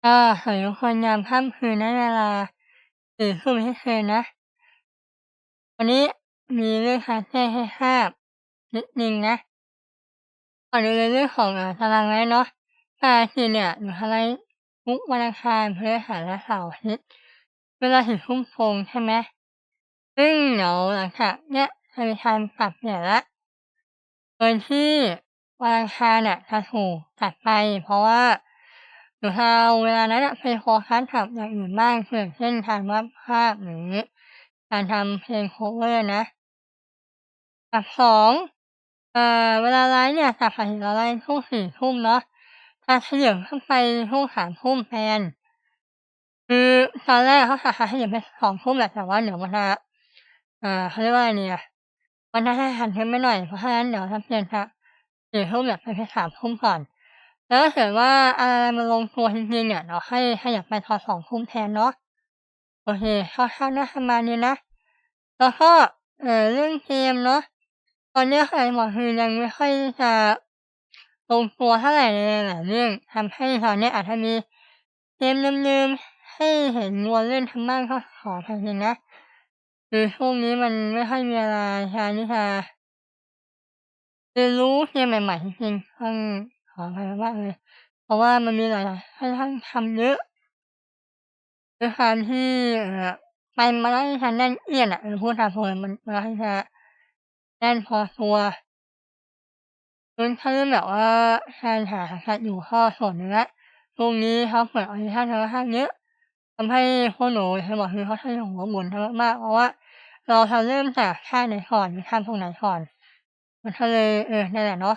ก็ขอรบกวนยามค่ำคืนณเวลา4ทุ่มเที่ยงคืนนะวันนี้มีเรื่องค้างแจ้งให้ทราบนิดหนึ่งนะก่อนอื่นเลยเรื่องของตารางไว้เนาะปกติเนี่ยหนูทำงานทุกวันอังคารพฤหัสและเสาร์อาทิตย์เวลา4ทุ่มตรงใช่ไหมซึ่งเดี๋ยวหลังจากเนี้ยจะมีการปรับเปลี่ยนแล้วโดยที่วันอังคารน่ะจะถูกตัดไปเพราะว่าหนูจะเอาเวลานั้นน่ะไปโฟกัสกับอย่างอื่นบ้างอย่างเช่นการวาดภาพหรือการทำเพลงคัฟเวอร์นะ กับ2เวลาไลฟ์เนี่ยจากปกติเราไลฟ์ช่วง4ทุ่มเนาะจะเขยิบขึ้นไปช่วง3ทุ่มแทนคือตอนแรกเขากะจะขยับไป2ทุ่มแหละแต่ว่าเดี๋ยวมันจะเขาเรียกว่าไรดีอะมันจะกระทันหันไปหน่อยเพราะฉะนั้นเดี๋ยวจะเปลี่ยนจาก4ทุ่มเนี่ยเป็น3ทุ่มก่อนแล้วถ้าเกิดว่าอะไรมันลงตัวจริงๆเนี่ยเดี๋ยวค่อยขยับไปตอน2ทุ่มแทนเนาะโอเคคร่าวๆน่าประมาณนี้นะแล้วก็เรื่องเกมเนาะ ตอนเนี้ยค่ะหมวกคือยังไม่ค่อยจะลงตัวเท่าไรในหลายๆเรื่องทำให้ตอนเนี้ยอาจจะมีเกมลืมๆให้เห็นวัวเล่นทำบ้างก็ขออภัยด้วยนะคือช่วงนี้มันไม่ค่อยมีเวลาในการที่จะเรียนรู้เกมใหม่ๆจริงๆต้องขออภัยมากๆเลยเพราะว่ามันมีหลายๆให้ท่านทำเยอะด้วยความที่ไปมันก็จะแน่นเอียดอะพูดตามตรงเลยมันค่อนข้างจะแน่นพอตัว ถ้าเรื่องแบบว่าการหาสัตว์อยู่ข้อส่วนหนึ่งแล้วตรงนี้เขาเปิดออดิชั่นค่อนข้างเยอะทำให้พวกหนูอย่างที่บอกคือเขาทำให้หัวหมุนกันมากๆเพราะว่าเราจะเริ่มจากค่ายไหนก่อนหรือทำตรงไหนก่อนมันก็เลยนั่นแหละเนาะ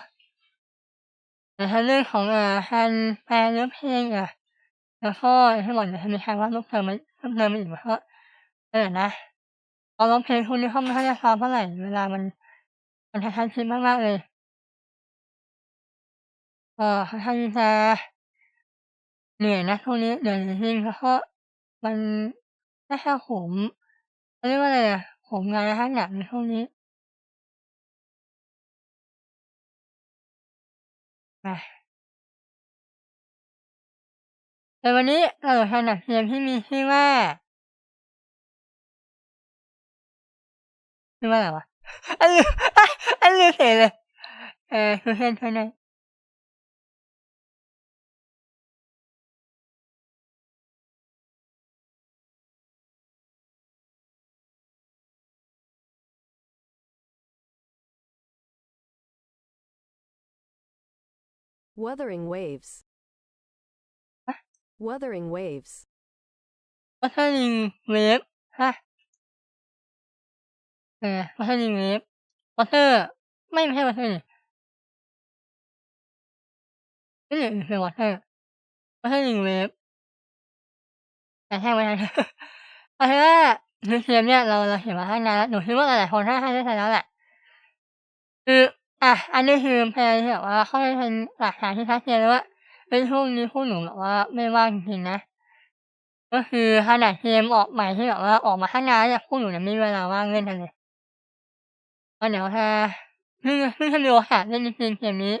แต่ถ้าเรื่องของการแปลเนื้อเพลงแล้วก็อย่างที่บอกเดี๋ยวจะมีการวาดรูปเพิ่มเติมมาอีกเพราะนั่นแหละนะตอนร้องเพลงพวกนี้เขาไม่ค่อยจะซ้อมเท่าไรเวลามันกระชั้นชิดมากๆเลยค่อนข้างที่จะ เหนื่อยนะช่วงนี้เหนื่อยจริงๆเพราะมันน่าจะโหมเขาเรียกว่าอะไรอะโหมงานค่อนข้างหนักในช่วงนี้อาแต่วันนี้เราถนัดเกมที่มีชื่อว่าอะไรวะลืมลืมเฉยเลยช่วยเพื่อนช่วยหน่อย Wuthering Waves. Wuthering Waves. Wuthering Waves ฮะWuthering Waves Water ไม่ใช่ Water นี่ชื่ออื่นคือ Water Wuthering Waves แต่ช่างมันเถอะเอาเป็นว่าคือเกมเนี่ยเราเห็นมาตั้งนานแล้วหนูคิดว่าหลายๆคนน่าจะได้ใช้แล้วแหละ คืออันนี้คือพยายามที่แบบว่าค่อยเป็นหลักฐานที่ชัดเจนเลยว่าเฮ้ยช่วงนี้พวกหนูแบบว่าไม่ว่างจริงๆนะก็คือขนาดเกมออกใหม่ที่แบบว่าออกมาตั้งนานแล้วเนี่ยพวกหนูยังไม่มีเวลาว่างเล่นกันเลยก็เดี๋ยวจะเพิ่งจะมีโอกาสเล่นจริงๆเกมนี้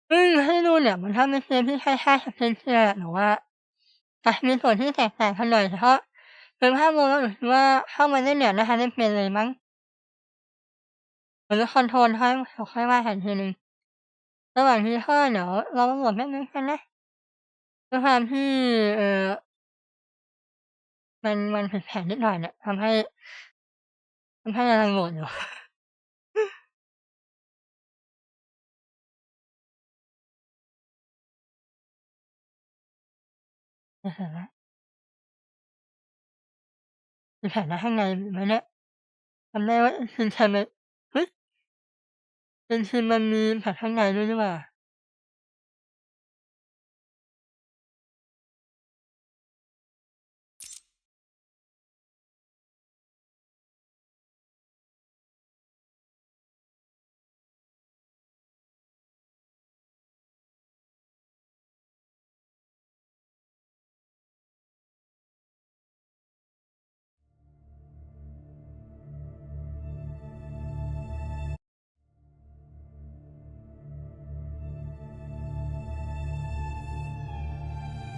ซึ่งให้ดูเนี่ยมันถ้าเป็นเกมที่คล้ายๆ Splinter อะหนูว่าจะมีส่วนที่แตกต่างกันหน่อยเพราะโดยภาพรวมแล้วหนูคิดว่าเข้ามาเล่นเนี่ยน่าจะเล่นเป็นเลยมั้งเหมือนจะคอนโทรลค่อยว่ากันอีกทีหนึ่งระหว่างนี้ก็เดี๋ยวรอโหลดแป๊บหนึ่งแล้วกันนะ ด้วยความที่เอ่อมันผิดแผนนิดหน่อยเนี่ยทำให้กำลังโหลดอยู่อะฮะมีแผนนะข้างในไหมเนี่ยจำได้ว่า Genshin มันเฮ้ย Genshin มันมีแผนข้างในด้วยนี่หว่า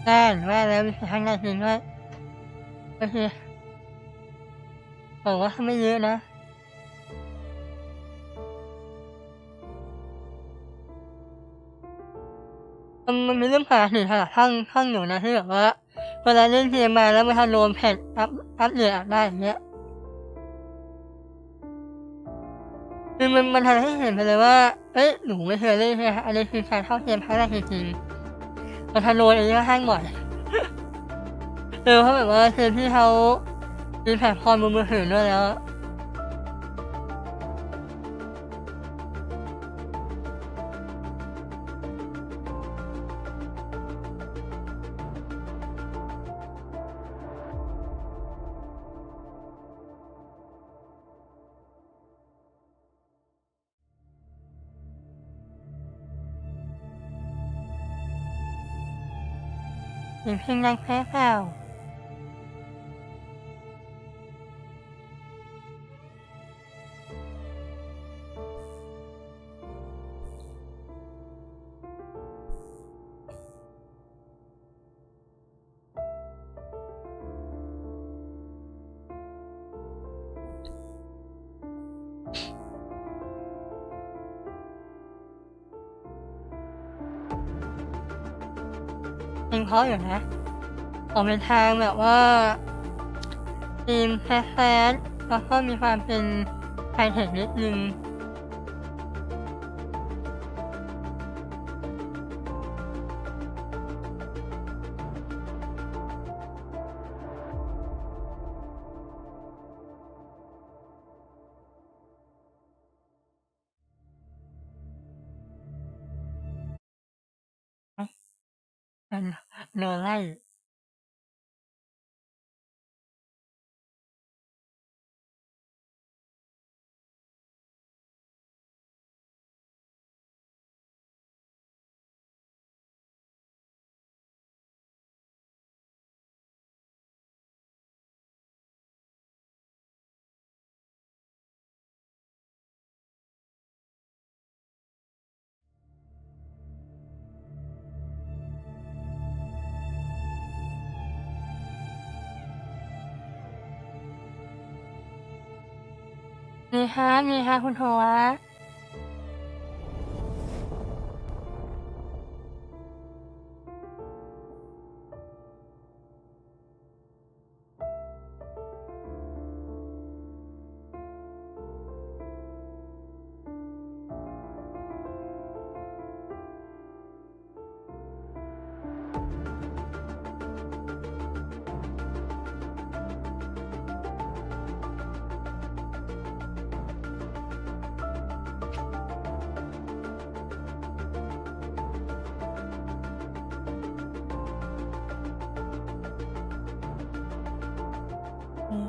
ด้านว่าแล้วมีข้างในจริงด้วยโอเคบอกว่าถ้าไม่เยอะนะมันมีเรื่องปกติค่ะข้างอยู่นะที่แบบว่าเวลาเล่นเกมมาแล้วมันโดนแพทอัปเดตได้อย่างเงี้ยคือมันทำให้เห็นไปเลยว่าเอ้ยหนูไม่เคยเล่นใช่ไหมคะอันนี้คือการเข้าเกมครั้งแรกจริงๆมันโดนอันนี้ค่อนข้างบ่อยเพราะแบบว่าเกมที่เขามีแพลตฟอร์มบนมือถือด้วยแล้วเสียงเพลงดังแพ้เปล่าเพลงเพราะอยู่นะออกเป็นทางแบบว่าธีมแซดๆแล้วก็มีความเป็นไฮเทคนิดนึงมันโดนไล่มีค่ะคุณโทวะอืม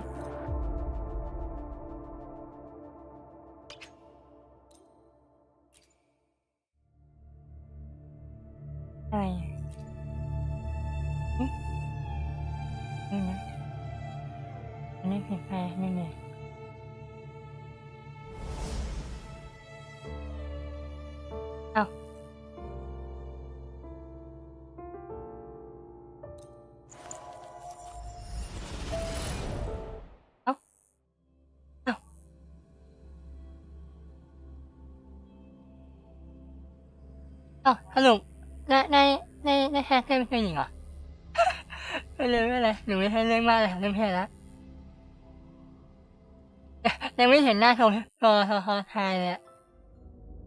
ใช่อืมนี่นะอันนี้ผิดไปนี่ไงอ้าวอ้าวอ้าวอ้าวสรุปในแคสเกมเป็นหญิงเหรอไม่เป็นไรหนูไม่ใช่เรื่องมากเลยค่ะเรื่องเพศแล้วยังไม่เห็นหน้าโทรทายเลยอะ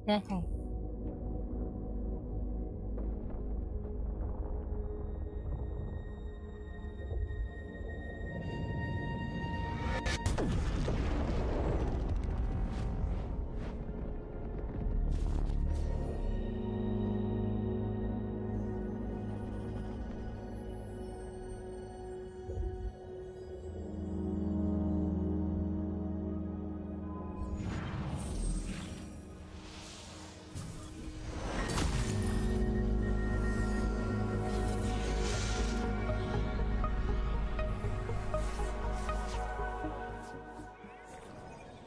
แย่จัง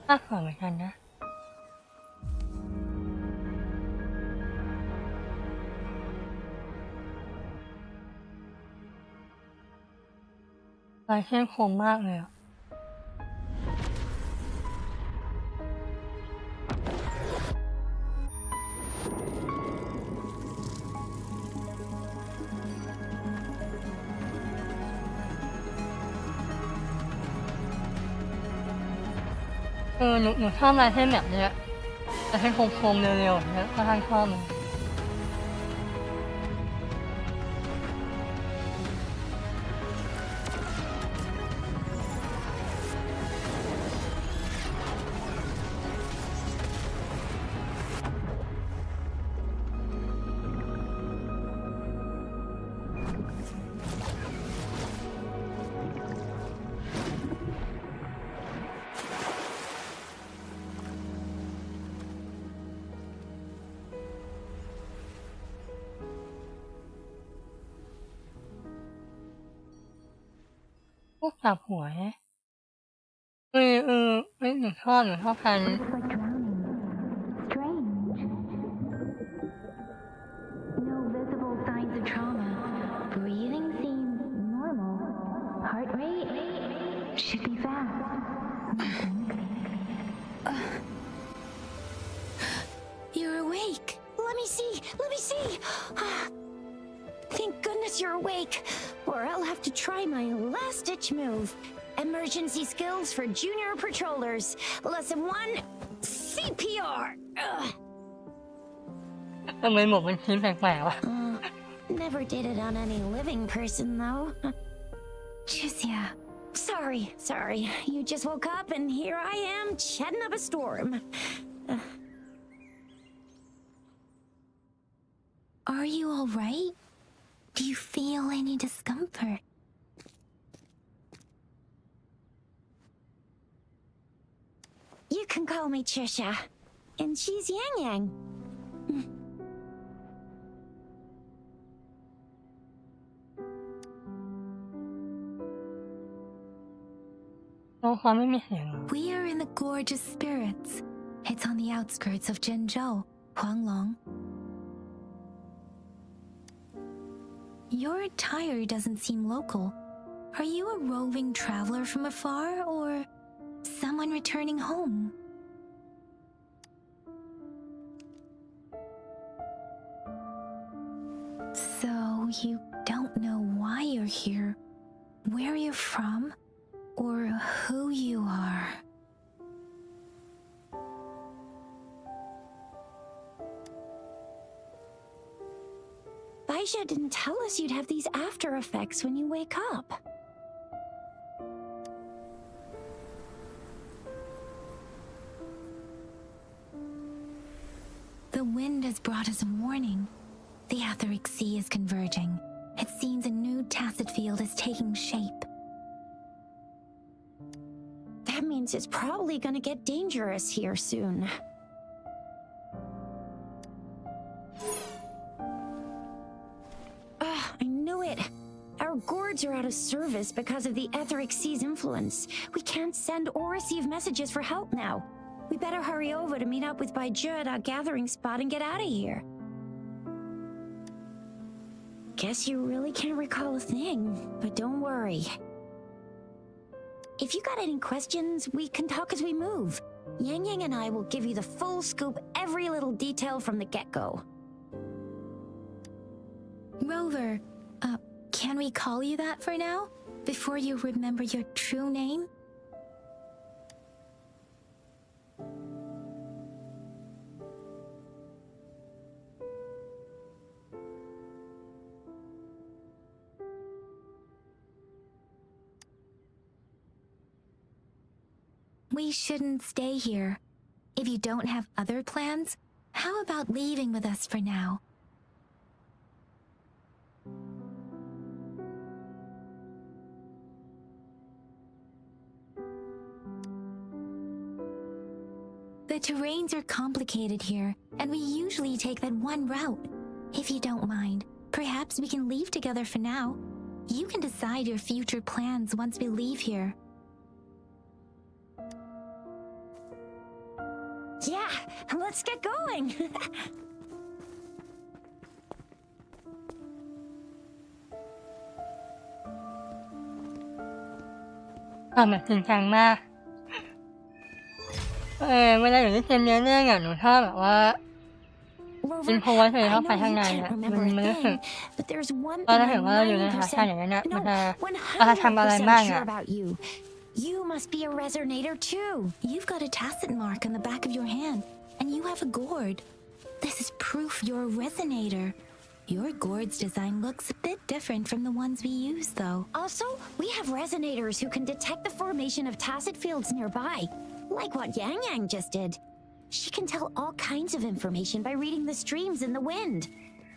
น่ากลัวเหมือนกันนะ ลายเส้นคมมากเลยอะหนูชอบลายเส้นแบบเนี้ยลายเส้นคมๆเร็วๆอย่างเงี้ยค่อนข้างชอบเลยพวกจับหัวแฮะเฮ้ยหนูชอบการ Looks like drowning. Strange. No visible signs of trauma. Breathing seems normal. Heart rate should be fast. You're awake. Let me see. Thank goodness you're awake, or I'll have to try my last-ditch move. Emergency skills for junior patrollers. Lesson 1, CPR. ทำไมหมวกมันชิ้นแปลกๆวะ Never did it on any living person, though. Chisia. Sorry. You just woke up, and here I am, chatting up a storm. Are you all right? Do you feel any discomfort? You can call me Trisha, and she's Yang Yang. น้องเขาไม่มีเสียงเหรอ We are in the gorgeous spirits. It's on the outskirts of Zhenzhou, Huanglong. Your attire doesn't seem local. Are you a roving traveler from afar, or someone returning home? So you don't know why you're here, where you're from, or who you are. Baisha didn't tell us you'd have these after effects when you wake up. The wind has brought us a warning. The etheric sea is converging. It seems a new tacit field is taking shape. That means it's probably gonna get dangerous here soon. I knew it. Our gourds are out of service because of the etheric sea's influence. We can't send or receive messages for help now. We better hurry over to meet up with Baiju at our gathering spot and get out of here. Guess you really can't recall a thing, but don't worry. If you got any questions, we can talk as we move. Yang Yang and I will give you the full scoop, every little detail from the get-go. Rover, can we call you that for now? Before you remember your true name? We shouldn't stay here. If you don't have other plans, how about leaving with us for now? The terrains are complicated here, and we usually take that one route. If you don't mind, perhaps we can leave together for now. You can decide your future plans once we leave here. Yeah, let's get going. แบบจริงจังมากเวลาอยู่ในเกมเนื้อเรื่องอะหนูชอบแบบว่า Rover, เป็นเพราะว่าเธอ I เข้าไป know ข้าง you ใน can't อะ remember มัน a รู้สึก thing, but there's one ว่า thing ถ้าเกิด I'm ว่าเราอยู่ในสถานการณ์ 90%, อย่างนั้นอะมัน no, จะทำอะไรบ้าง 100% อะ sure about you. You must be a resonator too. You've got a tacit mark on the back of your hand, and you have a gourd. This is proof you're a resonator. Your gourd's design looks a bit different from the ones we use, though. Also, we have resonators who can detect the formation of tacit fields nearby, like what Yang Yang just did. She can tell all kinds of information by reading the streams in the wind.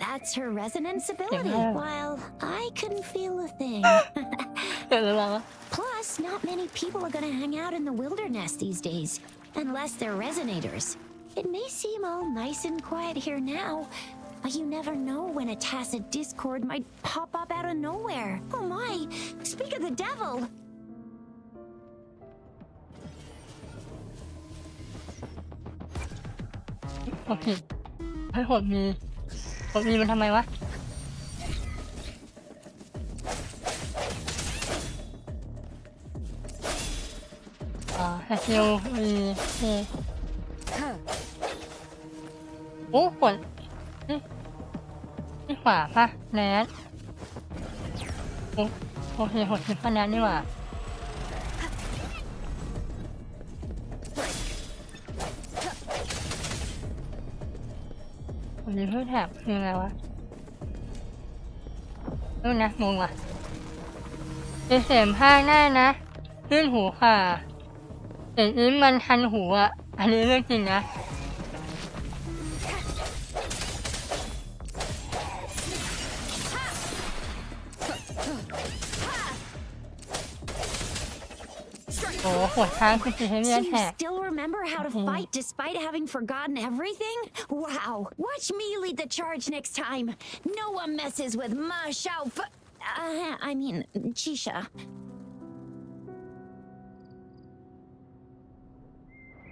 That's her resonance ability, while I couldn't feel a thing. เกิดอะไรวะ Plus, not many people are gonna hang out in the wilderness these days, unless they're resonators. It may seem all nice and quiet here now, but you never know when a tacit discord might pop up out of nowhere. Oh my, speak of the devil! โอเคให้หดมีมันทำไมวะสกิลมีโอ้กดนี่ขวาป่ะแนทโอเคหดคือพะแนทนี่หว่าวันนี้เพิ่งแถบคืออะไรวะนู่นนะงงว่ะเสียงภาคหน้านะขึ้นหูค่ะเสียงนี้มันคันหูอ่ะอันนี้เรื่องจริงนะโอ้โหดทางคือให้เมีย So แท็ you ก still remember how to fight despite having forgotten everything? Wow! Watch me lead the charge next time. No one messes with Ma Shao. I mean, Chisha.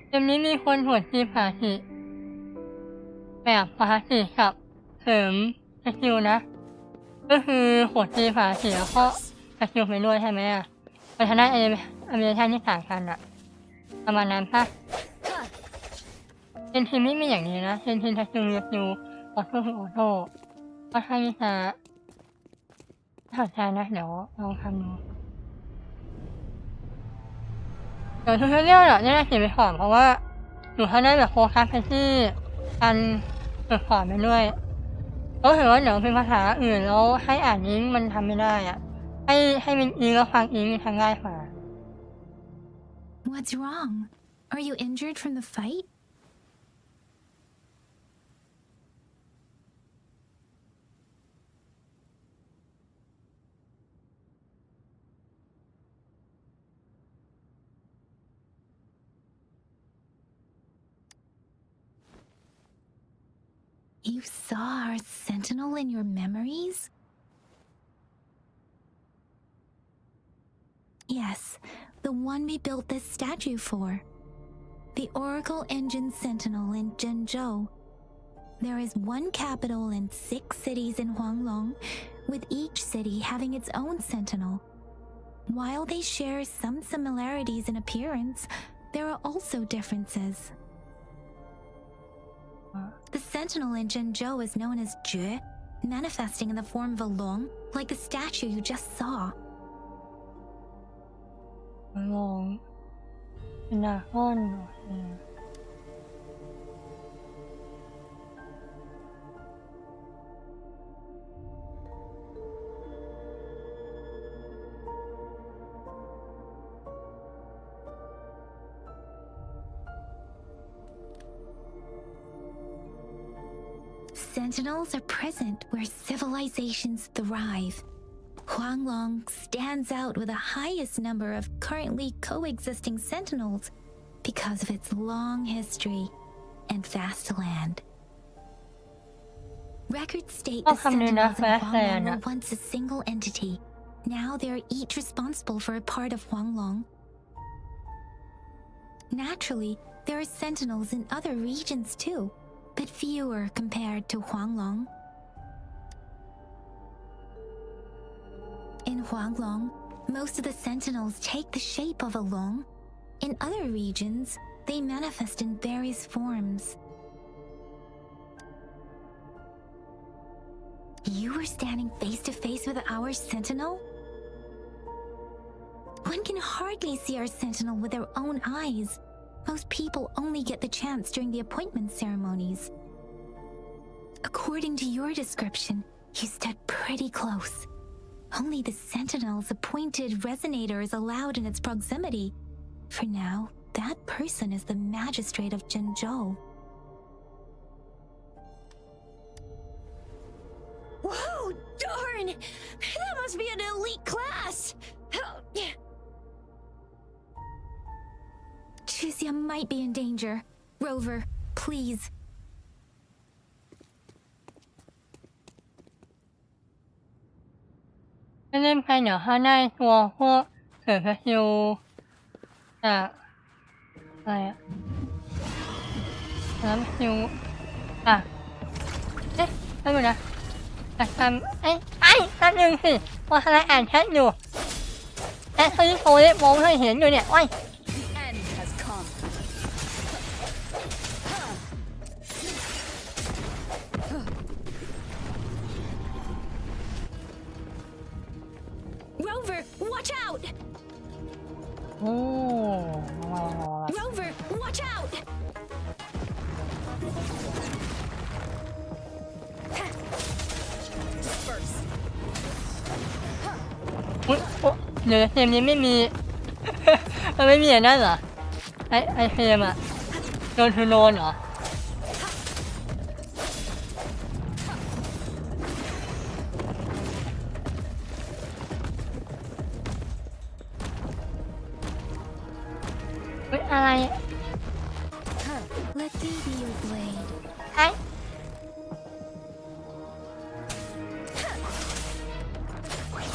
เกมนี้มีคนหัวทีผาหิแบบผาหิกับเสริมสกิลนะ ก็คือหัวทีผาหิแล้วก็สกิลไปด้วยใช่ไหมอ่ะไปทางด้านอเมริกันที่ต่างกันอ่ะประมาณนั้นป่ะเซนทีไม่มีอย่างนี้นะเซนทีสกิลสกิลออโต้คือออโต้ก็ถ้ามีจะเข้าใจนะเดี๋ยวลองทำดูเดี๋ยวทูตเรียลเนี่ยจะได้เขียนไปก่อนเพราะว่าหนูถ้าได้แบบโฟกัสไปที่การเปิดพอร์ตไปด้วยเพราะเห็นว่าเดี๋ยวเป็นภาษาอื่นแล้วให้อ่านอิงมันทำไม่ได้อ่ะให้เป็นอิงแล้วฟังอิงทำง่ายกว่า What's wrong? Are you injured from the fight? You saw our sentinel in your memories? Yes, the one we built this statue for. The Oracle Engine Sentinel in Zhenzhou. There is one capital and 6 cities in Huanglong, with each city having its own sentinel. While they share some similarities in appearance, there are also differences. The sentinel in Zhenzhou is known as Jue, manifesting in the form of a long, like the statue you just saw. ลองเป็นดาก้อนSentinels are present where civilizations thrive. Huanglong stands out with the highest number of currently coexisting sentinels because of its long history and vast land. Records state the sentinels in Huanglong were once a single entity. Now they are each responsible for a part of Huanglong. Naturally, there are sentinels in other regions too, but fewer compared to Huanglong. In Huanglong, Most of the sentinels take the shape of a long. In other regions, they manifest in various forms. You were standing face to face with our sentinel? One can hardly see our sentinel with their own eyes. Most people only get the chance during the appointment ceremonies. According to your description, you stood pretty close. Only the sentinel's appointed resonator is allowed in its proximity. For now, that person is the magistrate of Zhengzhou. Whoa, darn! That must be an elite class! Chuzia might be in danger. Rover, please. ไม่เล่นไปเดี๋ยวเขาได้ตัวพวกเสือพยูจากอะไรอะน้ำยูอ่ะเอ๊ะไม่รู้นะแต่ทำแป๊บนึงสิพอทนายอ่านแชทอยู่แอดที่โพสต์มองให้เห็นอยู่เนี่ยโอ้ย Rover, watch out! โอ้ Rover, watch out! อุ๊ยโอ้เดี๋ยวเกมนี้ไม่มี มันไม่มีนั่นเหรอไอเฟรมอะโดนทูโนนเหรอเฮ้ยอะไร Let me be your blade. ไอ้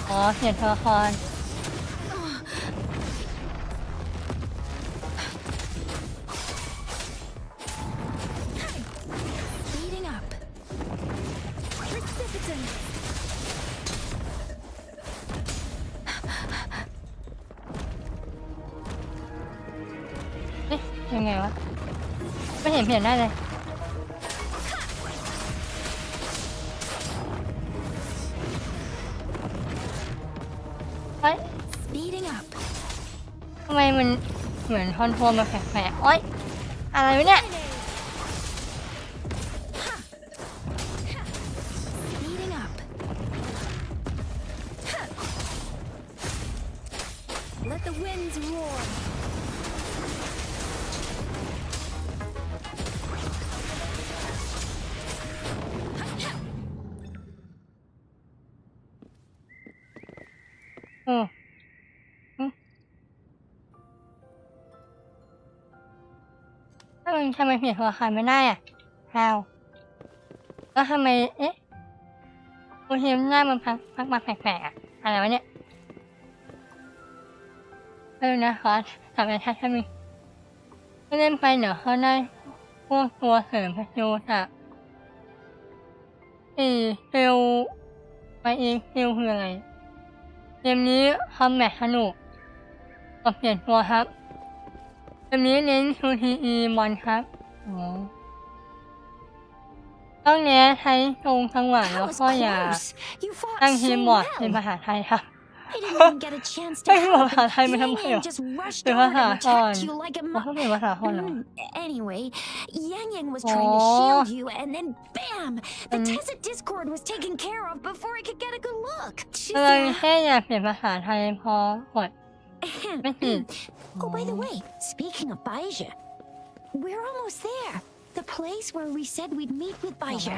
อ๋อเปลี่ยนตัวละคร Speeding up. Precipitant. เอ๊ะยังไงวะไม่เห็นเปลี่ยนได้เลยเฮ้ย Speeding up. ทำไมมันเหมือนคอนโทรลมาแปลกๆโอ๊ยอะไรวะเนี่ย Speeding up. Let the winds roar. โอ้ทำไมเปลี่ยนตัวละครไม่ได้อ่ะฮาวแล้วทำไมเอ๊ะโอเคหน้ามันพักมาแปลกๆอ่ะอะไรวะเนี่ยไม่รู้นะขอทำอะไรแค่นี้ไม่เล่นไปเดี๋ยวเขาได้พวกตัวเสริมพยูจากเซลไปเองเซลคืออะไรเกมนี้คอมแบทสนุกก็เปลี่ยนตัวครับเกมนี้เน้น QTE มอนครับต้องเน้นใช้ตรงจังหวะแล้วก็อย่า You fought ตั้งทีม so บอร์ดเป็น well. ภาษาไทยครับ I didn't even get a chance to ไม่ใช่ help. ภาษาไทยมันทำไม Yang หรอ Yang just rushed เป็น over ภาษา to ก่อน protect you like a เขาต้องเป็นภาษาคนเหรอ Anyway, Yang Yang was trying to shield you, and then bam! The Tessa Discord was taken care of before I could get a good look. กำลังแค่อยากเปลี่ยนภาษาไทยพอกดไม่ติด Oh, by the way, speaking of Baija, we're almost there. The place where we said we'd meet with Baija.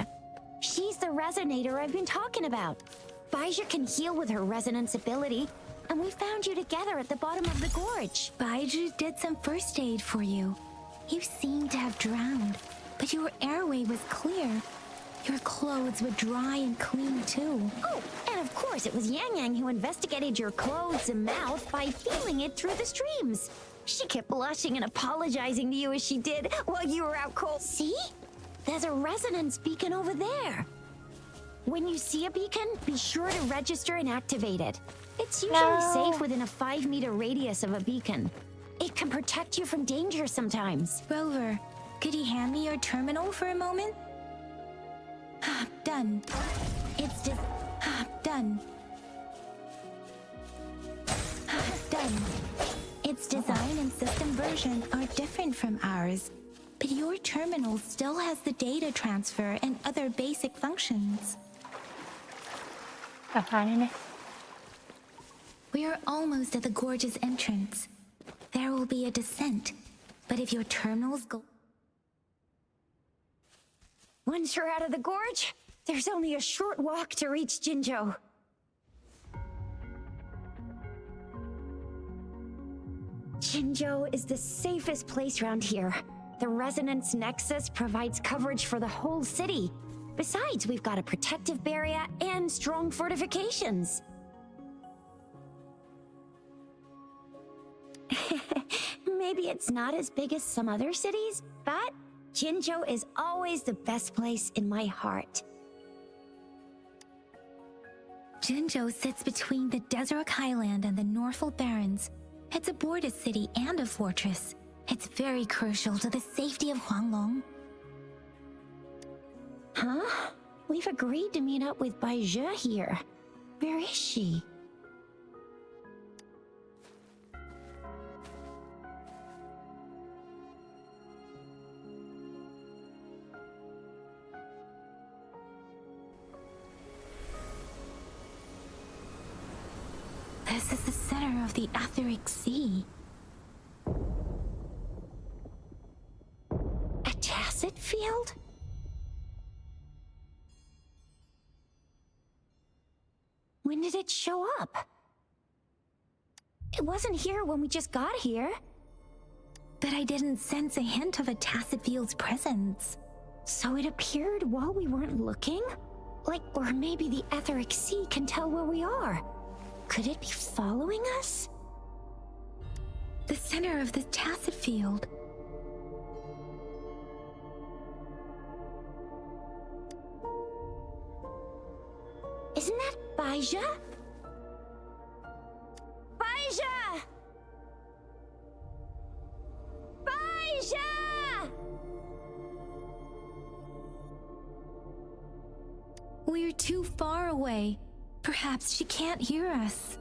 She's the resonator I've been talking about. Baija can heal with her resonance ability, and we found you together at the bottom of the gorge. Baiju did some first aid for you. You seemed to have drowned, but your airway was clear. Your clothes were dry and clean too. Oh, and of course it was Yang Yang who investigated your clothes and mouth by feeling it through the streams. She kept blushing and apologizing to you as she did while you were out cold. See? There's a resonance beacon over there. When you see a beacon, be sure to register and activate it. It's usually safe within a 5-meter radius of a beacon. It can protect you from danger sometimes. Rover, could you hand me your terminal for a moment? Done. It's just... done. Done. Its design and system version are different from ours, but your terminal still has the data transfer and other basic functions. ราคาได้ไหม We are almost at the gorge's entrance. There will be a descent, but if your terminals go... Once you're out of the gorge, there's only a short walk to reach Jinzhou. Jinzhou is the safest place around here. The resonance nexus provides coverage for the whole city. Besides, we've got a protective barrier and strong fortifications. Maybe it's not as big as some other cities, but Jinzhou is always the best place in my heart. Jinzhou sits between the Desert Highland and the Norfolk Barrens. It's a border city and a fortress. It's very crucial to the safety of Huanglong. Huh? We've agreed to meet up with Bai Zhe here. Where is she? This is the center of the Etheric Sea. A tacit field? When did it show up? It wasn't here when we just got here. But I didn't sense a hint of a tacit field's presence. So it appeared while we weren't looking? Like, or maybe the Etheric Sea can tell where we are. Could it be following us? The center of the tacit field. Isn't that Bai Zhe? Bai Zhe! Bai Zhe! We're too far away. Perhaps she can't hear us.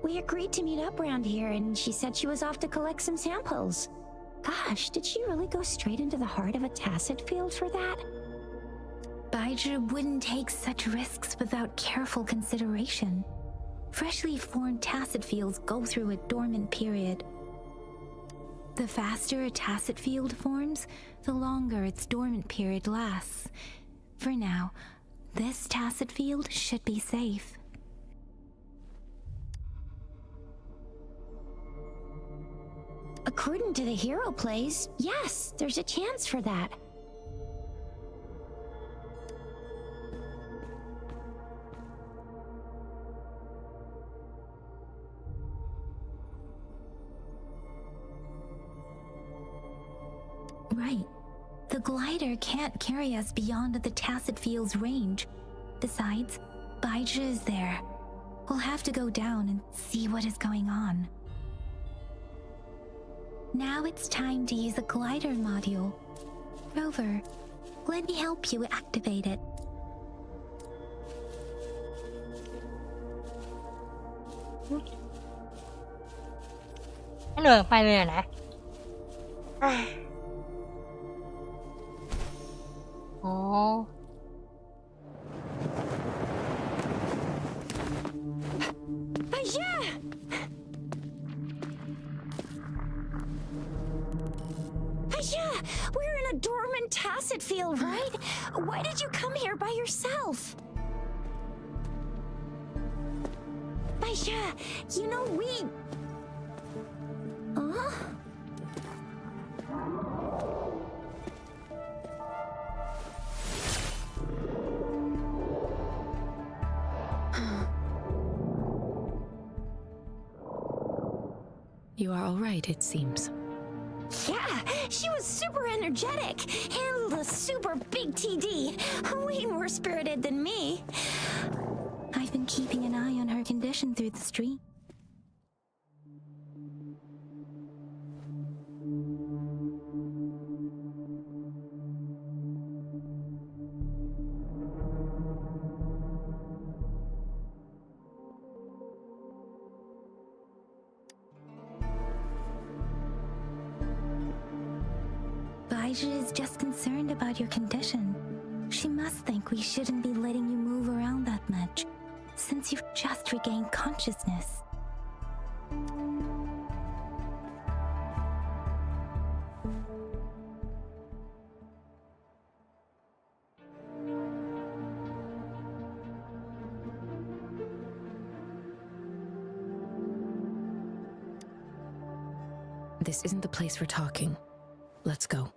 We agreed to meet up around here, and she said she was off to collect some samples. Gosh, did she really go straight into the heart of a tacit field for that? Bai Zhe wouldn't take such risks without careful consideration. Freshly formed tacit fields go through a dormant period. The faster a tacit field forms, the longer its dormant period lasts. For now, this tacit field should be safe. According to the hero plays, yes, there's a chance for that. Right. The glider can't carry us beyond the tacit field's range. Besides, Bai Zhe is there. We'll have to go down and see what is going on. Now it's time to use the glider module. Rover, let me help you activate it. ให้เหนือไปเลยนะอ๋อ Bai Zhe! Bai Zhe! We're in a dormant tacit field, right? Why did you come here by yourself? Bai Zhe, you know we... Huh? You are all right, it seems. Yeah, She was super energetic, handled a super big TD, way more spirited than me. I've been keeping an eye on her condition through the street. Baija is just concerned about your condition. She must think we shouldn't be letting you move around that much, since you've just regained consciousness. This isn't the place for talking. Let's go.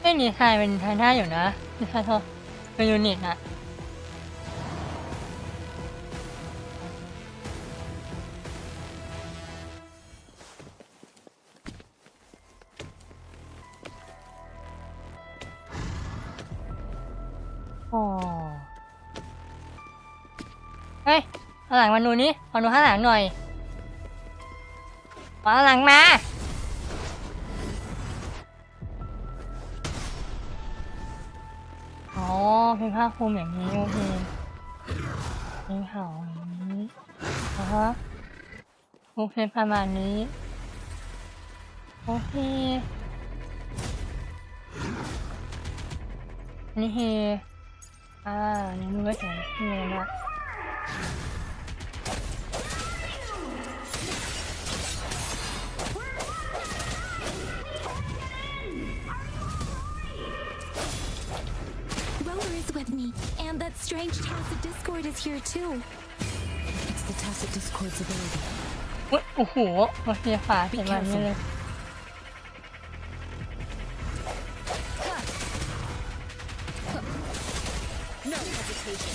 ไม่มีใครเป็นไทน่าอยู่นะไม่ใช่เขาเป็นยูนิตนะโอ้เฮ้ยข้างหลังมาดูนี่มาดูข้างหลังหน่อยมาข้างหลังมาอ๋อเป็นผ้าคลุมอย่างนี้โอเคเป็นขาวอย่างนี้โอเคประมาณนี้โอเคนี่เฮนี่ดูไว้เฉยนี่เลยนะWith me, and that strange tacit discord is here too. It's the tacit discord's ability. โอ้โหโอเคฝาเห็นแบบนี้เลย No hesitation.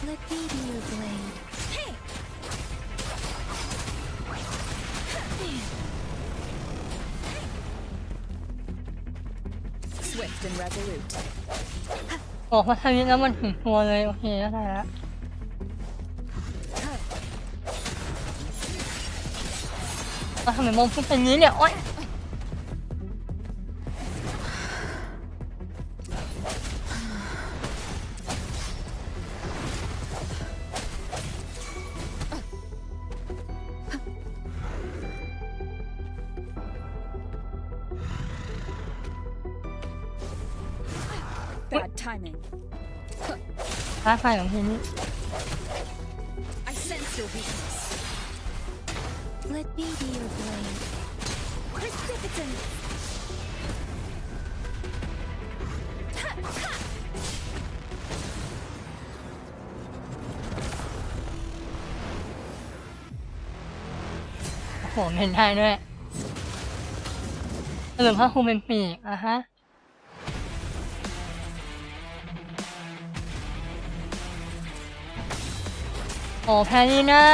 Let me be your blade. Hey! Swift and resolute. โอ้พอทำนี้แล้วมันถึงตัวเลยโอเคแล้วได้แล้วทำไมมองพุ่งเป็นนี้เนี่ยโอ๊ยBad timing. ท้าทายของทีนี้ I sense your weakness. Let me be your blade. Precipitant. โอ้โหเห็นได้ด้วยหรือผ้าคลุมเป็นปีกฮะโอ้แพ้นี่ได้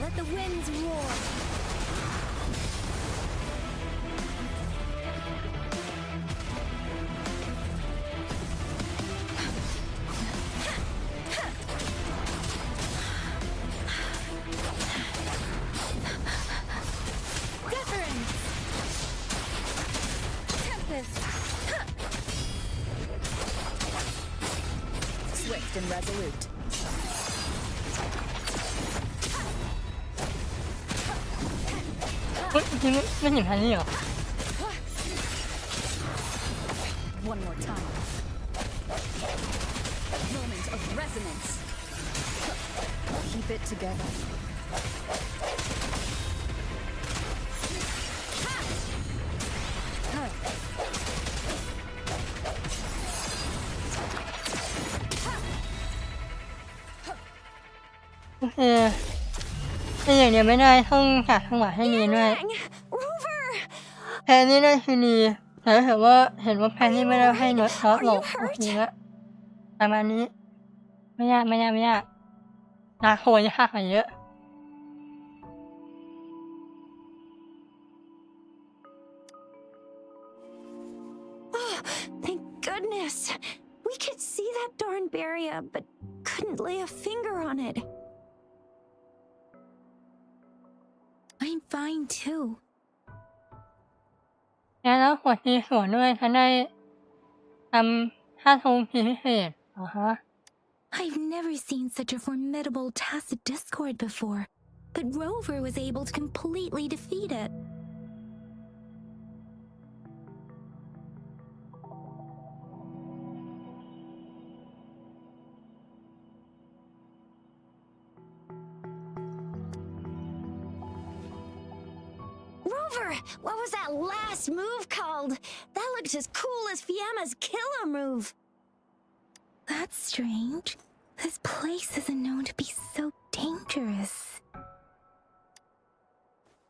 Let the winds roar. Deference. Tempest. Swift and resolute. เฮ้ยทีนี้ไม่เห็นแพ้นี่เหรอ bit together. โอเคแต่อย่างเดียวไม่ได้ต้องหาจังหวะให้ดีด้วย Dang! Rover! แพนนี่ได้คือดีแต่ถ้าเกิดว่าเห็นว่าแพนนี่ไม่ได้ให้เนื้อซอสหลบโอเคละประมาณนี้ไม่ยากนาโคยากกว่าเยอะ Oh, thank goodness. We could see that darn barrier, but couldn't lay a finger on it. I'm fine too. แล้วหัวทีสวนด้วยฉันได้ทำท่าทงพิเศษฮะ I've never seen such a formidable tacit discord before, but Rover was able to completely defeat it. Rover, what was that last move called? That looks as cool as Fiamma's killer move. That's strange. This place isn't known to be so dangerous.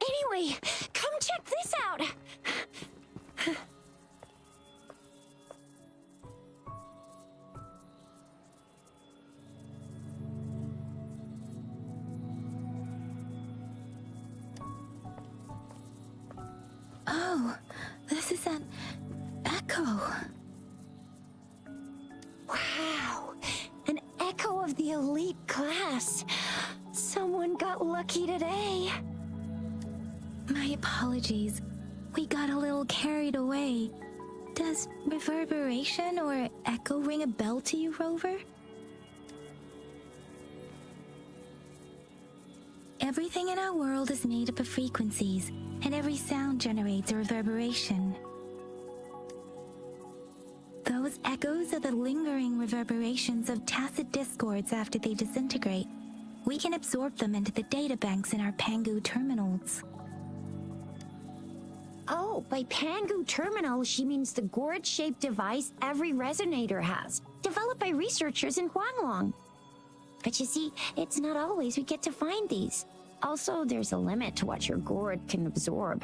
Anyway, come check this out. Oh, this is an echo. Wow, an echo of the elite class. Someone got lucky today. My apologies. We got a little carried away. Does reverberation or echo ring a bell to you, Rover? Everything in our world is made up of frequencies, and every sound generates a reverberation. Those echoes are the lingering reverberations of tacit discords after they disintegrate. We can absorb them into the databanks in our Pangu terminals. Oh, by Pangu terminal, she means the gourd-shaped device every resonator has, developed by researchers in Huanglong. But you see, it's not always we get to find these. Also, there's a limit to what your gourd can absorb.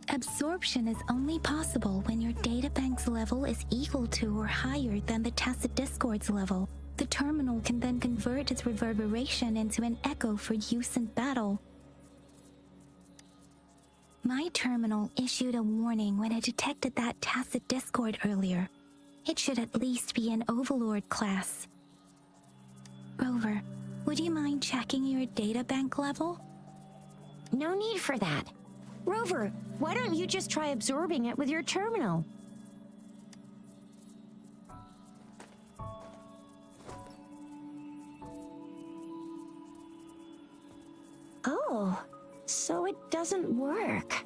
Absorption is only possible when your databank's level is equal to or higher than the tacit discord's level. The terminal can then convert its reverberation into an echo for use in battle. My terminal issued a warning when it detected that tacit discord earlier. It should at least be an Overlord class. Rover, would you mind checking your databank level? No need for that. Rover, why don't you just try absorbing it with your terminal? Oh, so it doesn't work.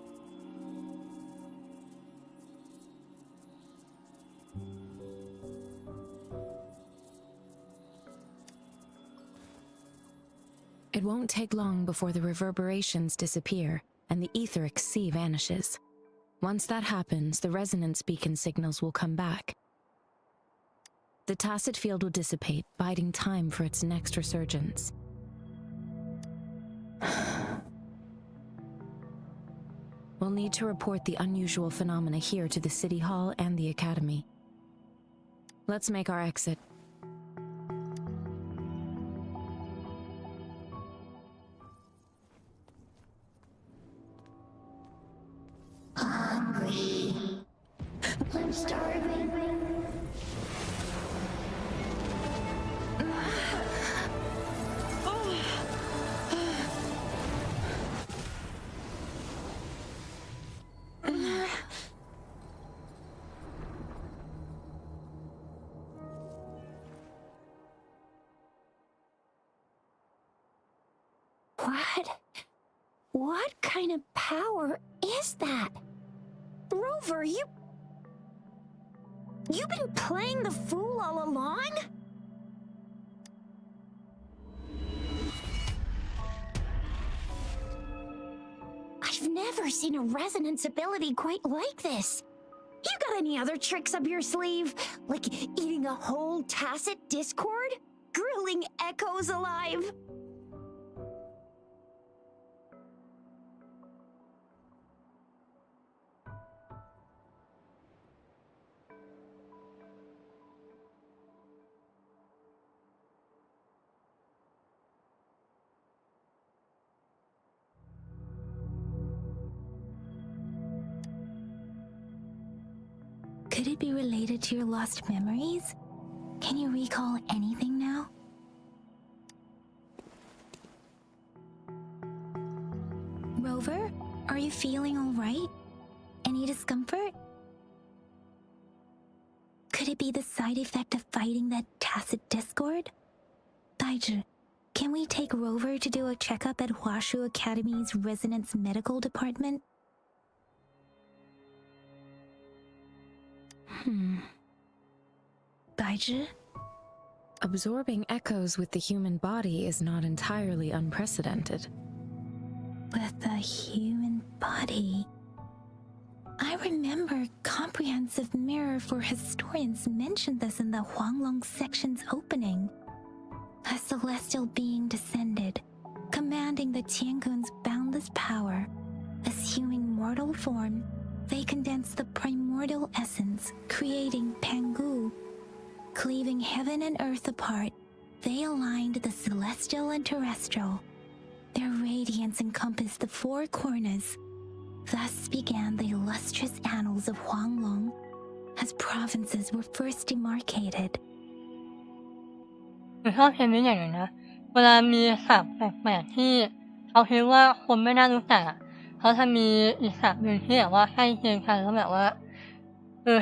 It won't take long before the reverberations disappear and the etheric sea vanishes. Once that happens, the resonance beacon signals will come back. The tacit field will dissipate, biding time for its next resurgence. We'll need to report the unusual phenomena here to the City Hall and the Academy. Let's make our exit. Hungry. I'm starving. What kind of power is that? Rover, you've been playing the fool all along? never seen a resonance ability quite like this. You got any other tricks up your sleeve? Like eating a whole tacit discord? Grilling echoes alive? Could it be related to your lost memories? Can you recall anything now? Rover, are you feeling all right? Any discomfort? Could it be the side effect of fighting that tacit discord? Daiju, can we take Rover to do a checkup at Hwashu Academy's Resonance Medical Department? Daiju? Absorbing echoes with the human body is not entirely unprecedented. With the human body. I remember Comprehensive Mirror for Historians mentioned this in the Huanglong section's opening. A celestial being descended, commanding the Tiankun's boundless power. Assuming mortal form, they condensed the primordial essence, creating Pangu. Cleaving heaven and earth apart, they aligned the celestial and terrestrial. Their radiance encompassed the four corners. Thus began the illustrious annals of Huanglong, as provinces were first demarcated. หนูชอบเพลงนี้อย่างหนึ่งนะเวลามีศัพท์แปลกๆที่เขาคิดว่าคนไม่น่ารู้จักอะเขาจะมีอีกศัพท์หนึ่งที่แบบว่าใกล้เคียงกันแล้วแบบว่า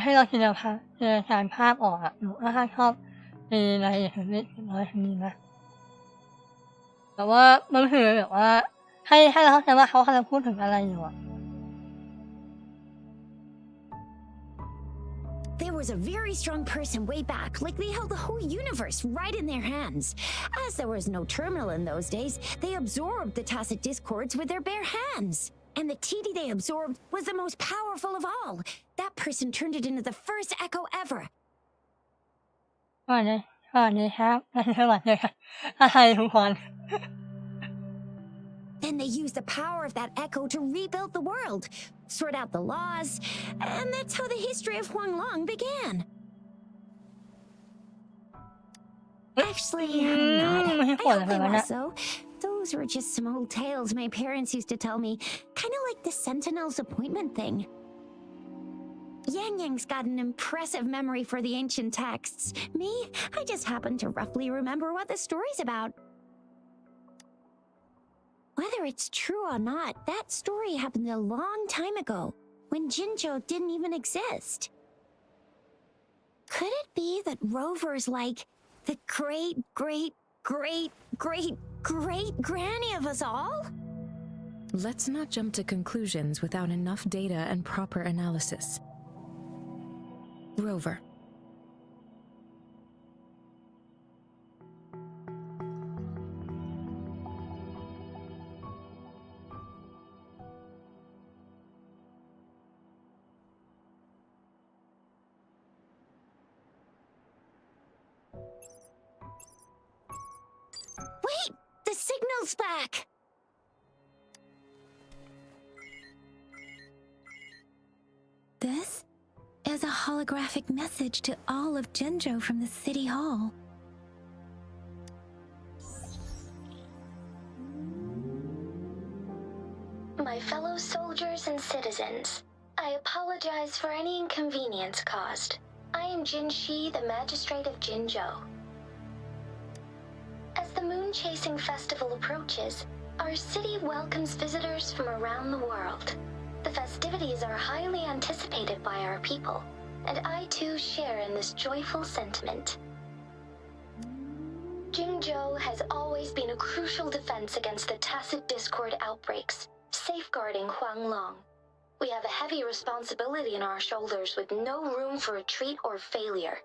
ให้เราจินตนาการภาพออกอะหนูค่อนข้างชอบในรายละเอียดของเรื่องนี้นะแต่ว่ามันคือแบบว่าให้เราเข้าใจว่าเขากำลังพูดถึงอะไรอยู่อะ There was a very strong person way back, like they held the whole universe right in their hands. As there was no terminal in those days, they absorbed the tacit discords with their bare hands. And the TD they absorbed was the most powerful of all. That person turned it into the first echo ever. สวัสดีครับสวัสดีครับอะไรทุกคน Then they used the power of that echo to rebuild the world, sort out the laws, and that's how the history of Huanglong began. Actually, I'm not. I hope they was so. Those were just some old tales my parents used to tell me, kind of like the Sentinel's appointment thing. Yang Yang's got an impressive memory for the ancient texts. Me, I just happen to roughly remember what the story's about. Whether it's true or not, that story happened a long time ago, when Jinzhou didn't even exist. Could it be that Rover's like the great-great-great-great-great-granny of us all? Let's not jump to conclusions without enough data and proper analysis. Rover. Wait! The signal's back! This is a holographic message to all of Jinzhou from the city hall. My fellow soldiers and citizens, I apologize for any inconvenience caused. I am Jin Shi, the Magistrate of Jinzhou. As the moon-chasing festival approaches, our city welcomes visitors from around the world. The festivities are highly anticipated by our people, and I too share in this joyful sentiment. Jinzhou has always been a crucial defense against the tacit discord outbreaks, safeguarding Huanglong. We have a heavy responsibility on our shoulders with no room for retreat or failure.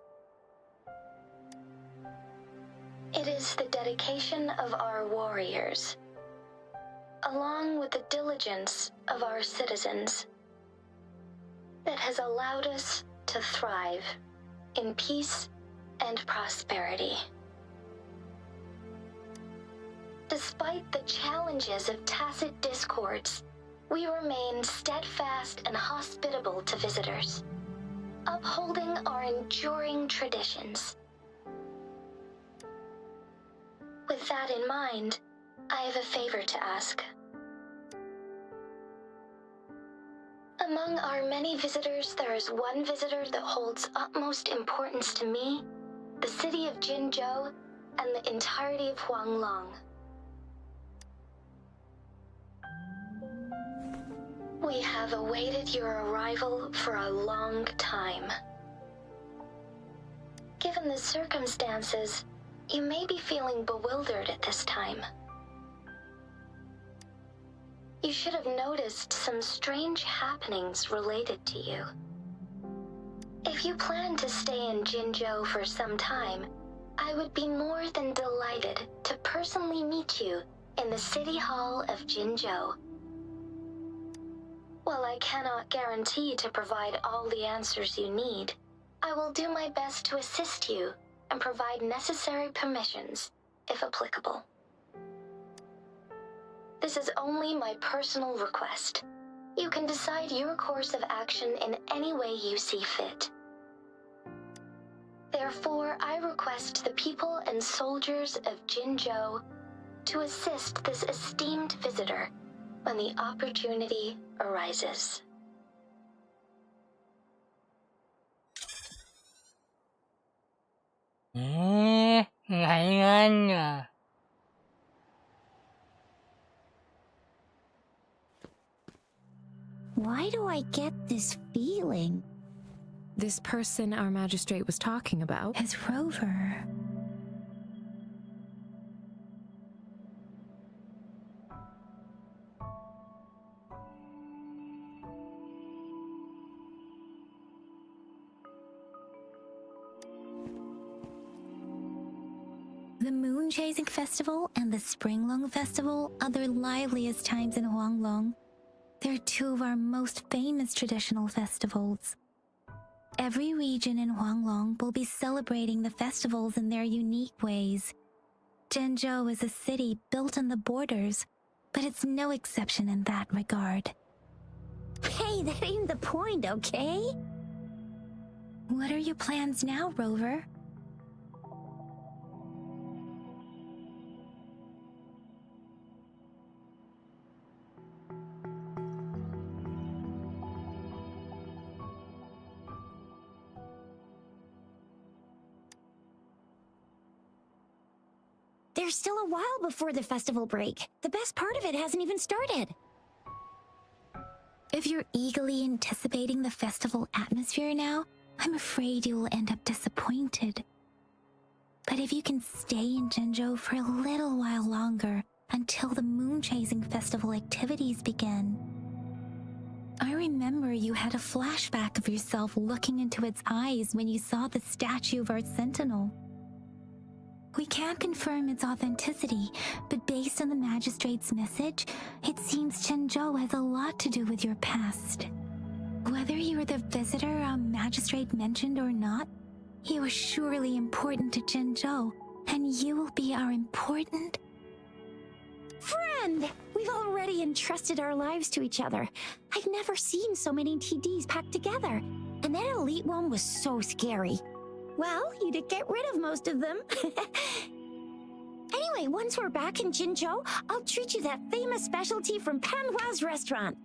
It is the dedication of our warriors. along with the diligence of our citizens, that has allowed us to thrive in peace and prosperity. Despite the challenges of tacit discords, we remain steadfast and hospitable to visitors, upholding our enduring traditions. With that in mind, I have a favor to ask. Among our many visitors, there is one visitor that holds utmost importance to me, the city of Jinzhou, and the entirety of Huanglong. We have awaited your arrival for a long time. Given the circumstances, you may be feeling bewildered at this time. You should have noticed some strange happenings related to you. If you plan to stay in Jinzhou for some time, I would be more than delighted to personally meet you in the City Hall of Jinzhou. While I cannot guarantee to provide all the answers you need, I will do my best to assist you and provide necessary permissions, if applicable. This is only my personal request. You can decide your course of action in any way you see fit. Therefore, I request the people and soldiers of Jinzhou to assist this esteemed visitor when the opportunity arises. ไงงั้นอ่ะ Why do I get this feeling? This person our magistrate was talking about As Rover. The Moon Chasing Festival and the Springlong Festival are the liveliest times in Huanglong. They're two of our most famous traditional festivals. Every region in Huanglong will be celebrating the festivals in their unique ways. Zhenzhou is a city built on the borders, but it's no exception in that regard. Hey, that ain't the point, okay? What are your plans now, Rover? There's still a while before the festival break. The best part of it hasn't even started. If you're eagerly anticipating the festival atmosphere now, I'm afraid you will end up disappointed. But if you can stay in Zhenzhou for a little while longer until the Moon Chasing Festival activities begin. I remember you had a flashback of yourself looking into its eyes when you saw the statue of our sentinel. We can't confirm its authenticity, but based on the magistrate's message, it seems Zhenzhou has a lot to do with your past. Whether you're the visitor our magistrate mentioned or not, you are surely important to Zhenzhou, and you will be our important... Friend! We've already entrusted our lives to each other. I've never seen so many TDs packed together, and that elite one was so scary. Well, you did get rid of most of them. Anyway, once we're back in Jinzhou, I'll treat you that famous specialty from Panhua's restaurant.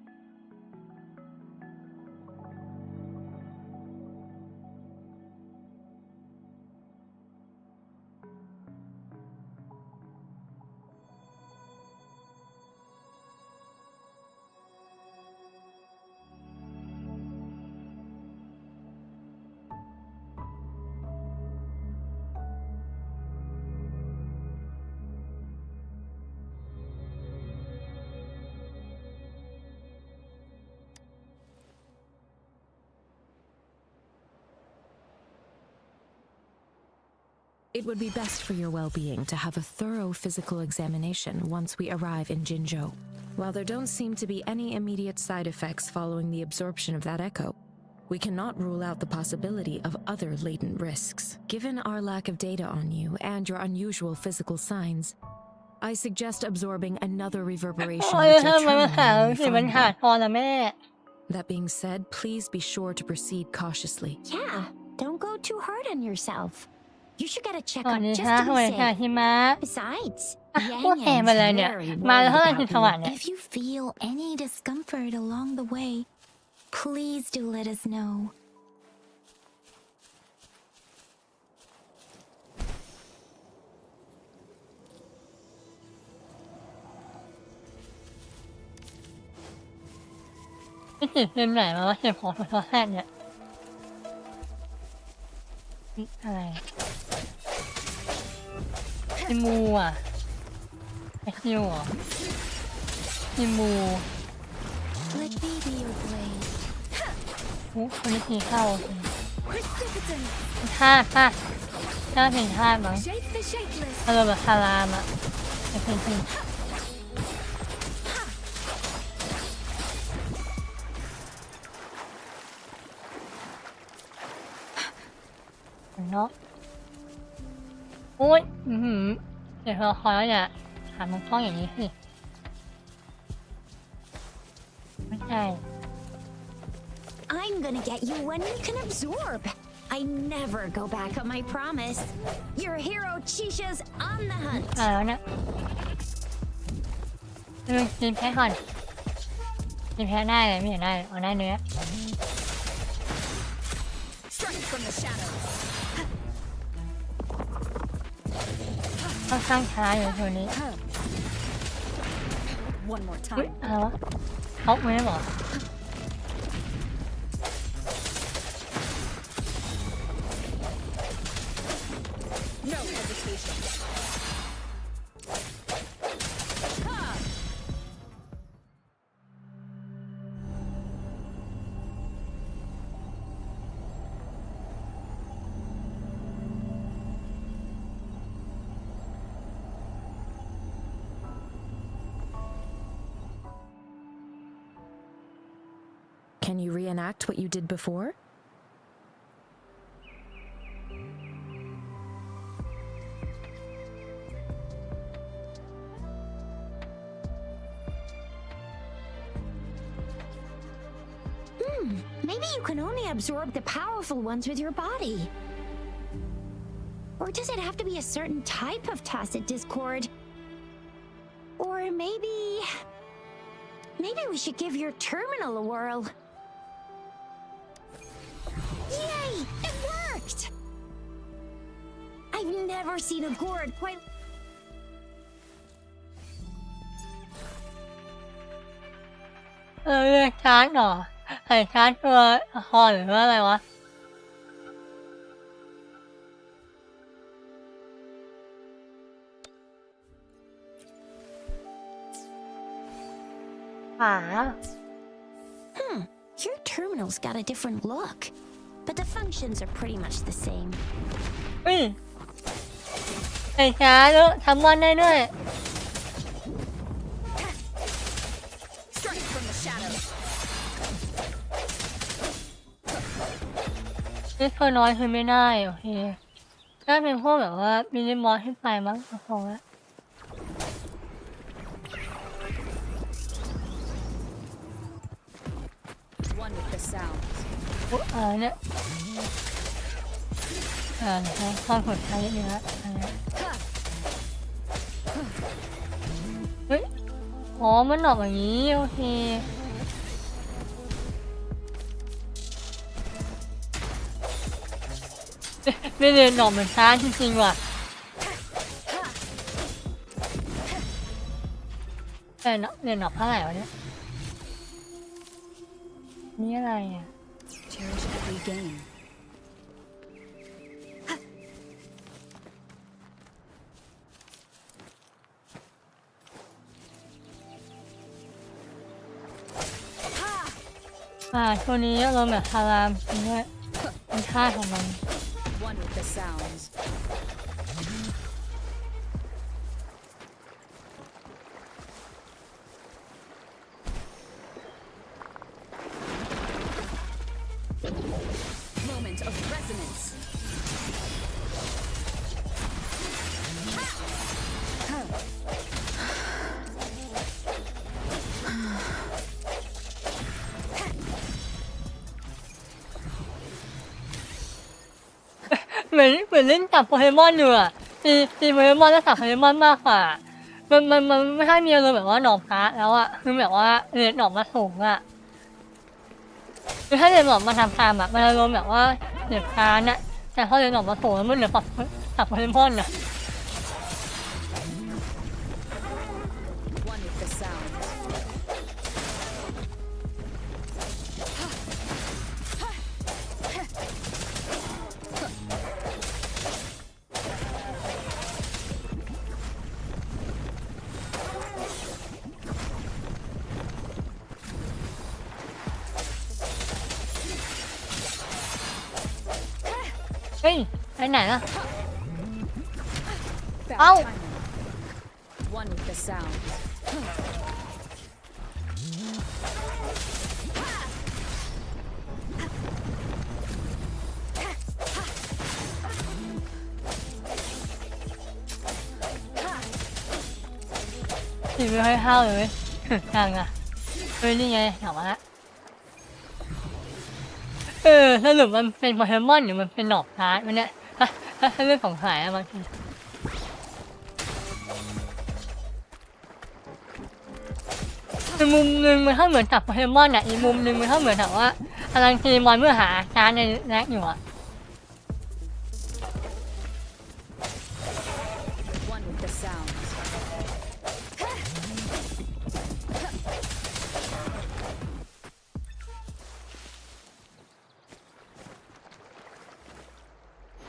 It would be best for your well-being to have a thorough physical examination once we arrive in Jinzhou. While there don't seem to be any immediate side effects following the absorption of that echo, we cannot rule out the possibility of other latent risks. Given our lack of data on you and your unusual physical signs, I suggest absorbing another reverberation with your ทำไมมันหา terminal สิมันขาด refinement. พอนะแม่ That being said, please be sure to proceed cautiously. Yeah, don't go too hard on yourself. You should get a สวัส checkup ดี just ค่ะ to สวัส be ดีค่ะ safe. หิมะ Besides, พวก Yang แกมาเลย Yang's เนี่ย very มาแล้ว worried เท่าไหร่ถึง about สวรร you. ค์เนี่ย If you feel any discomfort along the way, please do let us know. นี่ติดฟิล์มไหนมาว่าเก็บของโทรศัพท์เนี่ยนี่อะไรไอมูอ่ะไอคิวเหรอไอมู Let me be your blade. คนนี้ทีเข้า Precipitant, ธาตุป่ะน่าเป็นธาตุมั้ง shape the shapeless. อารมณ์แบบคารามอ่ะไอเป็นทีเนาะโอ้ยเดี๋ยวเราคอยแล้วเนี่ยถามมันกล้องอย่างนี้สิไม่ใช่ I'm gonna get you when you can absorb. I never go back on my promise. Your hero Chisha's on the hunt. แล้วเนี่ยกินแพ้ก่อนกินแพ้ได้เลยไม่เห็นได้เอาได้เนื้อ Strike from the shadows. ค่อนข้างช้าอยู่ตัวนี้ One more อุ้ย time. อะไรวะเขาไม่ได้บอก No hesitation. Can you reenact what you did before? Maybe you can only absorb the powerful ones with your body. Or does it have to be a certain type of tacit discord? Or maybe we should give your terminal a whirl. Yay! It worked! I've never seen a gourd quite... เลือกชาร์จเหรอใส่ชาร์จตัวละครหรือว่าอะไรวะฝา Your terminal's got a different look. But the functions are pretty much the same. อุ้ยใส่ชาร์จแล้วทำวันได้ด้วย Strike from the shadows. นี่ตัวน้อยคือไม่ได้โอเคถ้าเป็นพวกแบบว่ามินิมอสขึ้นไปมั้งพอแล้ว One with the sounds. เนี่ยความกดใช้เยอะเฮ้ยอ๋อมันออกอย่างนี้โอเคไม่เรียนหนอกเหมือนช้าจริงๆว่ะแต่เรียนหนอกเท่าไหร่วะเนี่ยนี่อะไรอ่ะ Cherish every gain. À, ตัวนี้เราแบบคารามจริงด้วยเป็นท่าของมัน One with the sounds. เหมือนเล่นจับโปเกมอนอยู่อะตีโปเกมอนแล้วจับโปเกมอนมากกว่ามันไม่ค่อยมีอารมณ์แบบว่าหนอกพระแล้วอะคือแบบว่าเรียนหนอกมาสูงอะคือถ้าเรียนหนอกมาทำตามอะมันอารมณ์แบบว่าเดือดร้อนอะแต่พอเรียนหนอกมาสูงแล้วมันเหลือจับโปเกมอนอะ One with the sound. เฮ้ยไปไหนล่ะ Bad Ow. timing. One with the sound. ตีไม่ค่อยเข้าเลยทางอะเฮ้ยนี่ไงถามมาละสรุปมันเป็นโปเกมอนหรือมันเป็นหนอกพาร์ทมันเนี่ยถ้าเรื่องของขายอะบางทีคือมุมหนึ่งมันก็เหมือนจับโปเกมอนอะอีกมุมหนึ่งมันก็เหมือนแบบว่ากำลังตีมอนเมื่อหาการในแร็กอยู่อะ One with the sound.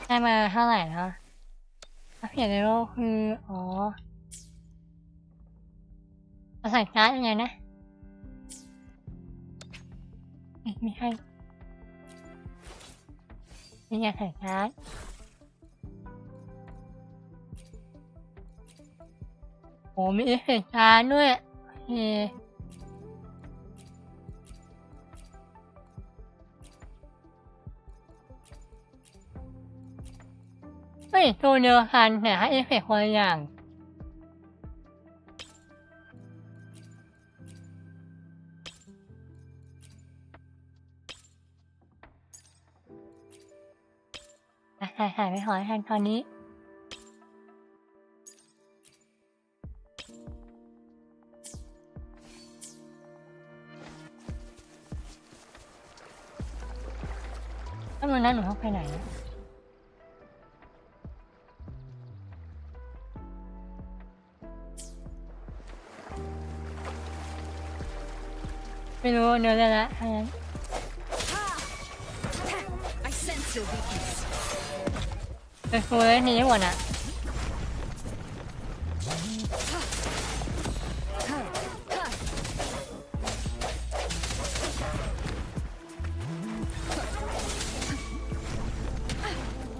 ได้มาเท่าไหร่นะถ้าเปลี่ยนในโลกคือเราใส่การ์ดยังไงนะไม่ให้นี่ไงใส่การ์ดโอ้มีเอฟเฟกต์การ์ดด้วยโอเคเฮ้ยตัวเดียวกันแต่ให้เอฟเฟกต์คนละอย่างถ่ายไปขอให้ทันตอนนี้ถ้ามันนั้นหนูต้องไปไหนนะไม่รู้เนื้อได้ละทั้งนั้น I sense your weakness. เป็นฟูเลยนี้หมดอ่ะ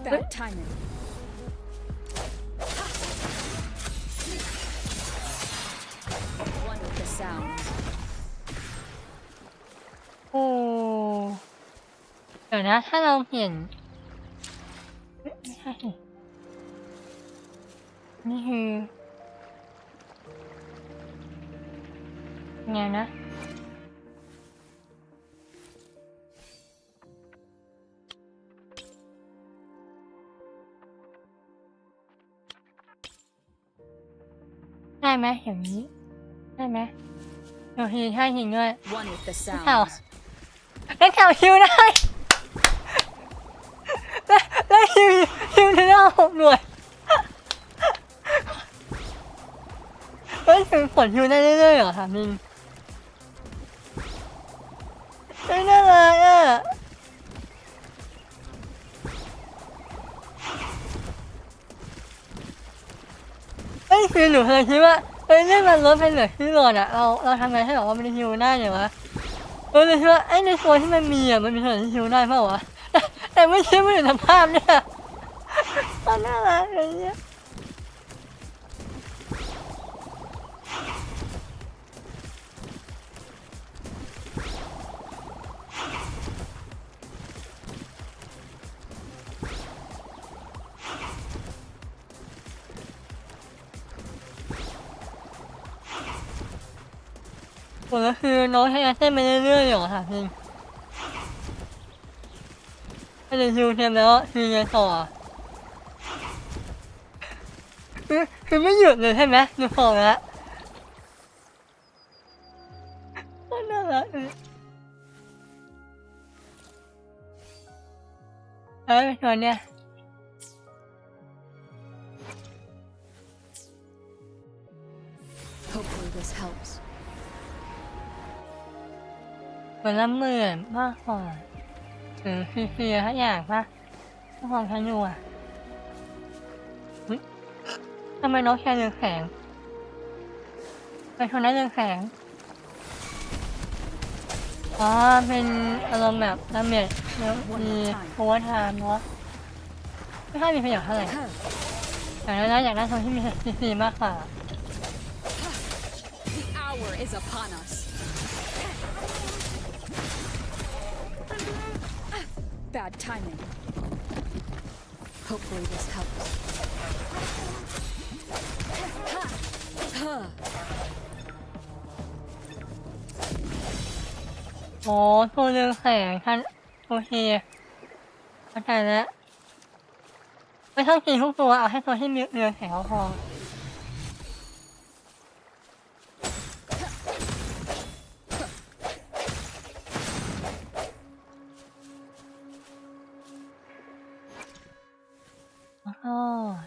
Bad timing. One with the sound. โอ้เดี๋ยวนะถ้าเราเปลี่ยนไม่ใช่นี่คือไงนะได้ไหมอย่างนี้ได้ไหมโอเคใช่จริงด้วย One with the เข่า sound. แล้วเข่าคิวได้แล้วคิวได้6 หน่วยเฮ้ยถึงผลคิวได้เรื่อยๆเหรอถามจริงไม่น่ารักอ่ะเฮ้ยคือหนูเคยคิดว่าเฮ้ยเรื่องมันลดไปเหลือที่โหลดอ่ะเราทำไงให้แบบว่ามันคิวได้เนี่ยวะเลยคิดว่าไอ้ในโซนที่มันมีอ่ะมันมีส่วนที่คิวได้เปล่าวะแต่ไม่ใช่ไม่เห็นสภาพเนี่ยมันน่ารักเลยเนี่ยผลก็คือน้องใช้แอสเซนไปเรื่อยๆอยู่ค่ะพี่ไม่ได้คิวเทียมแล้วคือไงต่อ คือไม่หยุดเลยใช่ไหมดูของแล้วน่ารักเลยตัวเนี้ยเหมือนละหมื่นมากกว่าฟรีๆถ้าอยากปะถ้าของฉันอยู่อ่ะทำไมน้องแค่เรืองแข็งไปทางนั้นเรืองแข็งเป็นอารมณ์แบบดาเมจแล้วมีโอเวอร์ไทม์เนาะไม่ค่อยมีประโยชน์เท่าไหร่แต่แล้วอยากได้ทรงที่มีฟรีมากกว่าBad timing. Hopefully this helps. ตัวเรืองแสงท่านโอเคเข้าใจแล้วไม่ต้องกินทุกตัวเอาให้ตัวที่มีเรืองแสงพอ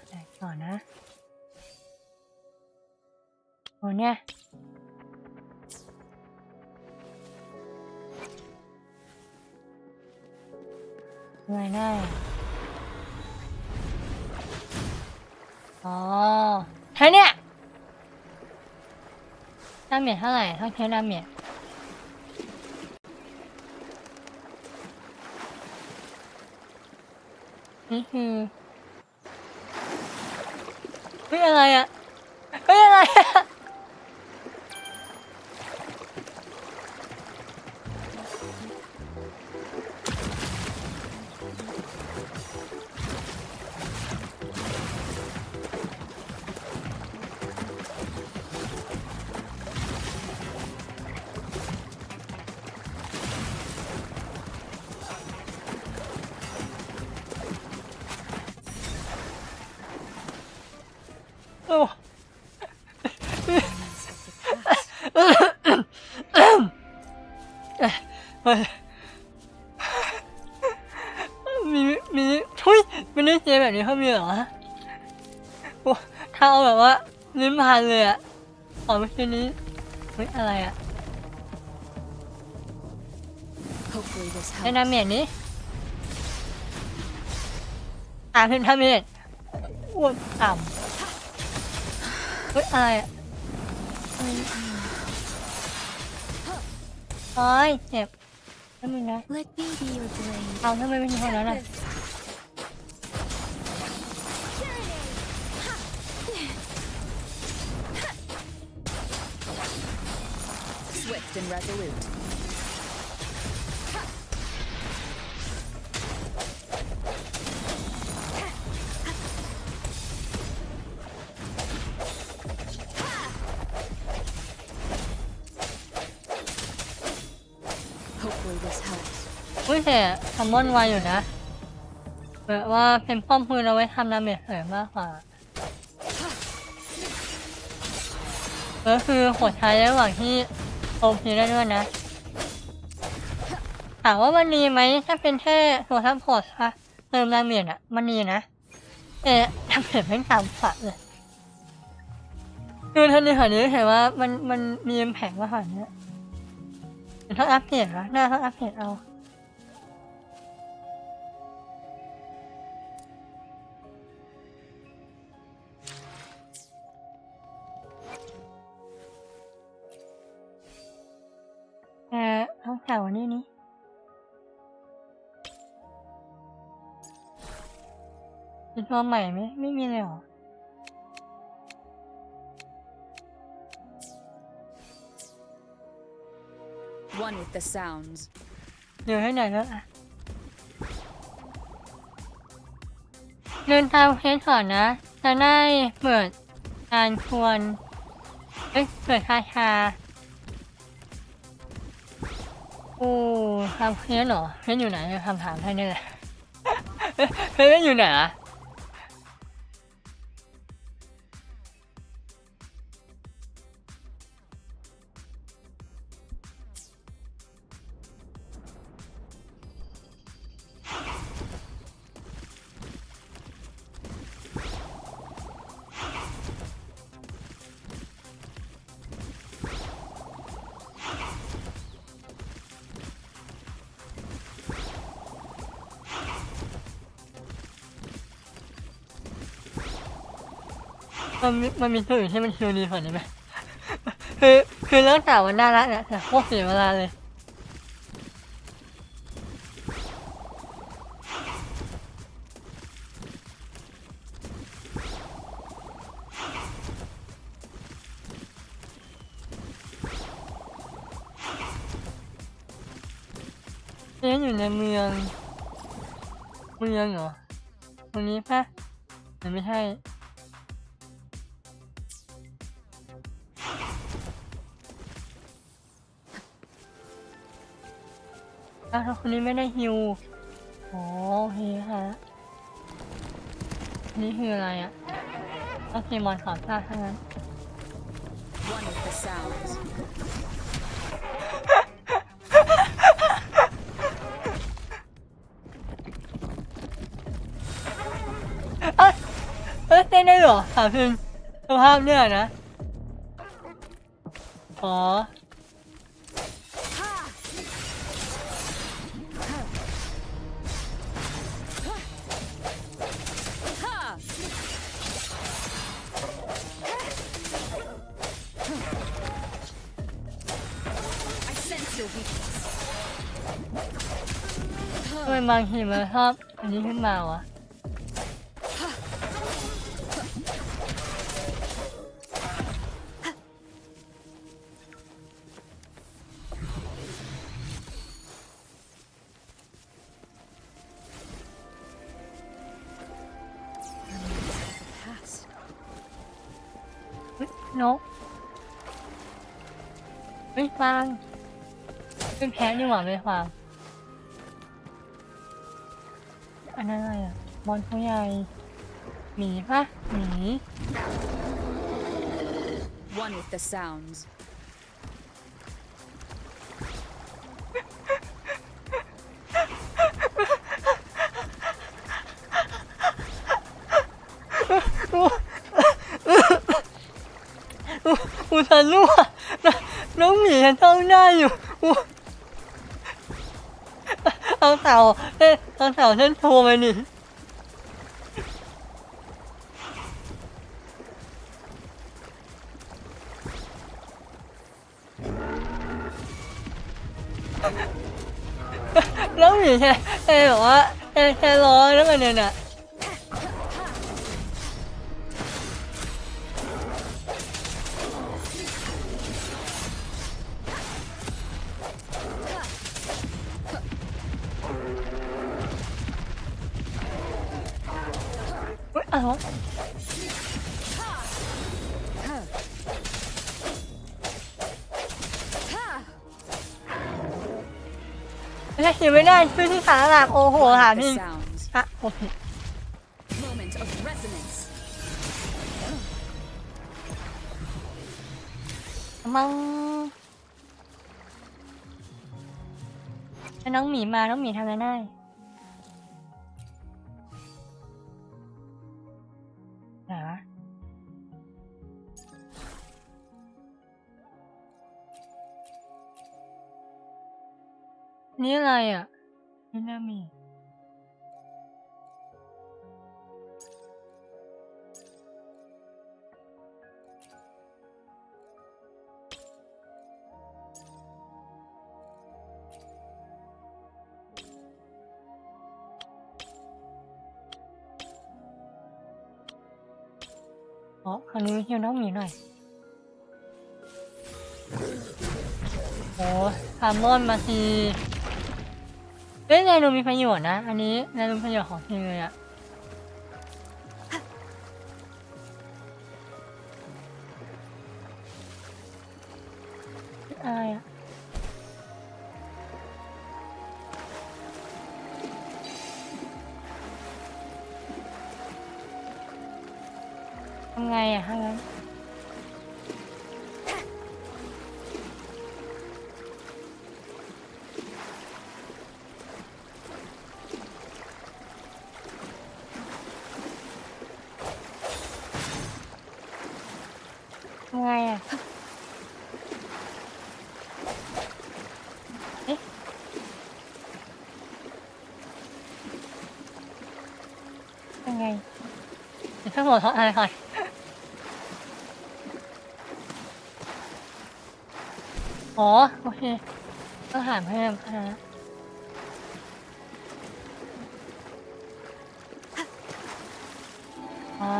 แต่ก่อนนะโอ้เนี่ยอะไรได้ใช่เนี่ยดาเมจเท่าไหร่เท่าเทียบดาเมจนี่คือเฮ้ยอะไรอ่ะเฮ้ยอะไรอ่ะโอ้มีทุยไม่ได้เจแบบนี้เขามีเหรอโอ้ถ้าเอาแบบว่าลิ้นพันเลยอ่ะเมื่อกี้นี้เฮ้ยอะไรอ่ะในดาเมจนี้เป็นดาเมจอ้วนต่ำเฮ้ยอะไรอ่ะเจ็บทำไมนะเอาทำไมไม่ใช่คนนั้นอ่ะSwift and resolute. Hopefully this helps. แต่ซัมมอนไวอยู่นะแบบว่าเป็นป้อมปืนเอาไว้ทำดาเมจเสริมมากกว่าก็คือโหดใช้ระหว่างที่โอพีได้ด้วยนะถามว่ามันดีไหมถ้าเป็นแค่ตัวซัพพอร์ตค่ะเติมดาเมจอ่ะมันดีนะแต่ดาเมจไม่ต่ำฝัดเลยคือทันทีขนาดนี้เห็นว่ามันมีอิมแพคมากขนาดนี้ต้องอัปเดตนะน่าต้องอัปเดตเอาต้องจ่ายวันนี้มีตัวใหม่ไหมไม่มีเลยหรอOne with the sounds. เดี๋ยวให้หน่อยแล้วอ่ะเดินตามเคสก่อนนะจะได้เปิดการชวนเปิดคาชาทำเคสเหรอเคสอยู่ไหนคำถามให้นี่แหละเคสอยู่ไหนอ่ะ มันมีตัวอื่นที่มันฮิวดีกว่านี้ไหมคือเรื่องต่างมันน่ารักเนี่ยแต่โคตรเสียเวลาเลยนี่อยู่ในเมืองเหรอตรงนี้ปะหรือไม่ใช่ถ้าคนนี้ไม่ได้ฮิวอ๋อโอเคค่ะนี่คืออะไรอ่ะต้องเคมอนขอท่าทั้งนั้นOne with the sounds. เต้นได้เหรอถามพิมสภาพเนี่ยนะอ๋อทำไมบางทีมันชอบอันนี้ขึ้นมาวะนกฟางเป็นแพ้นี่หว่าไม่ฟางอันนั้นอะไรอ่ะมอนเขาใหญ่หมีปะหมี One with the sounds. ฉันรู้ว่าน้องหมีฉันต้องได้อยู่เอาเต่าเส้นโทรมานี่น้องหมีแค่บอกว่าแค่ร้อนแล้วมันเนี่ยน่ะแล้วหิวไม่ได้ช่วยที่ขาหลับโอ้โหหาพี่อ่ะโอเคมังน้องหมีมาน้องหมีทำอะไรได้นี่อะไรอ่ะนี่น่ามีขอดูฮิวน้องหมีหน่อยโอ้คาร์บอนมาทีนายดูมีประโยชน์นะอันนี้นายดูประโยชน์ของทีมเลยอะอะไรอะทำไงอะถ้างั้นทำไงอะยังไงเดี๋ยวทั้งหมดอะไรก่อน อ๋อโอเคต้องหาเพิ่มนะอ่า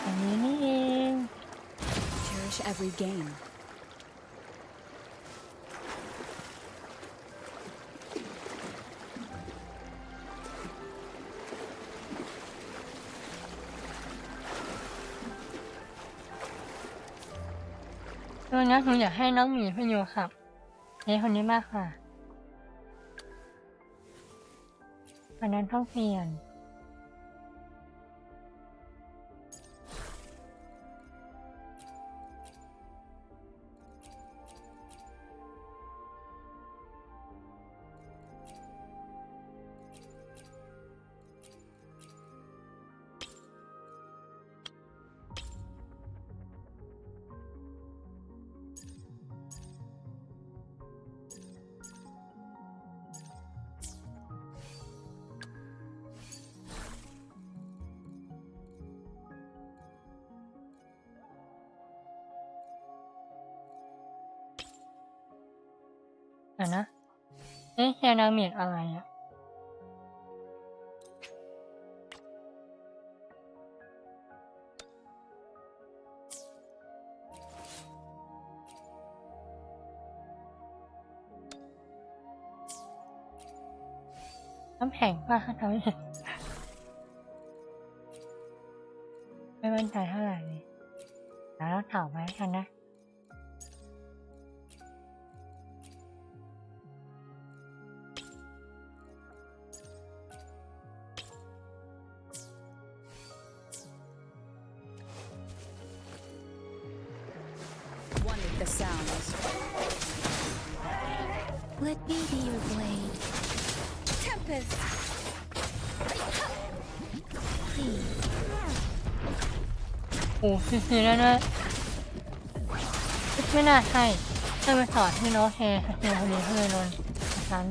อย่างนี้นี่เอง Cherish every gain. ตัวนี้หนูอยากให้น้องหมีไปอยู่ครับคนนี้มากค่ะอันนั้นต้องเปลี่ยนนะแค่นาเมจอะไรอ่ะน้ำแข็งป่ะทำให้ไม่มั่นใจเท่าไหร่เลยแล้วถามไว้กันนะThe sounds. Let me be your blade. Tempest. Please. โอ้ซีแล้วนะไม่น่าใช่ให้ไปสอนที่น้องแคร์คนนี้เลยนนฉัน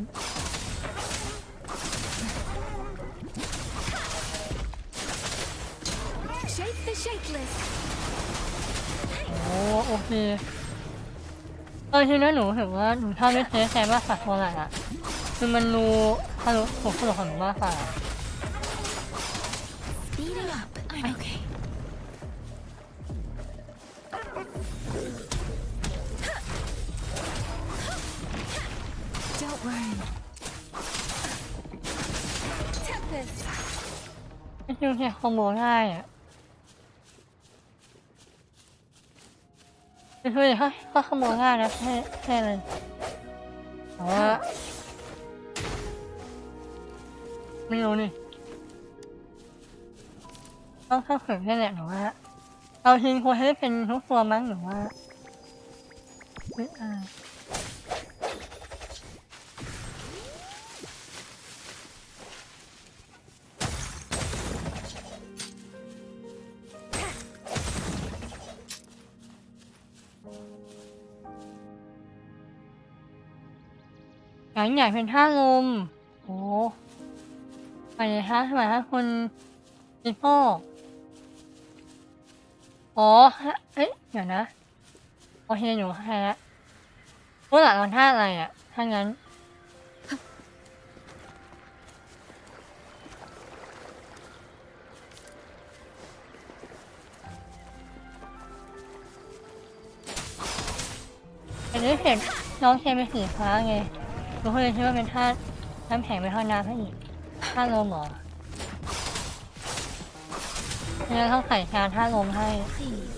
Shape the shapeless. โอเคทีนี้หนูเห็นว่าหนูชอบไม่เทสแคร์มากกว่าเท่าไหร่อ่ะคือมันรู้ฮัลโหลผมสนุกของหนูมากกว่า Speed it up. Okay. Don't worry. Tempest. ไม่ใช่แค่คอมโบง่ายอ่ะไม่ใช่ถ้าคอมโบง่ายนะแค่เลยแต่ว่าไม่รู้นี่ต้องฝึกแค่แหละหนูว่าเราทิ้งควรให้เป็นทุกตัวมั้งหนูว่าอย่างใหญ่เป็นท่าลมโอ้ไปเลยฮะทำไมฮะคุณปีโป้อ๋อเดี๋ยวนะโอเคหนูแค่พวกหลังเราท่าอะไรอ่ะถ้างั้นอันนี้เห็นน้องเคเป็นสีฟ้าไงทุกคนเลยคิดว่าเป็นท่าน้ำแข็งเป็นท่าน้ำให้อีกท่าลมเหรอเนี่ยต้องใส่ชาท่าลมให้ Please.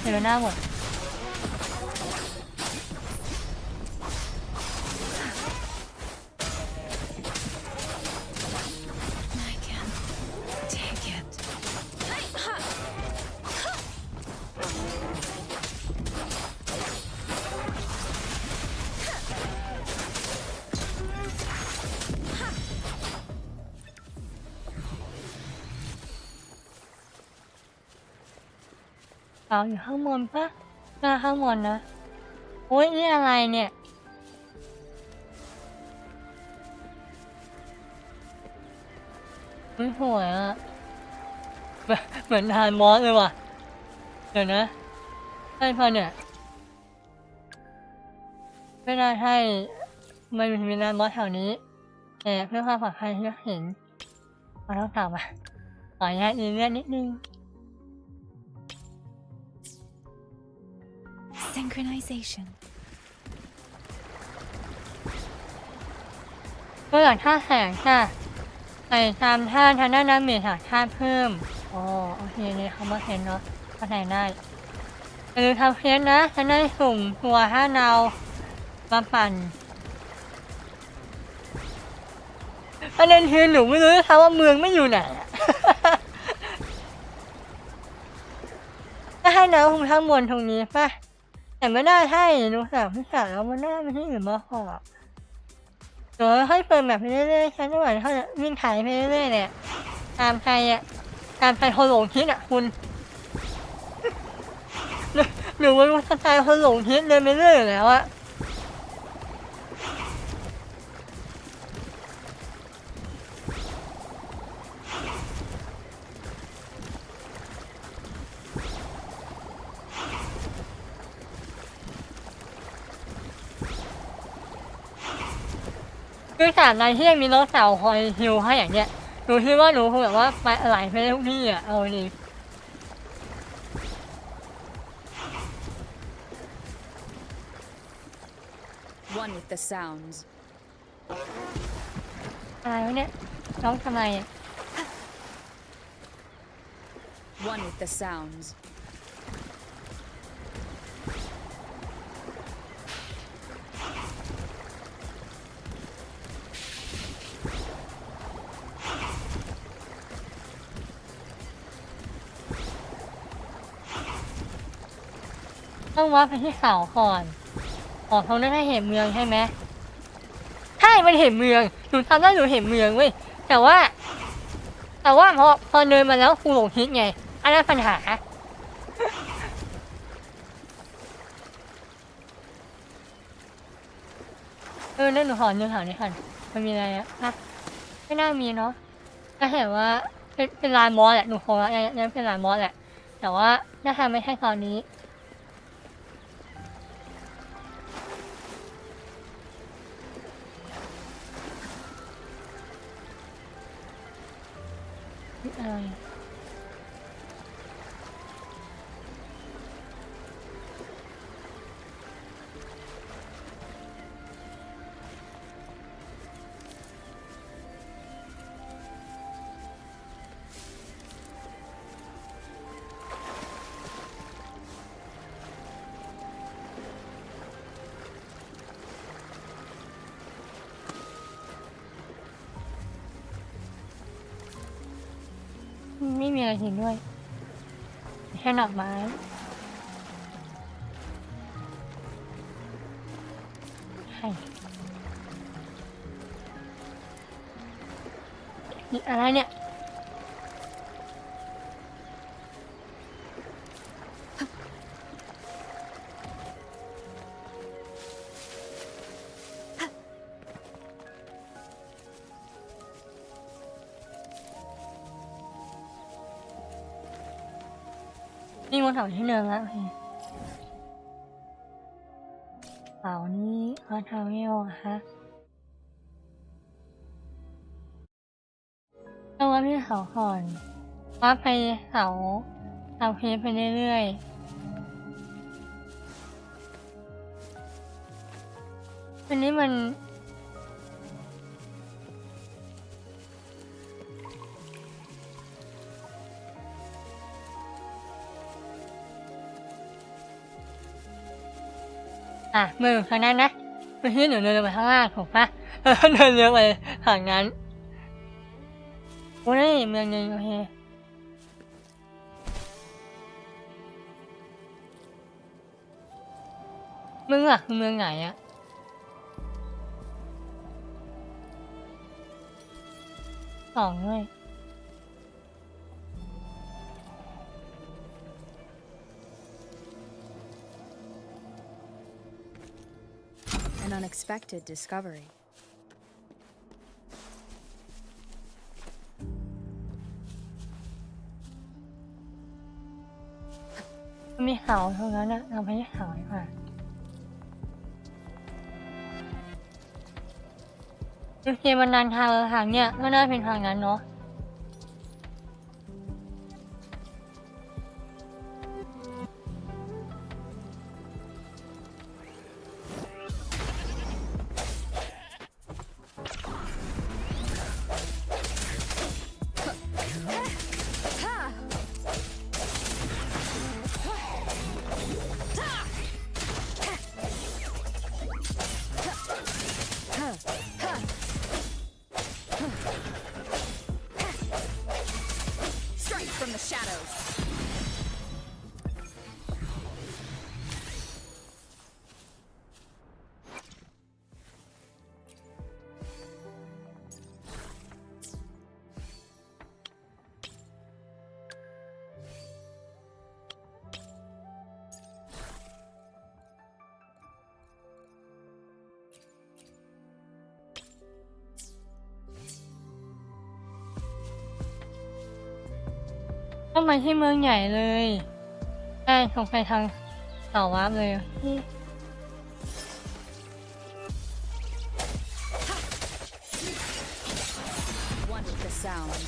เดี๋ยวหน้าหมด I can take it. โ เสาอยู่ข้างบนปะหน้าข้างบนนะโอ้ยนี่อะไรเนี่ยไม่สวยอ่ะเหมือนทานมอสเลยว่ะเดี๋ยวนะใช่พอเนี่ยไม่น่าใช่มันมีน้ำมอสแถวนี้แต่เพื่อความปลอดภัยที่เห็นเราต้องกลับมาขออนุญาตยืนเลือดนิดนึง Synchronization. ตัวอย่างท่าแสงค่ะใส่ตามท่าทางด้านน้ำเมียค่ะท่าเพิ่มอ๋อโอเคเลยคำว่าเห็นเนาะเข้าใจได้อย่าลืมทำเพี้ยนนะจะได้สุ่มตัวห้าดาวมาปั่นประเด็นคือหนูไม่รู้นะคะว่าเมืองไม่อยู่ไหนอะ ถ้าให้น้ำคงทั้งบนตรงนี้ป่ะแต่ไม่ได้ให้หนูสั่งพี่สาวแล้วมันน่าไม่ใช่อื่นมาขอเดี๋ยวให้เปิดแบบไปเรื่อยๆฉันจะหวังเขาจะวิ่งถ่ายไปเรื่อยๆเนี่ยตามใครอ่ะตามใครคนหลงทิศอ่ะคุณ หนูว่าสไตล์คนหลงทิศเดินไปเรื่อยอยู่แล้วอะคือสามนายที่ยังมีรถเสาคอยฮิวให้อย่างเงี้ยหนูคิดว่าหนูคงแบบว่าไปไหลไปทุกที่อ่ะเอาดิ One with the sounds. อะไรวะเนี่ยน้องทำไมอ่ะ One with the sounds. ต้องวัดไปที่เสาก่อนอ๋อเขาได้เห็นเมืองใช่ไหมใช่มันเห็นเมืองหนูทำได้หนูเห็นเมืองเว้ยแต่ว่าพอเดินมาแล้วครูหลงทิศไงอันนั้นปัญหานั่นหนูขอดูแถวนี้ก่อนมันมีอะไรอะไม่น่ามีเนาะก็เห็นว่าเป็นลานมอสแหละหนูคงยังเป็นลานมอสแหละแต่ว่าน่าจะไม่ใช่ตอนนี้อะไรไม่มีอะไรเห็นด้วยแค่ดอกไม้ใช่นี่อะไรเนี่ยนี่วันเสาร์ที่หนึ่งแล้วโอเคเสาร์นี้เขาทำให้โอคะต้องวัดที่เสาก่อนวัดไปเสาทำเพลไปเรื่อยๆอันนี้มันมือทางนั้นนะไม่ใช่หนูเดินไปข้างล่างถูกปะเดินเลี้ยวไปทางนั้นโอ้ยเมืองนึงโอเคเมืองหลักคือเมืองไหนอะสองด้วย unexpected discovery. มีเขาตรงนั้นนะเราไปที่เขาดีกว่าโอเคมันนานทางแล้วทางเนี่ยก็น่าเป็นทางนั้นเนาะFrom the shadows. ต้องไปที่เมืองใหญ่เลยใช่ตรงไปทางต่อวาร์ปเลยที่ One with the sounds.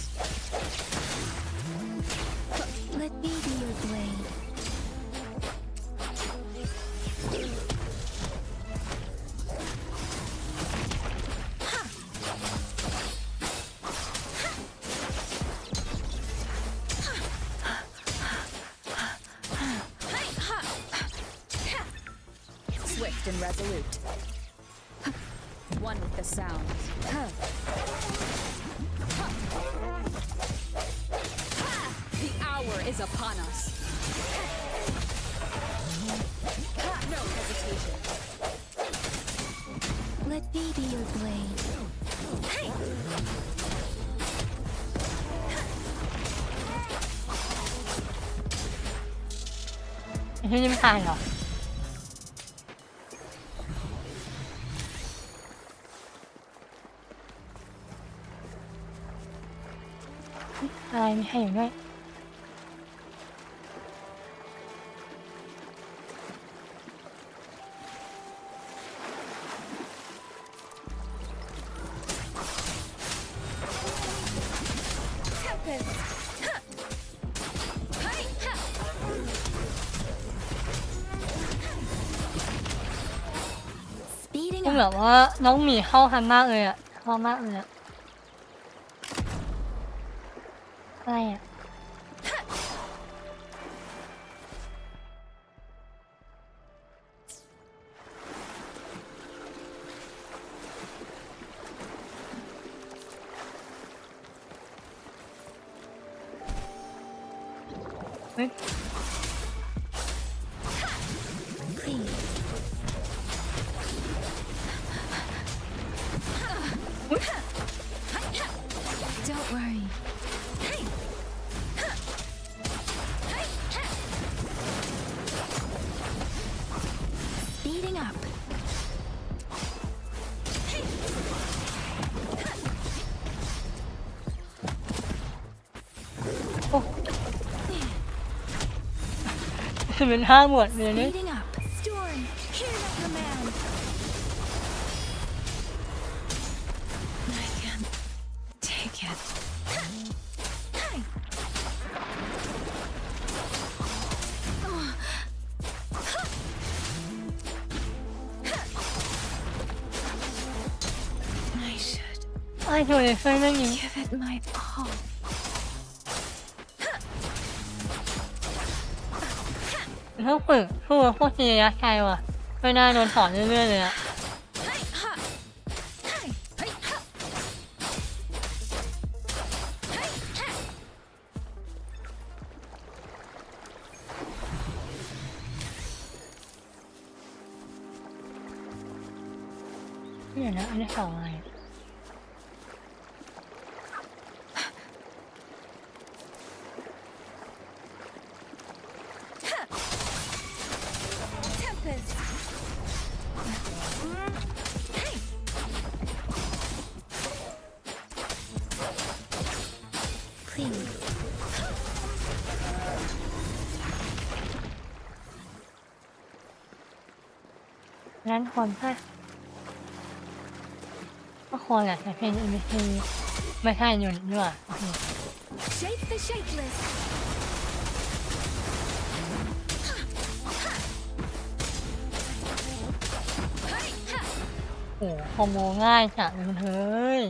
Let me be your blade. Swift and resolute. One with the sounds. The hour is upon us. No hesitation. Let me be your blade. ที่นี่ไม่ตายเหรออะไรมีใครอยู่ด้วยก็แบบว่าน้องหมีเข้าทันมากเลยอะชอบมากเลยอะอะไรอะเฮ้ย Don't worry. Speeding up. เป็นห้าหมวดเลยเนี่ย Speeding up. Storm, hear my command. I can take it. I should ไอ้ตัวเลยช่วยเรื่องนี้ give it my all. ถ้าฝึกสู้พวกทีระยะไกลว่ะไม่น่าโดนสอนเรื่อยๆเลยอะเดี๋ยวนะอันนี้สองอะไร Tempest. Clean. งั้นคนก็คนแหละแต่เพลงไม่ใช่อยู่นี่หว่าโอเค Shake the shapeless. โอ้คอมโบง่ายจังเลยเฮ้ย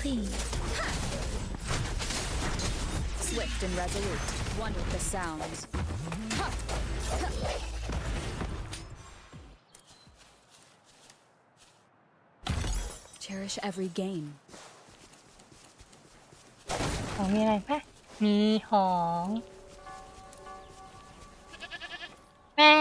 Clean. Swift and resolute. One with the sounds. Cherish every gain. ของมีอะไรปะมีของแม่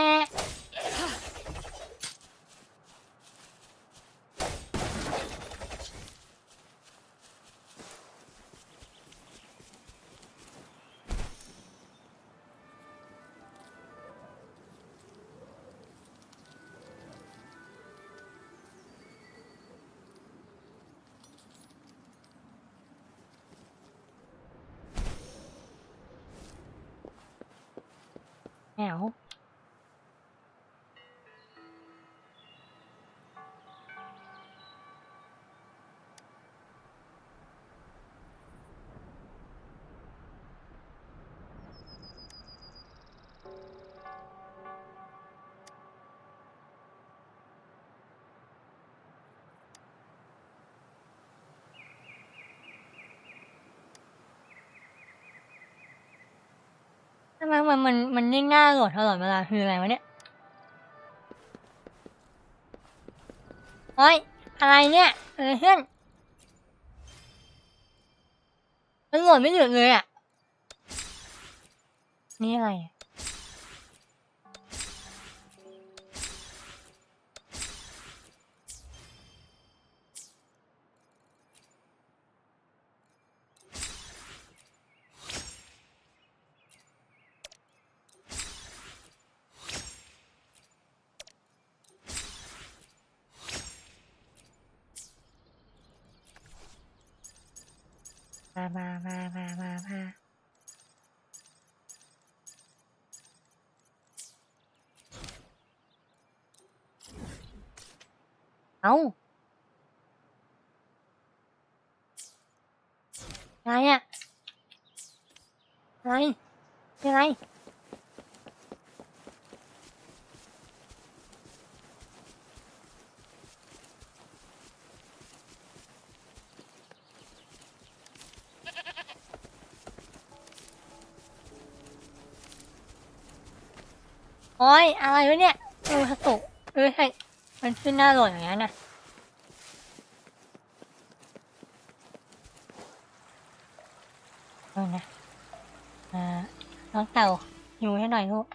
แมวทำไมมันยิ่งน่าโหลดตลอดเวลาคืออะไรวะเนี่ยเฮ้ยอะไรเนี่ยเพื่อนมันโหลดไม่หยุดเลยอ่ะนี่อะไรมาเอ้าอะไรอ่ะอะไรเป็นไรโอ้ยอะไรวะเนี่ยกระตุกใช่มันขึ้นหน้าโหลดอย่างนั้นนะนะน้องเต่าอยู่ให้หน่อยลูก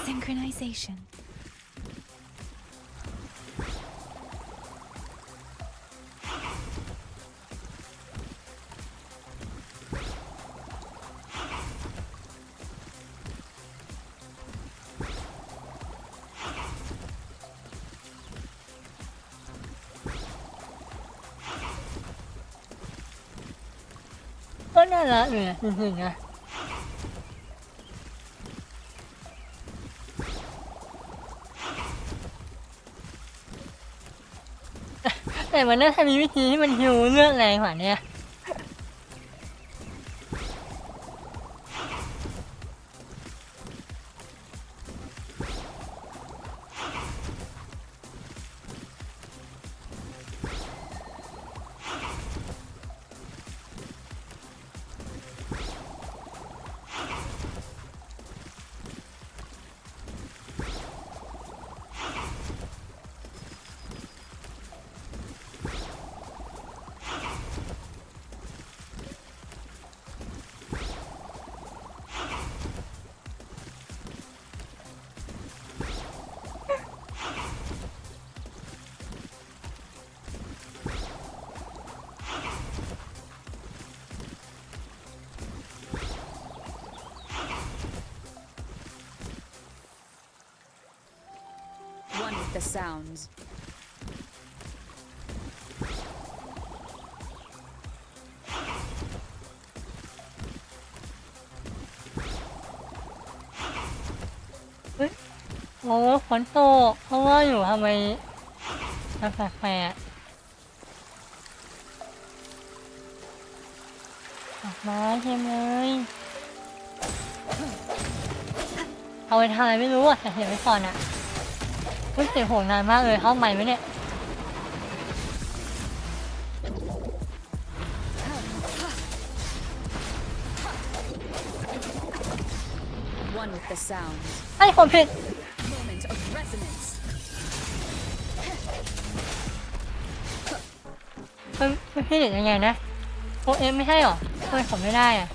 Synchronization.ก็น่ารักเลยจริงๆนะแต่มันน่าจะมีวิธีที่มันฮิวเลือดแรงกว่านี้ One with the sounds. เฮ้ยโอ้ฝนตกเพราะว่าอยู่ทำไมมันแปลกๆออกมาเต็มเลยเอาไปทำอะไรไม่รู้อ่ะแต่เห็นไว้ก่อนอ่ะรู้สึกโหนานมากเลยเข้าใหม่ไหมเนี่ย One with the sounds. ไอ้ผมผิด Moment of resonance. มันพี่เด็ดยังไงนะโอเอ็มไม่ใช่หรอทำไมผมไม่ได้อ่ะ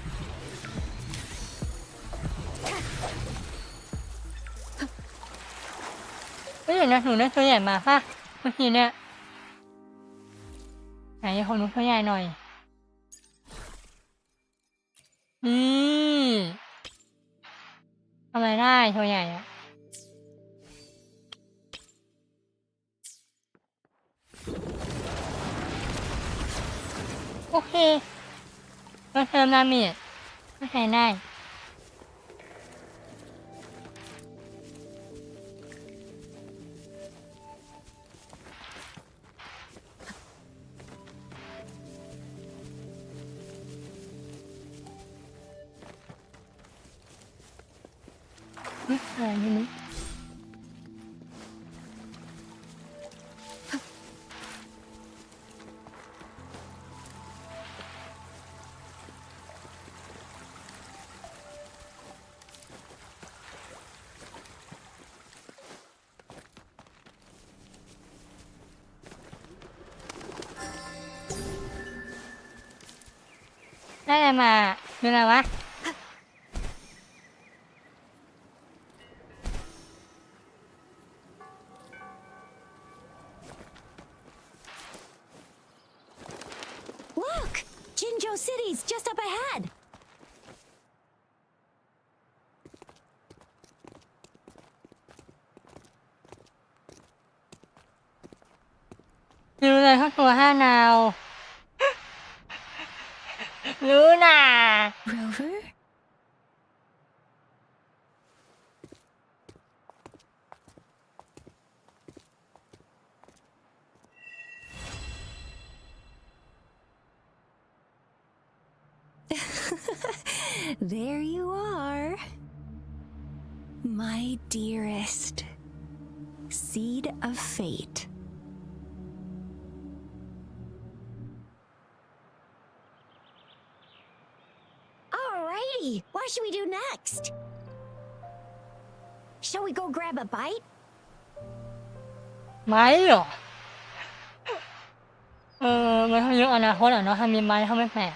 ไม่เห็นนะหนูได้ตัวใหญ่มาป่ะเมื่อกี้เนี่ยไหนของหนูตัวใหญ่หน่อยนี่ทำอะไรได้ตัวใหญ่อะโอเคเราเติมดาเมจไม่ใช่ได้อะไรนี่ได้อะไรมาคืออะไรวะLook! Jinzhou City's just up ahead. รู้เลยเขาตัว5 นาวรู้น่ะ Rover? There you are. My dearest. Seed of fate. Alrighty, what should we do next? Shall we go grab a bite? ไม้เหรอมันเขาเยอะอนาคตอ่ะเนาะถ้ามีไม้เขาไม่แปลก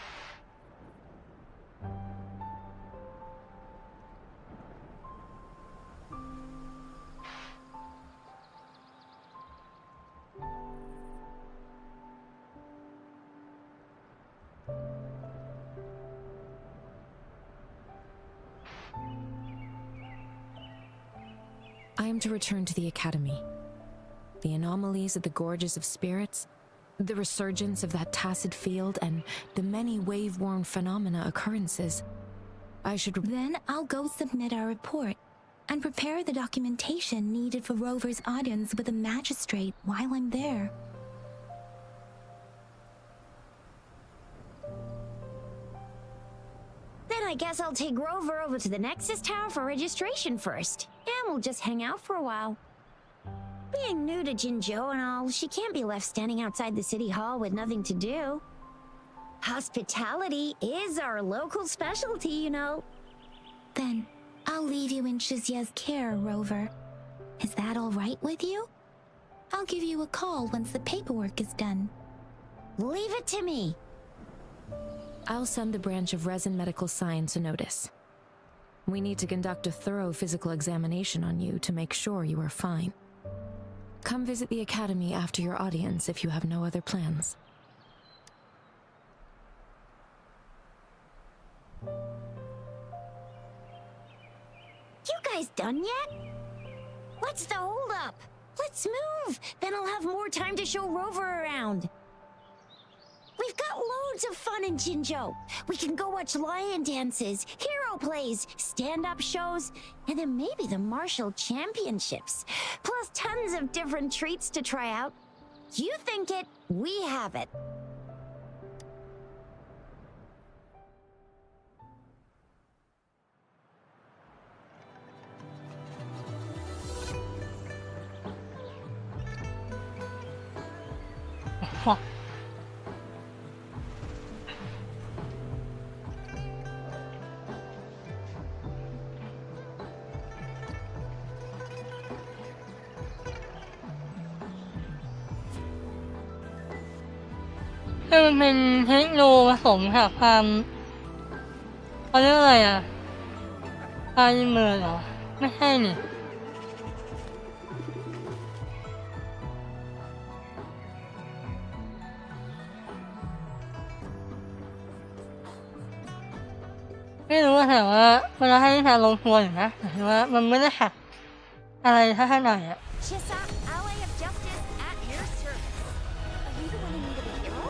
I am to return to the academy. The anomalies of the gorges of spirits, the resurgence of that tacit field, and the many wave-worn phenomena occurrences. I should... Then I'll go submit our report and prepare the documentation needed for Rover's audience with the magistrate while I'm there. Then I guess I'll take Rover over to the Nexus Tower for registration first, and we'll just hang out for a while. Being new to Jinzhou and all, she can't be left standing outside the city hall with nothing to do. Hospitality is our local specialty, you know. Then I'll leave you in Shizia's care, Rover. Is that all right with you? I'll give you a call once the paperwork is done. Leave it to me. I'll send the branch of Resin Medical Science a notice. We need to conduct a thorough physical examination on you to make sure you are fine. Come visit the academy after your audience if you have no other plans. You guys done yet? What's the holdup? Let's move! Then I'll have more time to show Rover around. We've got loads of fun in Jinzhou. We can go watch lion dances, hero plays, stand-up shows, and then maybe the martial championships. Plus tons of different treats to try out. You think it, we have it. Huh. คือมันเป็นเทคโนผสมค่ะความเขาเรียกอะไรอ่ะไฟเมิร์เหรอไม่ใช่นี่ไม่รู้แต่ว่าเวลาให้นิทานลงทัวร์อยู่นะแต่ว่ามันไม่ได้หักอะไรถ้าขนาดอ่ะ Chisa, ally of justice at your service. Are you the one in need of a hero?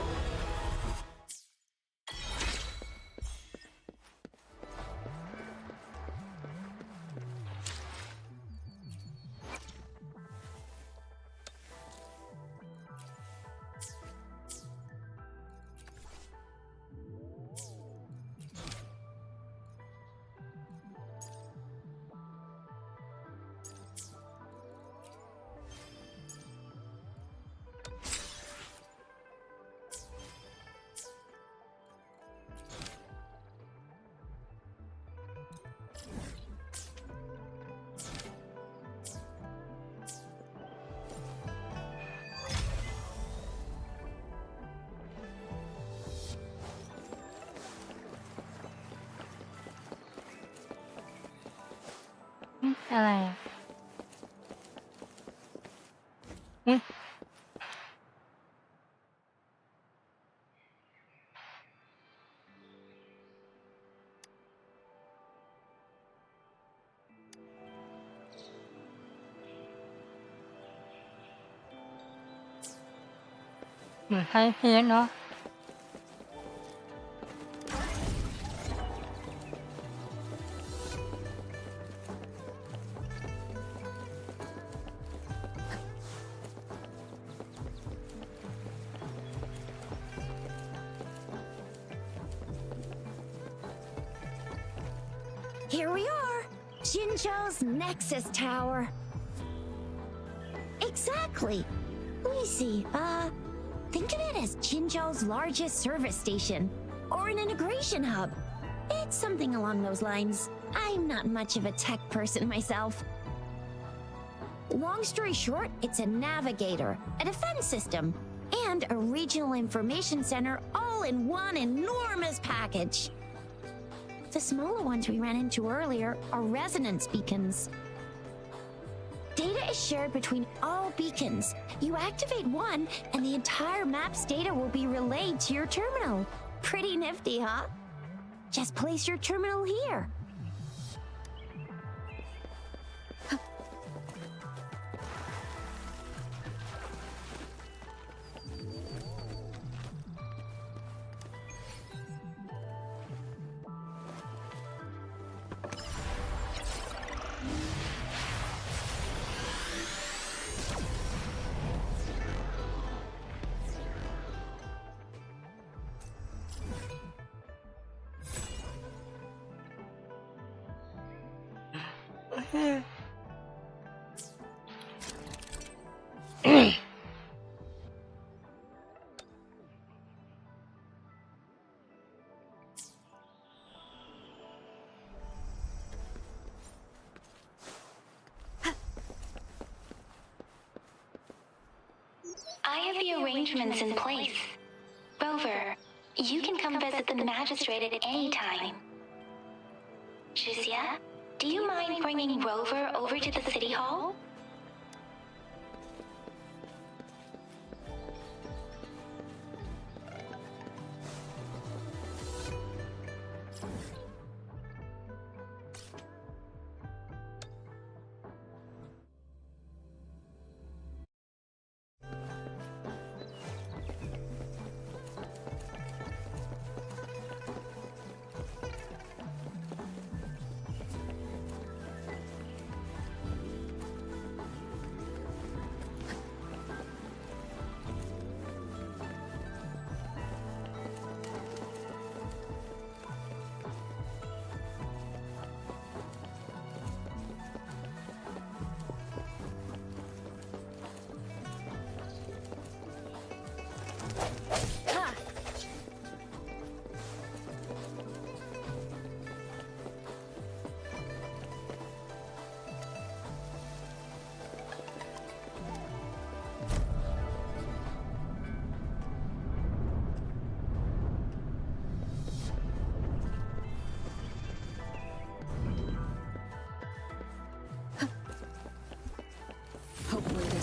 อะไรอ่ะอุ๊ยเหมือนไทยเพจเนาะHere we are, Jinzhou's Nexus Tower. Exactly. Let me see, think of it as Jinzhou's largest service station, or an integration hub. It's something along those lines. I'm not much of a tech person myself. Long story short, it's a navigator, a defense system, and a regional information center all in one enormous package. The smaller ones we ran into earlier are resonance beacons. Data is shared between all beacons. You activate one, and the entire map's data will be relayed to your terminal. Pretty nifty, huh? Just place your terminal here. I have the arrangements in place. Rover, you can come visit the magistrate at any time. Shizia, do you mind bringing Rover over to the city hall?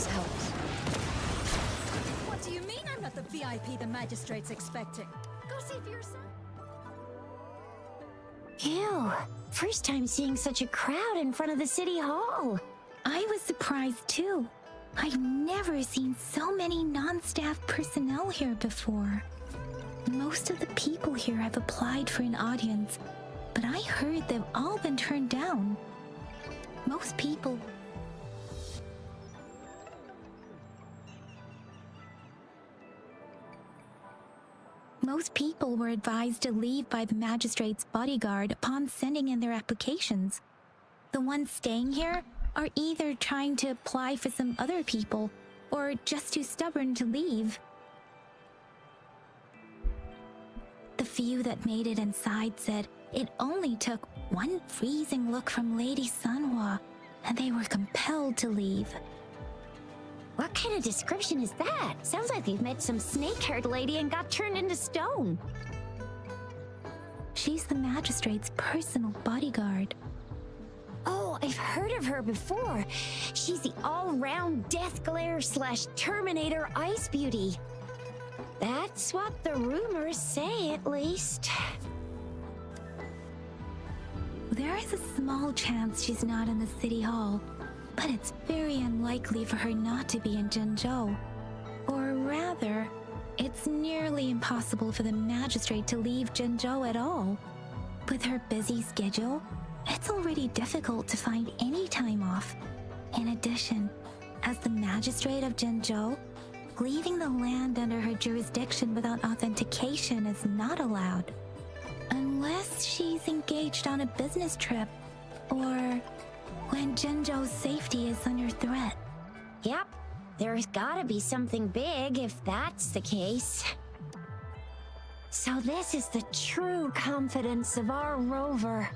helps. What do you mean I'm not the VIP the magistrate's expecting? Go see for yourself. Ew, first time seeing such a crowd in front of the city hall. I was surprised too. I've never seen so many non-staff personnel here before. Most of the people here have applied for an audience, but I heard they've all been turned down. Most people were advised to leave by the magistrate's bodyguard upon sending in their applications. The ones staying here are either trying to apply for some other people or just too stubborn to leave. The few that made it inside said it only took one freezing look from Lady Sanhua and they were compelled to leave. What kind of description is that? Sounds like you've met some snake-haired lady and got turned into stone. She's the magistrate's personal bodyguard. Oh, I've heard of her before. She's the all-round death glare / Terminator ice beauty. That's what the rumors say, at least. There is a small chance she's not in the city hall, but it's very unlikely for her not to be in Zhengzhou. Or rather, it's nearly impossible for the magistrate to leave Zhengzhou at all. With her busy schedule, it's already difficult to find any time off. In addition, as the magistrate of Zhengzhou, leaving the land under her jurisdiction without authentication is not allowed. Unless she's engaged on a business trip, or when Zhengzhou's safety is under threat. Yep, there's gotta be something big if that's the case. So this is the true confidence of our rover.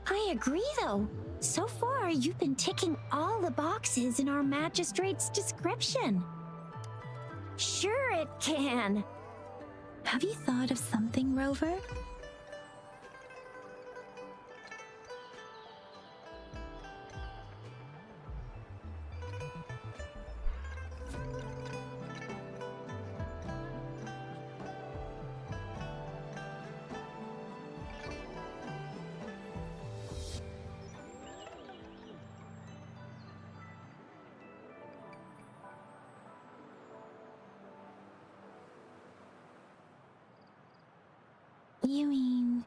I agree though. So far, you've been ticking all the boxes in our magistrate's description. Sure it can. Have you thought of something, Rover? You mean...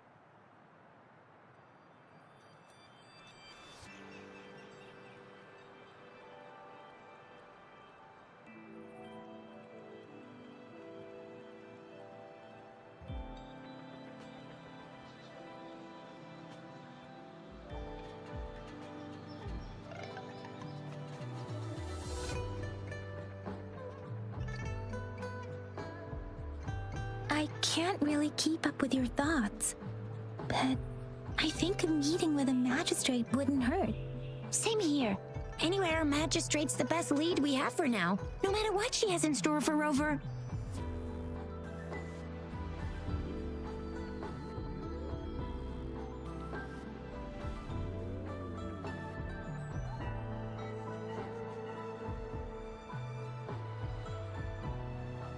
I can't really keep up with your thoughts, but I think a meeting with a magistrate wouldn't hurt. Same here. Anyway, our magistrate's the best lead we have for now, no matter what she has in store for Rover.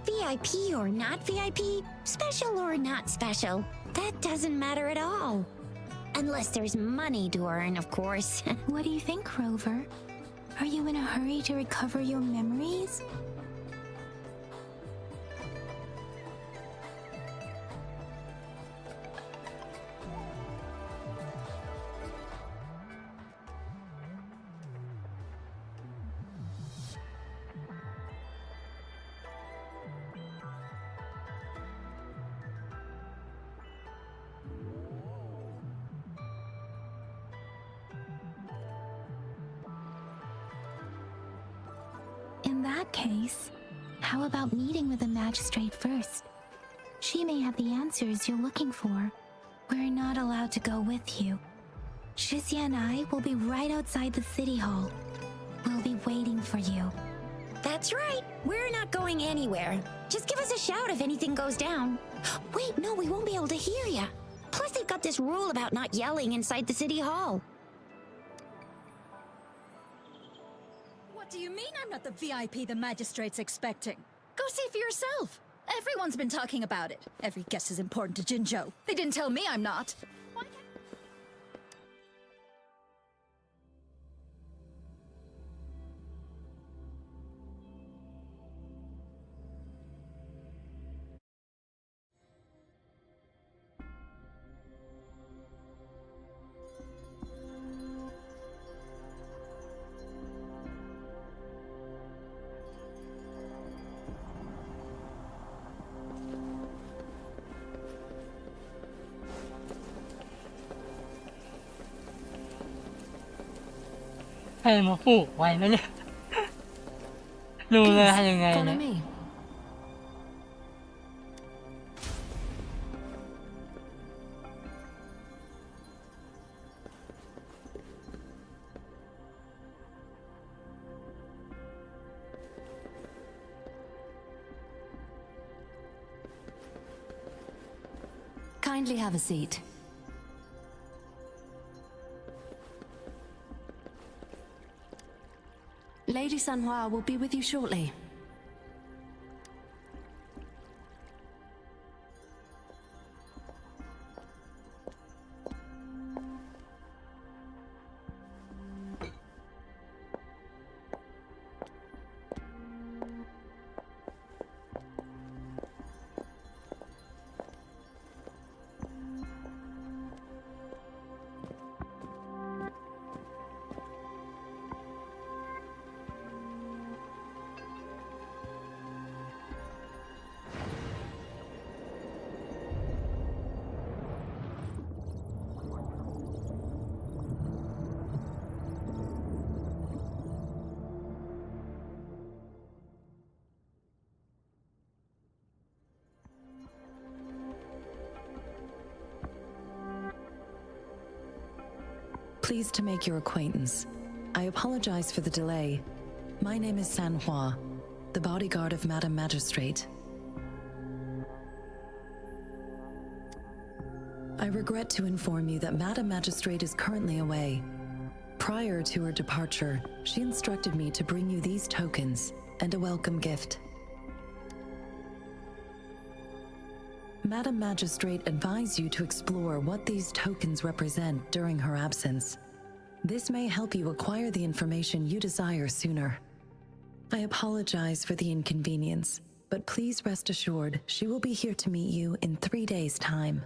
VIP or not VIP, special or not special, that doesn't matter at all. Unless there's money to earn, of course. What do you think, Rover? Are you in a hurry to recover your memories? In that case, how about meeting with the magistrate first? She may have the answers you're looking for. We're not allowed to go with you. Shizia and I will be right outside the city hall. We'll be waiting for you. That's right. We're not going anywhere. Just give us a shout if anything goes down. Wait, no, we won't be able to hear ya. Plus, they've got this rule about not yelling inside the city hall. What What do you mean I'm not the VIP the magistrate's expecting? Go see for yourself. Everyone's been talking about it. Every guest is important to Jinzhou. They didn't tell me I'm not. Why can't- ให้มาผูกไว้ไหมเนี่ย ดูเลยให้ยังไง Follow เนี่ย me. Kindly have a seat. Lady Sanhua will be with you shortly. Pleased to make your acquaintance. I apologize for the delay. My name is Sanhua, the bodyguard of Madam Magistrate. I regret to inform you that Madam Magistrate is currently away. Prior to her departure, she instructed me to bring you these tokens and a welcome gift. Madam Magistrate advised you to explore what these tokens represent during her absence. This may help you acquire the information you desire sooner. I apologize for the inconvenience, but please rest assured she will be here to meet you in 3 days' time.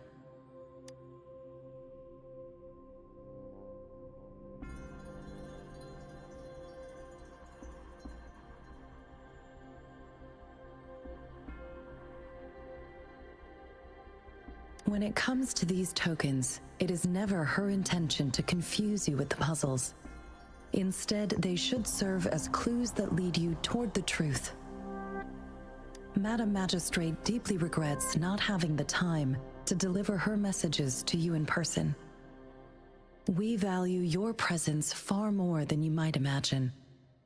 When it comes to these tokens, it is never her intention to confuse you with the puzzles. Instead, they should serve as clues that lead you toward the truth. Madam Magistrate deeply regrets not having the time to deliver her messages to you in person. We value your presence far more than you might imagine.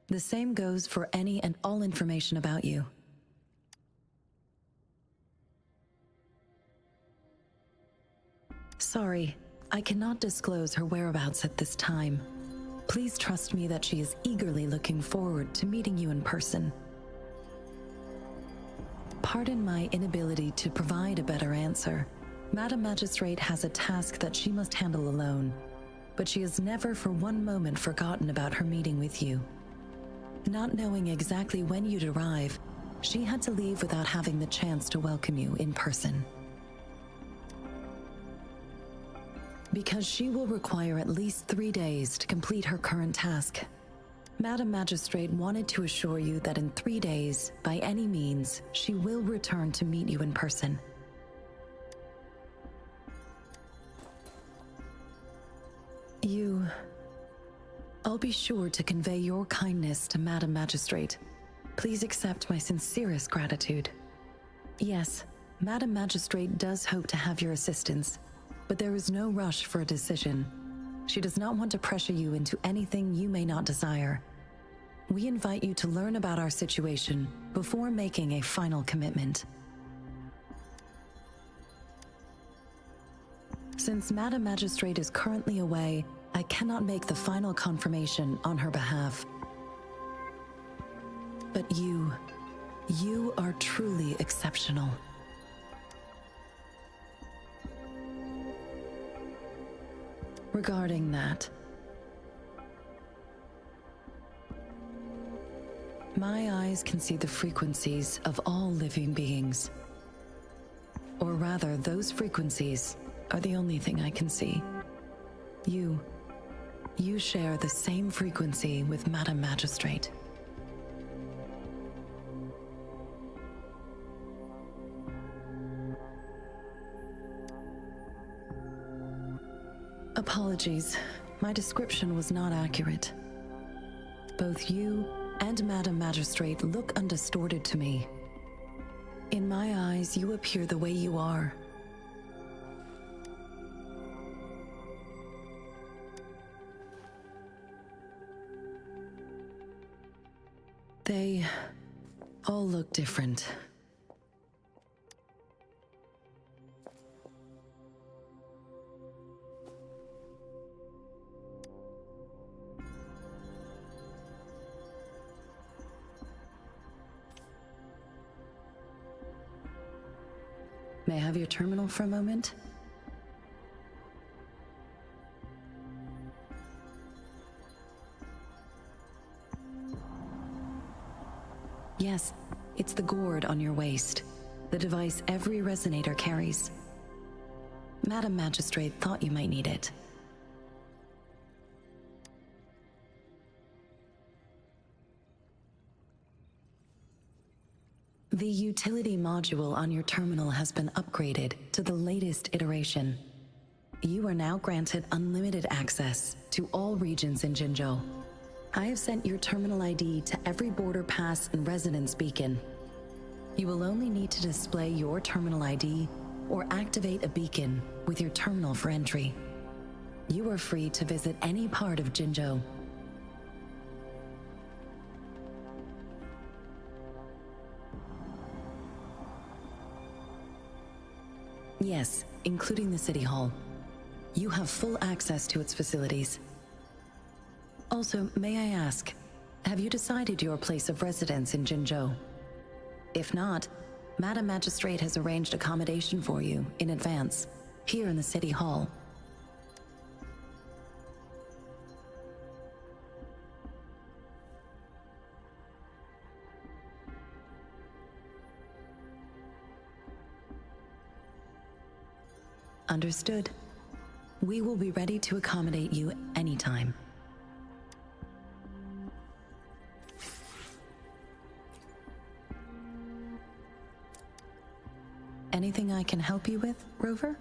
The same goes for any and all information about you. Sorry, I cannot disclose her whereabouts at this time. Please trust me that she is eagerly looking forward to meeting you in person. Pardon my inability to provide a better answer. Madam Magistrate has a task that she must handle alone, but she has never for one moment forgotten about her meeting with you. Not knowing exactly when you'd arrive, she had to leave without having the chance to welcome you in person. Because she will require at least 3 days to complete her current task. Madam Magistrate wanted to assure you that in 3 days, by any means, she will return to meet you in person. I'll be sure to convey your kindness to Madam Magistrate. Please accept my sincerest gratitude. Yes, Madam Magistrate does hope to have your assistance, but there is no rush for a decision. She does not want to pressure you into anything you may not desire. We invite you to learn about our situation before making a final commitment. Since Madam Magistrate is currently away, I cannot make the final confirmation on her behalf. But you are truly exceptional. Regarding that, my eyes can see the frequencies of all living beings. Or rather, those frequencies are the only thing I can see. You share the same frequency with Madam Magistrate. Apologies, my description was not accurate. Both you and Madam Magistrate look undistorted to me. In my eyes, you appear the way you are. They all look different. May I have your terminal for a moment? Yes, it's the gourd on your waist, the device every resonator carries. Madam Magistrate thought you might need it. The utility module on your terminal has been upgraded to the latest iteration. You are now granted unlimited access to all regions in Jinzhou. I have sent your terminal ID to every border pass and residence beacon. You will only need to display your terminal ID or activate a beacon with your terminal for entry. You are free to visit any part of Jinzhou. Yes, including the City Hall. You have full access to its facilities. Also, may I ask, have you decided your place of residence in Jinzhou? If not, Madam Magistrate has arranged accommodation for you in advance, here in the City Hall. Understood. We will be ready to accommodate you anytime. Anything I can help you with, Rover?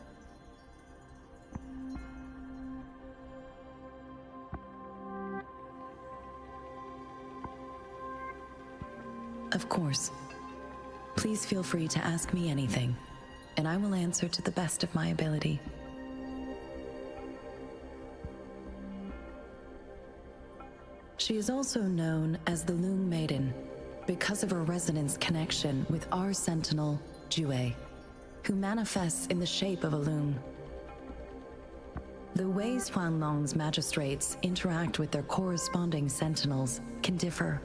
Of course. Please feel free to ask me anything, and I will answer to the best of my ability. She is also known as the Loom Maiden because of her resonance connection with our sentinel, Jue, who manifests in the shape of a loom. The ways Huanglong's magistrates interact with their corresponding sentinels can differ,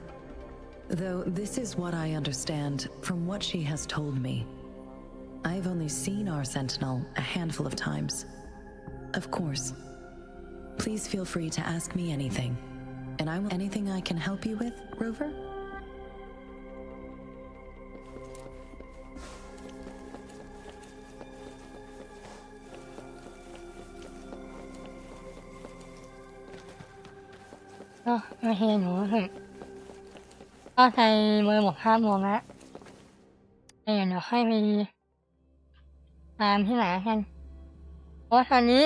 though this is what I understand from what she has told me. I've only seen our sentinel a handful of times. Of course, please feel free to ask me anything, and I will. Anything I can help you with, Rover? Oh, โอเคหนูถึงก็ใช้มือหมด5 โมงแล้วเดี๋ยวค่อยไปตามที่ไหนกันเพราะตอนนี้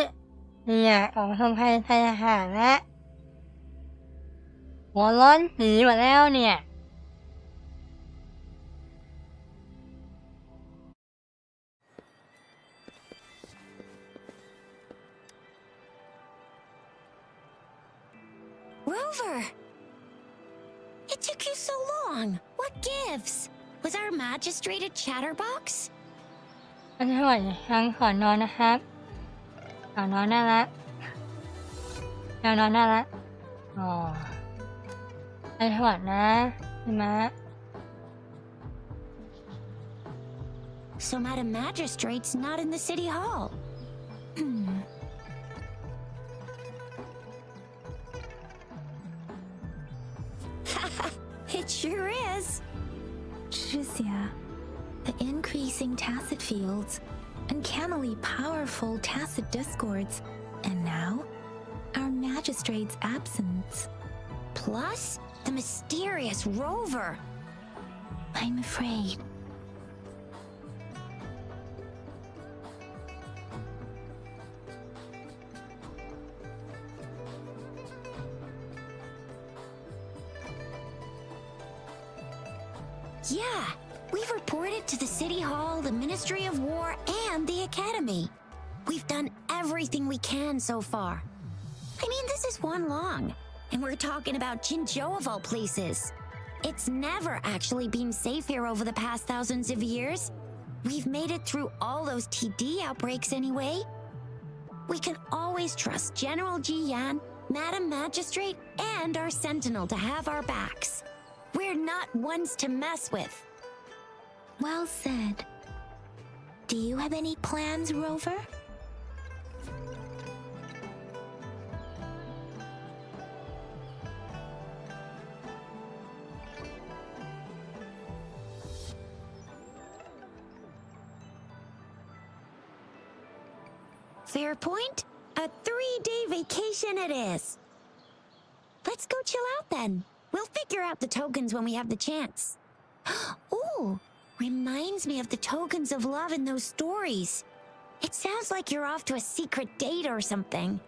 เนี่ยออกมาทำให้ไทยอาหารแล้วหัวร้อนหนีหมดแล้วเนี่ย Rover! It took you so long. What gives? Was our magistrate a chatterbox? ก็จะไหวทั้งขอนอนนะครับขอนอนได้ละแมวนอนได้ละอ๋อไปถวัดนะพี่มะ So Madam Magistrate's not in the City Hall. It sure is. Tricia, the increasing tacit fields, uncannily powerful tacit discords, and now, our magistrate's absence. Plus, the mysterious rover. I'm afraid. Yeah, we've reported to the City Hall, the Ministry of War, and the Academy. We've done everything we can so far. I mean, this is one long, and we're talking about Jinzhou of all places. It's never actually been safe here over the past thousands of years. We've made it through all those TD outbreaks anyway. We can always trust General Ji Yan, Madam Magistrate, and our Sentinel to have our backs. We're not ones to mess with. Well said. Do you have any plans, Rover? Fair point. A 3-day vacation it is. Let's go chill out then. We'll figure out the tokens when we have the chance. Ooh, reminds me of the tokens of love in those stories. It sounds like you're off to a secret date or something.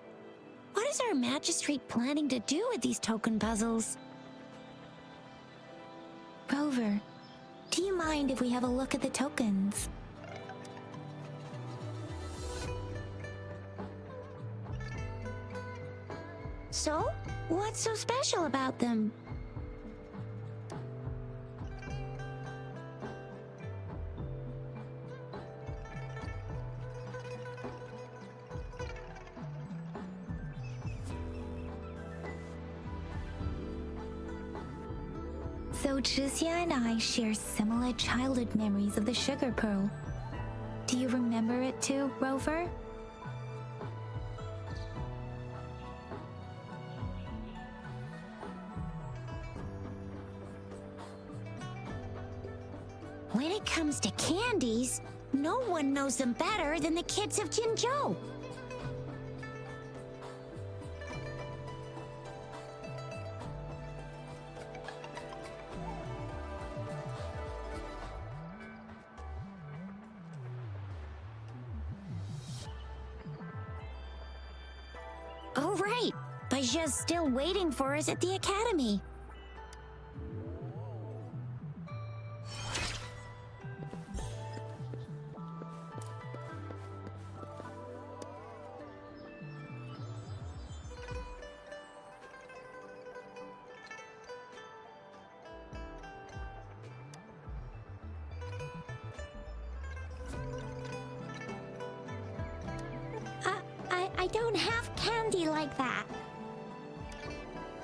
What is our magistrate planning to do with these token puzzles? Rover, do you mind if we have a look at the tokens? So, what's so special about them? So Tricia and I share similar childhood memories of the sugar pearl. Do you remember it too, Rover? When it comes to candies, no one knows them better than the kids of Jinzhou. Oh, right. Baijia's still waiting for us at the Academy. I don't have candy like that.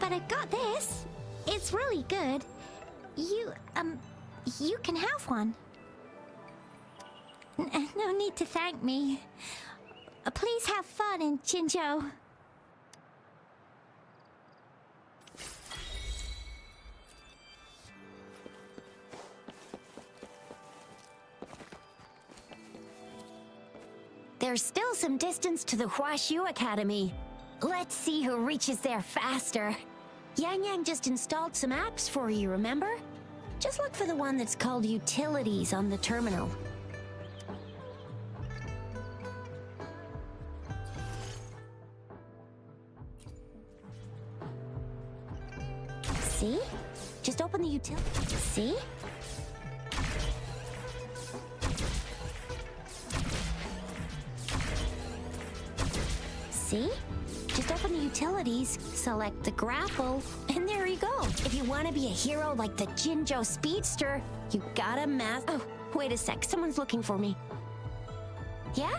But I got this. It's really good. You can have one. No need to thank me. Please have fun in Jinzhou. There's still some distance to the Huaxiu Academy. Let's see who reaches there faster. Yang Yang just installed some apps for you, remember? Just look for the one that's called Utilities on the terminal. See? Just open the utility. See? See? Just open the utilities, select the grapple, and there you go. If you want to be a hero like the Jinzhou Speedster, you gotta Oh, wait a sec. Someone's looking for me. Yeah?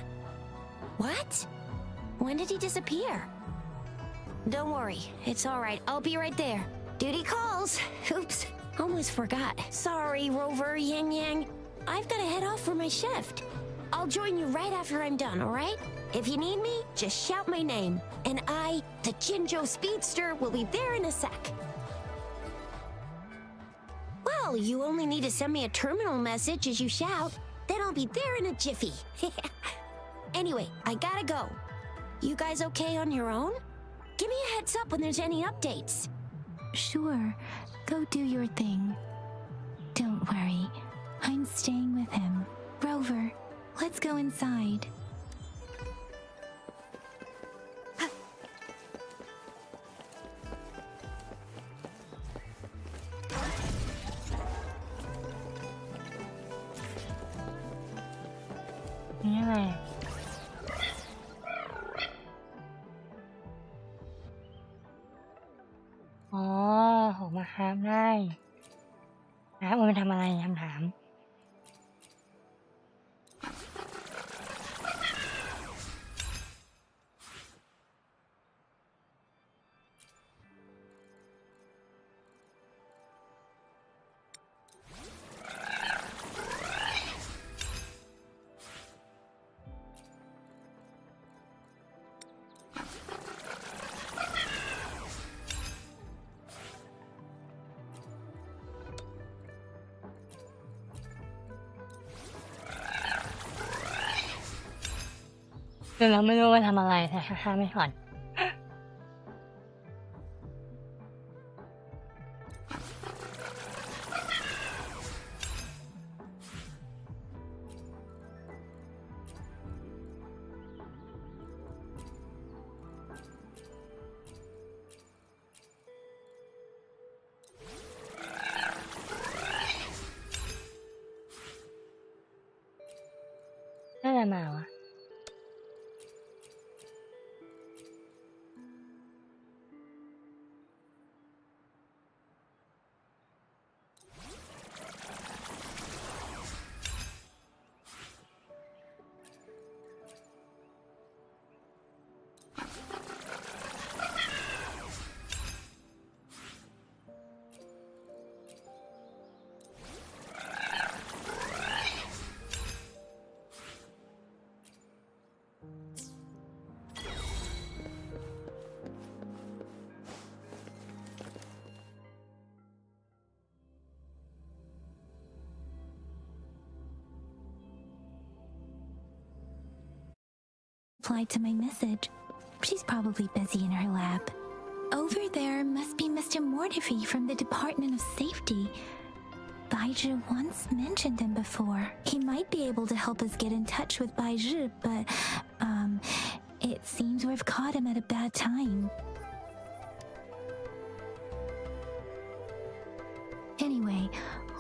What? When did he disappear? Don't worry. It's all right. I'll be right there. Duty calls. Oops. Almost forgot. Sorry, Rover, Yang Yang. I've got to head off for my shift. I'll join you right after I'm done, alright? If you need me, just shout my name. And I, the Jinjo Speedster, will be there in a sec. Well, you only need to send me a terminal message as you shout. Then I'll be there in a jiffy. Anyway, I gotta go. You guys okay on your own? Give me a heads up when there's any updates. Sure, go do your thing. Don't worry, I'm staying with him. Rover, let's go inside.นี่อะไรอ๋อของมาคราฟได้ครับมันไปทำอะไรคำถามคือเราไม่รู้ว่าทำอะไรแต่ข้ามไม่ก่อนน่าจะมาวะReplied to my message. She's probably busy in her lab. Over there must be Mr. Mortifi from the Department of Safety. Baizhi once mentioned him before. He might be able to help us get in touch with Baizhi, but, it seems we've caught him at a bad time. Anyway,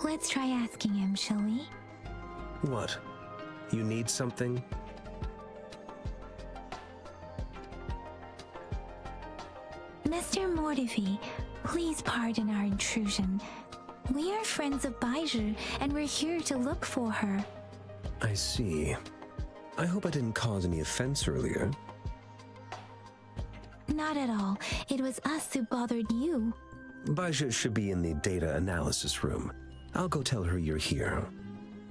let's try asking him, shall we? What? You need something? Mr. Mortifi, please pardon our intrusion. We are friends of Baizhi, and we're here to look for her. I see. I hope I didn't cause any offense earlier. Not at all. It was us who bothered you. Baizhi should be in the data analysis room. I'll go tell her you're here.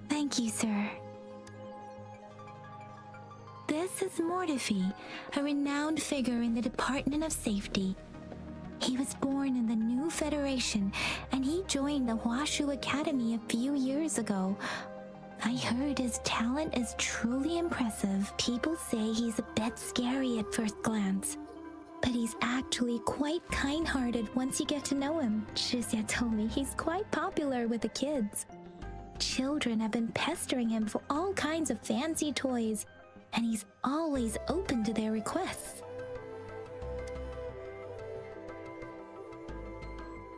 Thank you, sir. This is Mortifi, a renowned figure in the Department of Safety. He was born in the new Federation, and he joined the Huashu Academy a few years ago. I heard his talent is truly impressive. People say he's a bit scary at first glance, but he's actually quite kind-hearted once you get to know him. Shizia told me he's quite popular with the kids. Children have been pestering him for all kinds of fancy toys, and he's always open to their requests.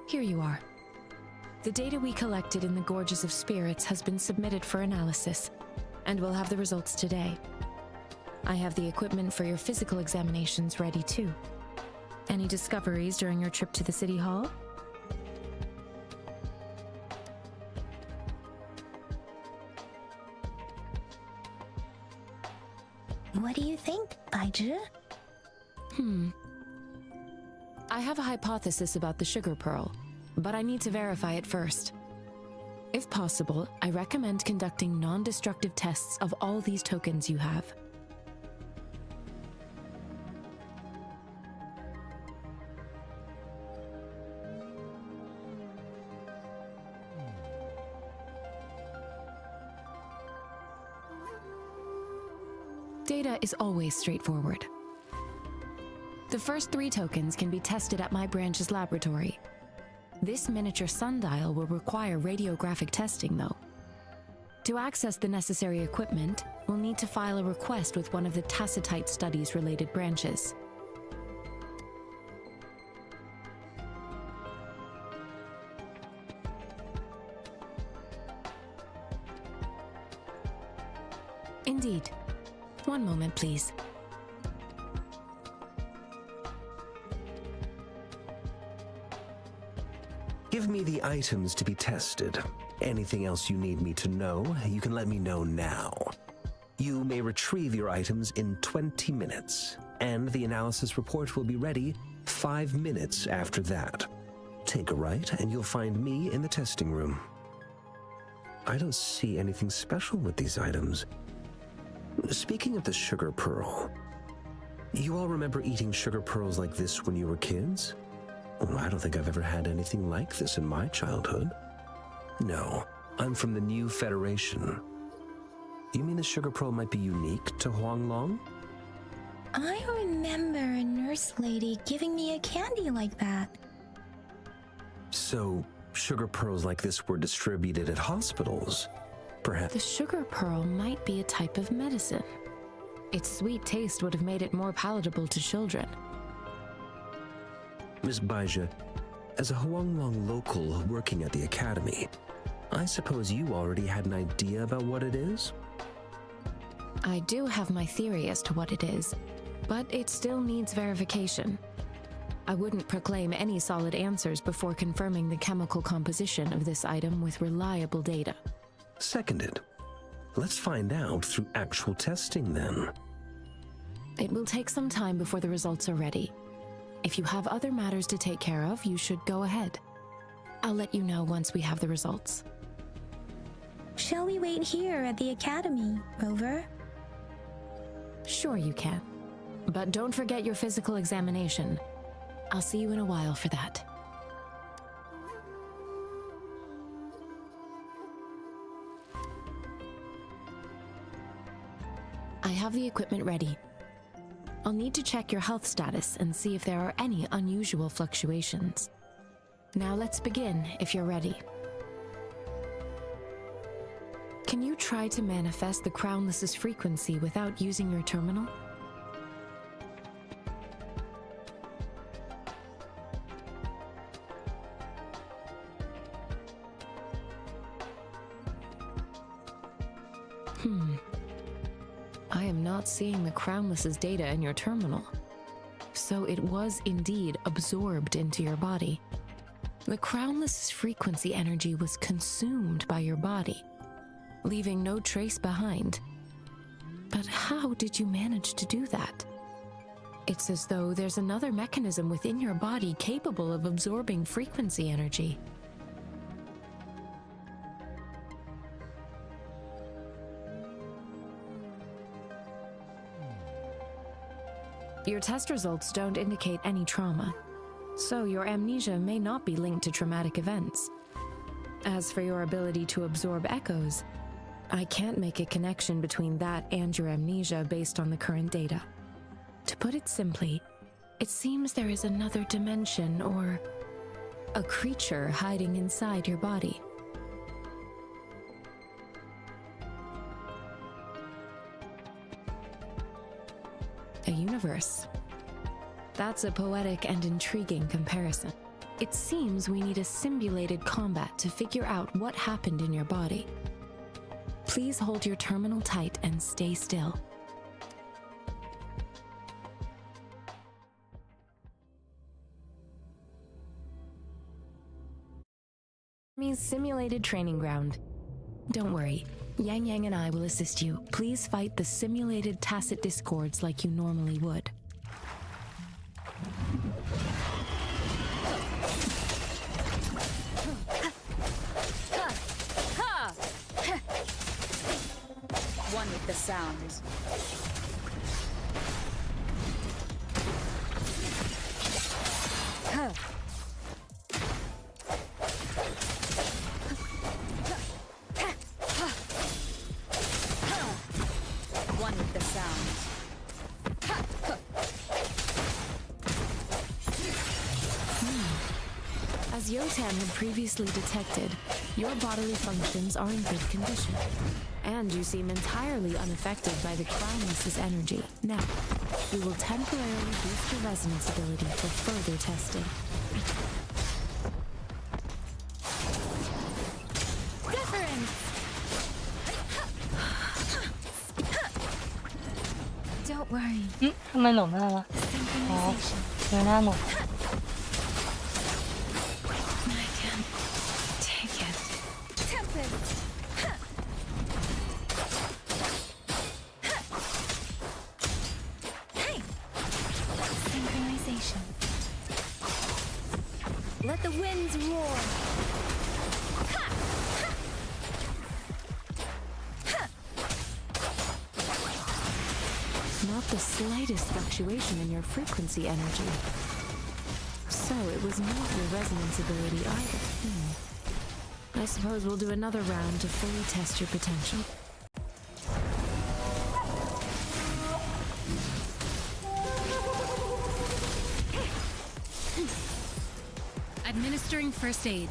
Here you are. The data we collected in the Gorges of Spirits has been submitted for analysis, and we'll have the results today. I have the equipment for your physical examinations ready too. Any discoveries during your trip to the City Hall? What do you think, Baizhi? I have a hypothesis about the sugar pearl, but I need to verify it first. If possible, I recommend conducting non-destructive tests of all these tokens you have. Data is always straightforward. The first 3 tokens can be tested at my branch's laboratory. This miniature sundial will require radiographic testing, though. To access the necessary equipment, we'll need to file a request with one of the Tacitite Studies-related branches. Indeed. One moment, please. Give me the items to be tested. Anything else you need me to know, you can let me know now. You may retrieve your items in 20 minutes, and the analysis report will be ready 5 minutes after that. Take a right, and you'll find me in the testing room. I don't see anything special with these items. Speaking of the sugar pearl, you all remember eating sugar pearls like this when you were kids? Oh, I don't think I've ever had anything like this in my childhood. No, I'm from the New Federation. You mean the sugar pearl might be unique to Huanglong? I remember a nurse lady giving me a candy like that. So, sugar pearls like this were distributed at hospitals? Perhaps. The sugar pearl might be a type of medicine. Its sweet taste would have made it more palatable to children. Miss Baija, as a Huanglong local working at the academy, I suppose you already had an idea about what it is? I do have my theory as to what it is, but it still needs verification. I wouldn't proclaim any solid answers before confirming the chemical composition of this item with reliable data. Seconded. Let's find out through actual testing then. It will take some time before the results are ready. If you have other matters to take care of, you should go ahead. I'll let you know once we have the results. Shall we wait here at the academy, Rover? Sure you can. But don't forget your physical examination. I'll see you in a while for that. I have the equipment ready. I'll need to check your health status and see if there are any unusual fluctuations. Now let's begin, if you're ready. Can you try to manifest the Crownless's frequency without using your terminal? I am not seeing the Crownless's data in your terminal. So it was indeed absorbed into your body. The Crownless's frequency energy was consumed by your body, leaving no trace behind. But how did you manage to do that? It's as though there's another mechanism within your body capable of absorbing frequency energy. Your test results don't indicate any trauma, so your amnesia may not be linked to traumatic events. As for your ability to absorb echoes, I can't make a connection between that and your amnesia based on the current data. To put it simply, it seems there is another dimension or a creature hiding inside your body. A universe. That's a poetic and intriguing comparison. It seems we need a simulated combat to figure out what happened in your body. Please hold your terminal tight and stay still. Means simulated training ground. Don't worry. Yang Yang and I will assist you. Please fight the simulated tacit discords like you normally would. with the sounds. One with the sounds. As Yotan had previously detected, your bodily functions are in good condition, and you seem entirely unaffected by the Crownless's energy. Now, we will temporarily boost your resonance ability for further testing. Deference! Don't worry. ทำไมหลงไม่ได้วะอ๋อ Synchronization. เจอหน้าหลง I can't take it. Tempest! Hey! Synchronization. Let the winds roar. Not the slightest fluctuation in your frequency energy. So it was not your resonance ability either. I suppose we'll do another round to fully test your potential. Administering first aid.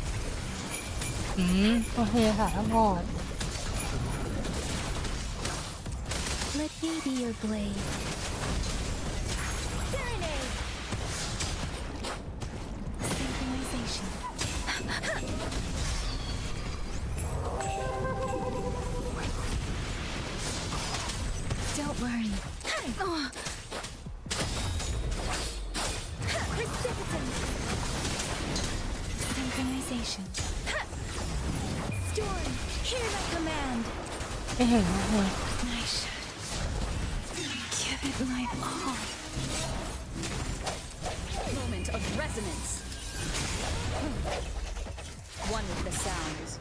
โอเคค่ะทั้งหมด Let me be your blade. Serenade! Synchronization. Don't worry. Oh. Precipitant. Synchronization. Storm, hear my command. ไม่เห็นนะเลย I should give it my all. Moment of resonance. One with the sounds.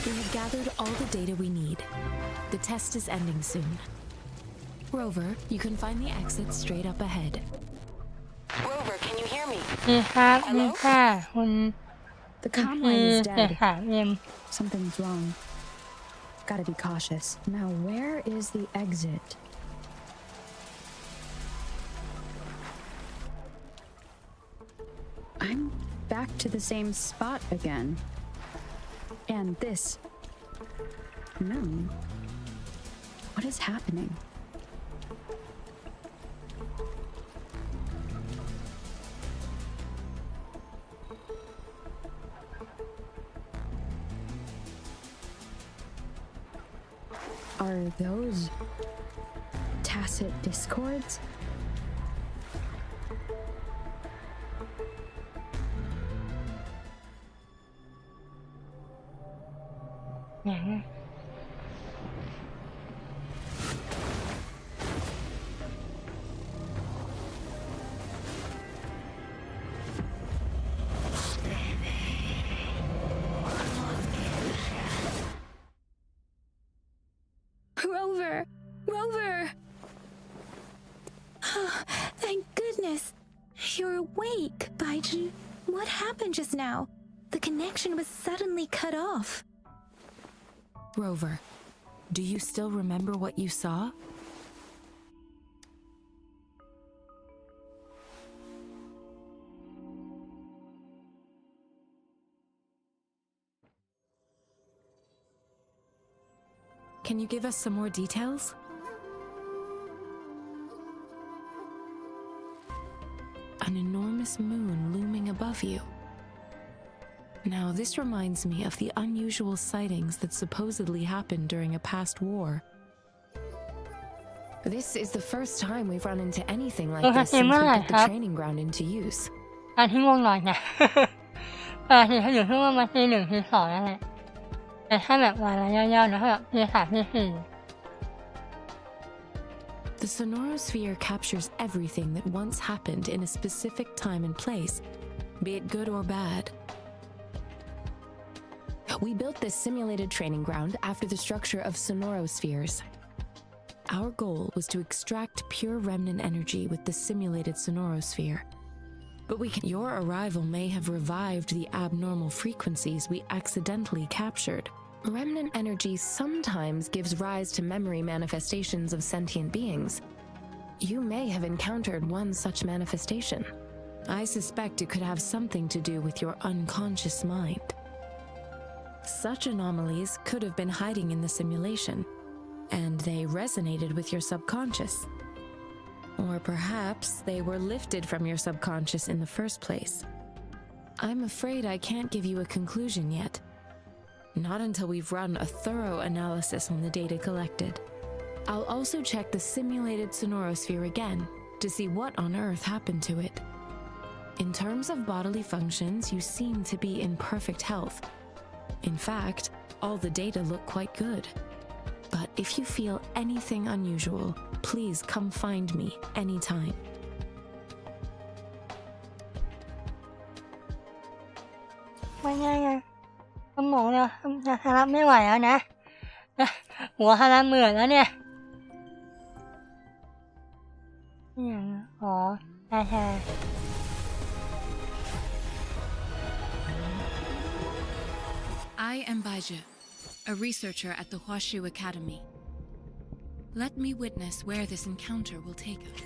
We have gathered all the data we need. The test is ending soon. Rover, you can find the exit straight up ahead. Rover, can you hear me? ดีครับดีค่ะคุณ The คือ comm line is เสีย dead. ขาเอ็ม Something's wrong. Gotta be cautious. Now, where is the exit? I'm back to the same spot again. And this. No. What is happening? Are those tacit discords? Yeah. Rover! Rover! Oh, thank goodness. You're awake, Baiju. What happened just now? The connection was suddenly cut off. Rover, do you still remember what you saw? Can you give us some more details? An enormous moon looming above you. Now, this reminds me of the unusual sightings that supposedly happened during a past war. This is the first time we've run into anything like this since we put the training ground into use. อันที่ง่วงนอนนะ ปกติเขาอยู่ช่วงประมาณตี 1 ตี 2นั่นแหละแต่ถ้าแบบวันละย่อๆนะถ้าแบบตี 3 ตี 4 The sonorosphere captures everything that once happened in a specific time and place, be it good or bad. We built this simulated training ground after the structure of sonorospheres. Our goal was to extract pure remnant energy with the simulated sonorosphere. But your arrival may have revived the abnormal frequencies we accidentally captured. Remnant energy sometimes gives rise to memory manifestations of sentient beings. You may have encountered one such manifestation. I suspect it could have something to do with your unconscious mind. Such anomalies could have been hiding in the simulation, and they resonated with your subconscious. Or perhaps they were lifted from your subconscious in the first place. I'm afraid I can't give you a conclusion yet. Not until we've run a thorough analysis on the data collected. I'll also check the simulated sonorosphere again to see what on earth happened to it. In terms of bodily functions, you seem to be in perfect health. In fact, all the data look quite good. But if you feel anything unusual, please come find me anytime. ไม่ใช่ไงสมองเนี่ยจะรับไม่ไหวแล้วนะหัวฮาราเหมือนแล้วเนี่ยอย่างอ๋อใช่ I am Baija, a researcher at the Huashu Academy. Let me witness where this encounter will take us.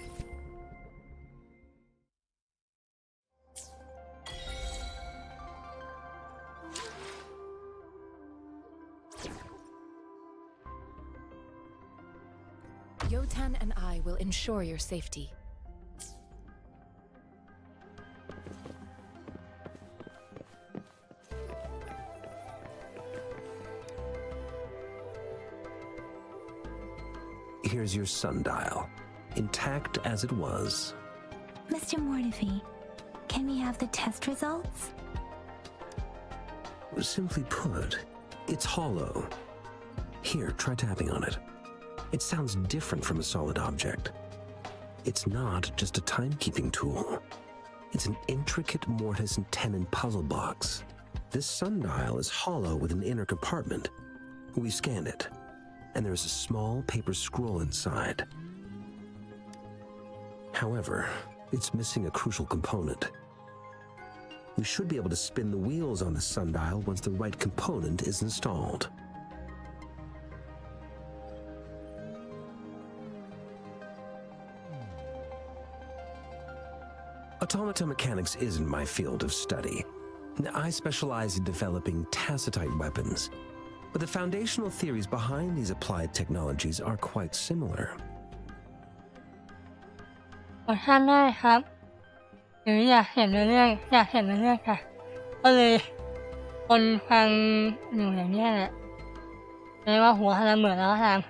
Yotan and I will ensure your safety. Here's your sundial, intact as it was. Mr. Mortefi, can we have the test results? Simply put, it's hollow. Here, try tapping on it. It sounds different from a solid object. It's not just a timekeeping tool. It's an intricate mortise and tenon puzzle box. This sundial is hollow with an inner compartment. We scanned it, and there is a small paper scroll inside. However, it's missing a crucial component. We should be able to spin the wheels on the sundial once the right component is installed. Automata mechanics isn't my field of study. I specialize in developing tacitite weapons, but the foundational theories behind these applied technologies are quite similar. ขอท่านได้ครับหรืออยากเห็นเรื่องค่ะก็เลยคนฟังอยู่อย่างนี้แหละเรียกว่าหัวฮาราเหมือนแล้วก็ตาม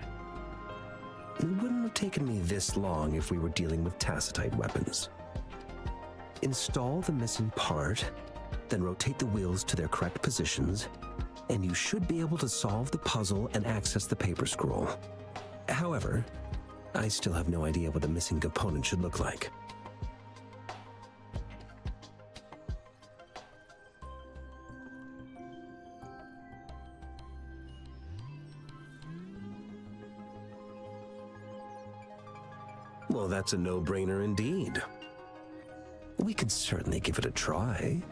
It wouldn't have taken me this long if we were dealing with tacitite weapons. Install the missing part, then rotate the wheels to their correct positions, and you should be able to solve the puzzle and access the paper scroll. However, I still have no idea what the missing component should look like. Well, that's a no-brainer indeed. We can certainly give it a try.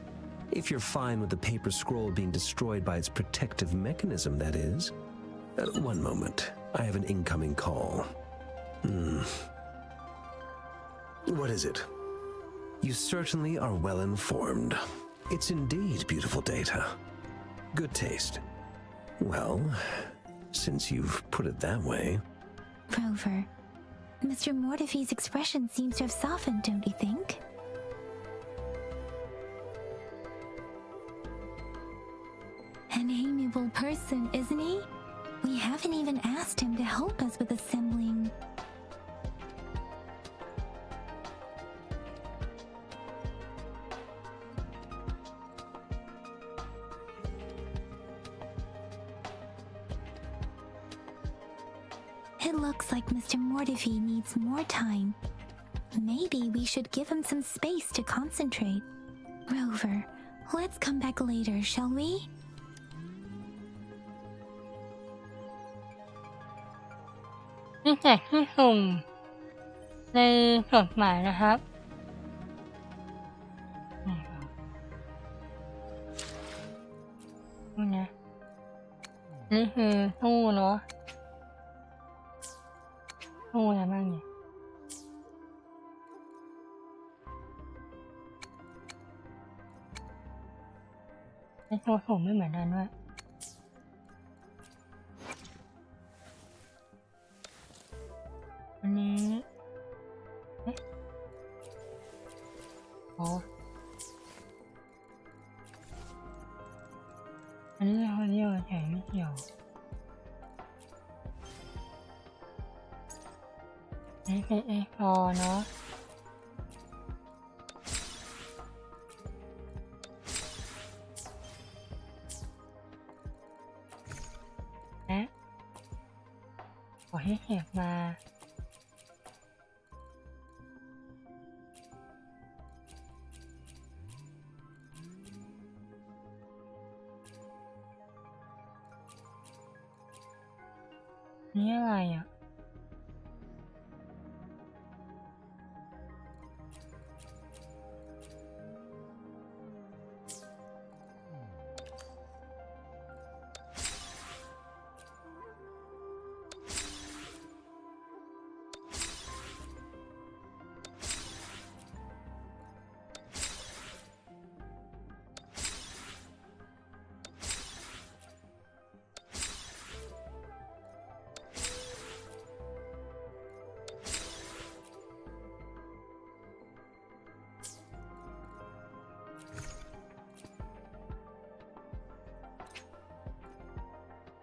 If you're fine with the paper scroll being destroyed by its protective mechanism, that is. One moment. I have an incoming call. What is it? You certainly are well informed. It's indeed beautiful data. Good taste. Well, since you've put it that way... Rover, Mr. Mortefi's expression seems to have softened, don't you think? An amiable person, isn't he? We haven't even asked him to help us with assembling. It looks like Mr. Mortefi needs more time. Maybe we should give him some space to concentrate. Rover, let's come back later, shall we? นี่แจกที่สุ่มในจดหมายนะครับนี่ครับนี่นะนี่คือตู้เนาะตู้อะไรบ้างเนี่ยไอ้ตัวสุ่มไม่เหมือนกันด้วยอันนี้เอ๊ะอ๋ออันนี้เขาเรียกว่าแข่งไม่เกี่ยวนี่เป็นเอ็กซ์พอร์เนาะและขอให้เก็บมานี่อะไรอ่ะ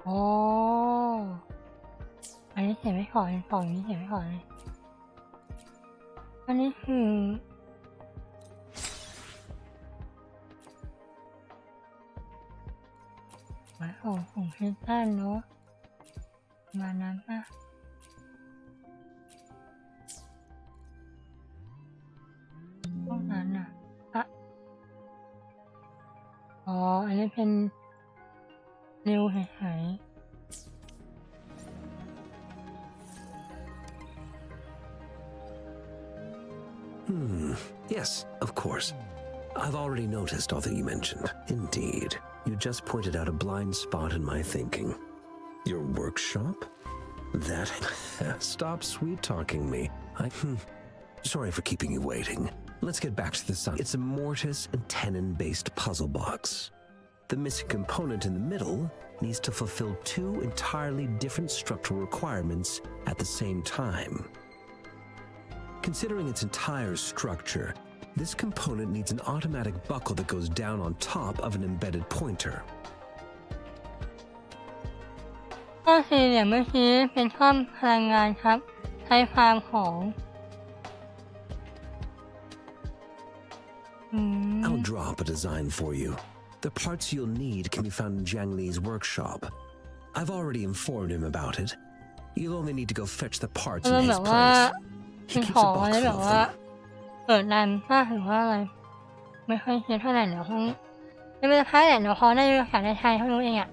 อ๋ออันนี้เขียนไม่ขอเลยกล่องนี้เขียนไม่ขอเลยอันนี้คือหมายของเพชรด้านเนาะมานั้นป่ะพวกนั้นอ่ะอะอ๋ออันนี้เป็นเร็วหาย Yes, of course. I've already noticed all that you mentioned. Indeed. You just pointed out a blind spot in my thinking. Your workshop? That... Stop sweet-talking me. Sorry for keeping you waiting. Let's get back to the sun. It's a mortise and tenon-based puzzle box. The missing component in the middle needs to fulfill two entirely different structural requirements at the same time. Considering its entire structure, this component needs an automatic buckle that goes down on top of an embedded pointer. ก็คืออย่างเมื่อกี้เป็นช่องพลังงานครับใช้ฟาร์มของ I'll draw up a design for you. The parts you'll need can be found in Jiang Li's workshop. I've already informed him about it. You'll only need to go fetch the parts in his place. เป็นของอะไรแบบว่าเปิดนานมากหรือว่าอะไรไม่ค่อยเยอะเท่าไหร่เดี๋ยวคงไม่เป็นไรเดี๋ยวพอได้ภาษาไทยเขารู้เองอ่ะ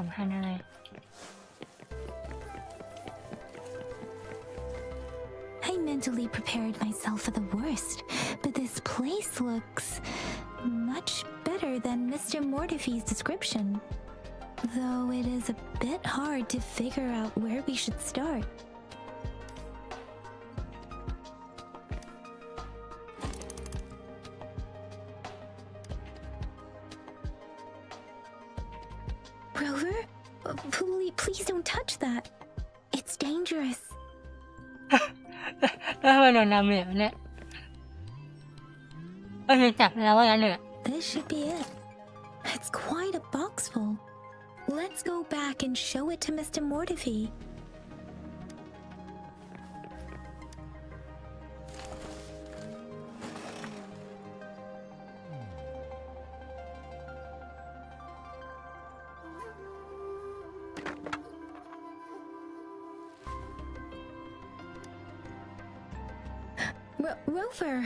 สำคัญอะไร I mentally prepared myself for the worst, but this place looks much better than Mr. Mortifee's description. Though it is a bit hard to figure out where we should start. Rover? Please don't touch that. It's dangerous. แล้วทำไมโดนนำเหลวเนี่ยก็คือจับแล้วว่างั้นเลย This should be it. It's quite a box full. Let's go back and show it to Mr. Mortifee. Rover.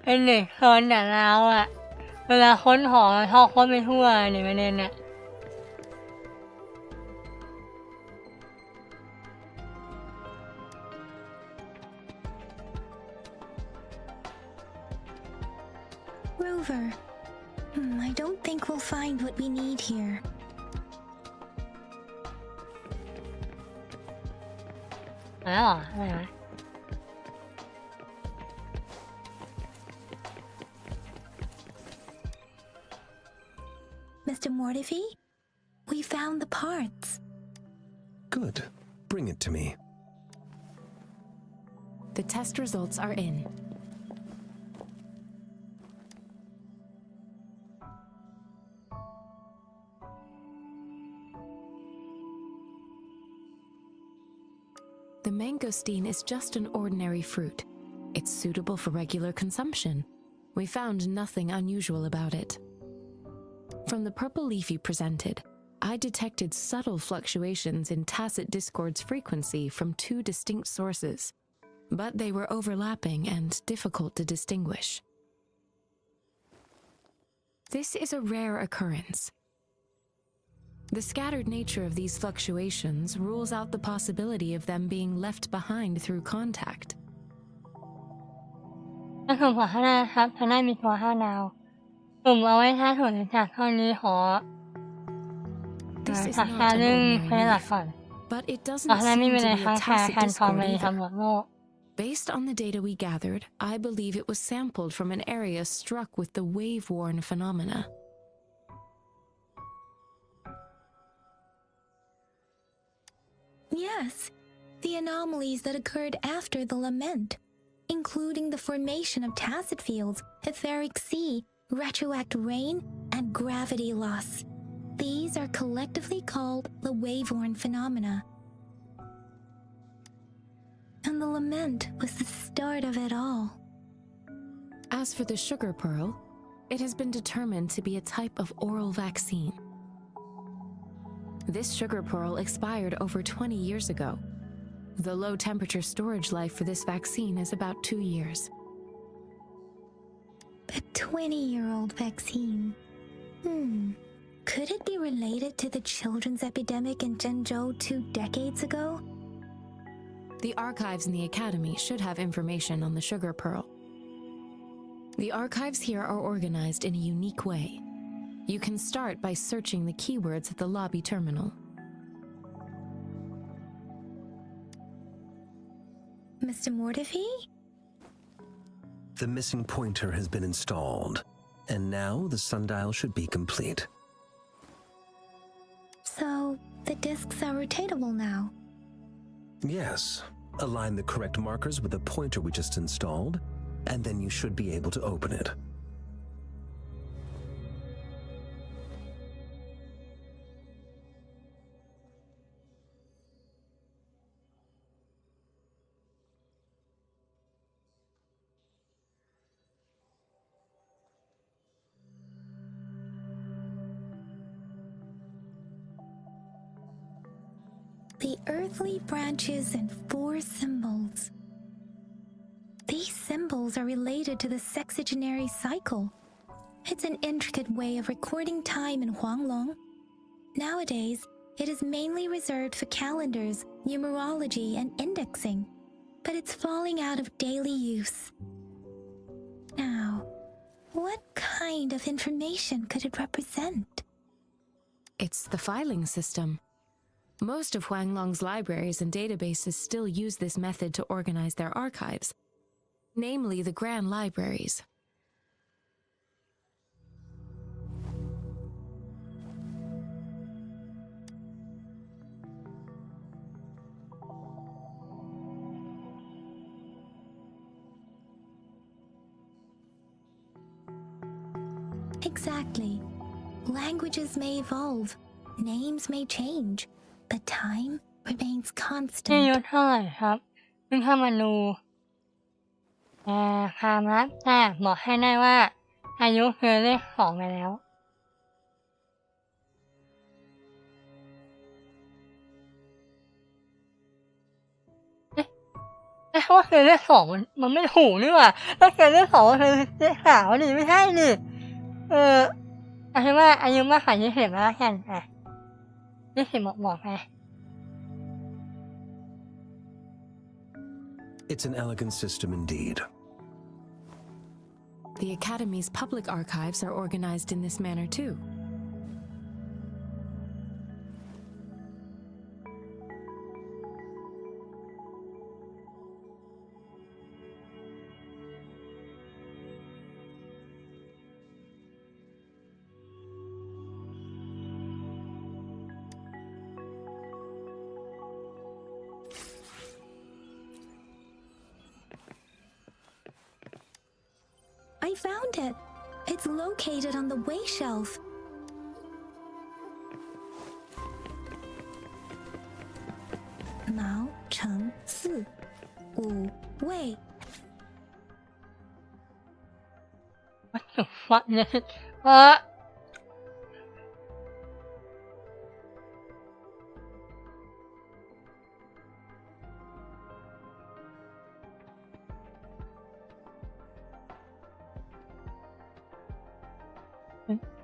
เป็นเด็กโซนแต่เราอะเวลาค้นหอชอบค้นไปทั่วเนี่ยประเด็นน่ะ Rover. I don't think we'll find what we need here. มาแล้วเหรออะไรวะ Mr. Mortifi, we found the parts. Good. Bring it to me. The test results are in. The mangosteen is just an ordinary fruit. It's suitable for regular consumption. We found nothing unusual about it. From the purple leaf you presented, I detected subtle fluctuations in tacit discord's frequency from two distinct sources, but they were overlapping and difficult to distinguish. This is a rare occurrence. The scattered nature of these fluctuations rules out the possibility of them being left behind through contact. ถ้าถุงหัวข้างหน้าครับทางหน้ามีตัว5 ดาวสุ่มเอาไว้ถ้าถุงจากเท่านี้ขอ This is สัก not ชา an เรื่อง ordinary ใช้หลัก leaf, ก่อน but it ตอน doesn't นั้นไม่ seem มี to ใน be ค้าง a คา tacit แคนทอม discord เลย either. สำรวจโลก Based on the data we gathered, I believe it was sampled from an area struck with the wave-worn phenomena. Yes, the anomalies that occurred after the lament, including the formation of tacit fields, etheric sea, retroact rain, and gravity loss. These are collectively called the wave-worn phenomena. And the lament was the start of it all. As for the sugar pearl, it has been determined to be a type of oral vaccine. This sugar pearl expired over 20 years ago. The low temperature storage life for this vaccine is about 2 years. A 20-year-old vaccine. Could it be related to the children's epidemic in Zhengzhou 2 decades ago? The archives in the academy should have information on the sugar pearl. The archives here are organized in a unique way. You can start by searching the keywords at the lobby terminal. Mr. Mortifi? The missing pointer has been installed, and now the sundial should be complete. So, the discs are rotatable now? Yes. Align the correct markers with the pointer we just installed, and then you should be able to open it. The earthly branches and 4 symbols. These symbols are related to the sexagenary cycle. It's an intricate way of recording time in Huanglong. Nowadays, it is mainly reserved for calendars, numerology, and indexing, but it's falling out of daily use. Now, what kind of information could it represent? It's the filing system. Most of Huanglong's libraries and databases still use this method to organize their archives, namely the Grand Libraries. Exactly. Languages may evolve, names may change, but time remains นี่ constant. อายุเท่าไหร่ครับเพิ่งเข้ามาดูความลับแต่บอกให้ได้ว่าอายุคือเลข2ไปแล้ว แต่ว่าเคยเลข2มันไม่ถูกนี่หว่าถ้าเคยเลข2ก็คือเลข3นี่ไม่ใช่นี่เอาเป็นว่าอายุมากกว่า20แล้วกัน20บอกไป It's an elegant system indeed. The Academy's public archives are organized in this manner too. I found it. It's located on the way shelf. Mao Cheng Si Wu Wei. What the fuck is it?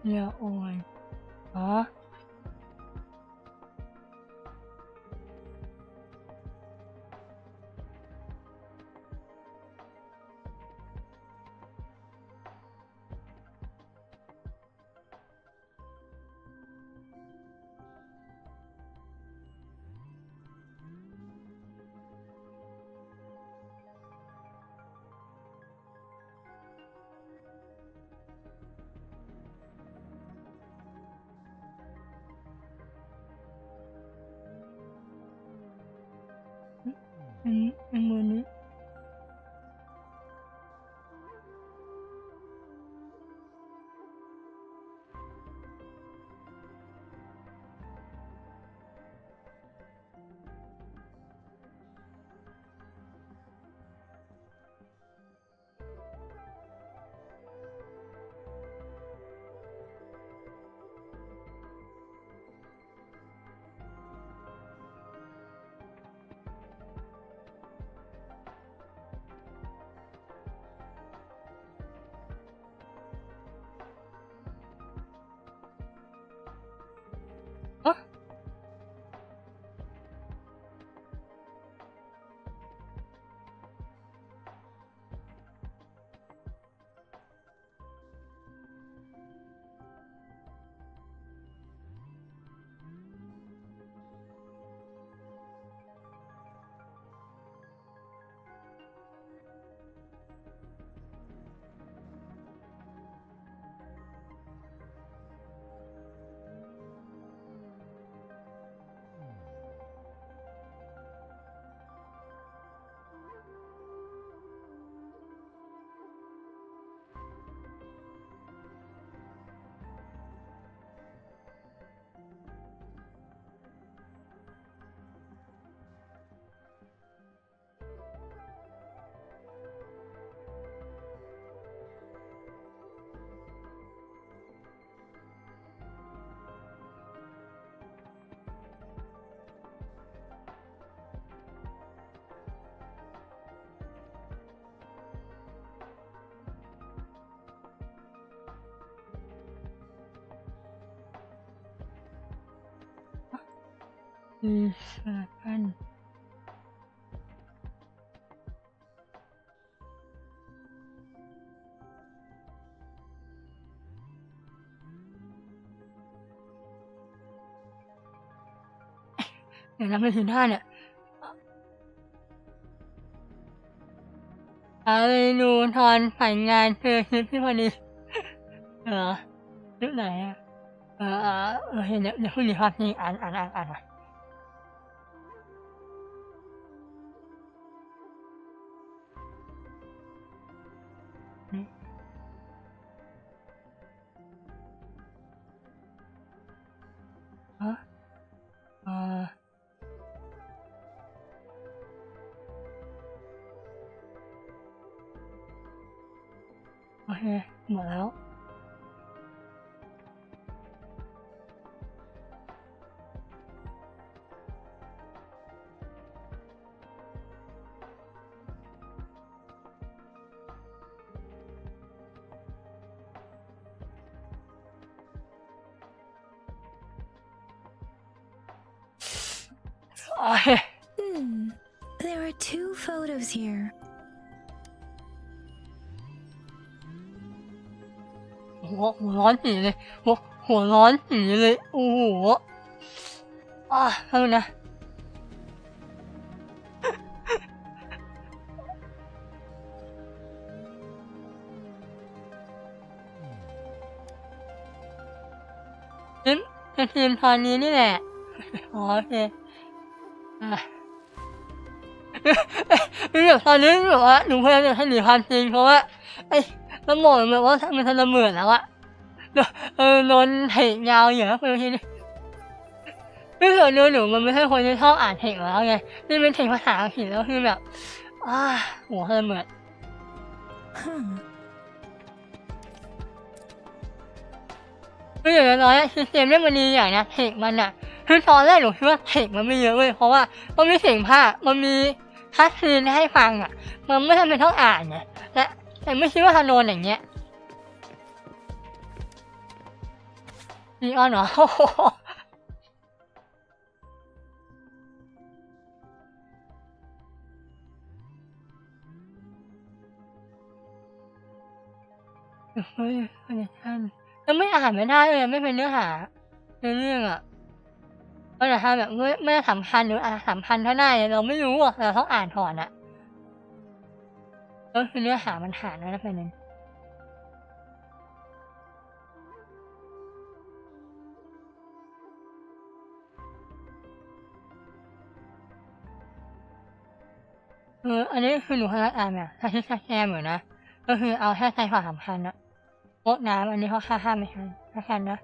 Yeah, ôi. Hả?มือนี้กัน เดี๋ยวนะไม่ถึงท่าเนี่ยเมนูทอนผ่านงานคลิปที่พอดีเหรอคลิปไหนเห็นเดี๋ยวคุณดีครับนี่อ่านโอเคหมดแล้ว โอเค There are 2 photos here. หัวร้อนสีเลยหัวร้อนสีเลยโอ้โหทำนะเป็นทีมตอนนี้นี่แหละโอเคคือแบบตอนนี้แบบว่าหนูพยายามจะให้หนีความจริงเพราะว่าไอ้สมองแบบว่ามันจะระเบิดแล้วอะนนเทคยาวอยู่นะคือทีนี้คือส่วนหนูมันไม่ใช่คนที่ชอบอ่านเทคแล้วไงนี่เป็นเทคภาษาอังกฤษแล้วคือแบบหัวระเบิดคืออย่างน้อยซิสเต็มเนี่ยมันดีอย่างนะเทคมันอะคือตอนแรกหนูคิดว่าเทคมันไม่เยอะเลยเพราะว่ามันมีเสียงภาคมันมีคัสซีนให้ฟังอะมันไม่จำเป็นต้องอ่านไงแต่ไม่คิดว่าจะโดนอย่างเงี้ยนีออนเหรอเฮ้ยท่านแล้วไม่อ่านไม่ได้เลยไม่เป็นเนื้อหาในเรื่องอะก็จะทำแบบไม่สำคัญหรือสำคัญเท่าไหร่เราไม่รู้อะเราต้องอ่านก่อนอะก็คือเนื้อหามันหาแล้วนะเป็นนั้นอันนี้คือหนูพยายามอ่านแบบถ้าที่แคมอยู่นะก็คือเอาแค่ใจความสำคัญนะพวกน้ำอันนี้เขาค่าห้ามไม่ทันนะ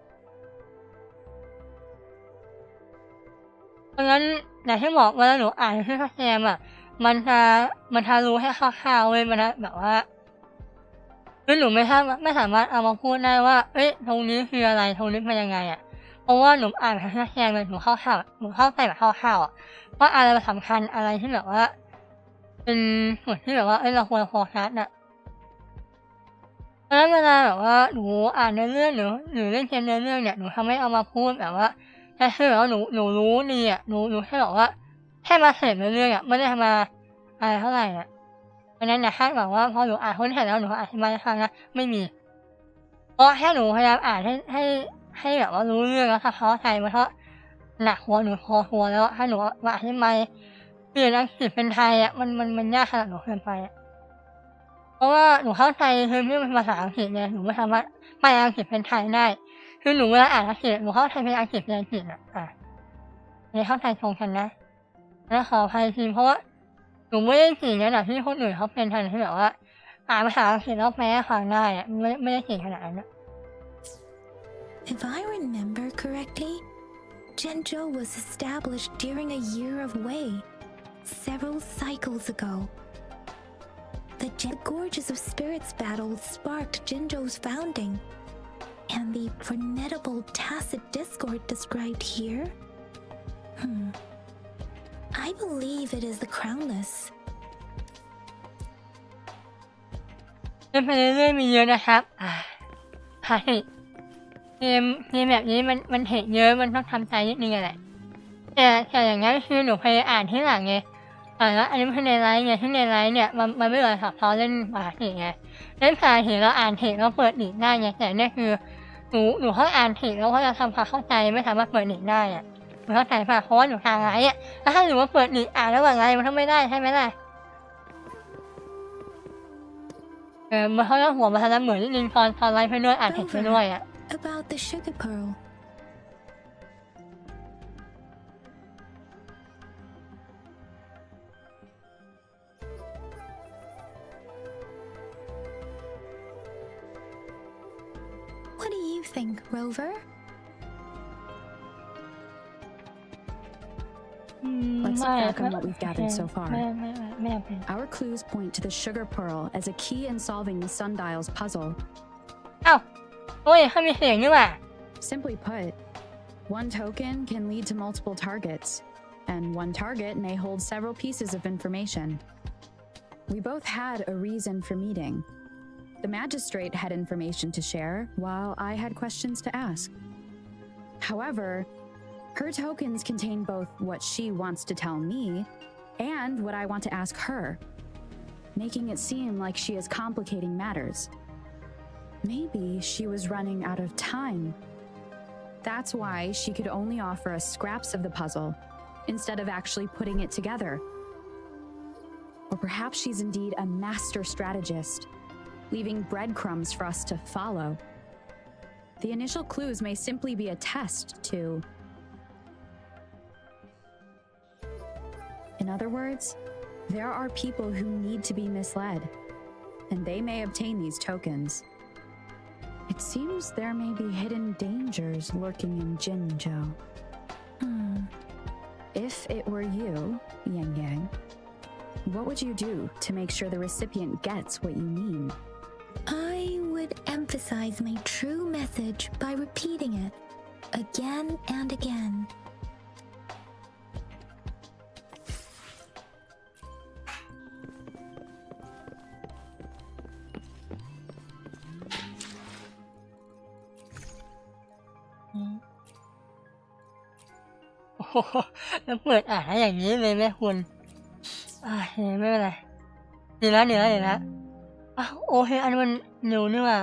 เพราะงั้นอย่างที่บอกเวลาหนูอ่านที่แคมอ่ะมันจะรู้แค่คร่าวๆเลยมันแบบว่าคือหนูไม่สามารถเอามาพูดได้ว่าเอ้ยตรงนี้คืออะไรตรงนี้เป็นยังไงอ่ะเพราะว่าหนูอ่านที่แคมเลยหนูเข้าใจแบบคร่าวๆอ่ะว่าอะไรสำคัญอะไรที่แบบว่าเป็นส่วนที่แบบว่าเราควรโฟกัสน่ะเพราะฉะนั้นเวลาแบบว่าหนูอ่านในเรื่องหรือเล่นเกมในเรื่องเนี่ยหนูทำให้เอามาพูดแบบว่าแค่แบบว่าหนูรู้ดีอ่ะหนูแค่บอกว่าแค่มาเสพในเรื่องอ่ะไม่ได้ทำมาอะไรเท่าไหร่อ่ะเพราะนั้นนะคาดหวังว่าพอหนูอ่านคนเห็นแล้วหนูอธิบายให้ฟังนะไม่มีเพราะแค่หนูพยายามอ่านให้แบบว่ารู้เรื่องแล้วเข้าใจมันเพราะหนักหัวหนูพอหัวแล้วให้หนูมาอธิบายเปลี่ยนอังกฤษเป็นไทยอ่ะมันยากขนาดหนูเกินไปอ่ะเพราะว่าหนูเข้าใจคือที่มันภาษาอังกฤษไงหนูไม่สามารถแปลอังกฤษเป็นไทยได้คือหนูเวลาอ่านอังกฤษหนูเข้าใจเป็นอังกฤษเป็นอังกฤษอ่ะอันนี้เข้าใจตรงกันนะแล้วขออภัยทีเพราะว่าหนูไม่ได้เก่งขนาดที่คนอื่นเขาเป็นทันที่แบบว่าอ่านภาษาอังกฤษแล้วแปลฟังได้อ่ะไม่ได้เก่งขนาดนั้นนะ If I remember correctly, Jinzhou was established during a year of Wei, several cycles ago. The Gorges of Spirits battle sparked Jinzhou's founding, and the formidable tacit discord described here? I believe it is the Crownless. เป็นไปเรื่อยๆมีเยอะนะครับใช่เกมแบบนี้มันเห็นเยอะมันต้องทำใจนิดนึงแหละแต่อย่างนั้นคือหนูพยายามอ่านที่หลังไงแล้วอันนี้คือในไลน์ไงที่ในไลน์เนี่ยมันไม่เหมือนเขาเล่นภาษาถิ่นไงเล่นภาษาถิ่นเราอ่านถิ่นเราเปิดหนีได้ไงแต่เนี่ยคือหนูเข้าอ่านถิ่นแล้วก็จะทำความเข้าใจไม่สามารถเปิดหนีได้อ่ะหนูเข้าใจป่ะเพราะว่าหนูทางไลน์อ่ะแล้วถ้าหนูว่าเปิดหนีอ่านแล้วว่าไงมันทำไม่ได้ใช่ไหมล่ะมันเขาจะหัวมาทำเหมือนลิงตอนไลน์ไปด้วยอ่านถิ่นไปด้วยอ่ะ About the sugar pearl. What do you think, Rover? Let's look back on what we've gathered so far. Our clues point to the sugar pearl as a key in solving the sundial's puzzle. Simply put, one token can lead to multiple targets, and one target may hold several pieces of information. We both had a reason for meeting. The magistrate had information to share, while I had questions to ask. However, Her tokens contain both what she wants to tell me and what I want to ask her, making it seem like she is complicating matters. Maybe she was running out of time. That's why she could only offer us scraps of the puzzle instead of actually putting it together. Or perhaps she's indeed a master strategist, leaving breadcrumbs for us to follow. The initial clues may simply be a test to... In other words, there are people who need to be misled, and they may obtain these tokens. It seems there may be hidden dangers lurking in Jinzhou. If it were you, Yang Yang, what would you do to make sure the recipient gets what you mean? I would emphasize my true message by repeating it again and again. Mm. โอ้โหแล้วเปิดอ่านให้อย่างนี้เลยไหมคุณไม่เป็นไรดีแล้วโอเคอันมันหนูนี่ว่า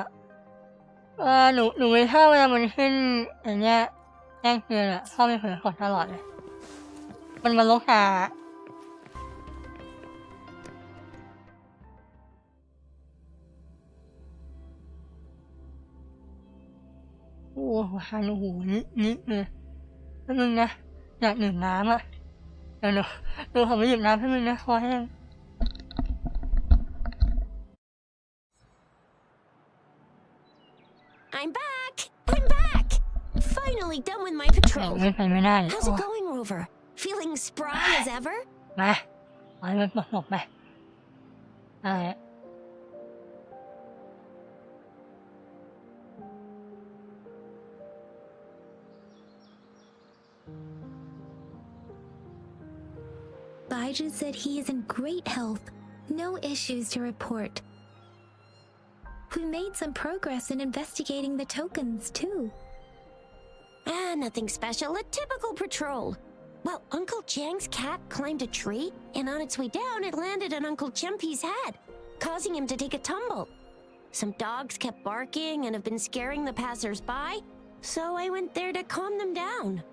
หนูไม่ชอบเวลามันขึ้นอย่างเงี้ยแจ้งเตือนอะชอบไม่เผลอกดตลอดเลยมันลกตาโอ้โหหันหูนี่เลยแป๊บนึงนะอยากดื่มน้ำอะเดี๋ยวหนูขอไปหยิบน้ำให้มึงนะคอแห้งI'm back! Finally done with my patrol. ไม่ได้ How's it going, Rover? Feeling spry as ever? มาปล่อยมันหลบไปอะไร Baiju said he is in great health. No issues to report. We made some progress in investigating the tokens, too. Nothing special. A typical patrol. Well, Uncle Chang's cat climbed a tree, and on its way down, it landed on Uncle Chempi's head, causing him to take a tumble. Some dogs kept barking and have been scaring the passers-by, so I went there to calm them down.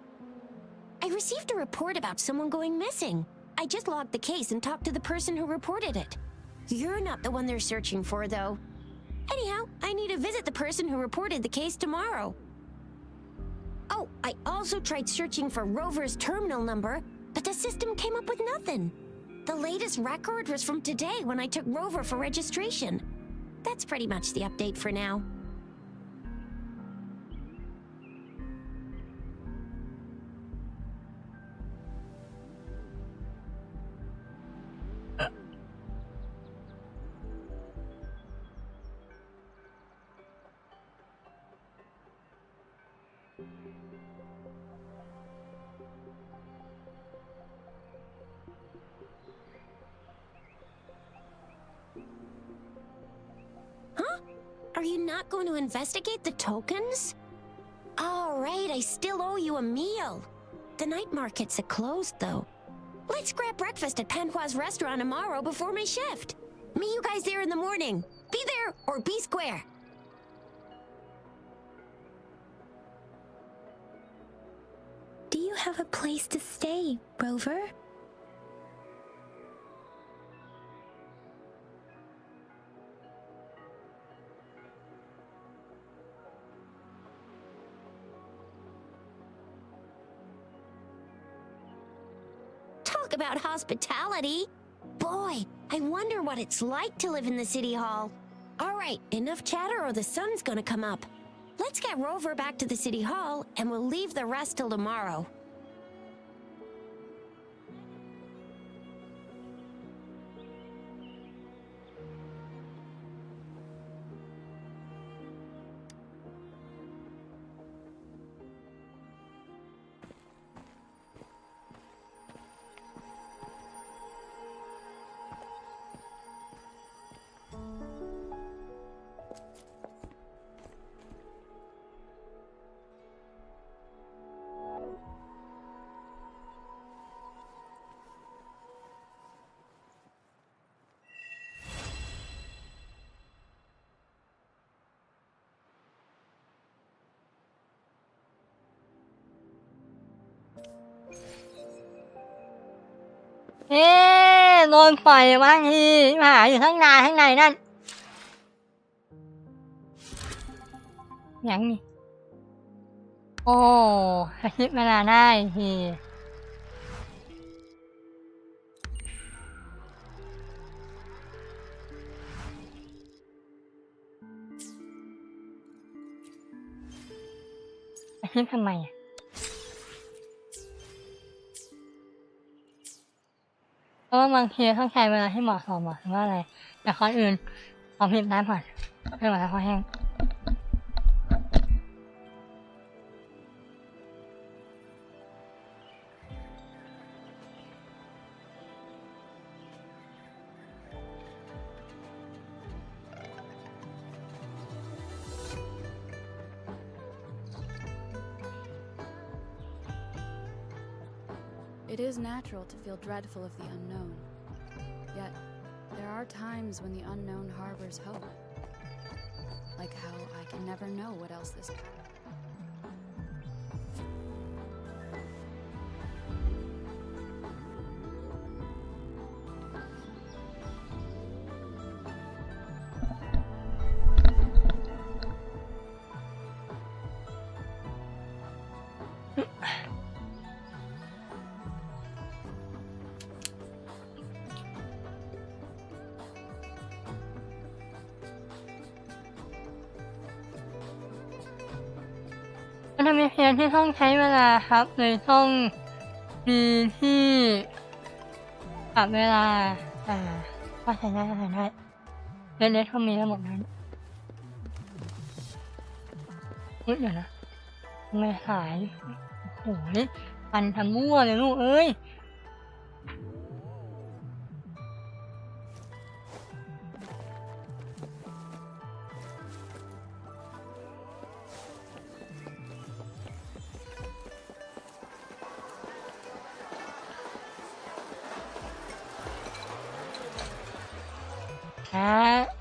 I received a report about someone going missing. I just logged the case and talked to the person who reported it. You're not the one they're searching for, though. Anyhow, I need to visit the person who reported the case tomorrow. Oh, I also tried searching for Rover's terminal number, but the system came up with nothing. The latest record was from today when I took Rover for registration. That's pretty much the update for now. Are you not going to investigate the tokens? All right, I still owe you a meal. The night markets are closed, though. Let's grab breakfast at Panhua's restaurant tomorrow before my shift. Meet you guys there in the morning. Be there or be square. Do you have a place to stay, Rover? Talk about hospitality. Boy, I wonder what it's like to live in the city hall. All right, enough chatter or the sun's gonna come up. Let's get Rover back to the city hall and we'll leave the rest till tomorrow. เอ๊ะโดนปล่อยมาทีมาหาอยู่ข้างในนั่นยังนี่โอ้กระชิบเวลาได้ทีกระชิบทำไมเพราะว่าบางทีต้องใช้เวลาที่เหมาะสมหรือว่าอะไรแต่ก่อนอื่นขอพิมพ์น้ำก่อนเพื่อมาแล้วพอแห้งIt is natural to feel dreadful of the unknown. Yet, there are times when the unknown harbors hope. Like how I can never know what else this path.มันจะมีเพียงที่ต้องใช้เวลาครับเลยต้องมีที่ปรับเวลาก็ใช้ได้เล็กๆก็มีทั้งหมดนั้นเดี๋ยวนะไม่หายโอ้โหปันทำมั่วเลยลูกเอ้ย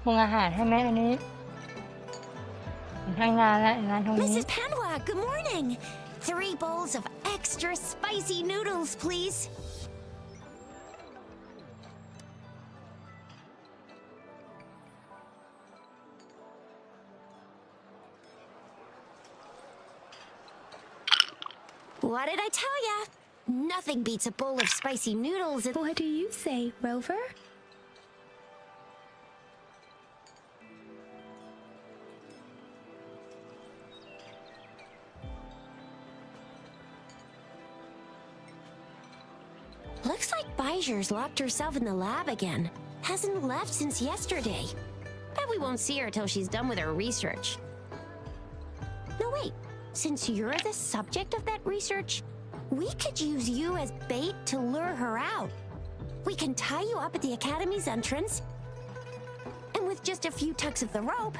ปรุงอาหารให้ไหมอันนี้ทางงานและงานตรงนี้ Mrs. Panwa, good morning. 3 bowls of extra spicy noodles, please. What did I tell ya? Nothing beats a bowl of spicy noodles. What do you say, Rover? Looks like Bijur's locked herself in the lab again. Hasn't left since yesterday. Bet we won't see her till she's done with her research. No, wait. Since you're the subject of that research, we could use you as bait to lure her out. We can tie you up at the Academy's entrance, and with just a few tugs of the rope,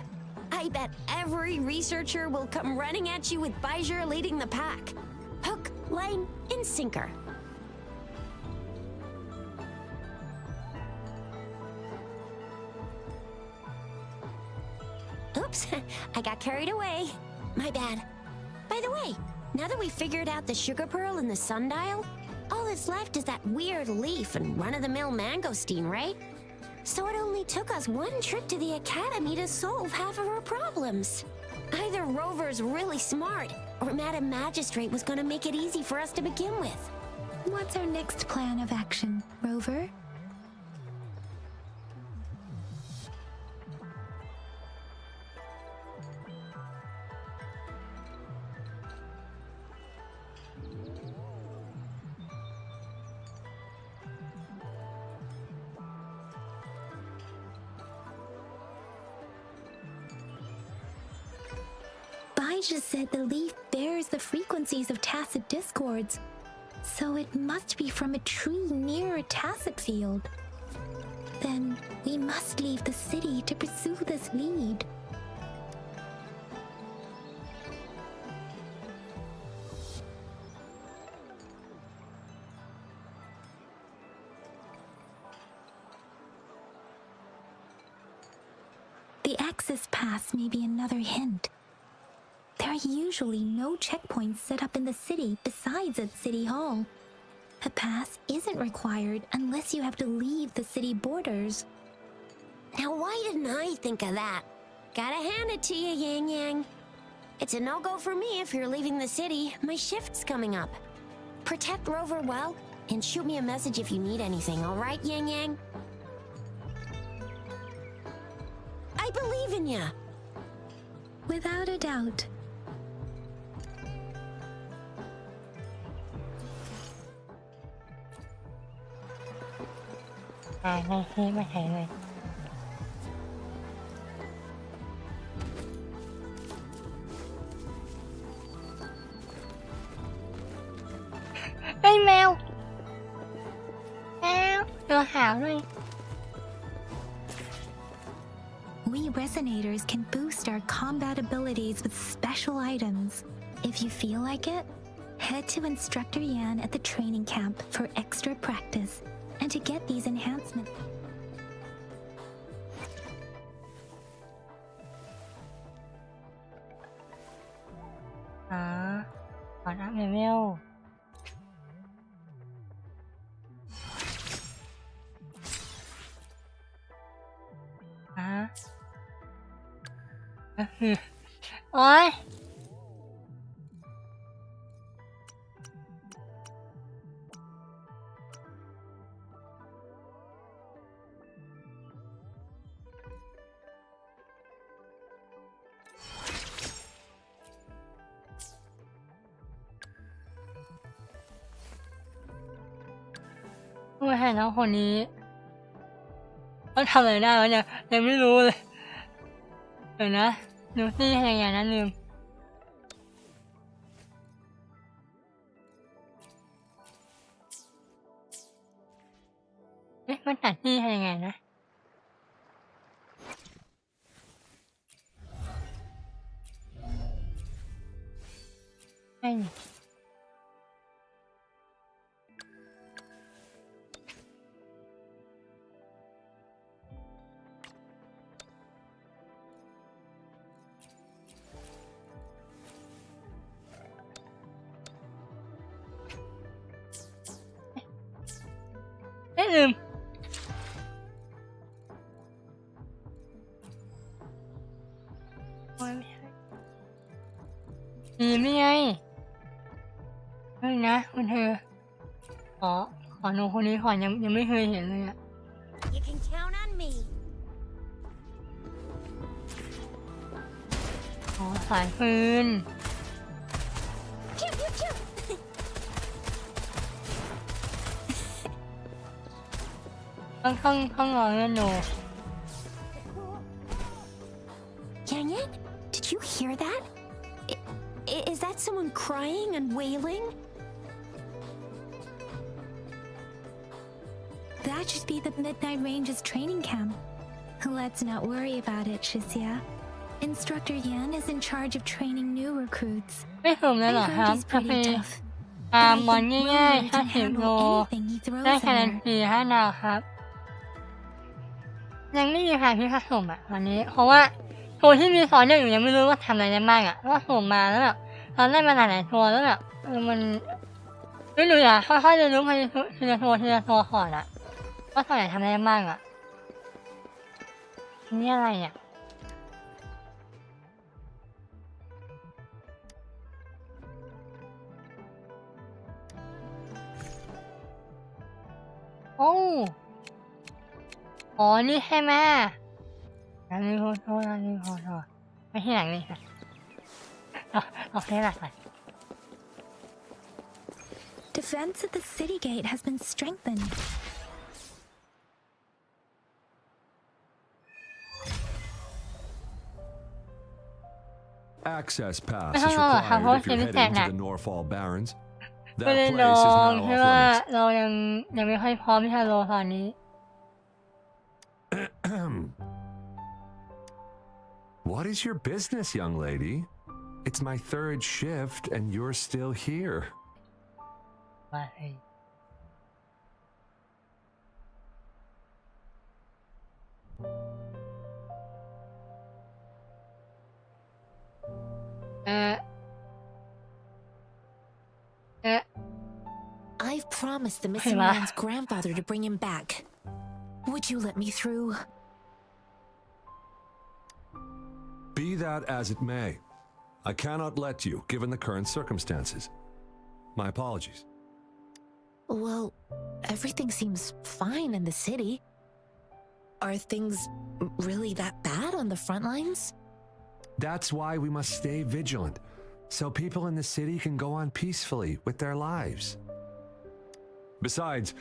I bet every researcher will come running at you with Bijur leading the pack. Hook, line, and sinker. Oops, I got carried away. My bad. By the way, now that we figured out the sugar pearl and the sundial, all that's left is that weird leaf and run-of-the-mill mangosteen, right? So it only took us 1 trip to the Academy to solve half of our problems. Either Rover's really smart, or Madam Magistrate was gonna make it easy for us to begin with. What's our next plan of action, Rover? Bijur said the leaf bears the frequencies of tacit discords, so it must be from a tree near a tacit field. Then we must leave the city to pursue this lead. The access pass may be another hint. There are usually no checkpoints set up in the city besides at City Hall. A pass isn't required unless you have to leave the city borders. Now, why didn't I think of that? Gotta hand it to you, Yang Yang. It's a no-go for me if you're leaving the city. My shift's coming up. Protect Rover well, and shoot me a message if you need anything, all right, Yang Yang? I believe in you. Without a doubt. ในที่ไม่ใช่เลยเฮ้ยแมวตัวขาวด้วย We resonators can boost our combat abilities with special items. If you feel like it, head to Instructor Yan at the training camp for extra practice and to get these enhancements. ขอนับเลเวลโอ๊ยไม่ให้น้องคนนี้เขาทำอะไรได้วะเนี่ยยังไม่รู้เลยเดี๋ยวนะดูซี่อะไรอย่างนั้นลืมมันตัดซี่อะไรยังไงนะใช่ลืมไม่ใช่ไม่ไงนะคุณเธอขอหนูคนนี้ก่อนยังไม่เคยเห็นเลยอ่ะ You can count on me. สายปืนต้องรอเงินหนู Yang Yang, did you hear that? Is that someone crying and wailing? That should be the Midnight Ranges training camp. Let's not worry about it, Shisia. Instructor Yan is in charge of training new recruits. ไม่ถึงเลยเหรอครับ He's ถ้า pretty เป็น tough. มอนง่ายๆ50 โล Anything he ได้ throws คะแนน at ฟ her. รี5 ดาวครับ ยังไม่มีใครที่ผสมวันนี้ เพราะว่าตัวที่มีสอนอยู่ยังไม่รู้ว่าทำอะไรได้บ้างว่าส่งมาแล้วแบบตอนได้มาหลายๆตัวแล้วแบบมันไม่รู้ค่อยๆเรียนรู้ไปทีละตัวก่อนว่าตัวไหนทำอะไรได้บ้างนี่อะไรโอ้นี่ใช่ไหมอันนี้ขอโทษไม่ใช่หนังนี่ค่ะเอาแค่หลักก่อน Defense at the city gate has been strengthened. Access pass is required if you're heading to the Norfall Barrens. ไม่ได้ That ล place is อง now เพราะว่า off limits. เรายังไม่ค่อยพร้อมที่จะลงตอนนี้ What is your business, young lady? It's my third shift and you're still here. ว่า promised the missing man's grandfather to bring him back. Would you let me through? Be that as it may, I cannot let you, given the current circumstances. My apologies. Well, everything seems fine in the city. Are things really that bad on the front lines? That's why we must stay vigilant, so people in the city can go on peacefully with their lives. Besides,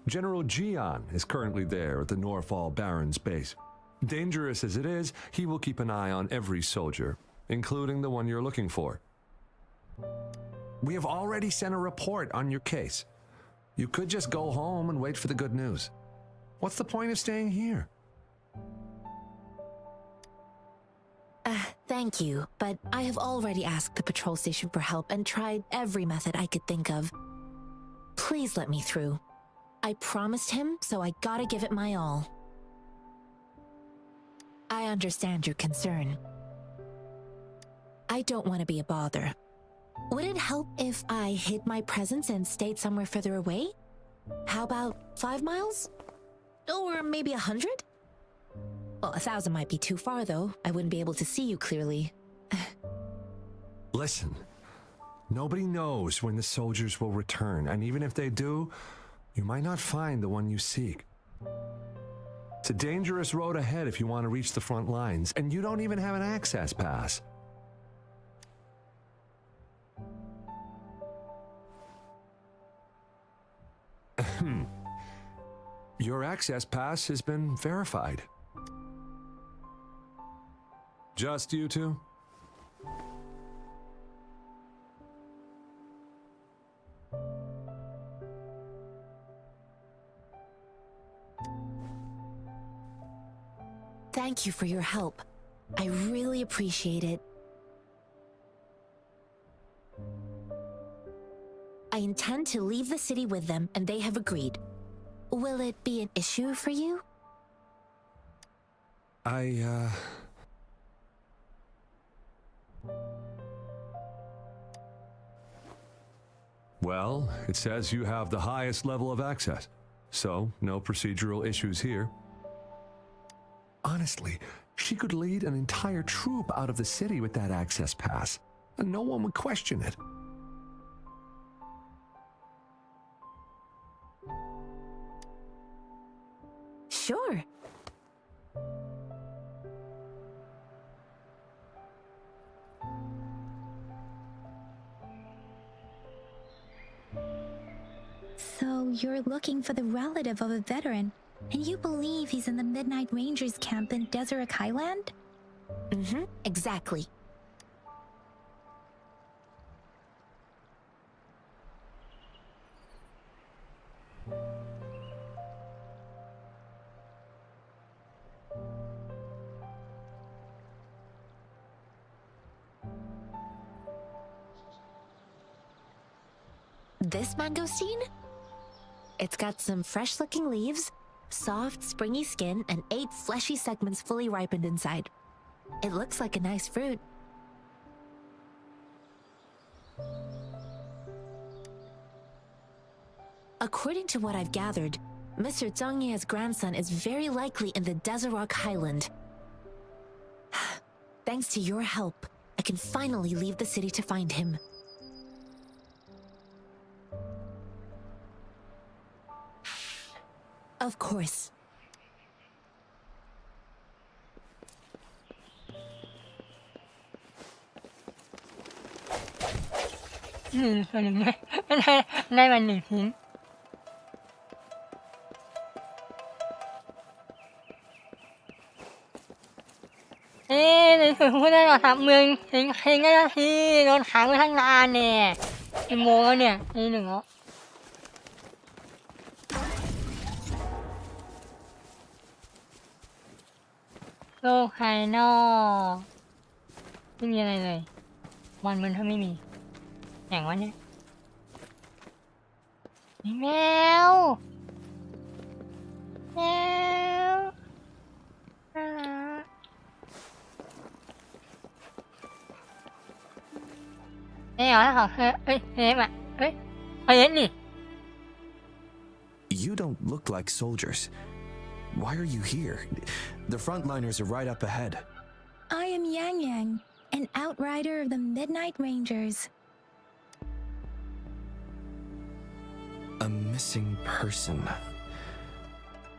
General Jian is currently there at the Norfall Baron's base. Dangerous as it is, he will keep an eye on every soldier, including the one you're looking for. We have already sent a report on your case. You could just go home and wait for the good news. What's the point of staying here? Thank you, but I have already asked the patrol station for help and tried every method I could think of. Please let me through. I promised him, so I gotta give it my all. I understand your concern. I don't want to be a bother. Would it help if I hid my presence and stayed somewhere further away? How about 5 miles? Or maybe 100? Well, 1,000 might be too far, though. I wouldn't be able to see you clearly. Listen, nobody knows when the soldiers will return, and even if they do, you might not find the one you seek. It's a dangerous road ahead if you want to reach the front lines, and you don't even have an access pass. Your access pass has been verified. Just you two? Thank you for your help. I really appreciate it. I intend to leave the city with them, and they have agreed. Will it be an issue for you? Well, it says you have the highest level of access, so no procedural issues here. Honestly, she could lead an entire troop out of the city with that access pass, and no one would question it. Sure. So you're looking for the relative of a veteran, and you believe he's in the Midnight Rangers camp in Deseret Highland? Exactly. This mangosteen? It's got some fresh-looking leaves, soft, springy skin, and 8 fleshy segments fully ripened inside. It looks like a nice fruit. According to what I've gathered, Mr. Zhang Ye's grandson is very likely in the Deseret Highland. Thanks to your help, I can finally leave the city to find him. Of course. ส่วนหนึ่งได้มา1 ชิ้นในส่วนของผู้ได้ก่อทัพเมืองเฮงก็ได้ที่โดนขังไว้ทั้งนานเนี่ยกี่โมงแล้วเนี่ยตี 1แล้วโลกภายนอกไม่มีอะไรเลยมันถ้าไม่มีอย่างวะเนี่ยแมวน่ารักเหรอถ้าเขาเฮ้ยเฮ้ยอ่ะเฮ้ยนี่ don't look like soldiers. Why are you here? The frontliners are right up ahead. I am Yang Yang, an outrider of the Midnight Rangers. A missing person.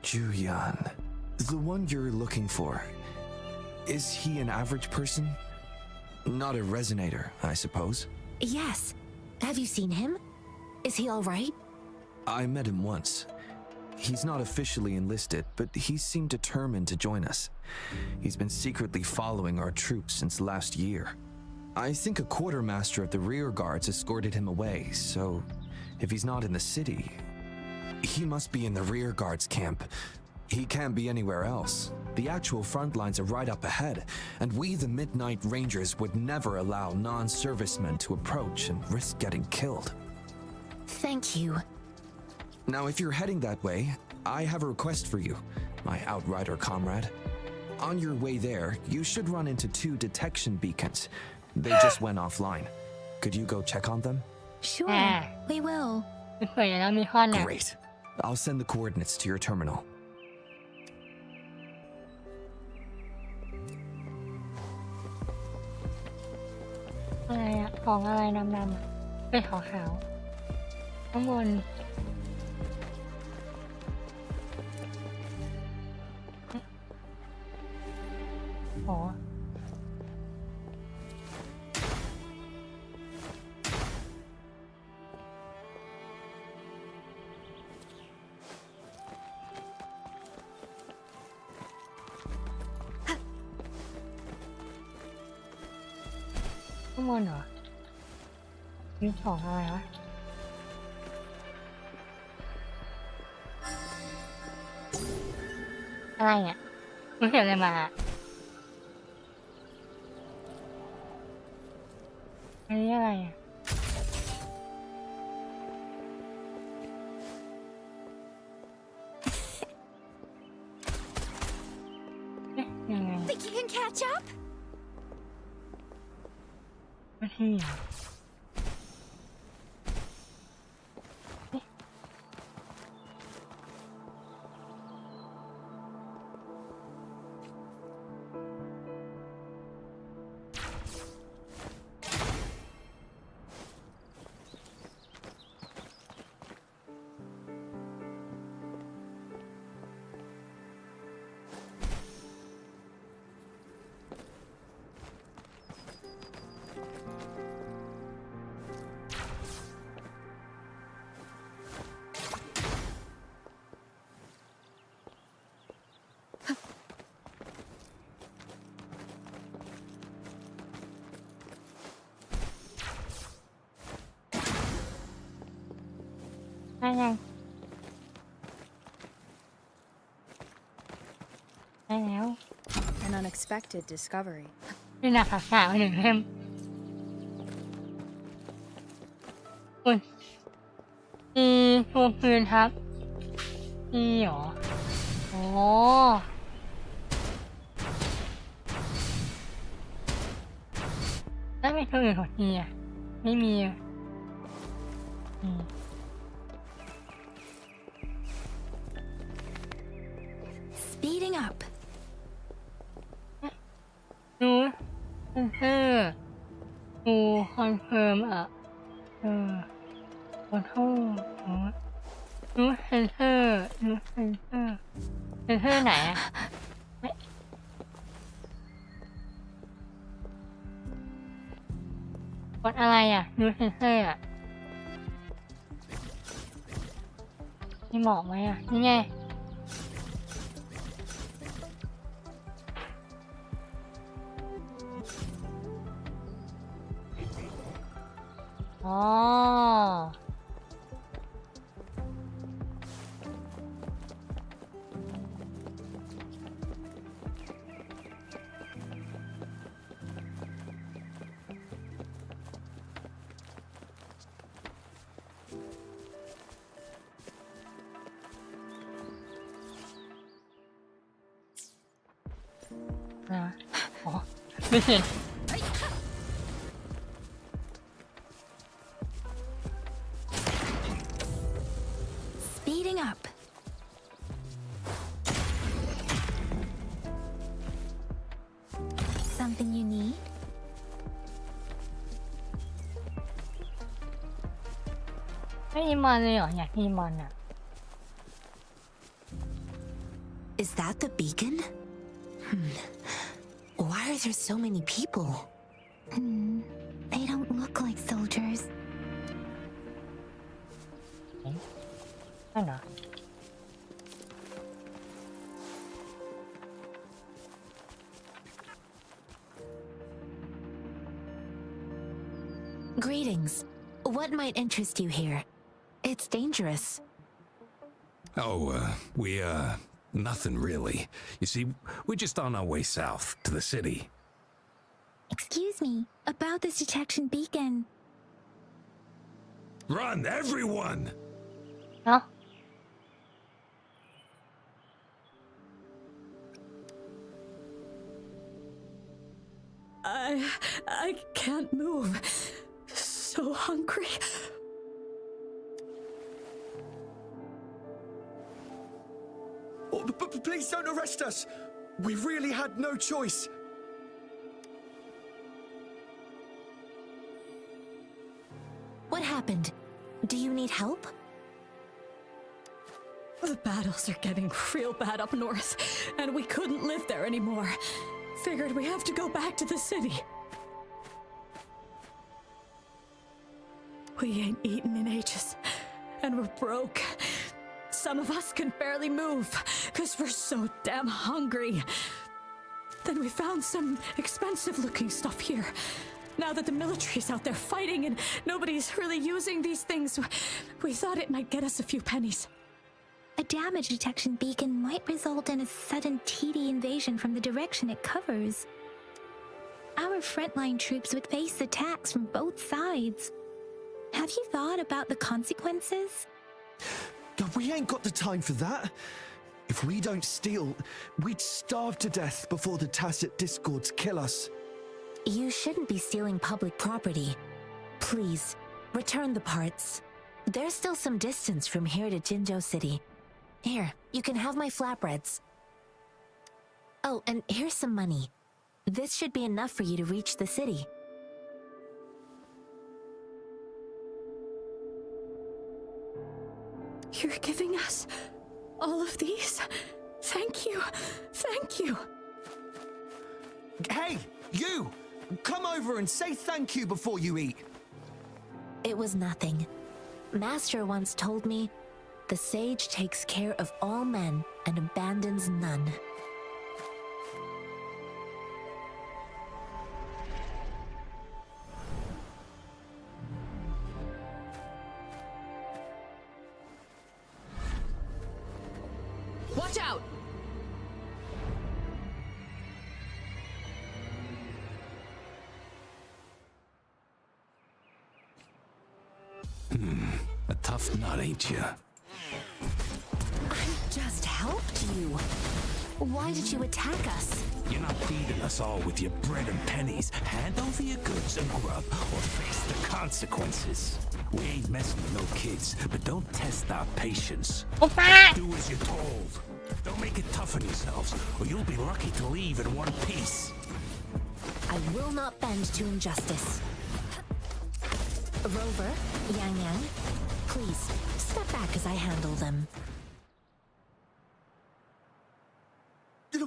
Juyan. The one you're looking for. Is he an average person? Not a resonator, I suppose. Yes. Have you seen him? Is he all right? I met him once. He's not officially enlisted, but he seemed determined to join us. He's been secretly following our troops since last year. I think a quartermaster of the rear guards escorted him away, so if he's not in the city, he must be in the rear guards camp. He can't be anywhere else. The actual front lines are right up ahead, and we, the Midnight Rangers, would never allow non-servicemen to approach and risk getting killed. Thank you. Now, if you're heading that way, I have a request for you, my outrider comrade. On your way there, you should run into 2 detection beacons. They just went offline. Could you go check on them? Sure, we will. เผื่ออย่างนั้นมีข้อเนี่ย Great. I'll send the coordinates to your terminal. อะไรอะของอะไรดำๆอะเป็นขาวๆข้างบนอ๋อข้างบนเหรอมีของอะไรวะอะไรอ่ะมันเห็นอะไรมาอันนี้อะไรอ่ะเอ๊ะยังไง Think you can catch up? ไม่ที่อ่ะได้ยังได้แล้ว An unexpected discovery. นี่หนักขาขาหนึ่งเล่มอุ้ยมีพวงปืนครับนี่หรออ๋อได้ไม่เคยเห็นของทีอ่ะไม่มีSpeeding up. ดูเซนเซอร์ดูคอนเฟิร์มอ่ะขอโทษดูเซนเซอร์ดูเซนเซอร์เซนเซอร์ไหนอ่ะกดอะไรอ่ะดูเซนเซอร์อ่ะมีหมอกไหมอ่ะนี่ไงอ๋ออ๋อไม่เห็นSpeeding up. ไม่มีมอนเลยเหรออยากมีมอนอ่ะ Is that the beacon? Why are there so many people? They don't look like soldiers. นั่นเหรอ Greetings. What might interest you here? It's dangerous. Oh, nothing really. You see, we're just on our way south to the city. Excuse me, about this detection beacon. Run, everyone! เนาะ I can't move. So hungry. Oh, but please don't arrest us. We really had no choice. What happened? Do you need help? The battles are getting real bad up north, and we couldn't live there anymore. Figured we have to go back to the city. We ain't eaten in ages, and we're broke. Some of us can barely move, cause we're so damn hungry. Then we found some expensive-looking stuff here. Now that the military's out there fighting and nobody's really using these things, we thought it might get us a few pennies. A damage detection beacon might result in a sudden TD invasion from the direction it covers. Our frontline troops would face attacks from both sides. Have you thought about the consequences? We ain't got the time for that. If we don't steal, we'd starve to death before the tacit discords kill us. You shouldn't be stealing public property. Please, return the parts. There's still some distance from here to Jinzhou City. Here, you can have my flatbreads. Oh, and here's some money. This should be enough for you to reach the city. You're giving us all of these? Thank you. Thank you. Hey, you! Come over and say thank you before you eat. It was nothing. Master once told me, the sage takes care of all men and abandons none. Watch out! A tough nut, ain't you? I just helped you. Why did you attack us? You're not feeding us all with your bread and pennies. Hand over your goods and grub, or face the consequences. We ain't messing with no kids, but don't test our patience. Do as you're told. Don't make it tough on yourselves, or you'll be lucky to leave in one piece. I will not bend to injustice. Rover, Yang Yang, please, step back as I handle them.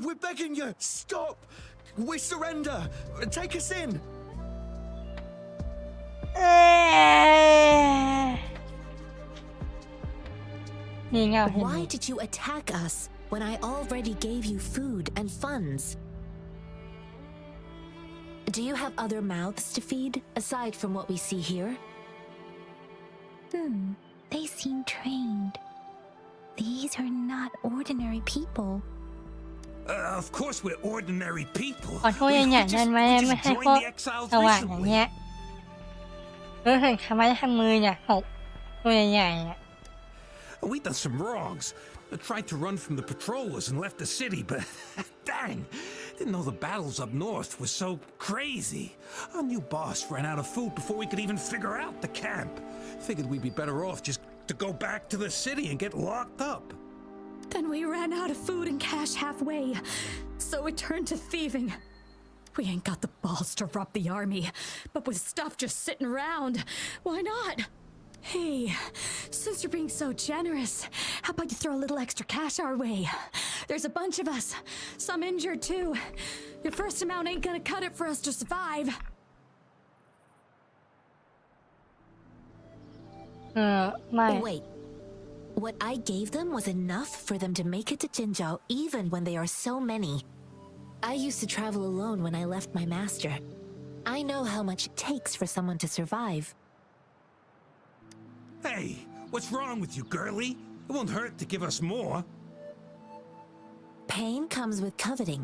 We're begging you, stop! We surrender! Take us in! Why did you attack us when I already gave you food and funds? Do you have other mouths to feed, aside from what we see here? They seem trained. These are not ordinary people. Of course we're ordinary people. ขอโทษใหญ่ๆนั่นไม่ให้พวกสว่างอย่างเงี้ยเห็นทำไมทำมือเนี่ยหกตัวใหญ่ๆอ่ะ We done some wrongs. Tried to run from the patrollers and left the city, but dang, didn't know the battles up north were so crazy. Our new boss ran out of food before we could even figure out the camp. Figured we'd be better off just to go back to the city and get locked up. Then we ran out of food and cash halfway, so we turned to thieving. We ain't got the balls to rob the army, but with stuff just sitting around, why not? Hey, Since you're being so generous, how about you throw a little extra cash our way? There's a bunch of us, some injured too. Your first amount ain't gonna cut it for us to survive. ไม่ Wait. What I gave them was enough for them to make it to Jinzhou even when they are so many. I used to travel alone when I left my master. I know how much it takes for someone to survive. Hey, what's wrong with you, girlie? It won't hurt to give us more. Pain comes with coveting.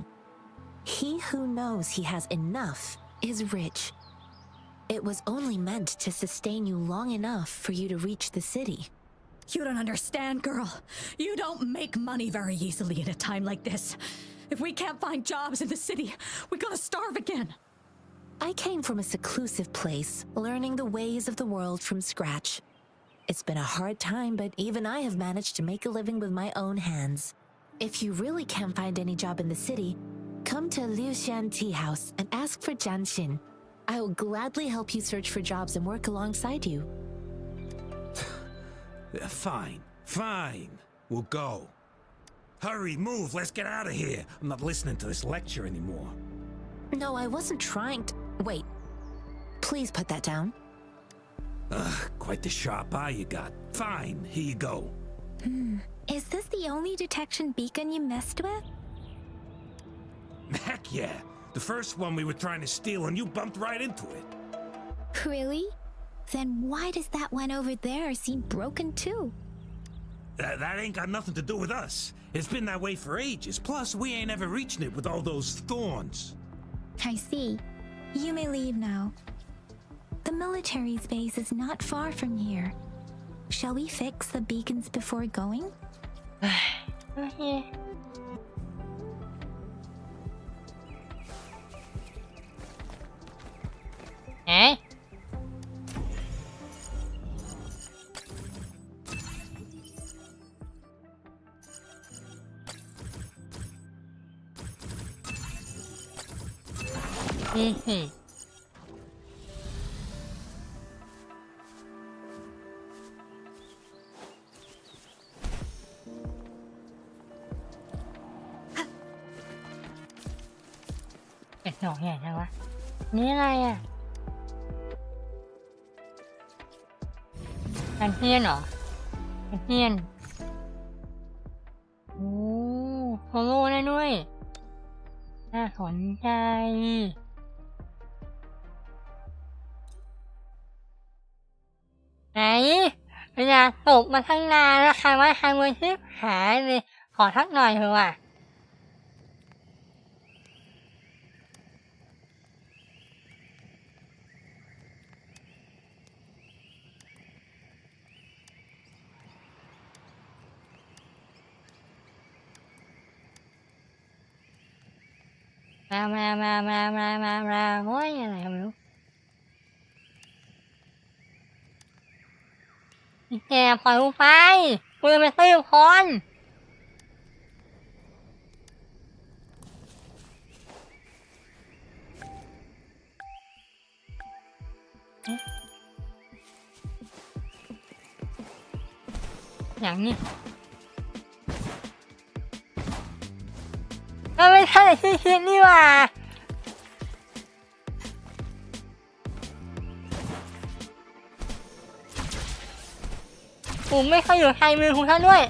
He who knows he has enough is rich. It was only meant to sustain you long enough for you to reach the city. You don't understand, girl. You don't make money very easily in a time like this. If we can't find jobs in the city, we're gonna starve again. I came from a seclusive place, learning the ways of the world from scratch. It's been a hard time, but even I have managed to make a living with my own hands. If you really can't find any job in the city, come to Liuxian Tea House and ask for Jianxin. I will gladly help you search for jobs and work alongside you. Fine, fine. We'll go. Hurry, move, let's get out of here. I'm not listening to this lecture anymore. No, I wasn't trying to... Wait. Please put that down. Quite the sharp eye you got. Fine, here you go. Is this the only detection beacon you messed with? Heck yeah. The first one we were trying to steal and you bumped right into it. Really? Then why does that one over there seem broken too? That ain't got nothing to do with us. It's been that way for ages. Plus, we ain't ever reaching it with all those thorns. I see. You may leave now. The military's base is not far from here. Shall we fix the beacons before going? โอเคเอ๊ะนี่สิเป็ดหนองใหญ่จังวะนี่อะไรอ่ะกันเทียนเหรอกันเทียนโอ้โฮโลได้ด้วยน่าสนใจไหนเวลาตกมาทั้งนานแล้วค่ะว่าทางเวทีหายเลยขอทักหน่อยเถอะว่ะมาโอ้ยอะไรก็ไม่รู้นี่แกปล่อยกูไปกูจะไปซื้อคนอย่างนี้ก็ไม่ใช่ที่คิดนี่หว่าผมไม่เคยอยู่ในมือคุณท่านด้วย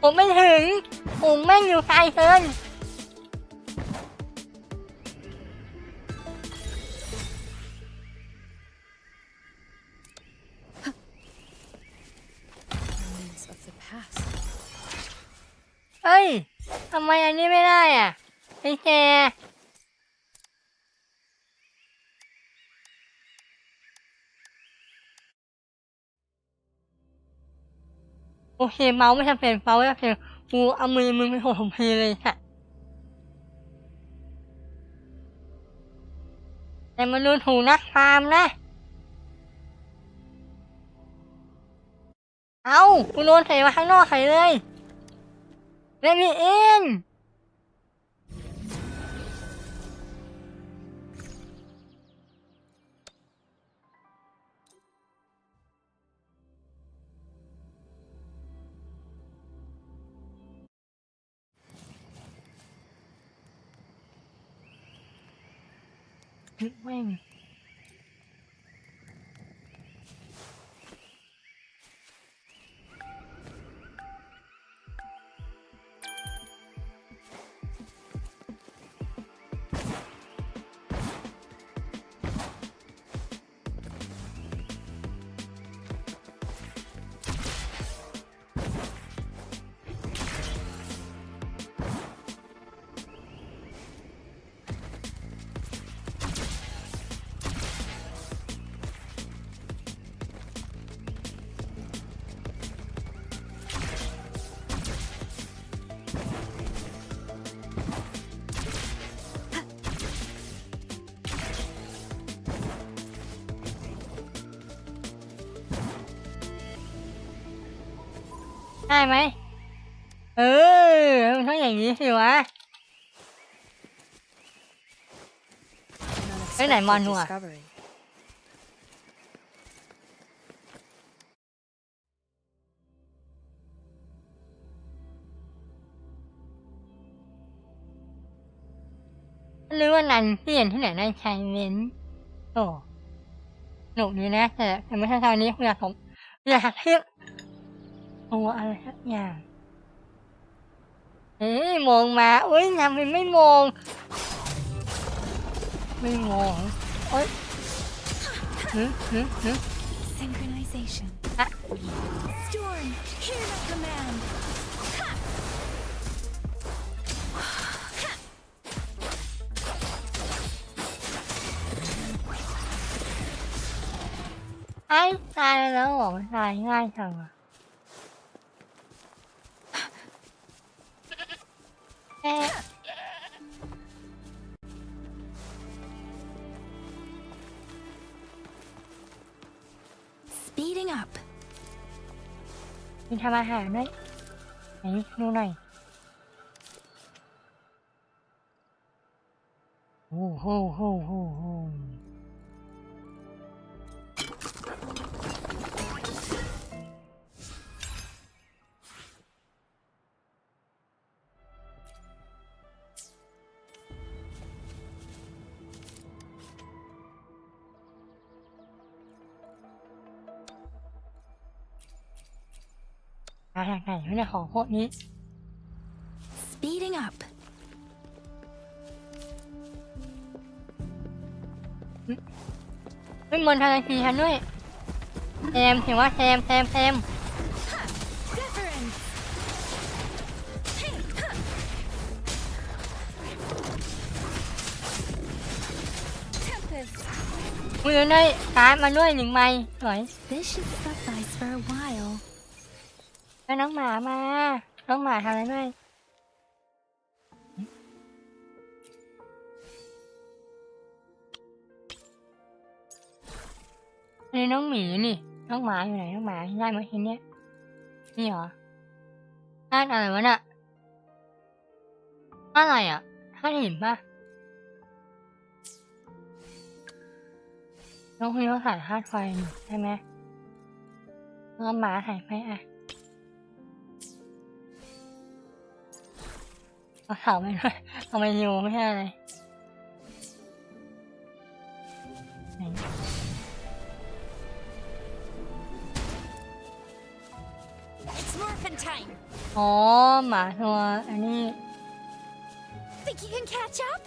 ผมไม่ถึงผมไม่อยู่ไกลเกินเฮ้ยทำไมอันนี้ไม่ได้อ่ะไอ้แกโอเคเมาส์ไม่จำเป็นเมาส์ไม่จำเป็นกูเอามือมึงไปโหดผมทีเลยค่ะ แต่มาดูถูกนักฟาร์มนะเอากูโดนใส่มาข้างนอกใส่เลยเลมีเองแม่งได้ไหมมันต้องอย่างนี้สิวะไปไหนมอนหัวหรือว่านันที่เห็นที่ไหนในชายเม้นโอ้หนุกดีนะแต่ไม่ใช่ทางนี้คุณอยากหักเทียบตัวอะไรสักอย่างมองมาอุ้ยทำไมไม่มองโอ๊ยSynchronization. Storm, hear my command. ไอ้ตายแล้วเหรอมันตายง่ายจังอะSpeeding up. มีทำอาหารไหมไหนดูหน่อยโอ้โหมาจากไหนไม่ได้ของพวกนี้ Speeding up. ไม่มนทางทีฉันด้วยแซมเห็นว่าแซม Difference. มือได้การ์ดมาด้วย1 ใบสวย This should suffice for a while. แล้วน้องหมามาน้องหมาทำอะไรด้วยนี่น้องหมีนี่น้องหมาอยู่ไหนน้องหมาได้ไหมทีเนี้ยนี่เหรอได้อะไรวะน่ะอะไรอ่ะถ้าเห็นปะน้องคนนี้เขาถ่ายธาตุไฟนี่ใช่ไหมน้องหมาถ่ายไฟอ่ะเอาเสาไปด้วยเอาไปอยู่ไม่ใช่อะไรไหน It's morphin' time. อ๋อหมาตัวอันนี้ Think you can catch up?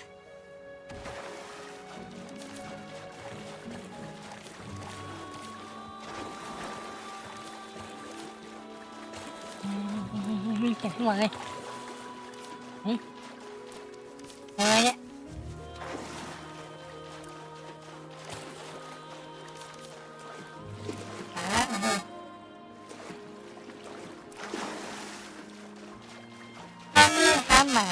มีเก็บทั้งหมดเลยนี่อะไรเนี่ยข้ามหมา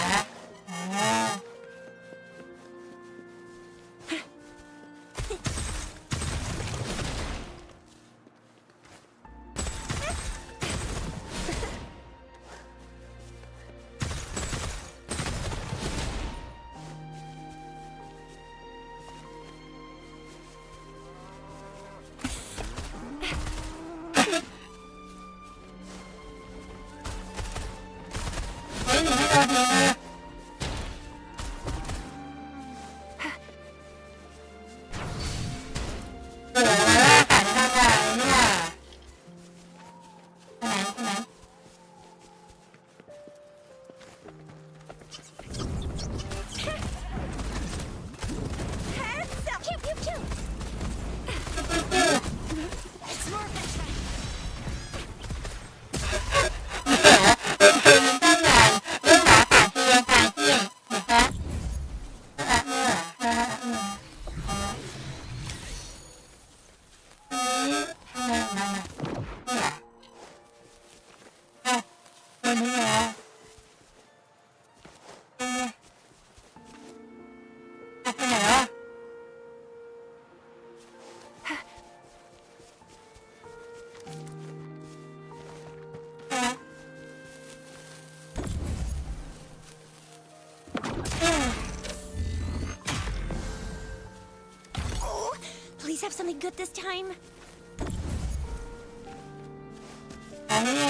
have something good this time? อันนี้ไง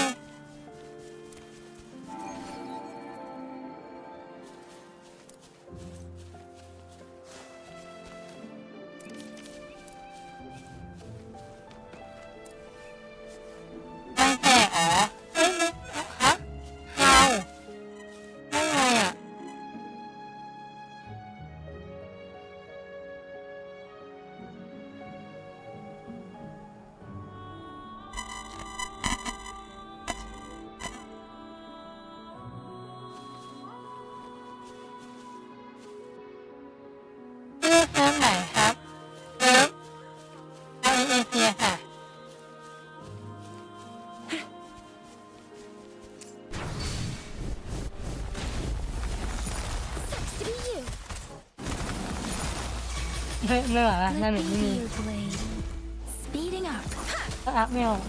ไม่แตกอ๋อเฮ้ยฮะเราได้ไงอ่ะชื่อเซิร์ฟไหนครับเซิร์ฟเอเชียค่ะ Sucks to be you. ไม่ไหวละน้ำ Let ห me นึ่งไม่ be มี your blade. Speeding up. ก็อัพไม่ออก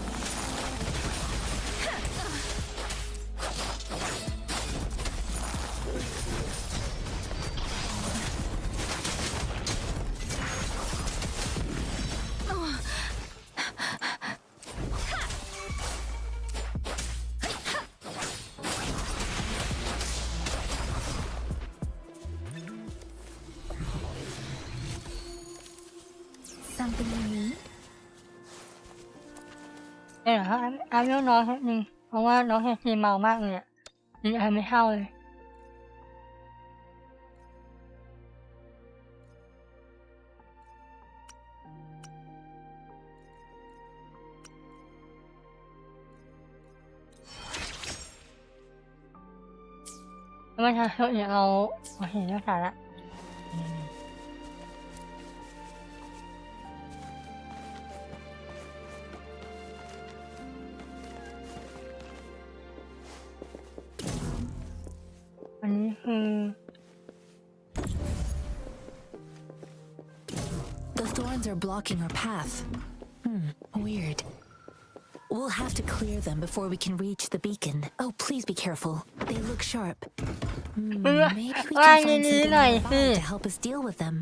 Something you need? เดี๋ยวเขาอัพเรื่องน้องแค่นึงเพราะว่าน้องแค่ทีเมามากเลยอ่ะยิงอะไรไม่เข้าเลยแล้วมันทำให้เราเห็นแล้วสาระอันนี้คือ The thorns are blocking our path. Weird. We'll have to clear them before we can reach the beacon. Oh, please be careful. They look sharp. Maybe we ว่า can ง find นี้ something หน่อยสิ nearby to help us deal with them.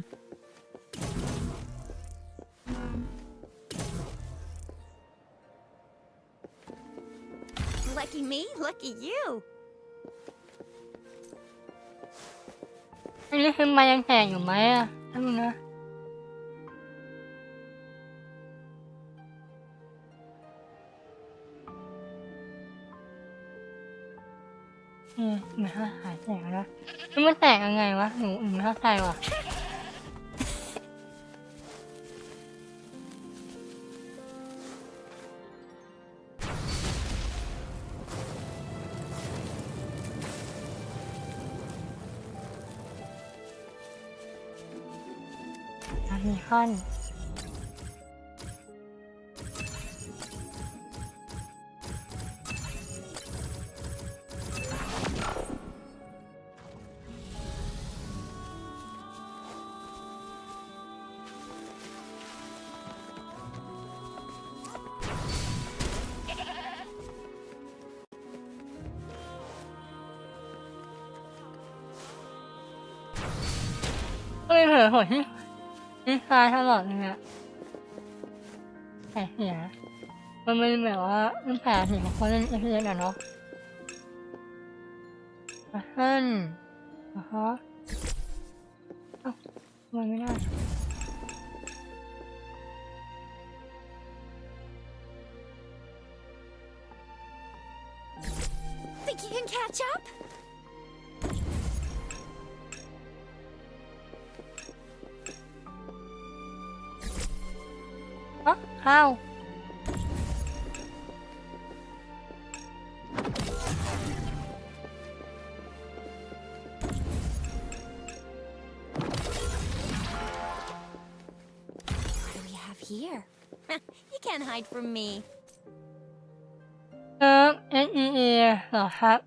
Lucky me, lucky you. อันนี้คือมายังแตกอยู่ไหมอ่ะท่านดูนะเหมือนหายแตกแล้วแล้วมันแตกยังไงวะหนูไม่เข้าใจว่ะมีขั้นก็เลยเผลอหดที่คลายตลอดเลยอะแผลเสียมันเป็นแบบว่าแผลเสียของคนเล่นเอพีเอสอะเนาะท่านฮะเอ้ามันไม่ได้ Think you can catch up? ข้าว What do we have here? You can't hide from me. SEA เหรอครับ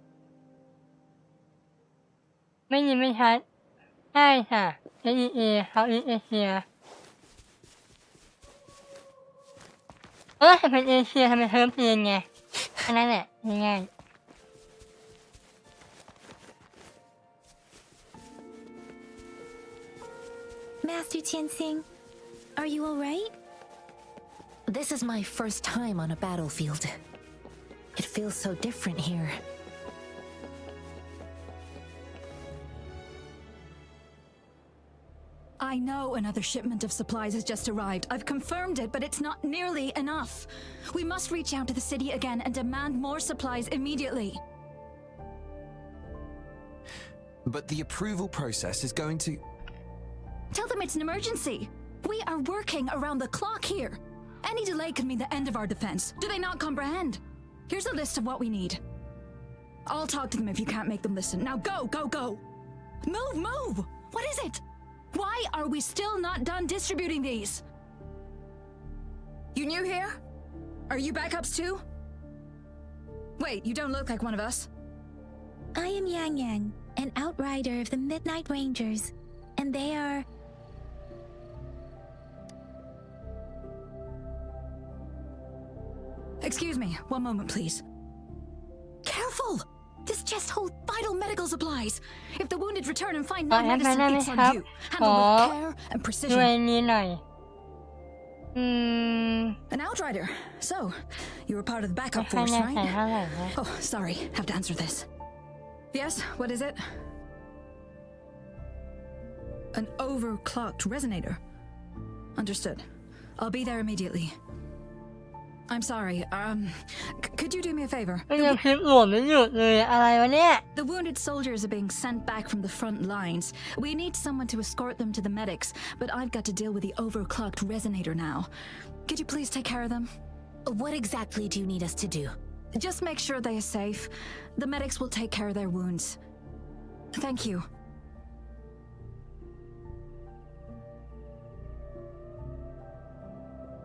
ไม่ยินไม่ชัดใช่ค่ะ SEA เขาอีเอเชียจะเป็นเอเชียทำไมเทิร์มเพียนไงอันนั้นแหละง่าย Master Tianxing, are you alright? This is my first time on a battlefield. It feels so different here. I know another shipment of supplies has just arrived. I've confirmed it, but it's not nearly enough. We must reach out to the city again and demand more supplies immediately. But the approval process is going to... Tell them it's an emergency. We are working around the clock here. Any delay could mean the end of our defense. Do they not comprehend? Here's a list of what we need. I'll talk to them if you can't make them listen. Now go, go, go! Move! What is it? Why are we still not done distributing these? You new here? Are you backups too? Wait, you don't look like one of us. I am Yang Yang, an outrider of the Midnight Rangers, and they are... Excuse me, one moment please. Careful! This chest holds vital medical supplies. If the wounded return and find no medicine, it's on you. Handle with care and precision. An outrider. So, you were part of the backup force, right? Oh, sorry. Have to answer this. Yes, what is it? An overclocked resonator. Understood. I'll be there immediately. I'm sorry, could you do me a favor? The wounded soldiers are being sent back from the front lines. We need someone to escort them to the medics, but I've got to deal with the overclocked resonator now. Could you please take care of them? What exactly do you need us to do? Just make sure they are safe. The medics will take care of their wounds. Thank you.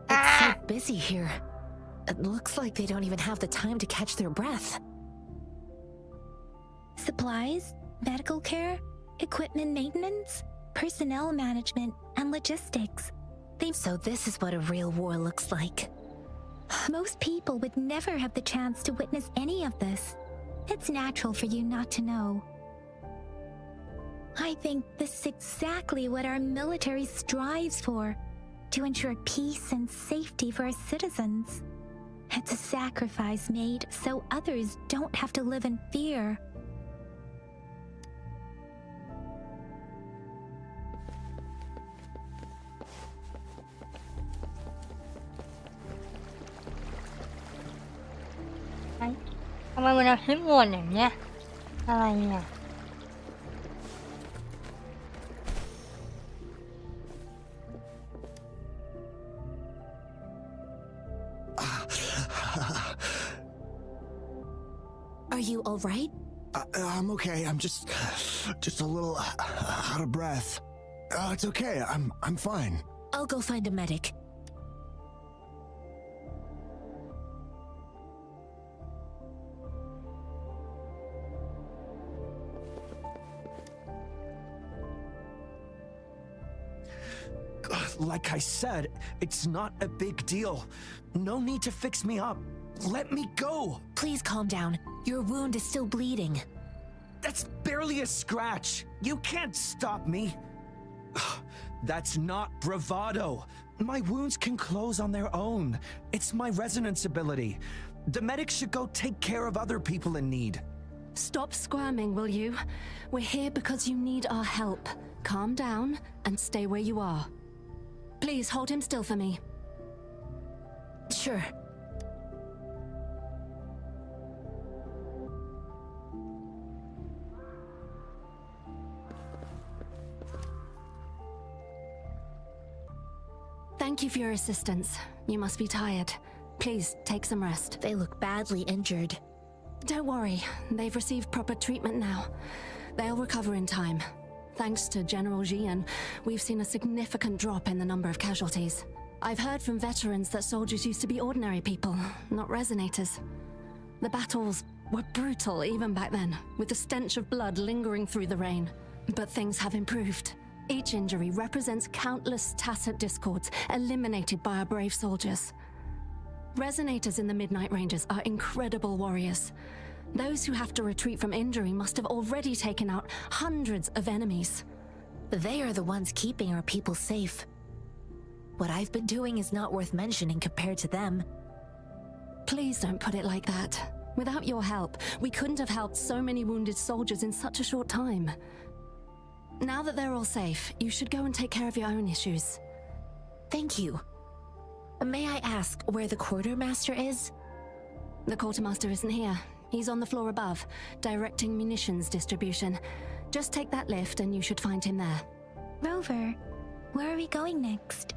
It's so busy here. It looks like they don't even have the time to catch their breath. Supplies, medical care, equipment maintenance, personnel management, and logistics. So this is what a real war looks like. Most people would never have the chance to witness any of this. It's natural for you not to know. I think this is exactly what our military strives for, to ensure peace and safety for our citizens. It's a sacrifice made so others don't have to live in fear. Are you all right? I'm okay. I'm just a little out of breath. It's okay. I'm fine. I'll go find a medic. Like I said, it's not a big deal. No need to fix me up. Let me go! Please calm down. Your wound is still bleeding. That's barely a scratch. You can't stop me. That's not bravado. My wounds can close on their own. It's my resonance ability. The medics should go take care of other people in need. Stop squirming, will you? We're here because you need our help. Calm down and stay where you are. Please hold him still for me. Sure. Thank you for your assistance. You must be tired. Please take some rest. They look badly injured. Don't worry, they've received proper treatment now. They'll recover in time. Thanks to General Jian, we've seen a significant drop in the number of casualties. I've heard from veterans that soldiers used to be ordinary people, not resonators. The battles were brutal even back then, with the stench of blood lingering through the rain. But things have improved. Each injury represents countless tacit discords eliminated by our brave soldiers. Resonators in the Midnight Rangers are incredible warriors. Those who have to retreat from injury must have already taken out hundreds of enemies. They are the ones keeping our people safe. What I've been doing is not worth mentioning compared to them. Please don't put it like that. Without your help, we couldn't have helped so many wounded soldiers in such a short time. Now that they're all safe, you should go and take care of your own issues. Thank you. May I ask where the quartermaster is? The quartermaster isn't here. He's on the floor above, directing munitions distribution. Just take that lift and you should find him there. Rover, where are we going next?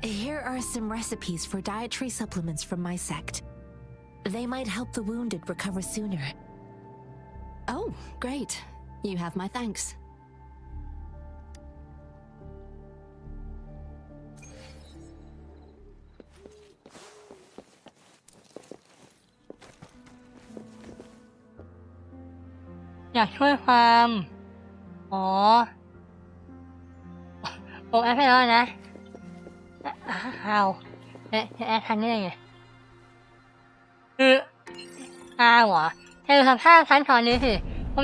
Here are some recipes for dietary supplements from my sect. They might help the wounded recover sooner. Oh, great. You have my thanks.อยากช่วยความผมแอดไปแล้วนะจะแอดทันได้ไงคือเหรอเธอทำภาพชั้นตอนนี้สิมั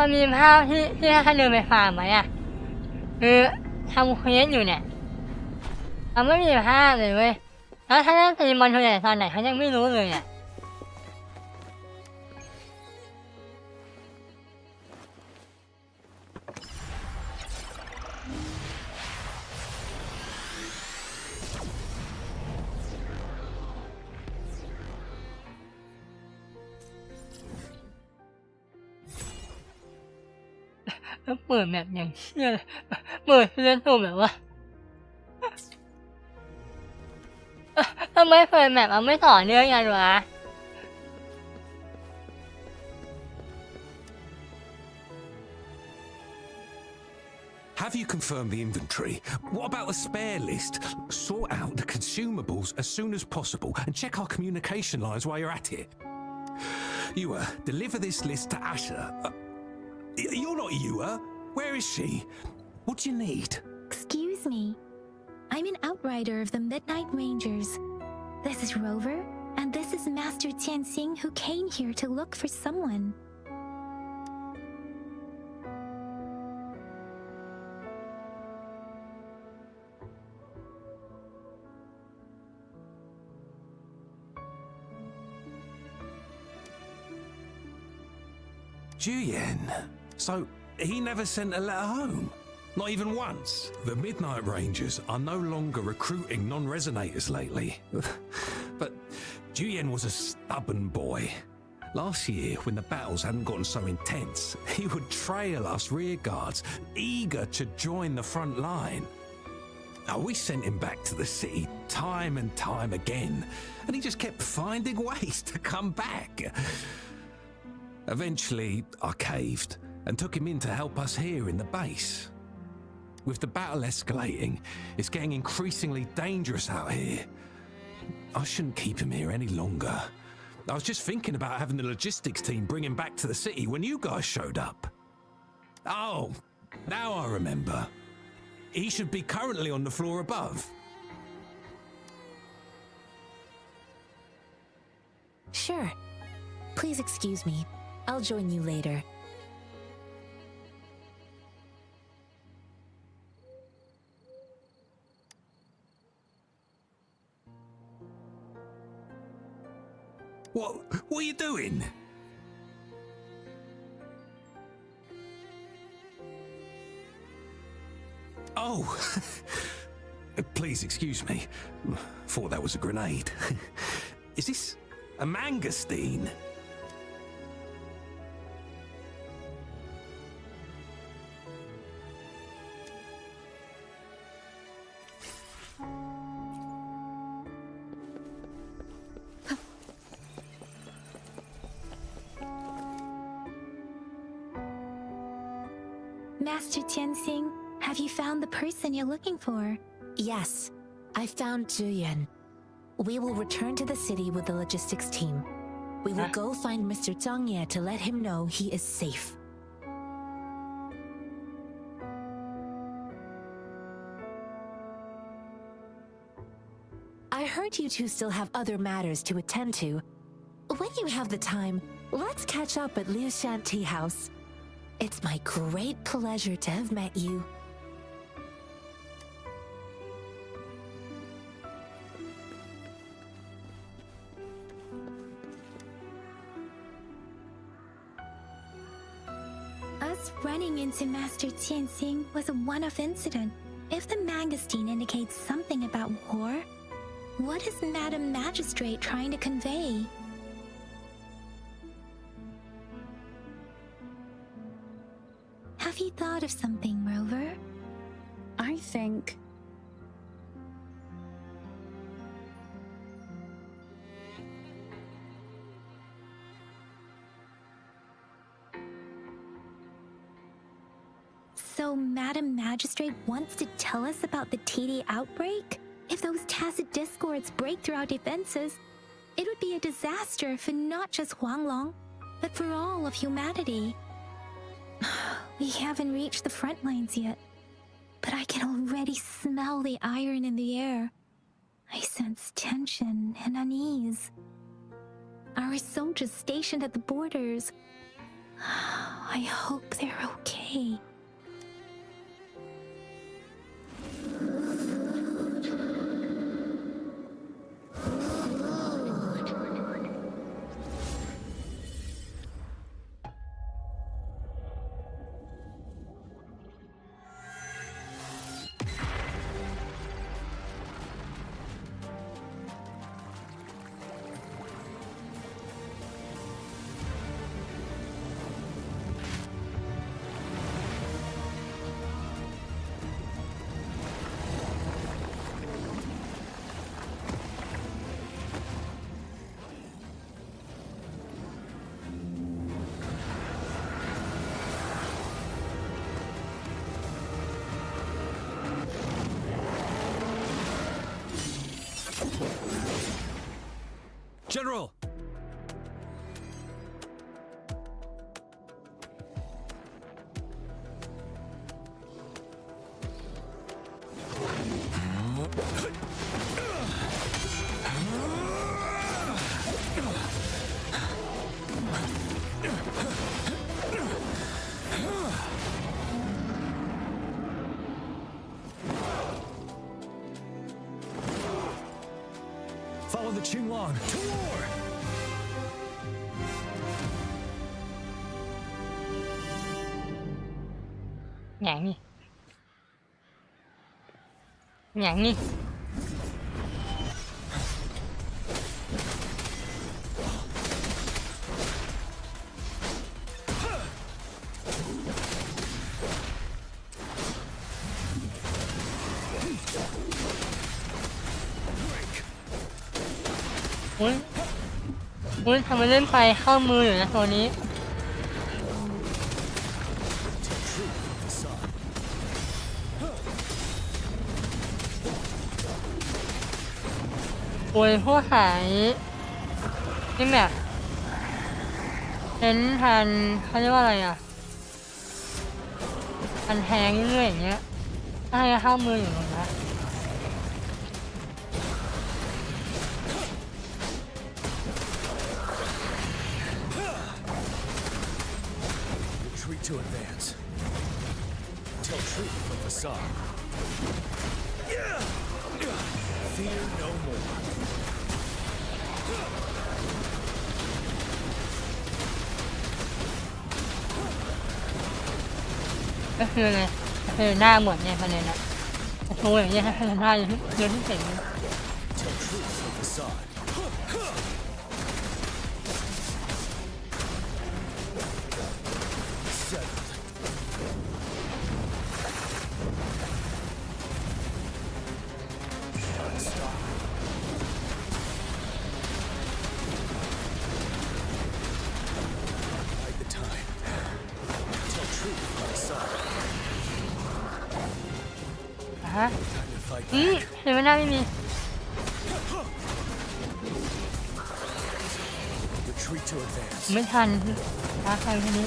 นมีภาพที่ท่านเดินไปฟาร์มไหมอ่ะคือทำเควสอยู่เนี่ยมันไม่มีภาพเลยเว้ยแล้วท่านจะตีมอนโทรใหญ่ตอนไหนเขายังไม่รู้เลยอ่ะเปิดแบบอย่างเชี่ยเลยเปิดเล่นตัวแบบว่าทำไมเปิดแบบไม่ต่อเนื่องกันวะ Have you confirmed the inventory? What about the spare list? Sort out the consumables as soon as possible and check our communication lines while you're at it. Ewa, deliver this list to Asher. You're not Ewa. Where is she? What do you need? Excuse me. I'm an outrider of the Midnight Rangers. This is Rover, and this is Master Tianxing, who came here to look for someone. Juyen. So, he never sent a letter home? Not even once? The Midnight Rangers are no longer recruiting non-resonators lately. But Juyen was a stubborn boy. Last year, when the battles hadn't gotten so intense, he would trail us rearguards, eager to join the front line. Now, we sent him back to the city time and time again, and he just kept finding ways to come back. Eventually, I caved and took him in to help us here in the base. With the battle escalating, it's getting increasingly dangerous out here. I shouldn't keep him here any longer. I was just thinking about having the logistics team bring him back to the city when you guys showed up. Oh, now I remember. He should be currently on the floor above. Sure. Please excuse me. I'll join you later. What are you doing? Oh, please excuse me. Thought that was a grenade. Is this a mangosteen? Master Tianxing, have you found the person you're looking for? Yes, I found Juyen. We will return to the city with the logistics team. We will go find Mr. Zhang Ye to let him know he is safe. I heard you two still have other matters to attend to. When you have the time, Let's catch up at Liu Shan Tea House. It's my great pleasure to have met you. Us running into Master Tianxing was a one-off incident. If the Mangosteen indicates something about war, what is Madam Magistrate trying to convey? Have you thought of something, Rover? I think... So Madam Magistrate wants to tell us about the TD outbreak? If those tacit discords break through our defenses, it would be a disaster for not just Huanglong, but for all of humanity. We haven't reached the front lines yet, but I can already smell the iron in the air. I sense tension and unease. Our soldiers stationed at the borders, I hope they're okay. General! Follow the Qinglong to war! Nhãn đi. Ui, ทำไมเล่นไปเข้ามืออยู่นะตัวนี้โอ้ยพวกขายนี่แบบเน้นทันเขาเรียกว่าอะไรอ่ะทันแทงเรื่อยๆอย่างเงี้ยถ้าให้เข้ามืออยู่นะ To advance. Tell truth from facade. Fear no more. ก็คือไงคือหน้าหมดเนี่ยประเด็นอะโชว์อย่างเงี้ยให้หน้าเยอะที่สุด Tell truth from facade. Retreat to advance. ไม่ทันช้าไปทีนี้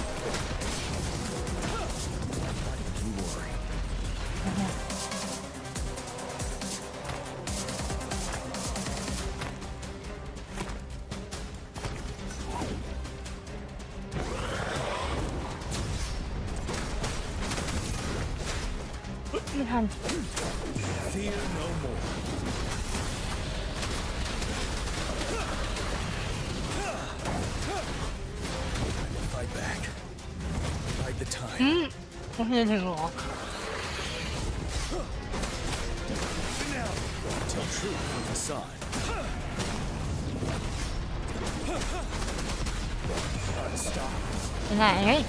ไม่ทัน Fear no more. Fight back. Fight the time. โอเคถึงหรอ Tell truth from facade. Stop. ไปไหนเฮ้ย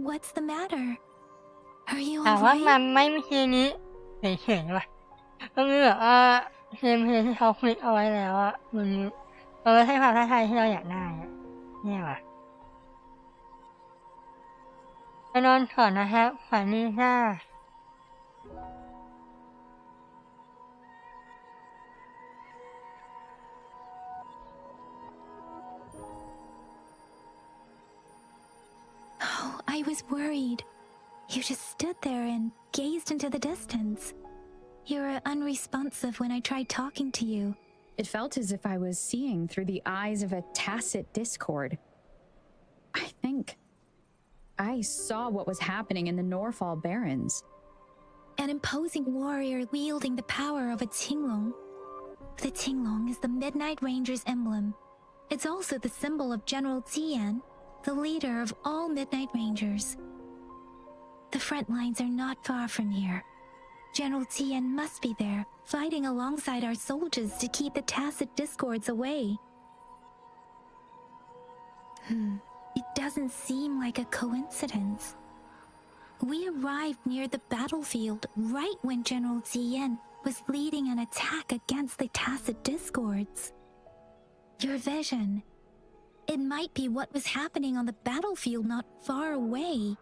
What's the matter? Are you แต่ว่า alright? มันไม่เมื่อกี้นี้เฉยๆว่ะก็คือแบบว่าเพลงที่เขาคลิกเอาไว้แล้วอ่ะมันไม่ใช่ภาษาไทยที่เราอยากได้อะเนี่ยว่ะไปนอนก่อนนะครับฝันดีจ้า Oh, I was worried. You just stood there and gazed into the distance. You were unresponsive when I tried talking to you. It felt as if I was seeing through the eyes of a tacit discord. I think I saw what was happening in the Norfall Barrens. An imposing warrior wielding the power of a Tinglong. The Tinglong is the Midnight Ranger's emblem. It's also the symbol of General Tian, the leader of all Midnight Rangers. The front lines are not far from here. General Tian must be there, fighting alongside our soldiers to keep the tacit discords away. It doesn't seem like a coincidence. We arrived near the battlefield right when General Tian was leading an attack against the tacit discords. Your vision. It might be what was happening on the battlefield not far away.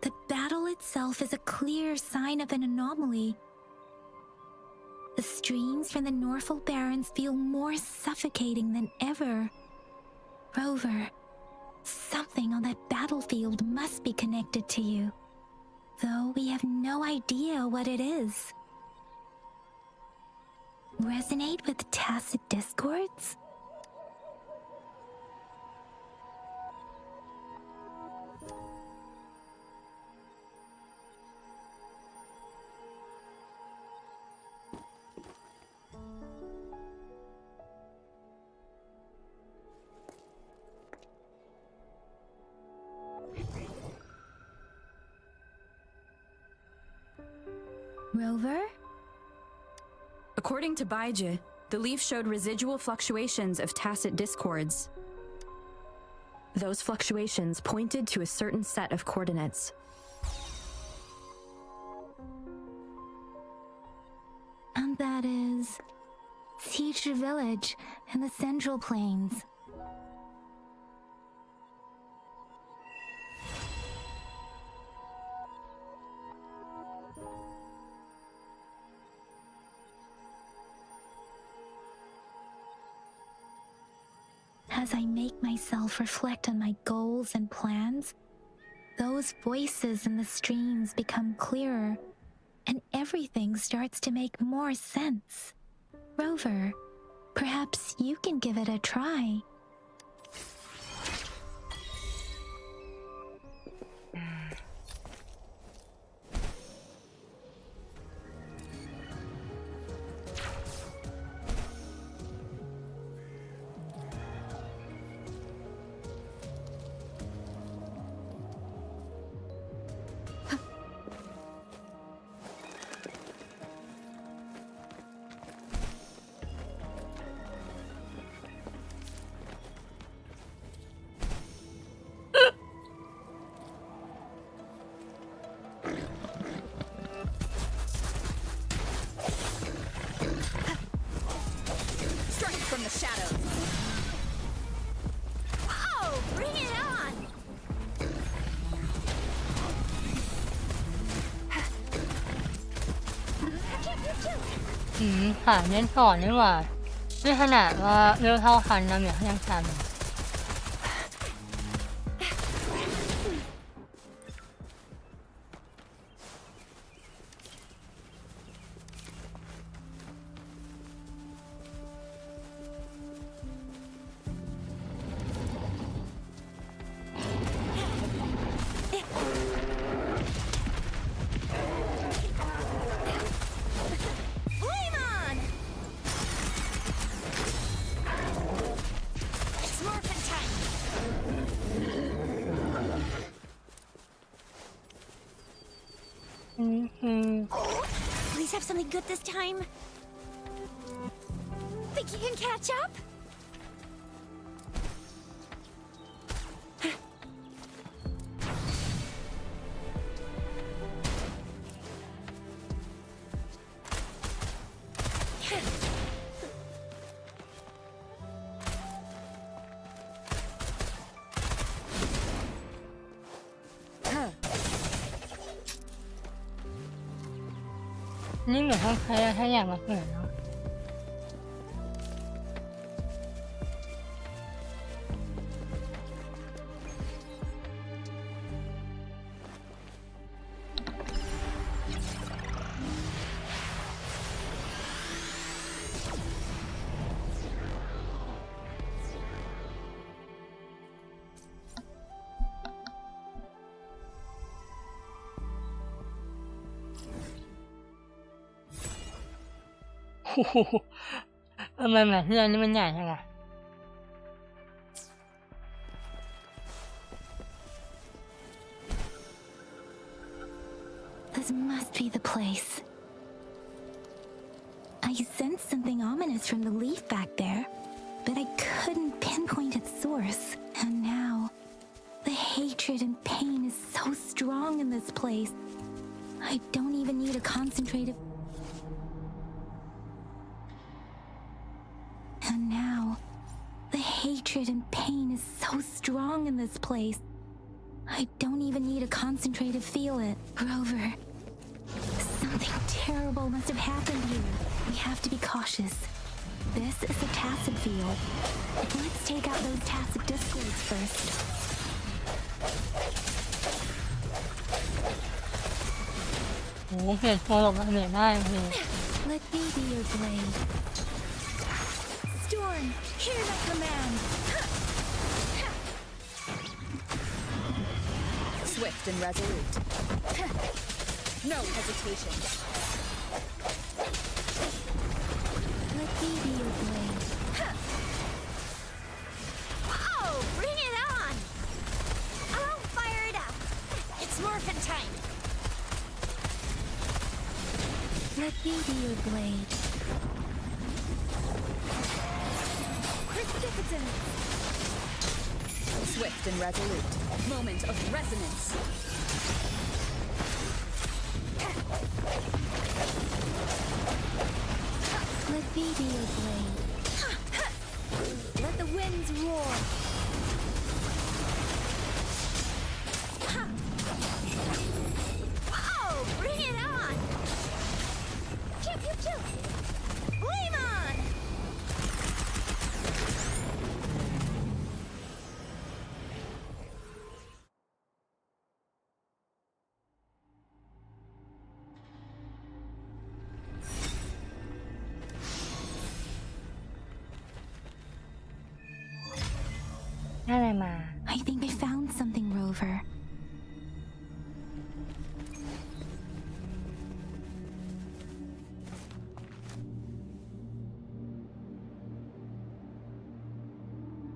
The battle itself is a clear sign of an anomaly. The streams from the Norfall Barrens feel more suffocating than ever. Rover, something on that battlefield must be connected to you, though we have no idea what it is. Resonate with tacit discords? Rover? According to Baiji, the leaf showed residual fluctuations of tacit discords. Those fluctuations pointed to a certain set of coordinates. And that is Teacher Village in the Central Plains. As I make myself reflect on my goals and plans, those voices in the streams become clearer, and everything starts to make more sense. Rover, perhaps you can give it a try. From the shadows. Oh, bring it on! ผ่านเล่นก่อนนี่หว่า นี่ขนาดว่าเรื่องเท่าคันนะเนี่ยยังทำ Please have something good this time. Think you can catch up? Huh. นี่เหมือนห้องใครถ้าอยากมาเปิดเนาะ โอ้โหทำไมแบบเรื่องนี้มันใหญ่จังอะ This must be the place. I sensed something ominous from the leaf back there, but I couldn't pinpoint its source. And now, the hatred and pain is so strong in this place. I don't even need a concentrated... And now, the hatred and pain is so strong in this place. I don't even need a concentrate to feel it. Grover, something terrible must have happened here. We have to be cautious. This is a tacit field. Let's take out those tacit discords first. โอ้เปลี่ยนโฟล์หลบมาเหนื่อยได้เลย Let me be your blade. Storm, hear my command. Swift and resolute. No hesitation. Let me be your blade. Whoa! Bring it on! I'll fire it up. It's morphin' time. Let me be your blade. Precipitant! Swift and resolute. Moment of resonance. Let me be your blade. Let the winds roar. Whoa! Bring it on! Choo choo choo! Flame on! I think I found something, Rover.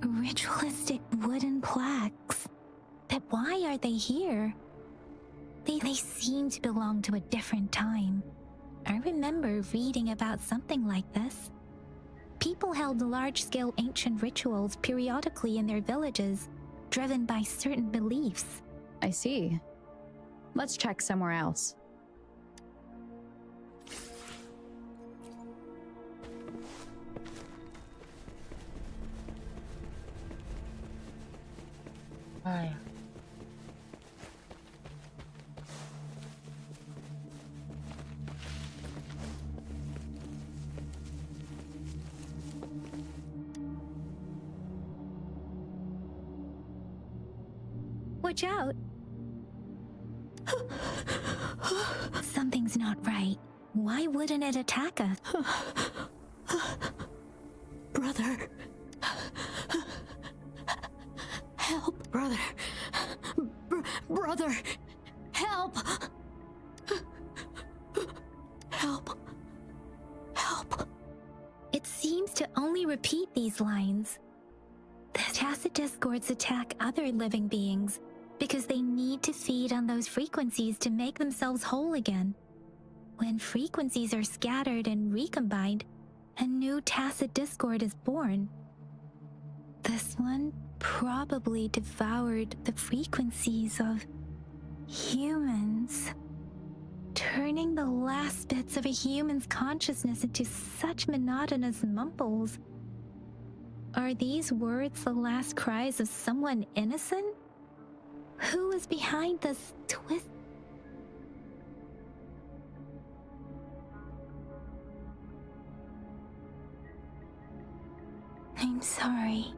Ritualistic wooden plaques. But why are they here? They seem to belong to a different time. I remember reading about something like this. People held large-scale ancient rituals periodically in their villages, driven by certain beliefs. I see. Let's check somewhere else. Hi. Watch out! Something's not right. Why wouldn't it attack us? Brother. Help, brother. Brother. Help. Help. Help. It seems to only repeat these lines. The tacit discords attack other living beings because they need to feed on those frequencies to make themselves whole again. When frequencies are scattered and recombined, a new tacit discord is born. This one probably devoured the frequencies of humans, turning the last bits of a human's consciousness into such monotonous mumbles. Are these words the last cries of someone innocent? Who is behind this twist? I'm sorry.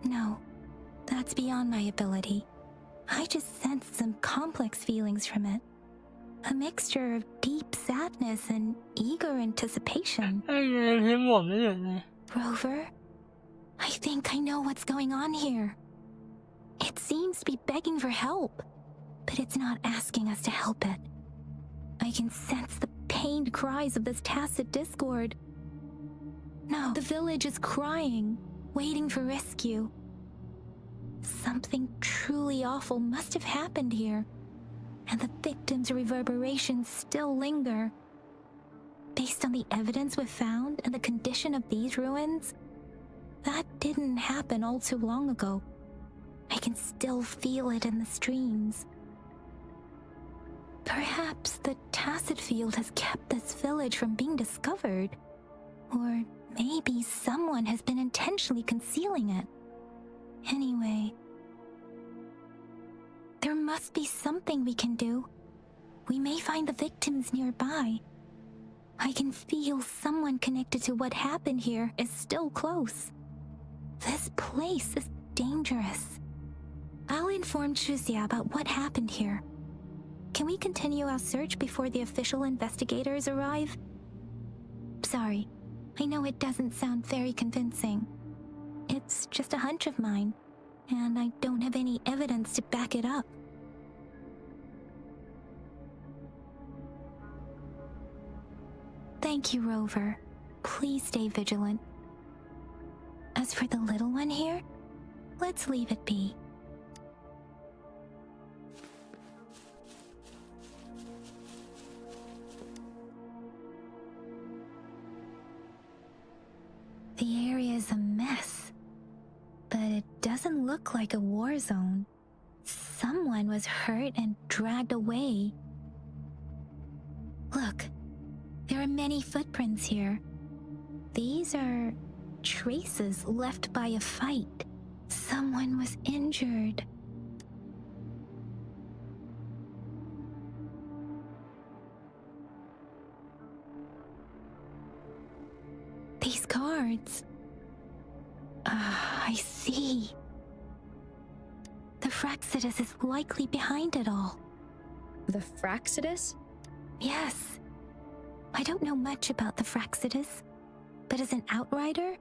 No, that's beyond my ability. I just sensed some complex feelings from it. A mixture of deep sadness and eager anticipation. Rover, I think I know what's going on here. It seems to be begging for help, but it's not asking us to help it. I can sense the pained cries of this tacit discord. No, the village is crying, waiting for rescue. Something truly awful must have happened here, and the victims' reverberations still linger. Based on the evidence we've found and the condition of these ruins, that didn't happen all too long ago. I can still feel it in the streams. Perhaps the tacit field has kept this village from being discovered, or maybe someone has been intentionally concealing it. Anyway, there must be something we can do. We may find the victims nearby. I can feel someone connected to what happened here is still close. This place is dangerous. I'll inform Chuzia about what happened here. Can we continue our search before the official investigators arrive? Sorry, I know it doesn't sound very convincing. It's just a hunch of mine, and I don't have any evidence to back it up. Thank you, Rover. Please stay vigilant. As for the little one here, let's leave it be. The area is a mess, but it doesn't look like a war zone. Someone was hurt and dragged away. Look, there are many footprints here. These are traces left by a fight. Someone was injured. These cards. I see. The Fraxidus is likely behind it all. The Fraxidus? Yes. I don't know much about the Fraxidus, but as an outrider,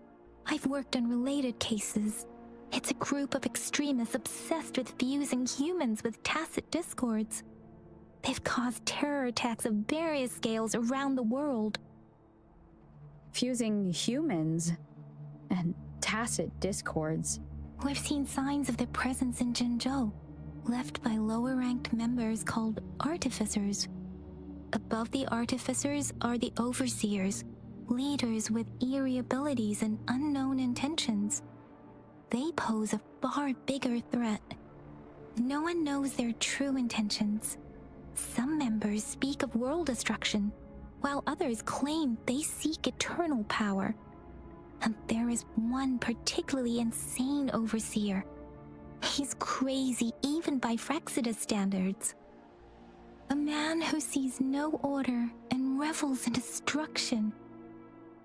I've worked on related cases. It's a group of extremists obsessed with fusing humans with tacit discords. They've caused terror attacks of various scales around the world. Fusing humans and tacit discords. We've seen signs of their presence in Jinzhou, left by lower-ranked members called artificers. Above the artificers are the overseers, leaders with eerie abilities and unknown intentions. They pose a far bigger threat. No one knows their true intentions. Some members speak of world destruction, while others claim they seek eternal power. And there is one particularly insane overseer. He's crazy even by Fraxidus standards. A man who sees no order and revels in destruction.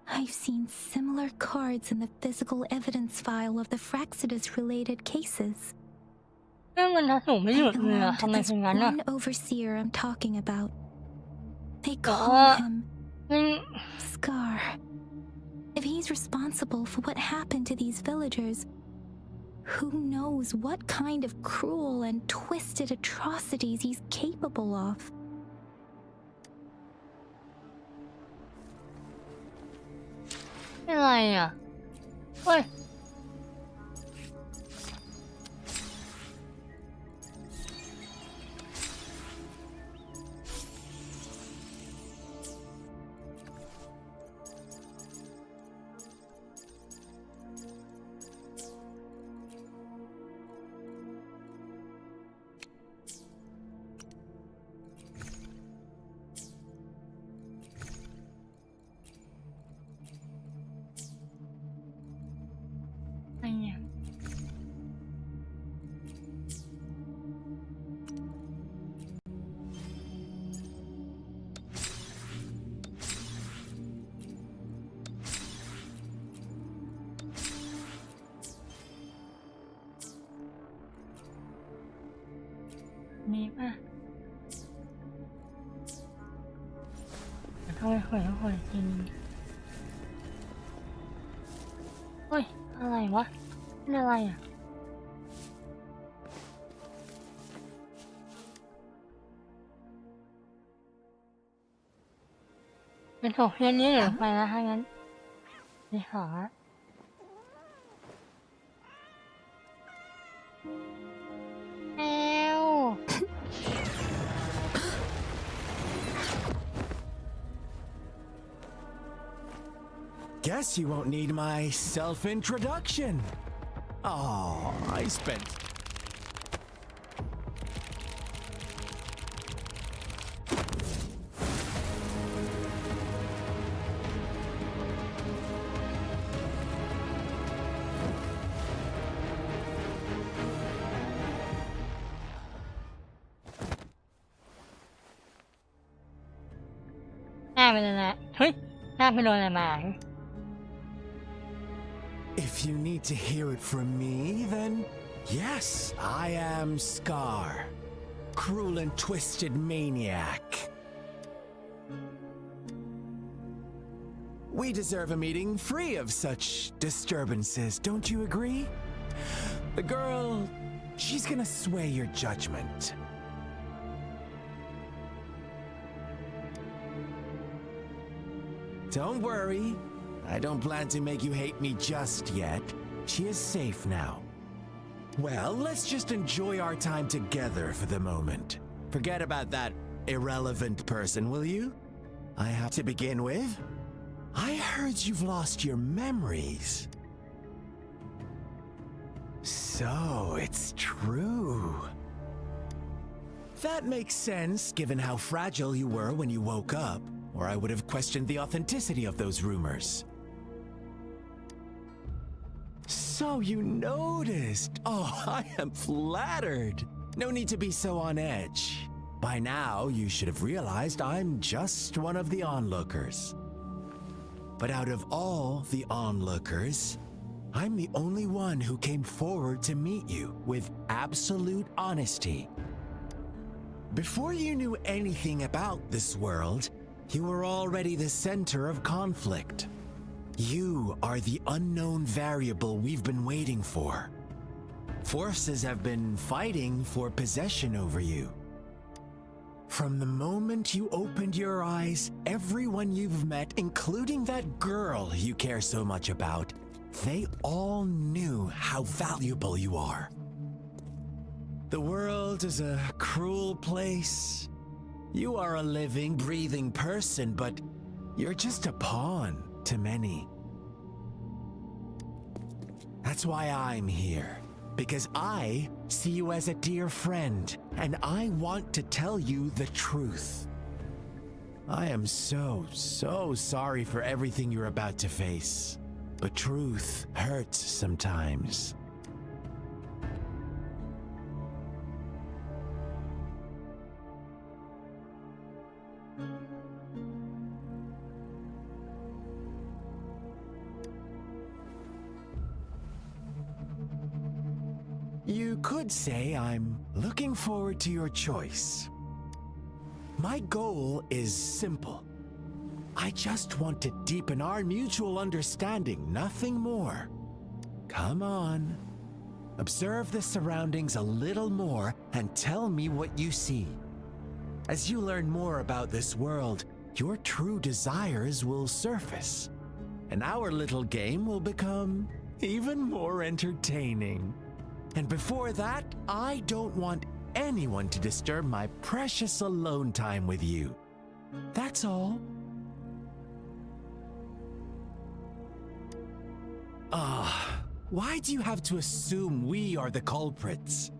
I've seen similar cards in the physical evidence file of the Fraxidus-related cases. เรื่องมันทัสูงไม่หยุดเลยอะ belong ทำไม to this ถึงงั้นอะ one overseer I'm talking about. They แต่ call ว่า him มัน Scar. If he's responsible for what happened to these villagers, who knows what kind of cruel and twisted atrocities he's capable of. อะไรอะเฮ้ยอะไรเนี่ย มีป่ะเดี๋ยวเข้าไปคุยอีกทีนึงเฮ้ย อะไรวะเป็นอะไรอ่ะ เป็นถกเพี้ยนนี้เดี๋ยวไปนะถ้างั้นนี่ขอละแอว Guess you won't need my self-introduction. Oh, I spent... If you need to hear it from me, then yes, I am Scar, cruel and twisted maniac. We deserve a meeting free of such disturbances, don't you agree? The girl, she's gonna sway your judgment. Don't worry, I don't plan to make you hate me just yet. She is safe now. Well, let's just enjoy our time together for the moment. Forget about that irrelevant person, will you? I have to begin with. I heard you've lost your memories. So, it's true. That makes sense, given how fragile you were when you woke up, or I would have questioned the authenticity of those rumors. So you noticed. Oh, I am flattered. No need to be so on edge. By now, you should have realized I'm just one of the onlookers. But out of all the onlookers, I'm the only one who came forward to meet you with absolute honesty. Before you knew anything about this world, you were already the center of conflict. You are the unknown variable we've been waiting for. Forces have been fighting for possession over you. From the moment you opened your eyes, everyone you've met, including that girl you care so much about, they all knew how valuable you are. The world is a cruel place. You are a living, breathing person, but you're just a pawn to many. That's why I'm here, because I see you as a dear friend, and I want to tell you the truth. I am so sorry for everything you're about to face, but truth hurts sometimes. You could say I'm looking forward to your choice. My goal is simple. I just want to deepen our mutual understanding, nothing more. Come on. Observe the surroundings a little more and tell me what you see. As you learn more about this world, your true desires will surface, and our little game will become even more entertaining. And before that, I don't want anyone to disturb my precious alone time with you. That's all. Why do you have to assume we are the culprits?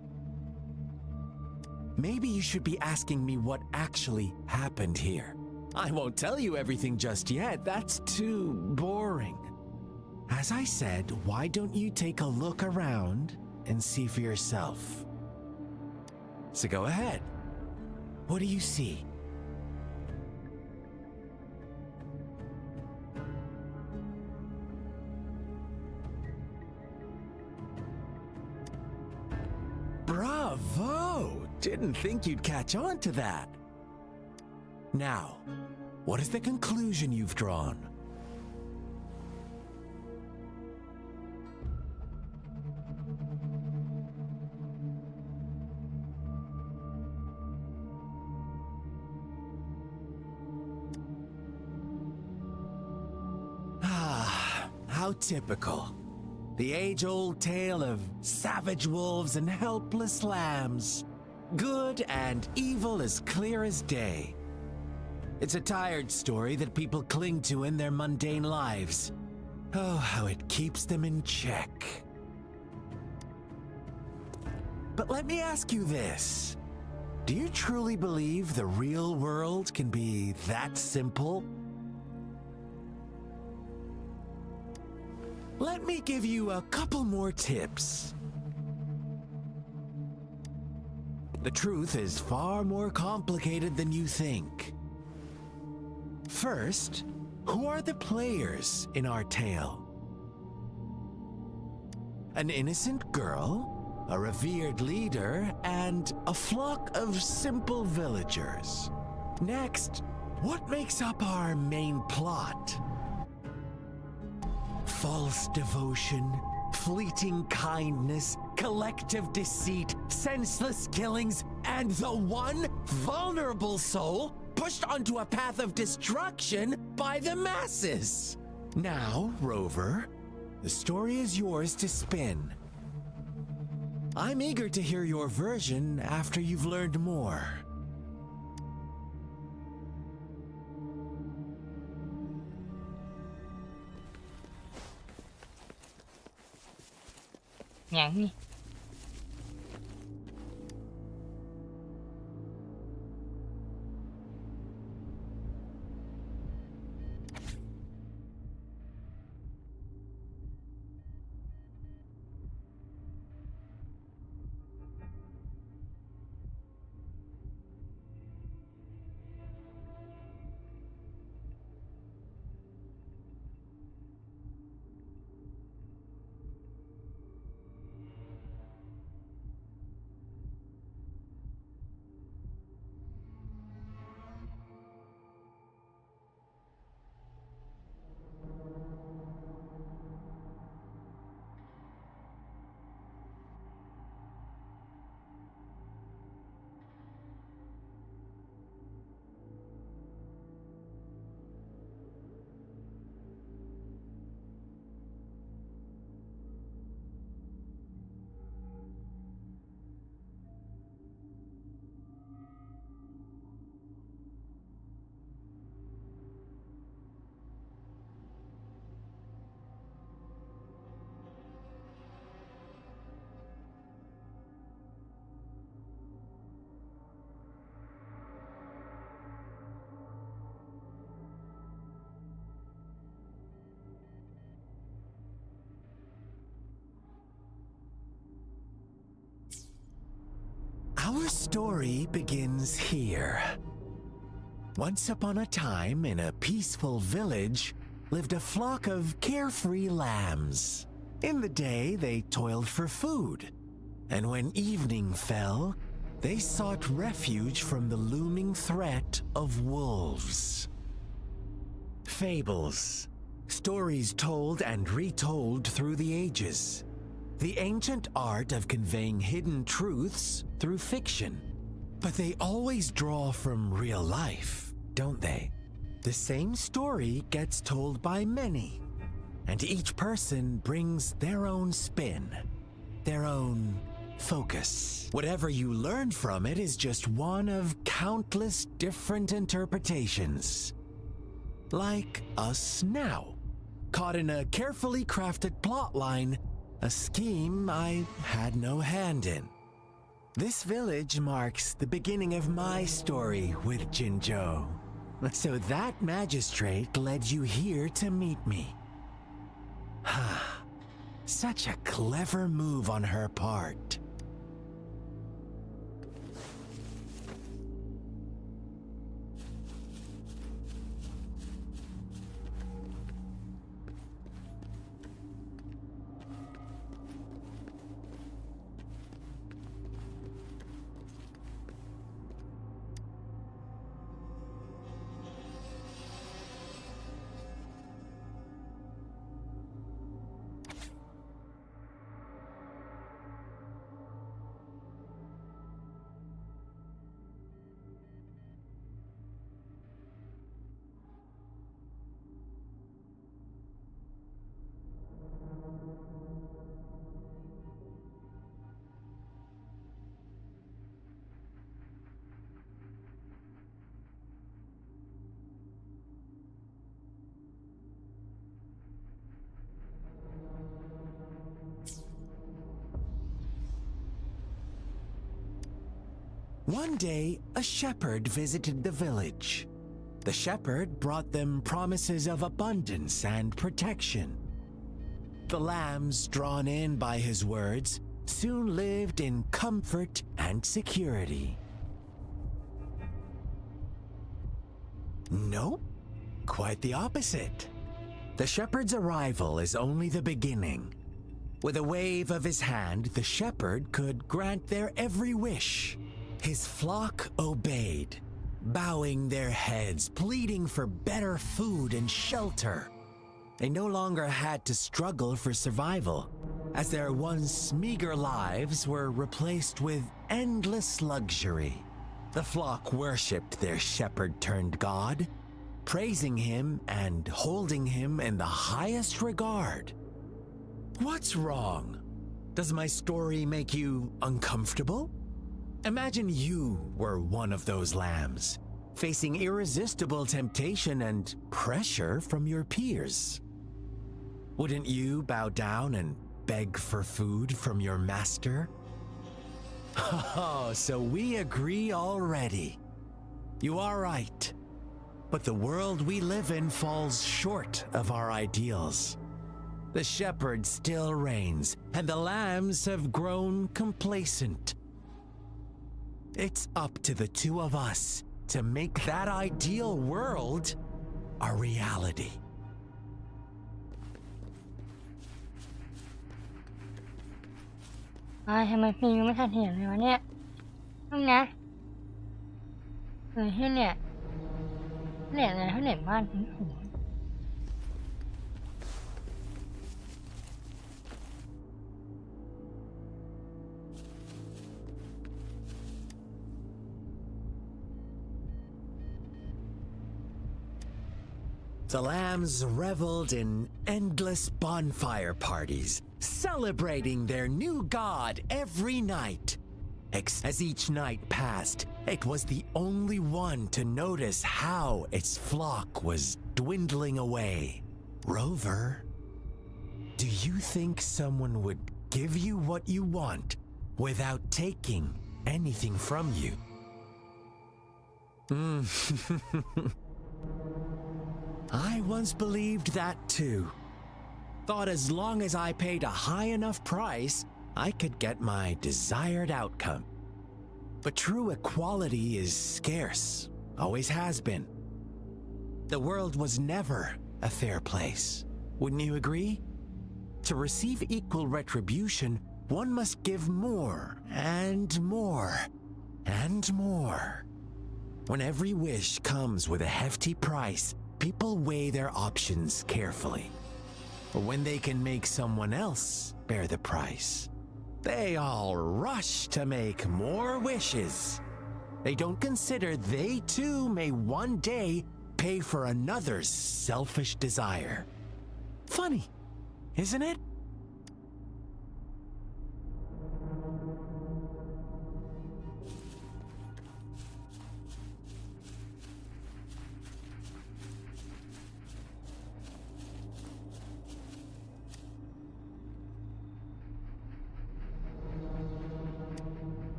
Maybe you should be asking me what actually happened here. I won't tell you everything just yet, that's too boring. As I said, why don't you take a look around and see for yourself? So go ahead. What do you see? Bravo! Didn't think you'd catch on to that. Now, what is the conclusion you've drawn? How typical. The age-old tale of savage wolves and helpless lambs. Good and evil as clear as day. It's a tired story that people cling to in their mundane lives. Oh, how it keeps them in check. But let me ask you this. Do you truly believe the real world can be that simple? Let me give you a couple more tips. The truth is far more complicated than you think. First, who are the players in our tale? An innocent girl, a revered leader, and a flock of simple villagers. Next, what makes up our main plot? False devotion, fleeting kindness, collective deceit, senseless killings, and the one vulnerable soul pushed onto a path of destruction by the masses. Now, Rover, the story is yours to spin. I'm eager to hear your version after you've learned more. Nhãn Our story begins here. Once upon a time, in a peaceful village, lived a flock of carefree lambs. In the day, they toiled for food. And when evening fell, they sought refuge from the looming threat of wolves. Fables, stories told and retold through the ages. The ancient art of conveying hidden truths through fiction. But they always draw from real life, don't they? The same story gets told by many, and each person brings their own spin, their own focus. Whatever you learn from it is just one of countless different interpretations. Like us now, caught in a carefully crafted plotline, a scheme I had no hand in. This village marks the beginning of my story with Jinzhou. So that magistrate led you here to meet me. Such a clever move on her part. One day, a shepherd visited the village. The shepherd brought them promises of abundance and protection. The lambs, drawn in by his words, soon lived in comfort and security. Nope, quite the opposite. The shepherd's arrival is only the beginning. With a wave of his hand, the shepherd could grant their every wish. His flock obeyed, bowing their heads, pleading for better food and shelter. They no longer had to struggle for survival, as their once meager lives were replaced with endless luxury. The flock worshipped their shepherd-turned-god, praising him and holding him in the highest regard. What's wrong? Does my story make you uncomfortable? Imagine you were one of those lambs, facing irresistible temptation and pressure from your peers. Wouldn't you bow down and beg for food from your master? Oh, so we agree already. You are right. But the world we live in falls short of our ideals. The shepherd still reigns, and the lambs have grown complacent. It's up to the two of us to make that ideal world a reality. ทำไมพี่ยังไม่ทันเห็นเลยวะเนี่ยต้องนะที่เนี่ยอะไรที่เนี่ยบ้านทิ้งหัว The lambs reveled in endless bonfire parties, celebrating their new god every night. As each night passed, it was the only one to notice how its flock was dwindling away. Rover, do you think someone would give you what you want without taking anything from you? I once believed that too. Thought as long as I paid a high enough price, I could get my desired outcome. But true equality is scarce, always has been. The world was never a fair place. Wouldn't you agree? To receive equal retribution, one must give more and more and more. When every wish comes with a hefty price, people weigh their options carefully. But when they can make someone else bear the price, they all rush to make more wishes. They don't consider they too may one day pay for another's selfish desire. Funny, isn't it?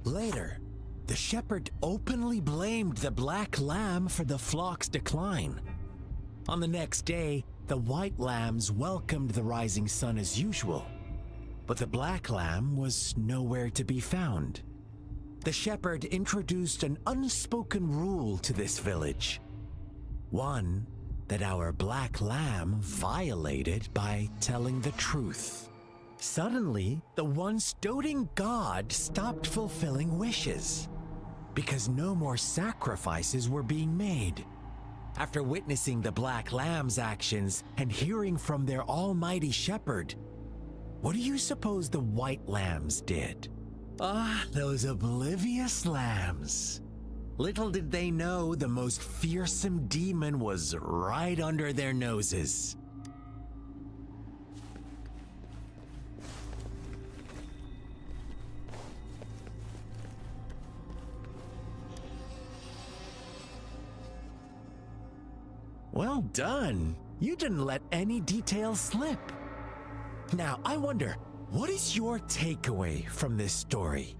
Later, the shepherd openly blamed the black lamb for the flock's decline. On the next day, the white lambs welcomed the rising sun as usual, but the black lamb was nowhere to be found. The shepherd introduced an unspoken rule to this village, one that our black lamb violated by telling the truth. Suddenly, the once doting god stopped fulfilling wishes because no more sacrifices were being made. After witnessing the Black Lamb's actions and hearing from their almighty shepherd, what do you suppose the White Lambs did? Ah, those oblivious lambs. Little did they know the most fearsome demon was right under their noses. Well done. You didn't let any details slip. Now, I wonder, what is your takeaway from this story?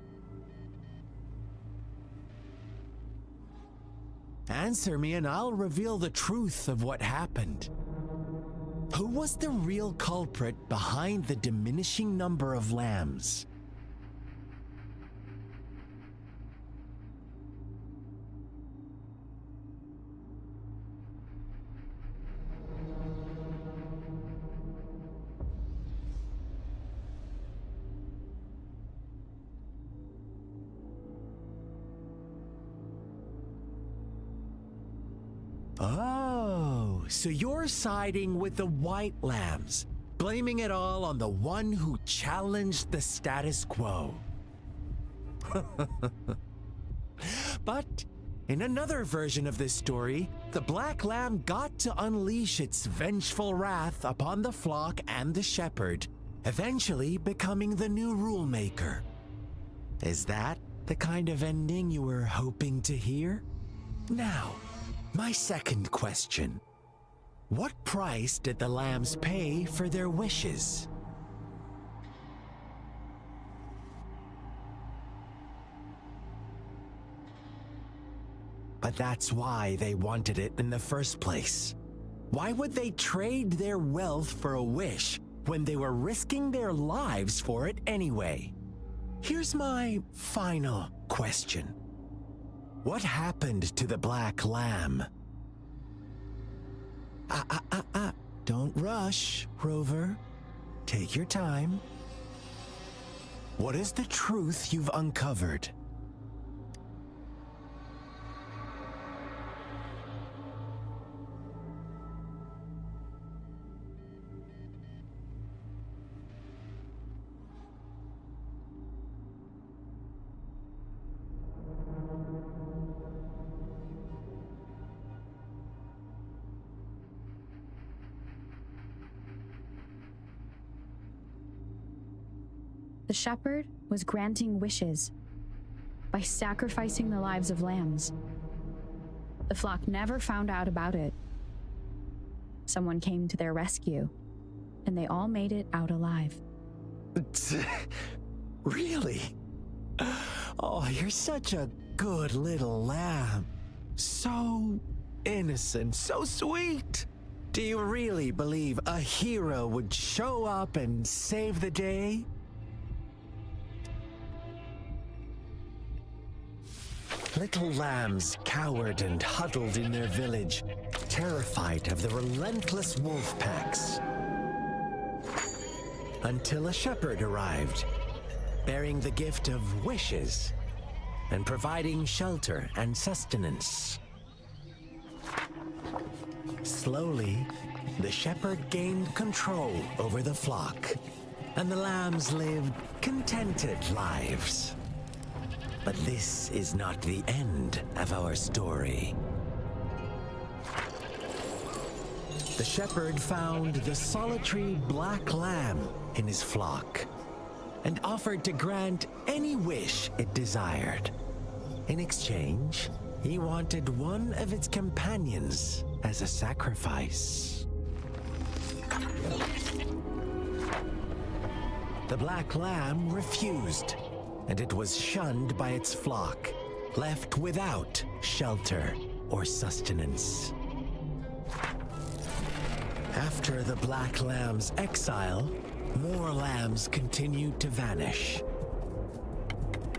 Answer me and I'll reveal the truth of what happened. Who was the real culprit behind the diminishing number of lambs? Oh, so you're siding with the white lambs, blaming it all on the one who challenged the status quo. But in another version of this story, the black lamb got to unleash its vengeful wrath upon the flock and the shepherd, eventually becoming the new rule maker. Is that the kind of ending you were hoping to hear? Now, my second question. What price did the lambs pay for their wishes? But that's why they wanted it in the first place. Why would they trade their wealth for a wish when they were risking their lives for it anyway? Here's my final question. What happened to the black lamb? Don't rush, Rover. Take your time. What is the truth you've uncovered? The shepherd was granting wishes by sacrificing the lives of lambs. The flock never found out about it. Someone came to their rescue, and they all made it out alive. Really? Oh, you're such a good little lamb. So innocent, so sweet. Do you really believe a hero would show up and save the day? Little lambs cowered and huddled in their village, terrified of the relentless wolf packs. Until a shepherd arrived, bearing the gift of wishes and providing shelter and sustenance. Slowly, the shepherd gained control over the flock, and the lambs lived contented lives. But this is not the end of our story. The shepherd found the solitary black lamb in his flock and offered to grant any wish it desired. In exchange, he wanted one of its companions as a sacrifice. The black lamb refused, and it was shunned by its flock, left without shelter or sustenance. After the black lamb's exile, more lambs continued to vanish.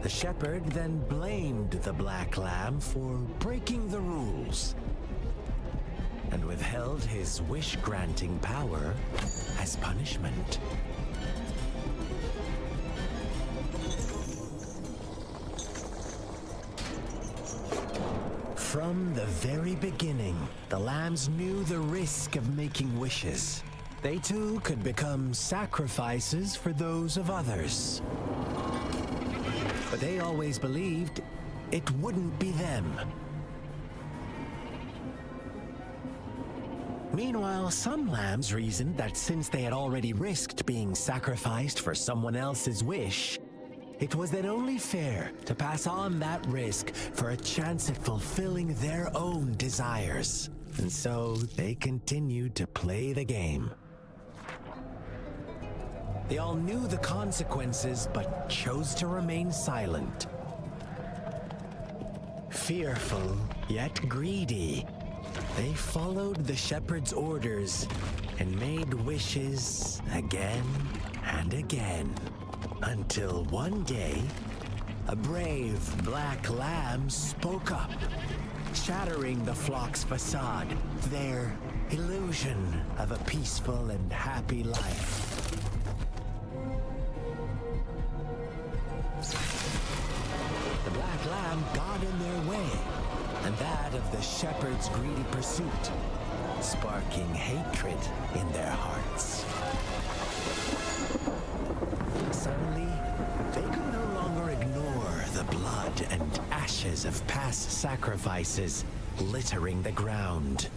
The shepherd then blamed the black lamb for breaking the rules and withheld his wish-granting power as punishment. From the very beginning, the lambs knew the risk of making wishes. They too could become sacrifices for those of others. But they always believed it wouldn't be them. Meanwhile, some lambs reasoned that since they had already risked being sacrificed for someone else's wish, it was then only fair to pass on that risk for a chance at fulfilling their own desires. And so they continued to play the game. They all knew the consequences, but chose to remain silent. Fearful, yet greedy, they followed the shepherd's orders and made wishes again and again. Until one day, a brave black lamb spoke up, shattering the flock's facade, their illusion of a peaceful and happy life. The black lamb got in their way, and that of the shepherd's greedy pursuit, sparking hatred in their hearts. Suddenly, they could no longer ignore the blood and ashes of past sacrifices littering the ground.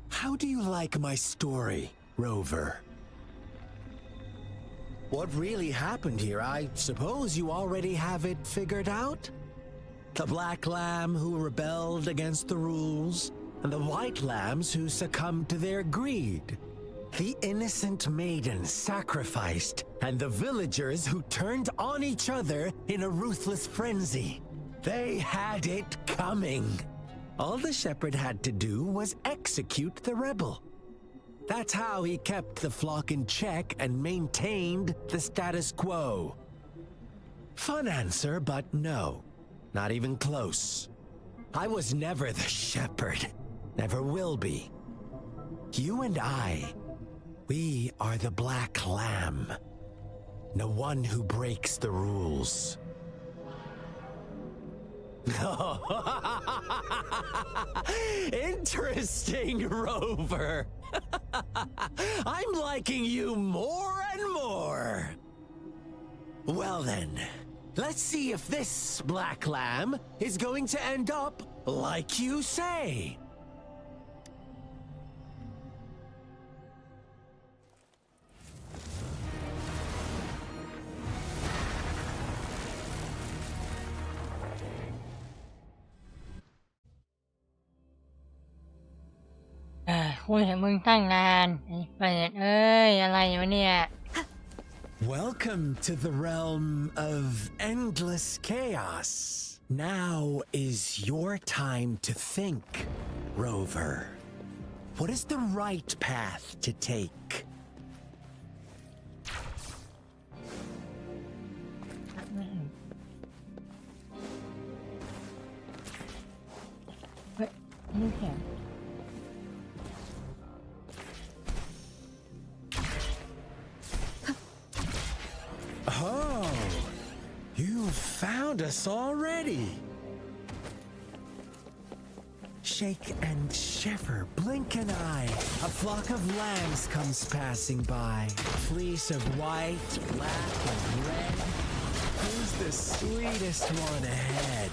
How do you like my story, Rover? What really happened here? I suppose you already have it figured out? The black lamb who rebelled against the rules, and the white lambs who succumbed to their greed. The innocent maiden sacrificed, and the villagers who turned on each other in a ruthless frenzy. They had it coming. All the shepherd had to do was execute the rebel. That's how he kept the flock in check and maintained the status quo. Fun answer, but no, not even close. I was never the shepherd. Never will be. You and I, we are the black lamb. The one who breaks the rules. Interesting, Rover. I'm liking you more and more. Well then, let's see if this black lamb is going to end up like you say.คุยกับมึงตั้งนานไอ้เปรตเอ้ยอะไรวะเนี่ย Welcome to the realm of endless chaos. Now is your time to think, Rover. What is the right path to take? เสียง Oh, you found us already. Shake and shiver, blink an eye. A flock of lambs comes passing by. Fleece of white, black, and red. Who's the sweetest one ahead?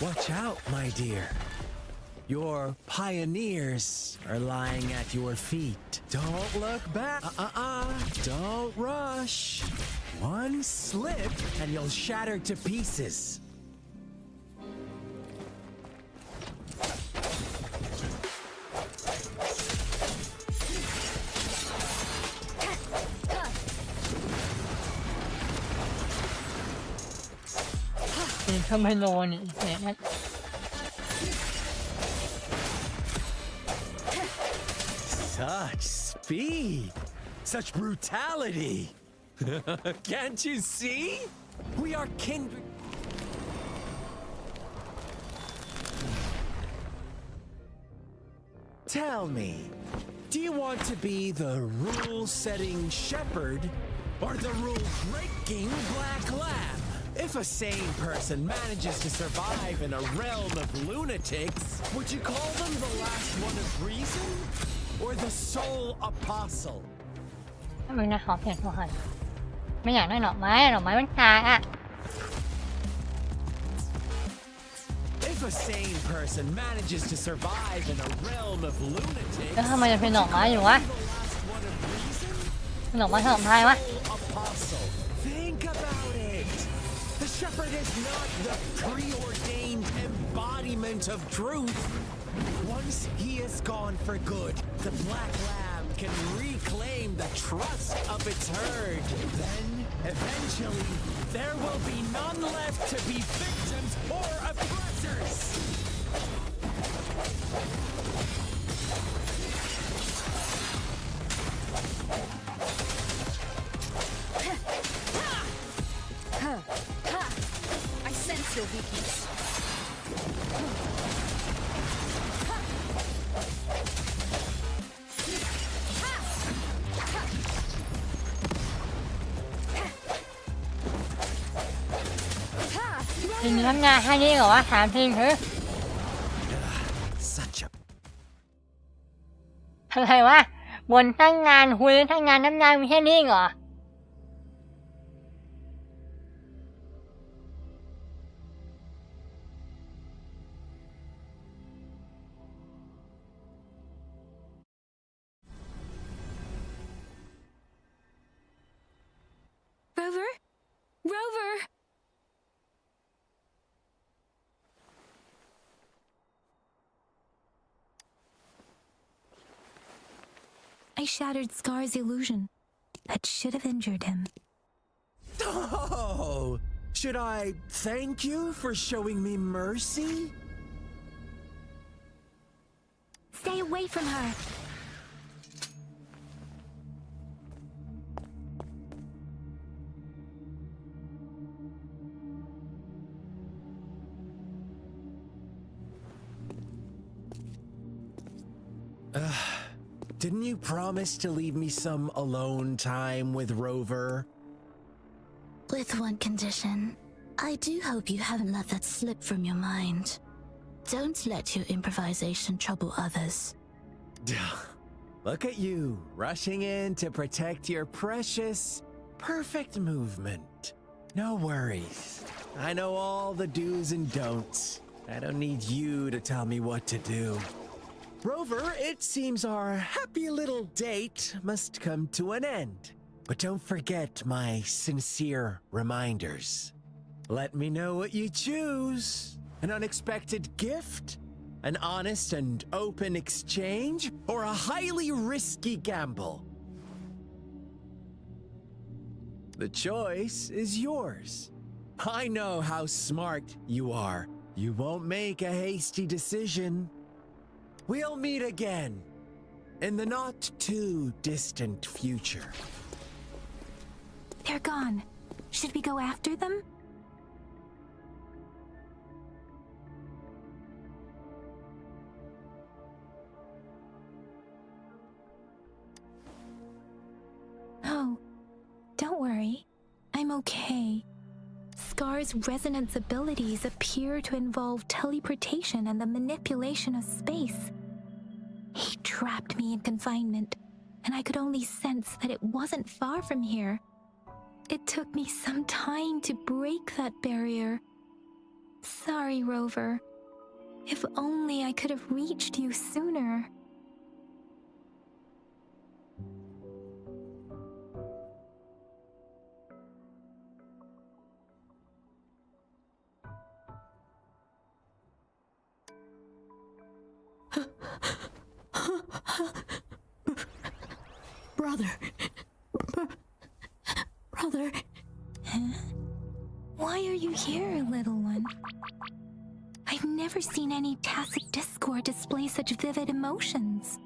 Watch out, my dear. Your pioneers are lying at your feet. Don't look back. Don't rush. One slip and you'll shatter to pieces. Such speed, such brutality. Can't you see? We are kindred. Tell me, do you want to be the rule-setting shepherd or the rule-breaking black lamb? If a sane person manages to survive in a realm of lunatics, would you call them the last one of reason or the sole apostle? ไม่น่าขอเปลี่ยนตัวหันไม่อยากได้หน่อไม้มันกากอ่ะ If a sane person manages to survive in a realm of lunatics, แล้วทำไมจะเป็นหน่อไม้อยู่วะหน่อไม้หน่อไม้วะ apostle. Think about it. The shepherd is not the preordained embodiment of truth. Once he is gone for good, the black lamb can reclaim the trust of its herd. Then, eventually, there will be none left to be victims or oppressors. I sense your weakness. จริงทำงานแค่นี้เหรอวะถามจริงเถอะ Such a อะไรวะบนตั้งงานคุยตั้งงานน้ำงานมีแค่นี้เหรอ Rover? Rover! I shattered Scar's illusion. That should have injured him. Oh! Should I thank you for showing me mercy? Stay away from her. Didn't you promise to leave me some alone time with Rover? With one condition. I do hope you haven't let that slip from your mind. Don't let your improvisation trouble others. Look at you, rushing in to protect your precious, perfect movement. No worries. I know all the do's and don'ts. I don't need you to tell me what to do. Rover, it seems our happy little date must come to an end. But don't forget my sincere reminders. Let me know what you choose. An unexpected gift? An honest and open exchange? Or a highly risky gamble? The choice is yours. I know how smart you are. You won't make a hasty decision. We'll meet again in the not too distant future. They're gone. Should we go after them? Don't worry. I'm okay. Scar's resonance abilities appear to involve teleportation and the manipulation of space. He trapped me in confinement, and I could only sense that it wasn't far from here. It took me some time to break that barrier. Sorry, Rover. If only I could have reached you sooner. Brother. Brother. Huh? Why are you here, little one? I've never seen any tacit discord display such vivid emotions.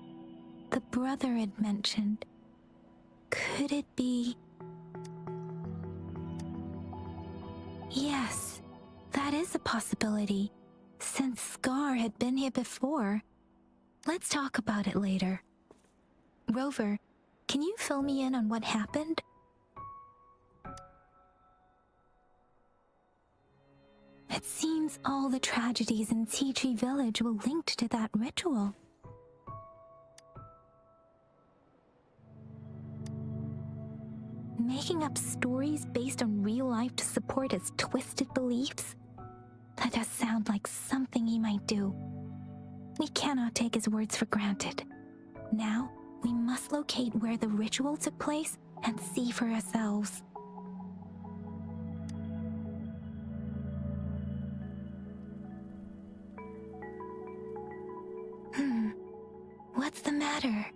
The brother had mentioned. Could it be... Yes, that is a possibility, since Scar had been here before. Let's talk about it later. Rover, can you fill me in on what happened? It seems all the tragedies in Tea Tree Village were linked to that ritual. Making up stories based on real life to support his twisted beliefs? That does sound like something he might do. We cannot take his words for granted. Now, we must locate where the ritual took place and see for ourselves. What's the matter?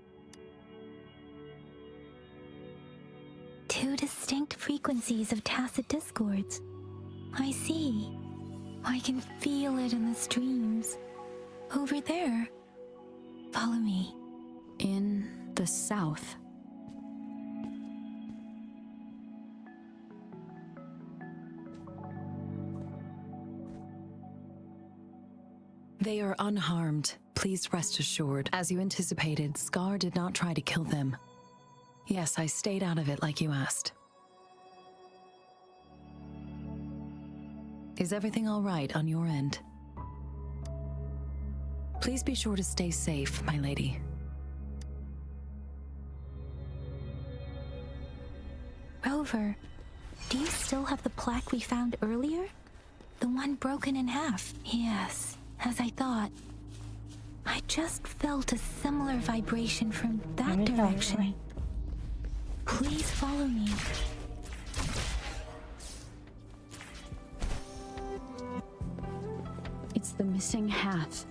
Two distinct frequencies of tacit discords. I see. I can feel it in the streams. Over there. Follow me. In the south. They are unharmed. Please rest assured. As you anticipated, Scar did not try to kill them. Yes, I stayed out of it like you asked. Is everything all right on your end? Please be sure to stay safe, my lady. Rover, do you still have the plaque we found earlier? The one broken in half? Yes, as I thought. I just felt a similar vibration from that direction. Please follow me. It's the missing half.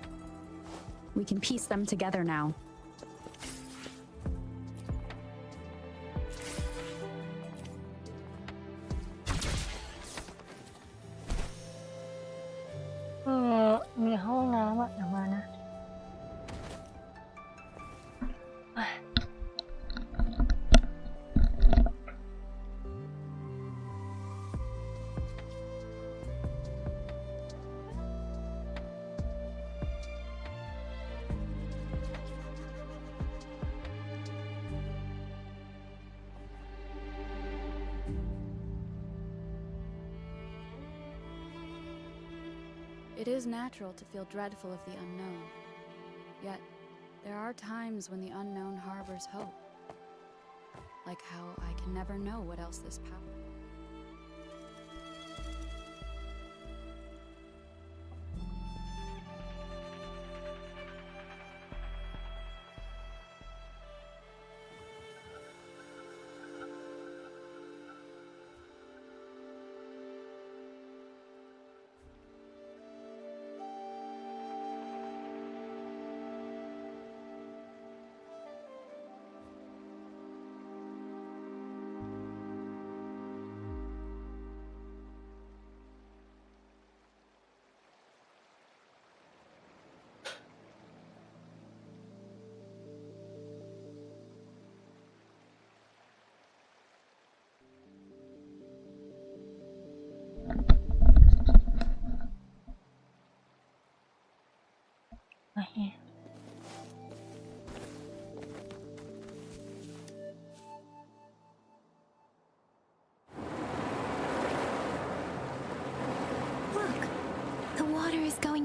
We can piece them together now.มีห้องน้ำอ่ะเดี๋ยวมานะ It is natural to feel dreadful of the unknown. Yet, there are times when the unknown harbors hope. Like how I can never know what else this power.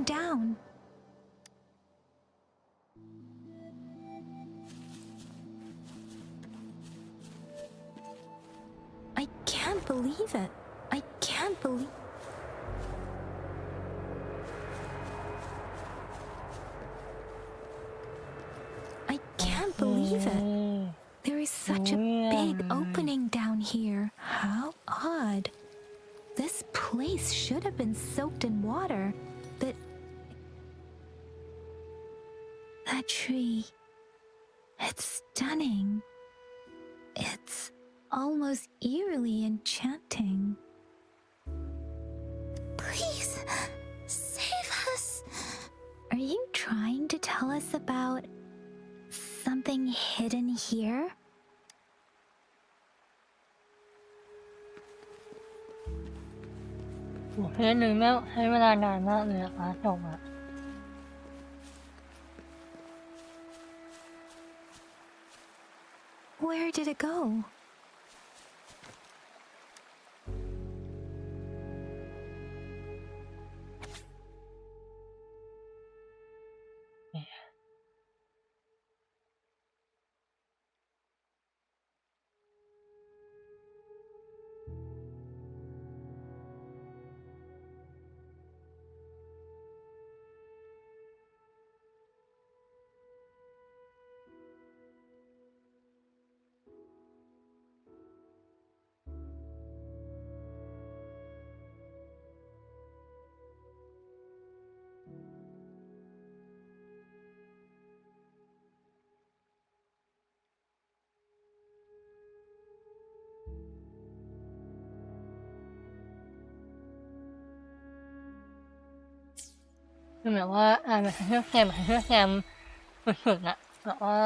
going down. I can't believe it. I can't believe... I can't believe it. There is such a big opening down here. How odd. This place should have been soaked in water. That tree. It's stunning. It's almost eerily enchanting. Please, save us. Are you trying to tell us about something hidden here? Where did it go?คือแบบว่าแบบเชื่อแคมสุดๆนะแบบว่า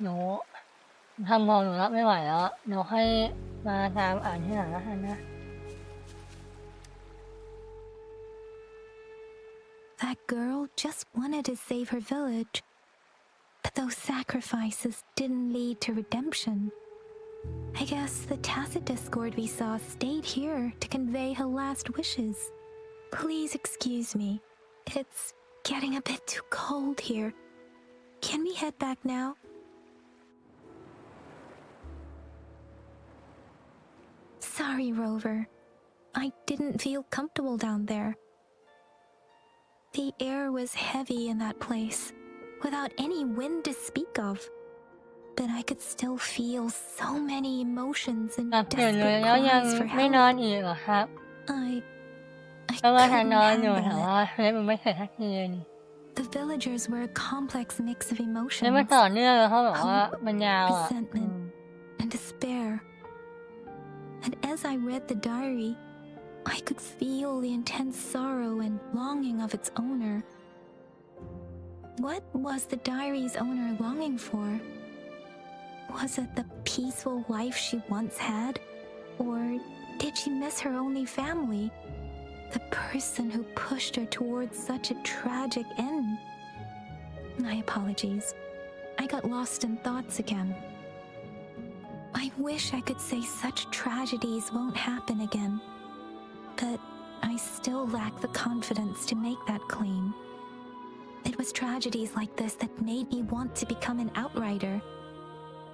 หนูทำมองหนูรับไม่ไหวแล้วเดี๋ยวให้มาตามอ่านที่หลังแล้วกันนะ That girl just wanted to save her village, but those sacrifices didn't lead to redemption. I guess the tacit discord we saw stayed here to convey her last wishes. Please excuse me. It's getting a bit too cold here. Can we head back now? Sorry, Rover. I didn't feel comfortable down there. The air was heavy in that place, without any wind to speak of. But I could still feel so many emotions and desperate cries for help. I couldn't handle it. The villagers were a complex mix of emotions, hope, resentment, and despair. And as I read the diary, I could feel the intense sorrow and longing of its owner. What was the diary's owner longing for? Was it the peaceful life she once had? Or did she miss her only family? The person who pushed her towards such a tragic end? My apologies. I got lost in thoughts again. I wish I could say such tragedies won't happen again, but I still lack the confidence to make that claim. It was tragedies like this that made me want to become an outrider,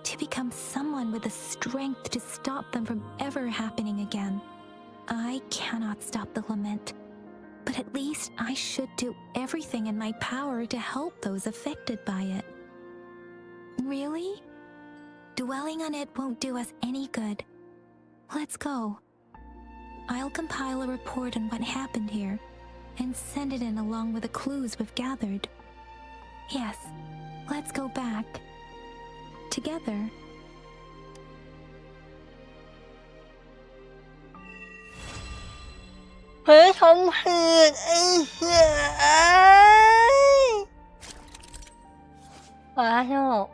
to become someone with the strength to stop them from ever happening again. I cannot stop the lament, but at least I should do everything in my power to help those affected by it. Really? Dwelling on it won't do us any good. Let's go. I'll compile a report on what happened here and send it in along with the clues we've gathered. Yes, let's go back. Together. Hey, come here! Wow.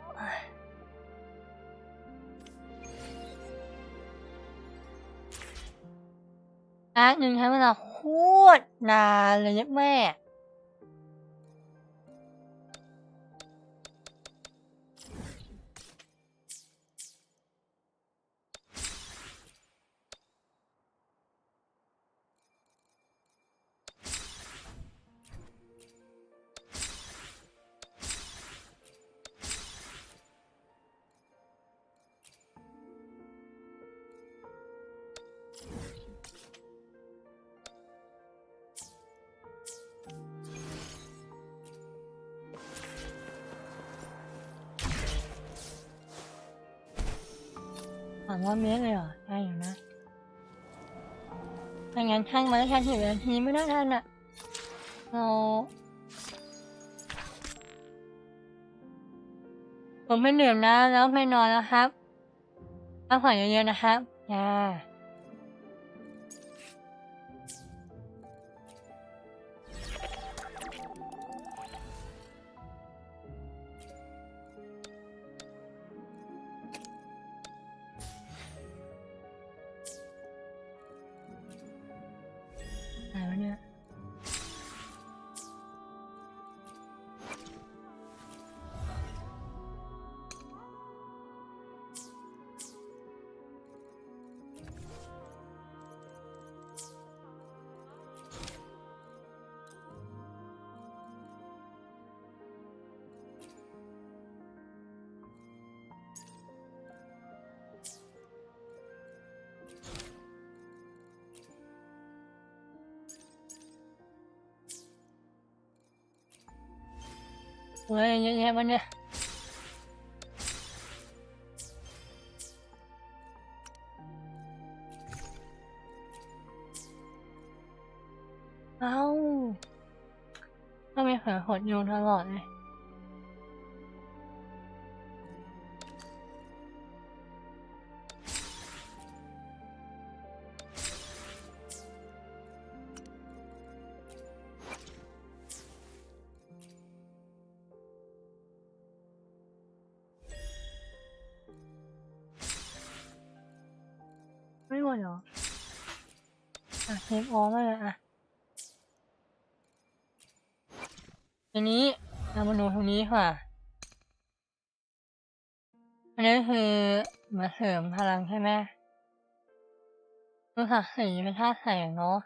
อาร์คหนึ่งใช้เวลาโคตรนานเลยยักแม่ 300 เมตรเลยเหรอได้อยู่นะถ้างั้นช่างมาแล้วแค่10 นาทีไม่น่าทันอ่ะผมไปดื่มน้ำแล้วไปนอนแล้วครับพักผ่อนเยอะๆนะครับอะไรวะเนี่ยเฮ้ยเยอะแยะวะเนี่ยต้องมีเผลอหดอยู่ตลอดเลยไม่หมดเหรอเทปออเลยทีนี้เรามาดูตรงนี้ค่ะอันนี้คือมาเสริมพลังใช่ไหมคือหักสีเป็นท่าแสงเนาะ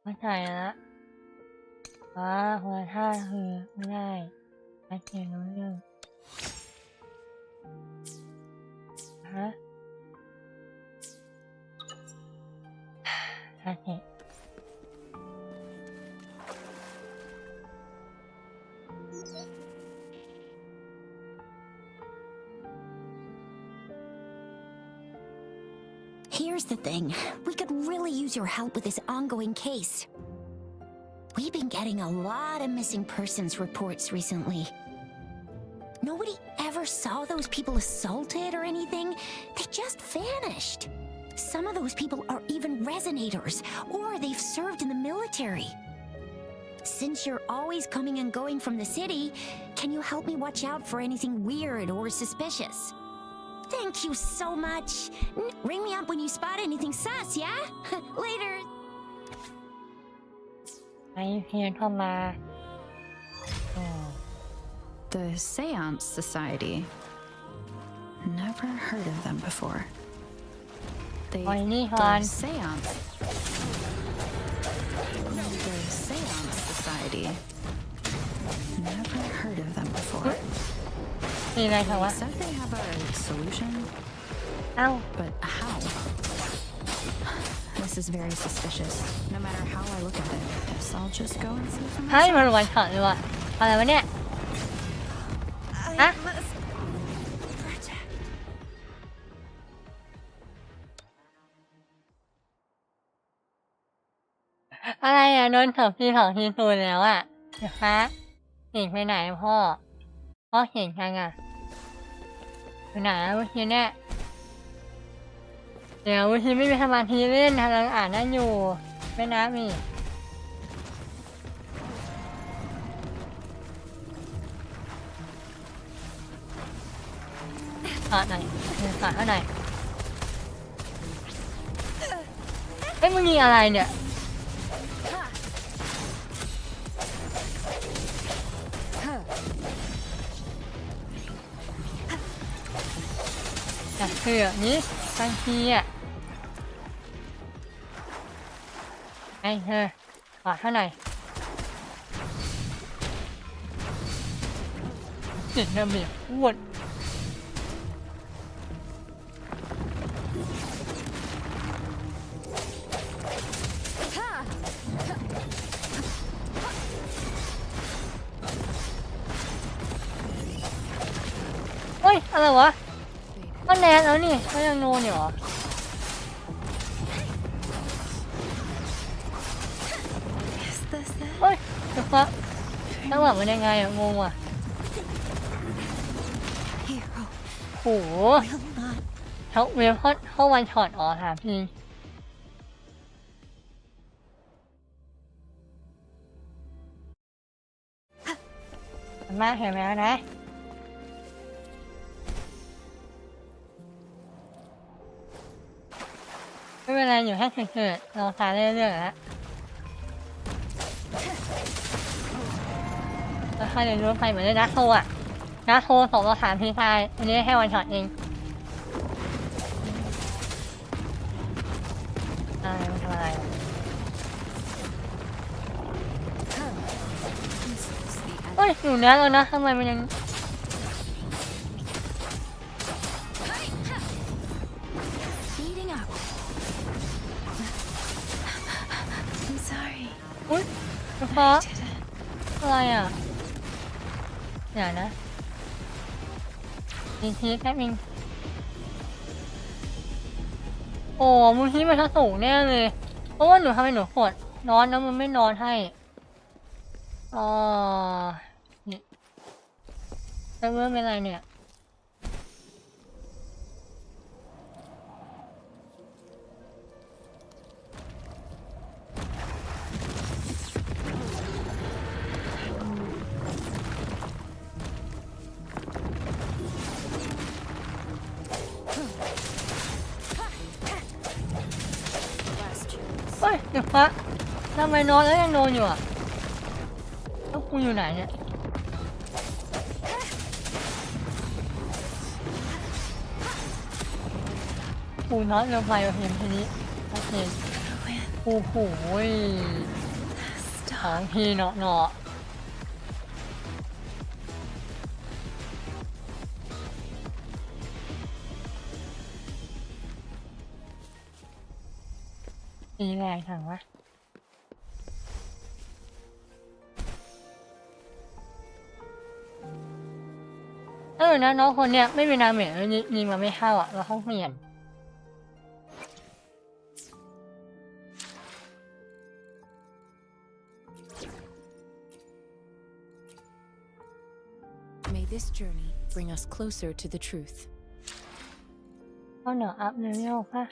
เข้าใจแล้วคนละท่าคือไม่ได้ชัดเจนรู้เรื่องโอเคHere's the thing. We could really use your help with this ongoing case. We've been getting a lot of missing persons reports recently. Nobody ever saw those people assaulted or anything. They just vanished. Some of those people are even resonators, or they've served in the military. Since you're always coming and going from the city, can you help me watch out for anything weird or suspicious? Thank you so much. Ring me up when you spot anything sus, yeah? Later. ไอเพียนเข้ามา The Seance Society. Never heard of them before. The Seance. The Seance Society. Never heard of them before. They said they have a solution. But how? This is very suspicious. No matter how I look at it, guess I'll just go and see for myself. ให้มันวันขัดเลยว่ะอะไรวะเนี่ยอะไรโดน2 ทีตูนแล้วนะคะเก่งไปไหนพ่อเก่งจังไปไหนเมื่อกี้เนี่ยเดี๋ยวเมื่อกี้ไม่มีสมาธิเล่นกำลังอ่านนั่นอยู่ไม่นับอีกขาดหน่อยขาดเท่าไหร่มึงยิงอะไรเนี่ยคือแบบนี้บางทีไอ้เธอขอเท่าไหร่เด็กระเบียบอ้วนเฮ้ยอะไรวะ ก็แนนแล้วนี่ก็ยังโนนอยู่เหรอเฮ้ยเดี๋ยวครับจังหวะมันยังไงอะงงว่ะโหเขาเวลเข้าวันช็อตอ๋อถามพี่มาเห็นไหมนะไม่เป็นไรอยู่แค่เฉยๆเราตายเรื่อยๆแล้วแล้วใครจะรู้ใครเหมือนได้นักโทอ่ะนักโท2 ต่อ 3ทีตายอันนี้แค่วันช็อตเองมันทำอะไรเฮ้ยอยู่เนี้ยแล้วนะทำไมมันยังอุ้ยเฉพาะอะไรอ่ะอย่านะมีทีแค่มิงโอ้มือที่มันทั้งสูงแน่เลยเพราะว่าหนูทำให้หนูกดนอนแล้วมันไม่นอนให้นี่เซิร์ฟเวอร์เป็นไรเนี่ยเฮ้ยเดี๋ยวฟ้าทำไมนอนแล้วยังโดนอยู่อ่ะแล้วกูอยู่ไหนเนี่ยกูน็อตเร็วไปเห็นทีนี้โอเคโอ้โหของทีเนาะตีแรงถังวะนะน้องคนเนี้ยไม่มีนามเหม็นยิงมาไม่เข้าอ่ะเราต้องเปลี่ยนMay this journey bring us closer to the truth. ก็เหนืออัพเลเวลป่ะ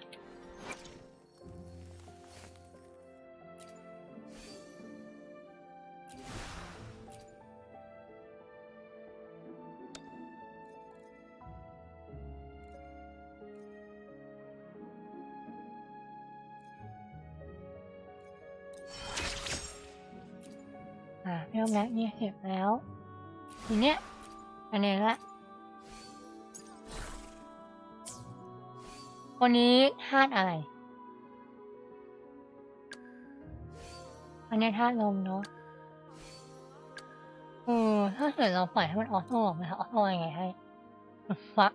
เริ่มแล้วนี่เสร็จแล้วทีเนี้ยอันนี้ละวันนี้ธาตุอะไรอันนี้ธาตุลมเนาะถ้าเกิดเราปล่อยให้มันออโต้ออกมาออโต้ยังไงให้ฟัก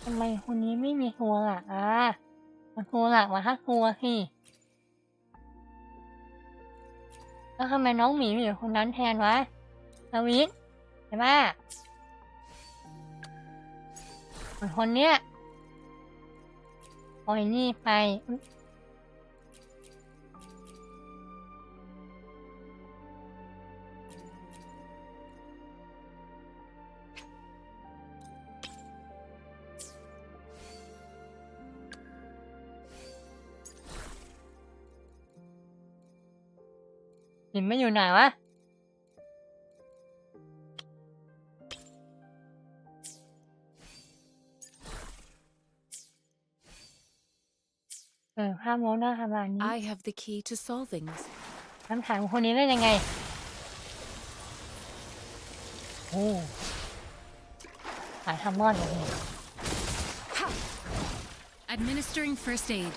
ทำไมคนนี้ไม่มีตัวหลักมาตัวหลักมาทักตัวสิแล้วทำไมน้องหมีอยู่คนนั้นแทนวะนาวิทใช่ไหมคนเนี้ยปล่อยนี่ไปหินไม่อยู่ไหนวะภาพโน้ตน่าทำงานนี้ I have the key to solving this. คำถามคนนี้ได้ยังไงโอ้ขายทำมอนเลย Administering first aid.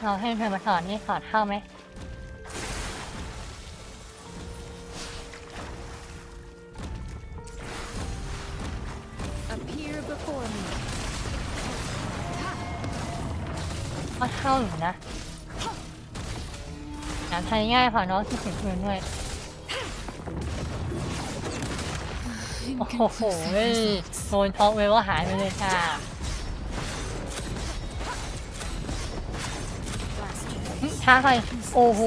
เราให้เธอมาสอนนี่สอนเข้าไหม ก็เท่าอยู่นะแต่ใช้ง่ายกว่าน้องที่ถึงคืนด้วยโอ้โหโดนท็อกเวลก็หายไปเลยจ้าช้าไปโอ้โห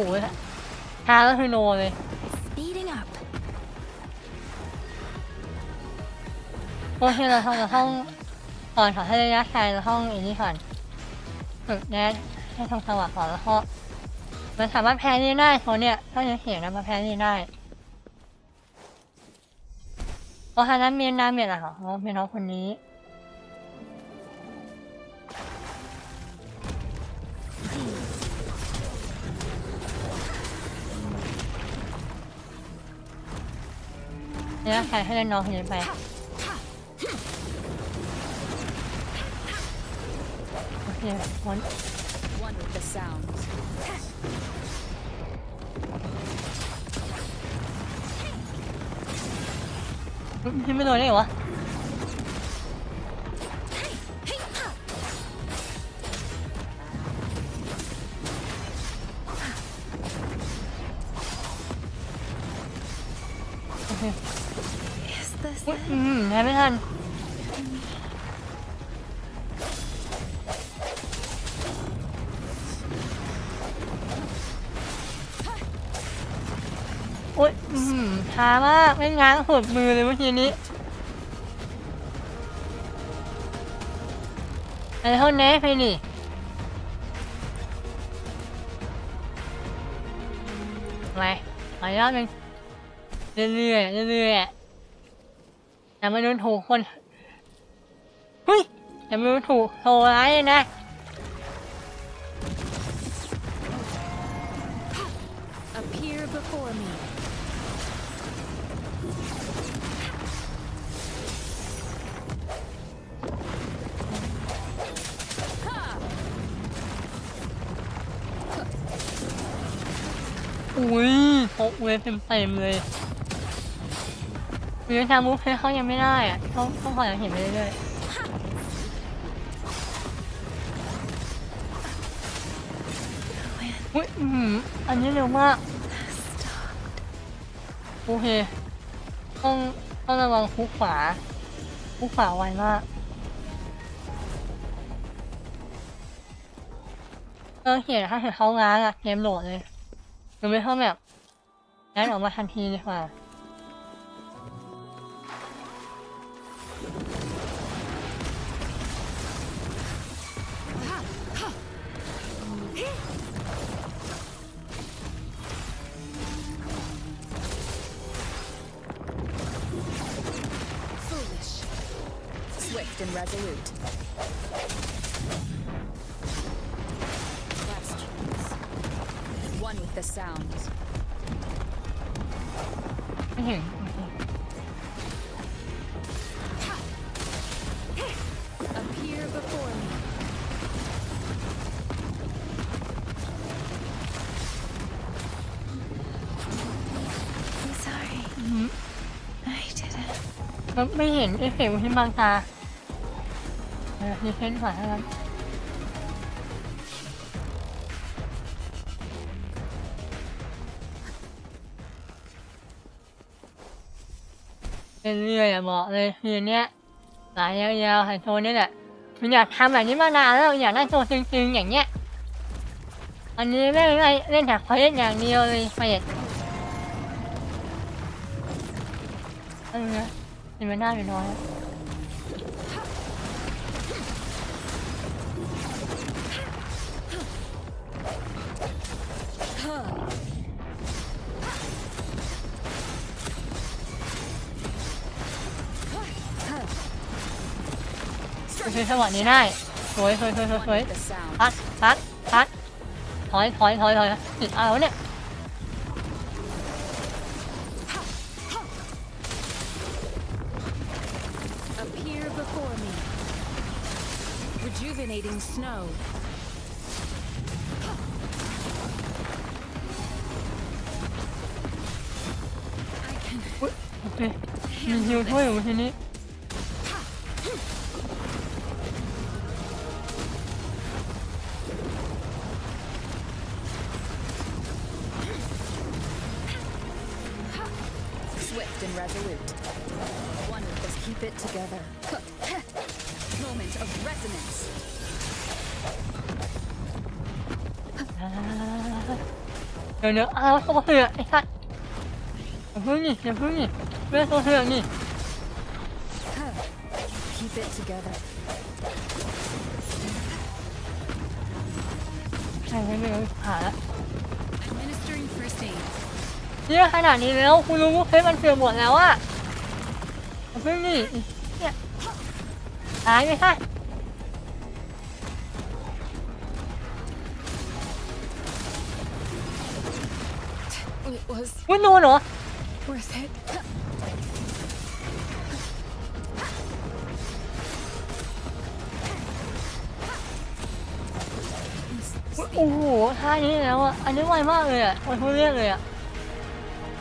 ช้าก็คือโนเลยโอเคเราต้องก่อนถอดให้ระยะไกลเราต้องอันนี้ก่อนฝึกแน่ให้ทำจังหวะก่อนแล้วก็มันสามารถแพ้นี่ได้เพราะเนี่ยถ้าจะเห็นนะมาแพ้นี่ได้เพราะฉะนั้นเมียนน้ำเมียนอะไรเหรอเมียนน้องคนนี้ระยะไกลให้เล่นน้องคนนี้ไปOne with the sounds. พี่ไม่โดนได้เหรอวะโอเคไม่ทันโอ๊ยช้ามากไม่ง้างหดมือเลยเมื่อกี้นี้อะไรเท่านี้ไปนี่มาอีกรอบนึงเรื่อยๆแต่ไม่รู้ถูกคนเฮ้ยแต่ไม่รู้ถูกโทรร้ายเลยนะอุ้ยโป๊ะเวฟเต็มเลยวิวทามูฟให้เขายังไม่ได้อะต้องคอยเห็นไปเรื่อยๆอุ้ยอันนี้เร็วมากโอเคต้องระวังคุกขวาไวมากเห็นถ้าเห็นเขาง้างอะเกมโหลดเลยหรือไม่เข้าแบบงั้นออกมาทันทีดีกว่าSwift and resolute. One with the sounds. ไม่เห็น Appear before me. I'm sorry. I didn't. ไม่เห็นเอฟเฟกต์ที่บางตาดีเฟนส์ก่อนนะครับเรื่อยๆบอกเลยคืนนี้สายยาวๆไฮโซนี่แหละผมอยากทำแบบนี้มานานแล้วอยากได้โซตึงๆอย่างเงี้ยอันนี้เล่นแต่คอยเล่นอย่างเดียวเลยเฟดนะเป็นไปได้น้อยโอเคจังหวะนี้ได้สวยพัดถอยติดเอาเนี่ยAppear before me. Rejuvenating snow. โอเคมีฮิวช่วยอยู่ทีนี้ resolute. One with us, keep it together. Moment of resonance. เดี๋ยวเอาตัวเสือไอ้สัตว์อย่าพึ่งนี่อย่าพึ่งนี่เรื่องตัวเสือนี่ Keep it together. ใช่ไม่รู้หาละ Administering first aid. เนี่ยขนาดนี้แล้วคุณรู้ว่าเพชรมันเสื่อมหมดแล้วอะอย่าพึ่งนี่เนี่ยหายไหมคะ It was คุณโดนเหรอ worth it. โอ้โหท่านี้แล้วอ่ะอันนี้ไวมากเลยอ่ะไวพูดเรื่องเลยอ่ะ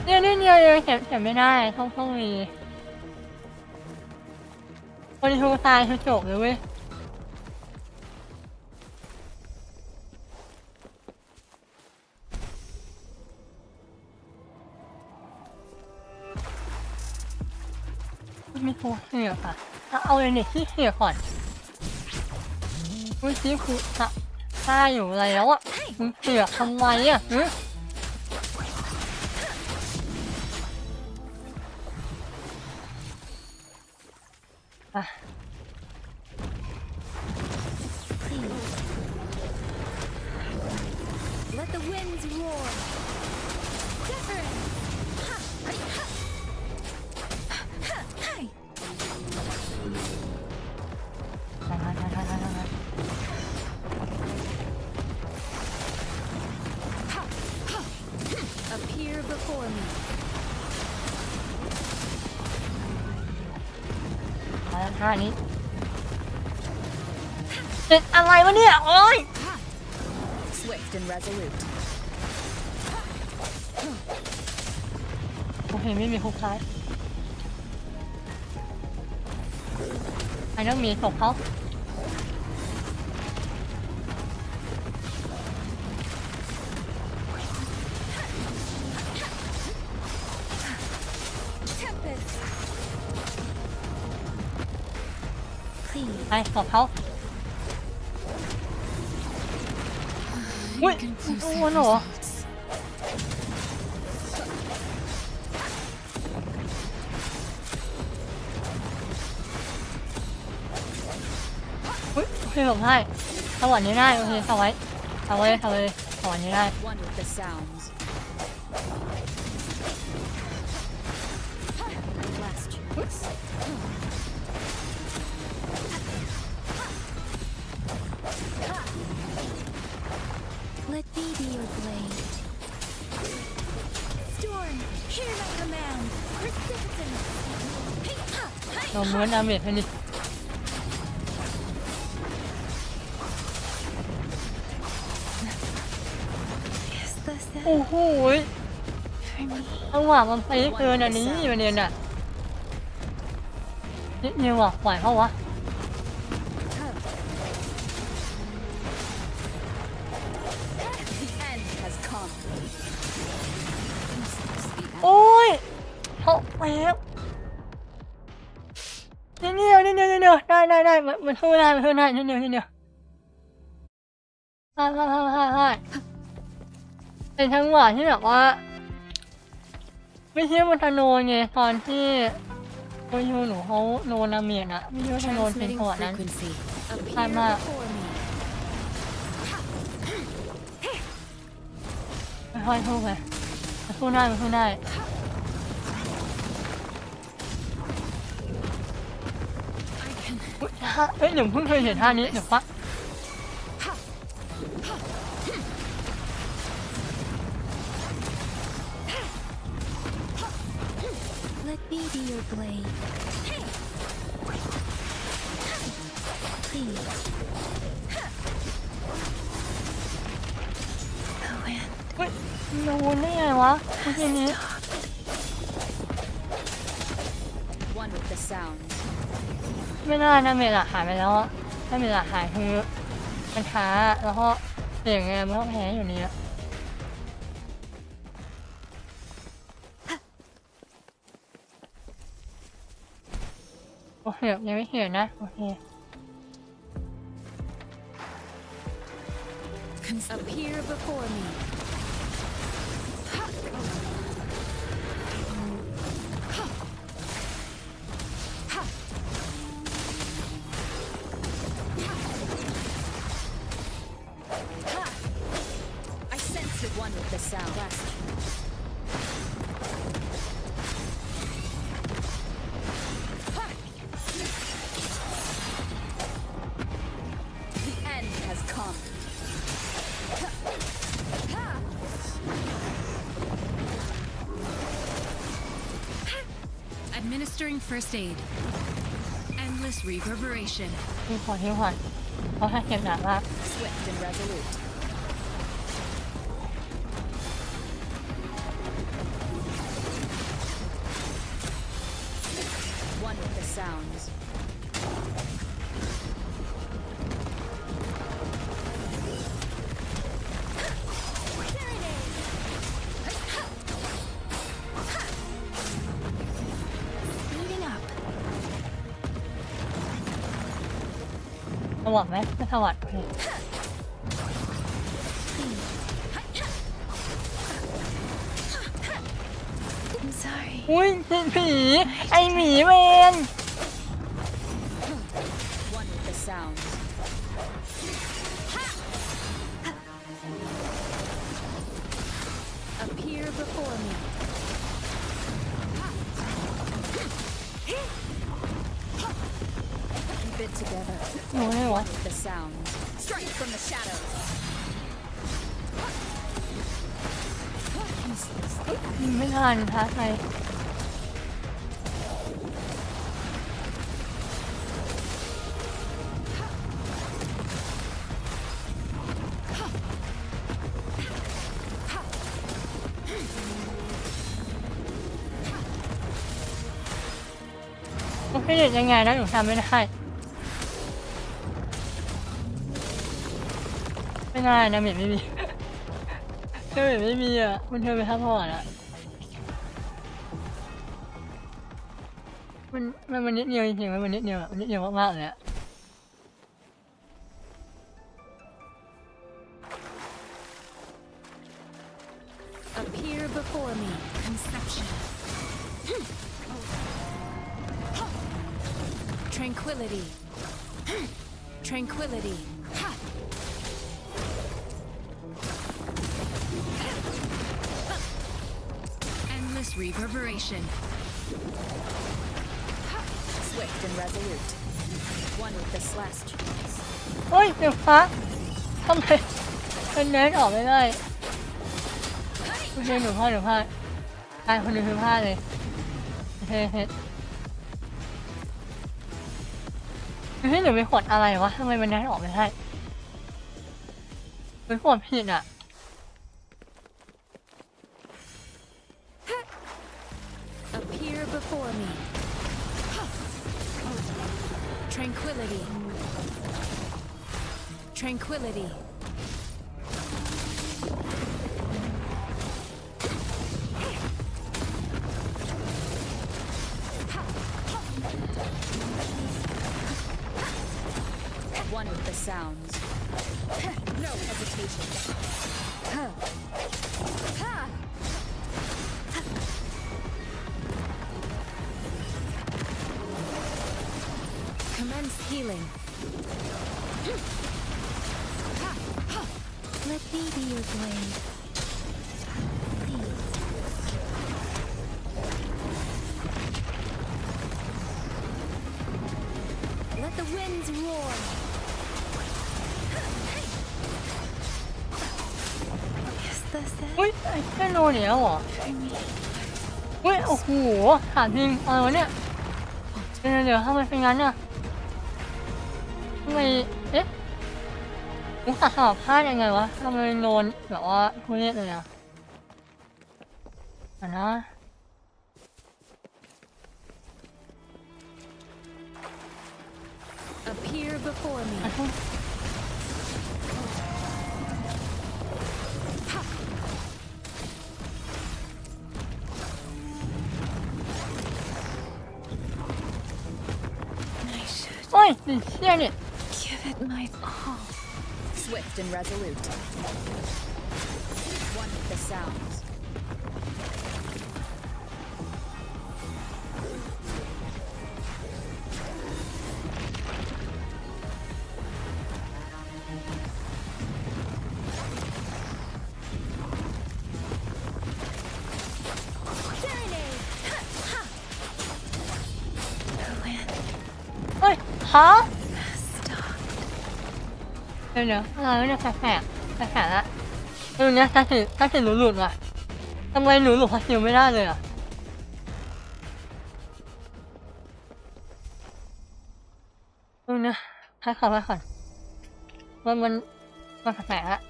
เนี่ยนี่เนี่ยยังเขียนไม่ได้ต้องมีคนที่ทูตายคือจบเลยเว้ยไม่โทรเสียค่ะเอาเลยเนี่ยที่เสียก่อนอุ้ยซีคือท่าอยู่แล้วอ่ะมึงเสียทำไมอ่ะLet the winds roar. Different. Appear before me. ท่านี้เป็นอะไรวะเนี่ยโอ๊ย Swift and resolute. โอเคไม่มีคุกซ้ายไอ้ต้องมีศพเขาไปศพเขาอุ้ยโอ้โหหนูอุ้ยโอเคผมให้สวัสดีได้โอเคเอาไว้สวัสดีได้ One with the sounds. Last chance. Let me be your blade. Storm, hear my command. Precipitant. เราเหมือนดาเมจให้ดิ Is this โอ้โห for me? จังหวะมันไปเกินอันนี้ประเด็นอ่ะนิดเดียวอ่ะปล่อยเขาวะ The end has come. โอ้ยเขาแล้วนิดเดียวได้มันสู้ได้นิดเดียวได้เป็นจังหวะที่แบบว่าไม่ใช่มันจะโนนไงตอนที่โอ้ยหนูเขาโนนดาเมจอะไม่ใช่ว่าจะโนนเป็นจังหวะนั้นพลาดมากค่อยๆสู้ไปมันสู้ได้เอ้ยหนูเพิ่งเคยเห็นท่านี้เดี๋ยวปะLet me be your blade. Please. The wind. เฮ้ยโดนได้ไงวะทีนี้ One with the sounds. ไม่น่านะเมล่ะหายไปแล้วถ้าเมล่ะหายคือมันช้าแล้วก็เสียงไงมันก็แพ้อยู่นี่ โอเคยังไม่เห็นนะโอเค Appear before me. I sensed it one with the sound. The end has come. Administering first aid. Endless reverberation. ที่ขอเขาให้เก็บหนักมาก Swift and resolute. One with the sounds. Speeding up. สวัสดไหมไม่สวัสดโอเค I'm sorry. อุ้ยเป็นผีไอหมีเวน One with the sounds. Appear before me. Keep it together. โอ้ย One with the sounds. Strike from the shadows. ไม่ทันท้าใคร โอเคเด็ดยังไงนะหนูทำไม่ได้ไม่ได้นะเหม็นไม่มี เธอเหม็นไม่มีอ่ะคุณเธอไปทับพอร์ตอ่ะมันนิดเดียวจริงๆมันนิดเดียวอ่ะมันนิดเดียวมากๆเลยอ่ะ Appear before me. Conception. Tranquility. Tranquility. Endless reverberation. Swift and resolute. One with the slash. เฮ้ยเดี๋ยวฟ้าทำไมเป็นเน็ตออกไม่ได้คุณเจหนูพลาดตายคนเดียวคือพลาดเลยเฮ้ยเฮ้ยหนูไปกดอะไรวะทำไมมันเน็ตออกไม่ได้ไปกดผิดอ่ะ Appear before me. Tranquility. Tranquility. One with the sounds. No hesitation. Commence healing. Let me be your blade. Please. Let the winds roar. อุ้ยไอ้แค่โนเนี่ยเหรออุ้ยโอ้โหถามจริงอะไรวะเนี่ยเดี๋ยวทำไมเป็นงั้นอ่ะทำไมเอ๊ะผมตัดสอบพลาดยังไงวะทำไมโดนแบบว่าทุเรศเลยอ่ะนะ Appear before me. โอ้ยเชี่ยเนี่ย Give it my all. Swift and resolute. One with the sounds. Ruin. เฮ้ยฮะเดี๋ยวอะไรเนี่ยแฝงละดูเนี่ยถ้าถึงหนูหลุดอ่ะทำไมหนูหลุดพัสดุไม่ได้เลยอ่ะดูเนี่ยให้ขับไปก่อนมันแฝงละ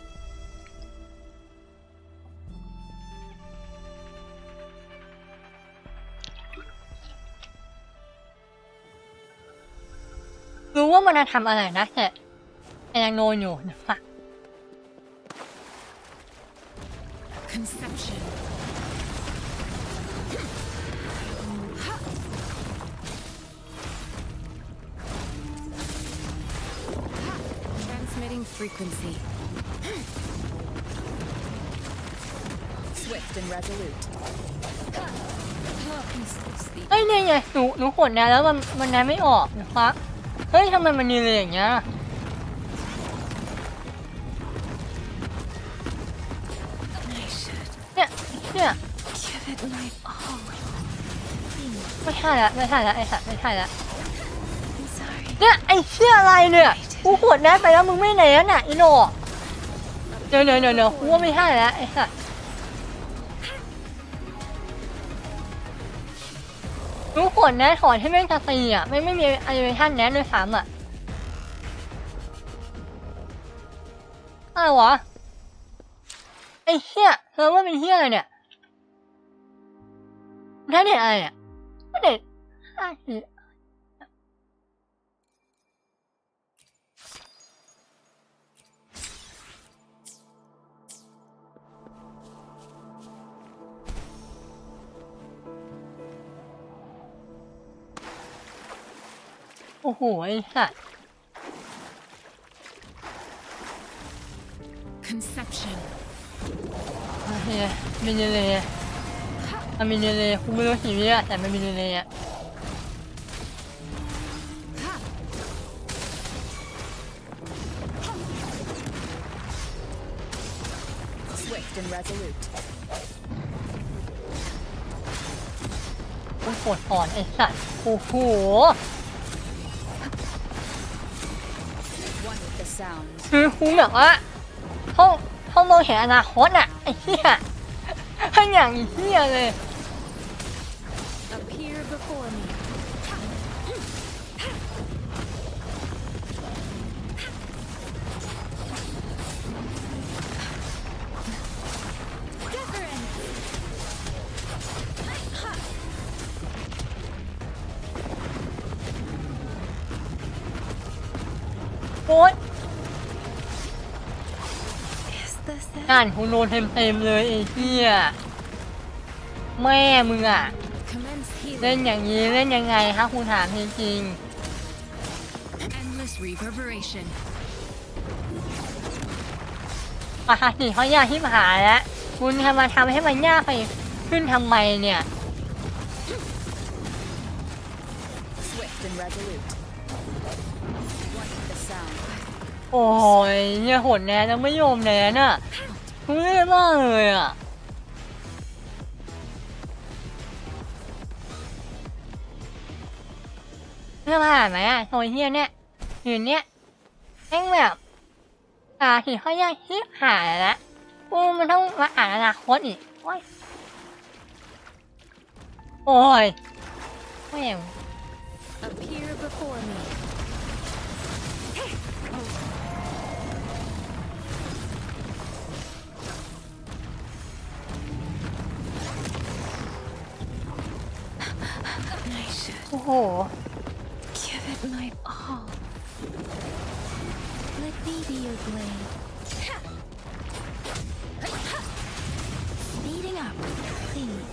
รู้ว่ามันจะทำอะไรนะแต่ยังโนอยู่นะคะ Conception. Transmitting frequency. Swift and resolute. เฮ้ยเนี่ยไงหนูขดนะแล้วมันน้ำไม่ออกนะคะเฮ้ยทำไมมันดีเลยอย่างเงี้ยเนี่ย Give it my all. ไม่ใช่ละไอ้สัตว์ไม่ใช่ละ I'm sorry. เนี่ยไอ้เชี่ยอะไรเนี่ยกูขดน้ำไปแล้วมึงไม่ไหนน่ะอีโน่เดี๋ยวกูว่าไม่ใช่ละไอ้สัตว์หนูขดนะถอนให้แม่งจะตีอ่ะไม่มีอนิเมชั่นแน่ด้วยซ้ำอ่ะอะไรวะไอ้เหี้ยเธอว่าเป็นเหี้ยอะไรเนี่ยถ้าเด็ดอะไรเนี่ยถ้าเด็ดโอ้โหไอ้สัตว์ Conception. โอเคมินิเลย์มินิเลย์กูไม่รู้กี่วิอ่ะแต่มันมินิเลย์อ่ะ Swift and resolute. กูปวดอ่อนไอ้สัตว์โอ้โห One with the sounds. คือกูแบบว่าเขามองเห็นอนาคตอ่ะไอ้เหี้ยทั้งอย่างไอ้เหี้ยเลย Appear before me. Different. โอ๊ยอ่านกูโดนเต็มเลยไอ้เหี้ยแม่มึงอ่ะเล่นอย่างนี้เล่นยังไงฮะคุณถามจริง Endless reverberation. ๆปกติเขายากที่หาแล้วคุณทำให้มันยากไปขึ้นทำไมเนี่ย Swift and resolute. One with the sound. โอ้ยเนี่ยโหดแน่แล้วไม่ยอมแน่น่ะกูเล่นมากเลยอ่ะจะผ่านไหมอ่ะโซเฮียเนี่ยยืนเนี่ยแม่งแบบถึงเขายากที่หาแล้วกูมันต้องมาอ่านอนาคตอีกโอ้ยแม่ง Appear before me. I should โอ้โห give it my all. Let me be your blade. Speeding up, please.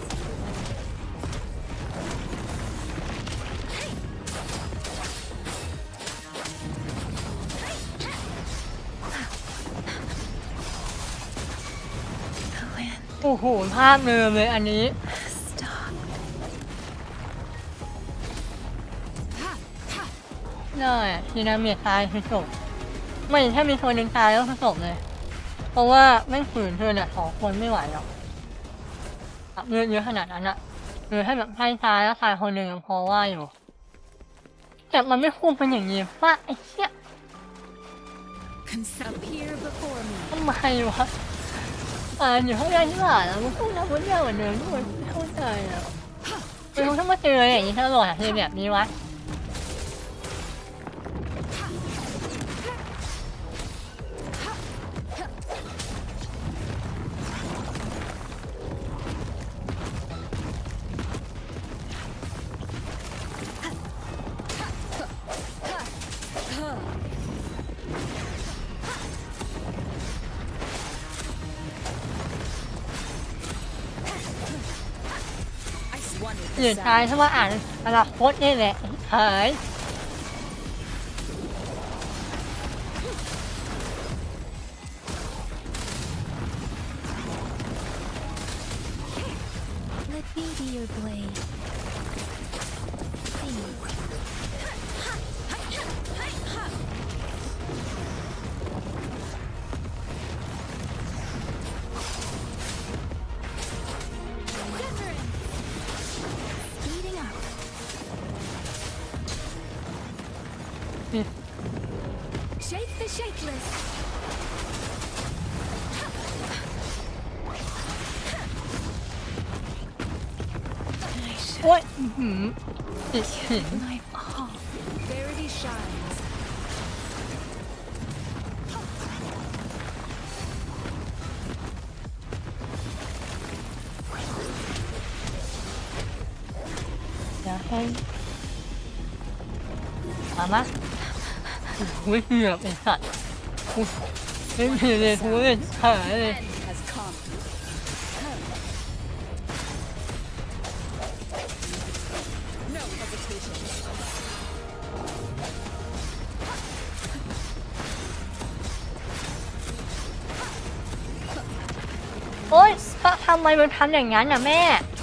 โอ้โหภาพเดิมเลยอันนี้ได้ทีนาเมียตายคือจบไม่ถ้ามีคนหนึ่งตายก็คือจบเลยเพราะว่าไม่ฝืนเธอเนี่ย2 คนไม่ไหวหรอกเลือดเยอะขนาดนั้นอะคือให้แบบให้ตายแล้วตายคนหนึ่งพอว่าอยู่แต่มันไม่ควรเป็นอย่างนี้ป่ะไอ้เหี้ยทำไมวะอยู่ข้างในที่หลานแล้วมันพูดนะพูดยากเหมือนเดิมทุกคนไม่เข้าใจอ่ะไม่รู้ถ้ามาเจออย่างนี้ตลอดคือแบบนี้วะหยุดตายถ้าว่าอ่านอนาคตนี่แหละหาย Let me be your blade. Please. นี่ Shake the shakeless. โอ้ยติดหิน Verity shines. อย่าให้มาอุ้ยเหยียบไอ้สัตว์ไม่มีเลยทุเรศหายเลย Has come. No hesitation. โอ๊ยทำไมมันทำอย่างนั้นน่ะแม่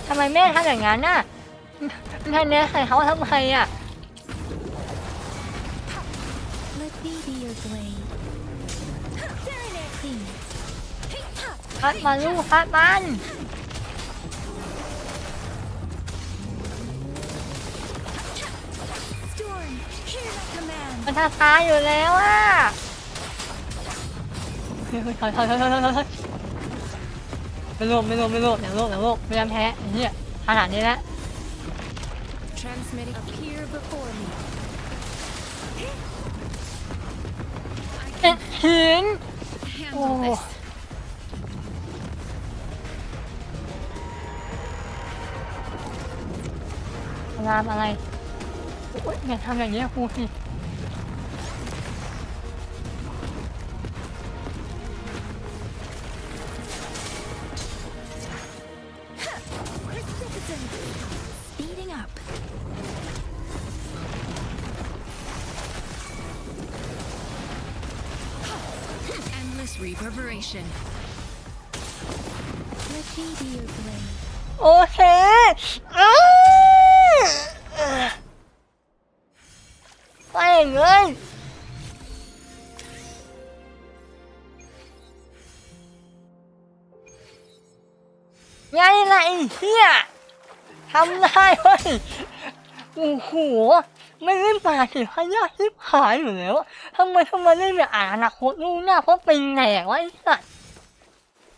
ทำไมแม่ทำอย่างนั้นน่ะมันทำเนี่ยใส่เขาทำไมอ่ะ Let me be your blade. Please. พัดมันลูกพัดมัน Storm, hear my command. มันทาตายอยู่แล้วอ่ะถอยไม่โลภอย่าโลภไม่ยอมแพ้ไอ้เหี้ยขนาดนี้แล้ว Transmitting. Appear before me. ติดหิน Handle this. รามอะไรโอ๊ยอย่าทำอย่างนี้ครูสิ Precipitant. Speeding up. Endless reverberation. Let me be your blade. โอเคไปเลยไงล่ะไอ้เหี้ยทำได้เว้ยโอ้โหไม่เล่นป่าสิพยาธิหายอยู่แล้วทำไมเล่นแบบอนาคตลูกหน้าเพราะเป็นแหนกวะไอ้สัตว์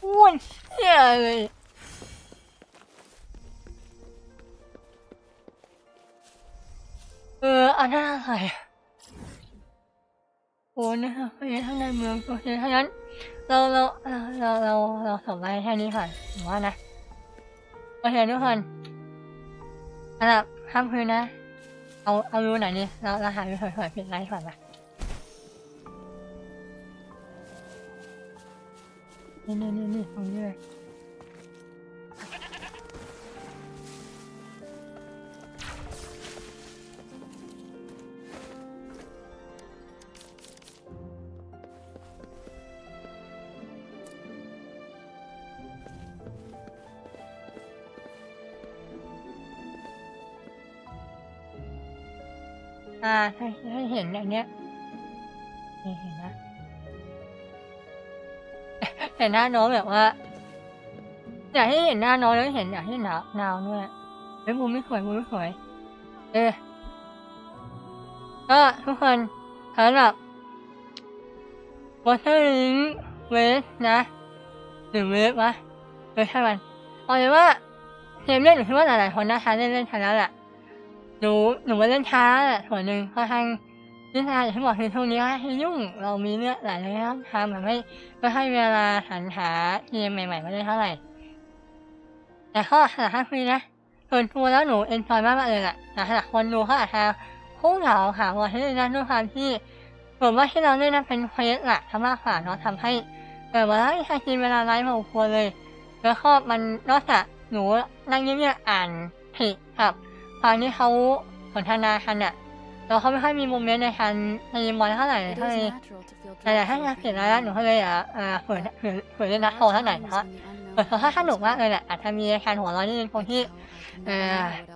อ้วนเหี้ยเลยอันนั้นอะไรโอ้นะครับไปข้างในเมืองโอเคถ้างั้นเราสำรายแค่นี้ก่อนหรือว่านะโอเคทุกคนสำหรับค่ำคืนนะเอาดูหน่อยนี่เราหาดูถอยๆปิดไลฟ์ก่อนนะนี่ตรงนี้เลย โ ให้เห็นอย่างเนี้ยนี่เห็นนะแต่หน้าน้องแบบว่าอยากให้เห็นหน้าน้องแล้วเห็นอยากให้หนาวด้วยมุมไม่สวยก็ทุกคนสำหรับ Wuthering Waves นะหรือเวฟวะใช่มันเอาเลยว่าเกมเล่นหนูคิดว่าหลายๆคนน่าจะเล่นช้าแล้วแหละหนูมาเล่นช้าแหละส่วนหนึ่งเพราะทางนิทานอย่างที่บอกคือช่วงนี้ให้ยุ่งเรามีเรื่องหลายเรื่องทำแบบไม่ให้เวลาสรรหาเกมใหม่ๆมาเล่นเท่าไหร่แต่ข้อสำคัญคือนะส่วนตัวแล้วหนูเอ็นจอยมากเลยแหละแต่หลายคนดูเขาอาจจะคู่เหงาหาวันที่เล่นนะด้วยความที่ผมว่าที่เราเล่นนั้นเป็นเควสหลักทำมากกว่าเนาะทำให้ว่าใช้กินเวลาไร้มาควรเลยแล้วก็มันนอกจากหนูนั่งเงียบๆอ่านผิดกับฟังที่เขาสนทนากันอ่ะแล้วเขาไม่ค่อยมีโมเมนต์ในการตีมอนเท่าไหร่แต่ถ้าอยากเห็นแล้วหนูก็เลยเผื่อเล่นนัดโทรเท่าไหร่เพราะถ้าสนุกมากเลยแหละอาจจะมีการหัวเราะนิดนึงคนที่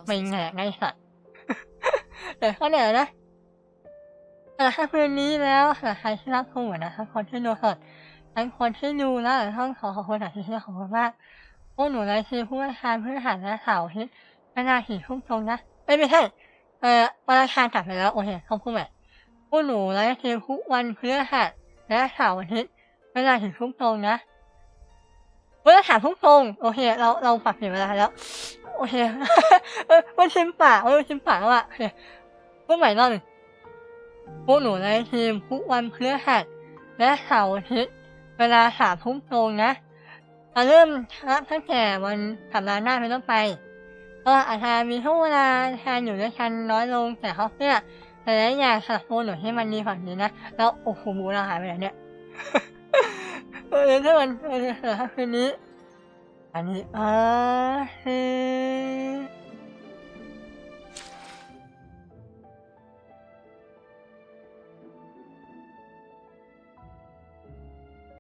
ไม่แง่ในสัตว์แต่ก็เนี่ยนะถ้าคืนนี้แล้วใครที่รักคุณเหมือนนะทั้งคนที่ดูสดทั้งคนที่ดูแล้วต้องขอบคุณที่ขอบคุณมากพวกหนูเลยคือผู้ทานเพื่อหาและข่าวที่เวลา4 ทุ่มตรงนะไม่ใช่วันอังคารกลับไปแล้วโอเคขอบคุณแบบพวกหนูเลยคือทุกวันพฤหัสและเสาร์อาทิตย์เวลา4 ทุ่มตรงนะเวลา3 ทุ่มตรงโอเคเราปรับเปลี่ยนเวลาแล้วโอเคมันชิมปากแล้วอ่ะโอเคพูดใหม่รอบหนึ่งพวกหนูในทีมทุกวันพฤหัสและเสาร์อาทิตย์เวลา3 ทุ่มตรงนะจะเริ่มตั้งแต่วันสัปดาห์หน้าเป็นต้นไปก็อาจจะมีช่วงเวลาแทนอยู่ด้วยกันน้อยลงแต่เขาเนี่ยแต่ละอย่างสำหรับพวกหนูให้มันดีฝั่งนี้นะแล้วโอ้โหมูเราหายไปไหนเนี่ยถ้ามันคืนนี้อันนี้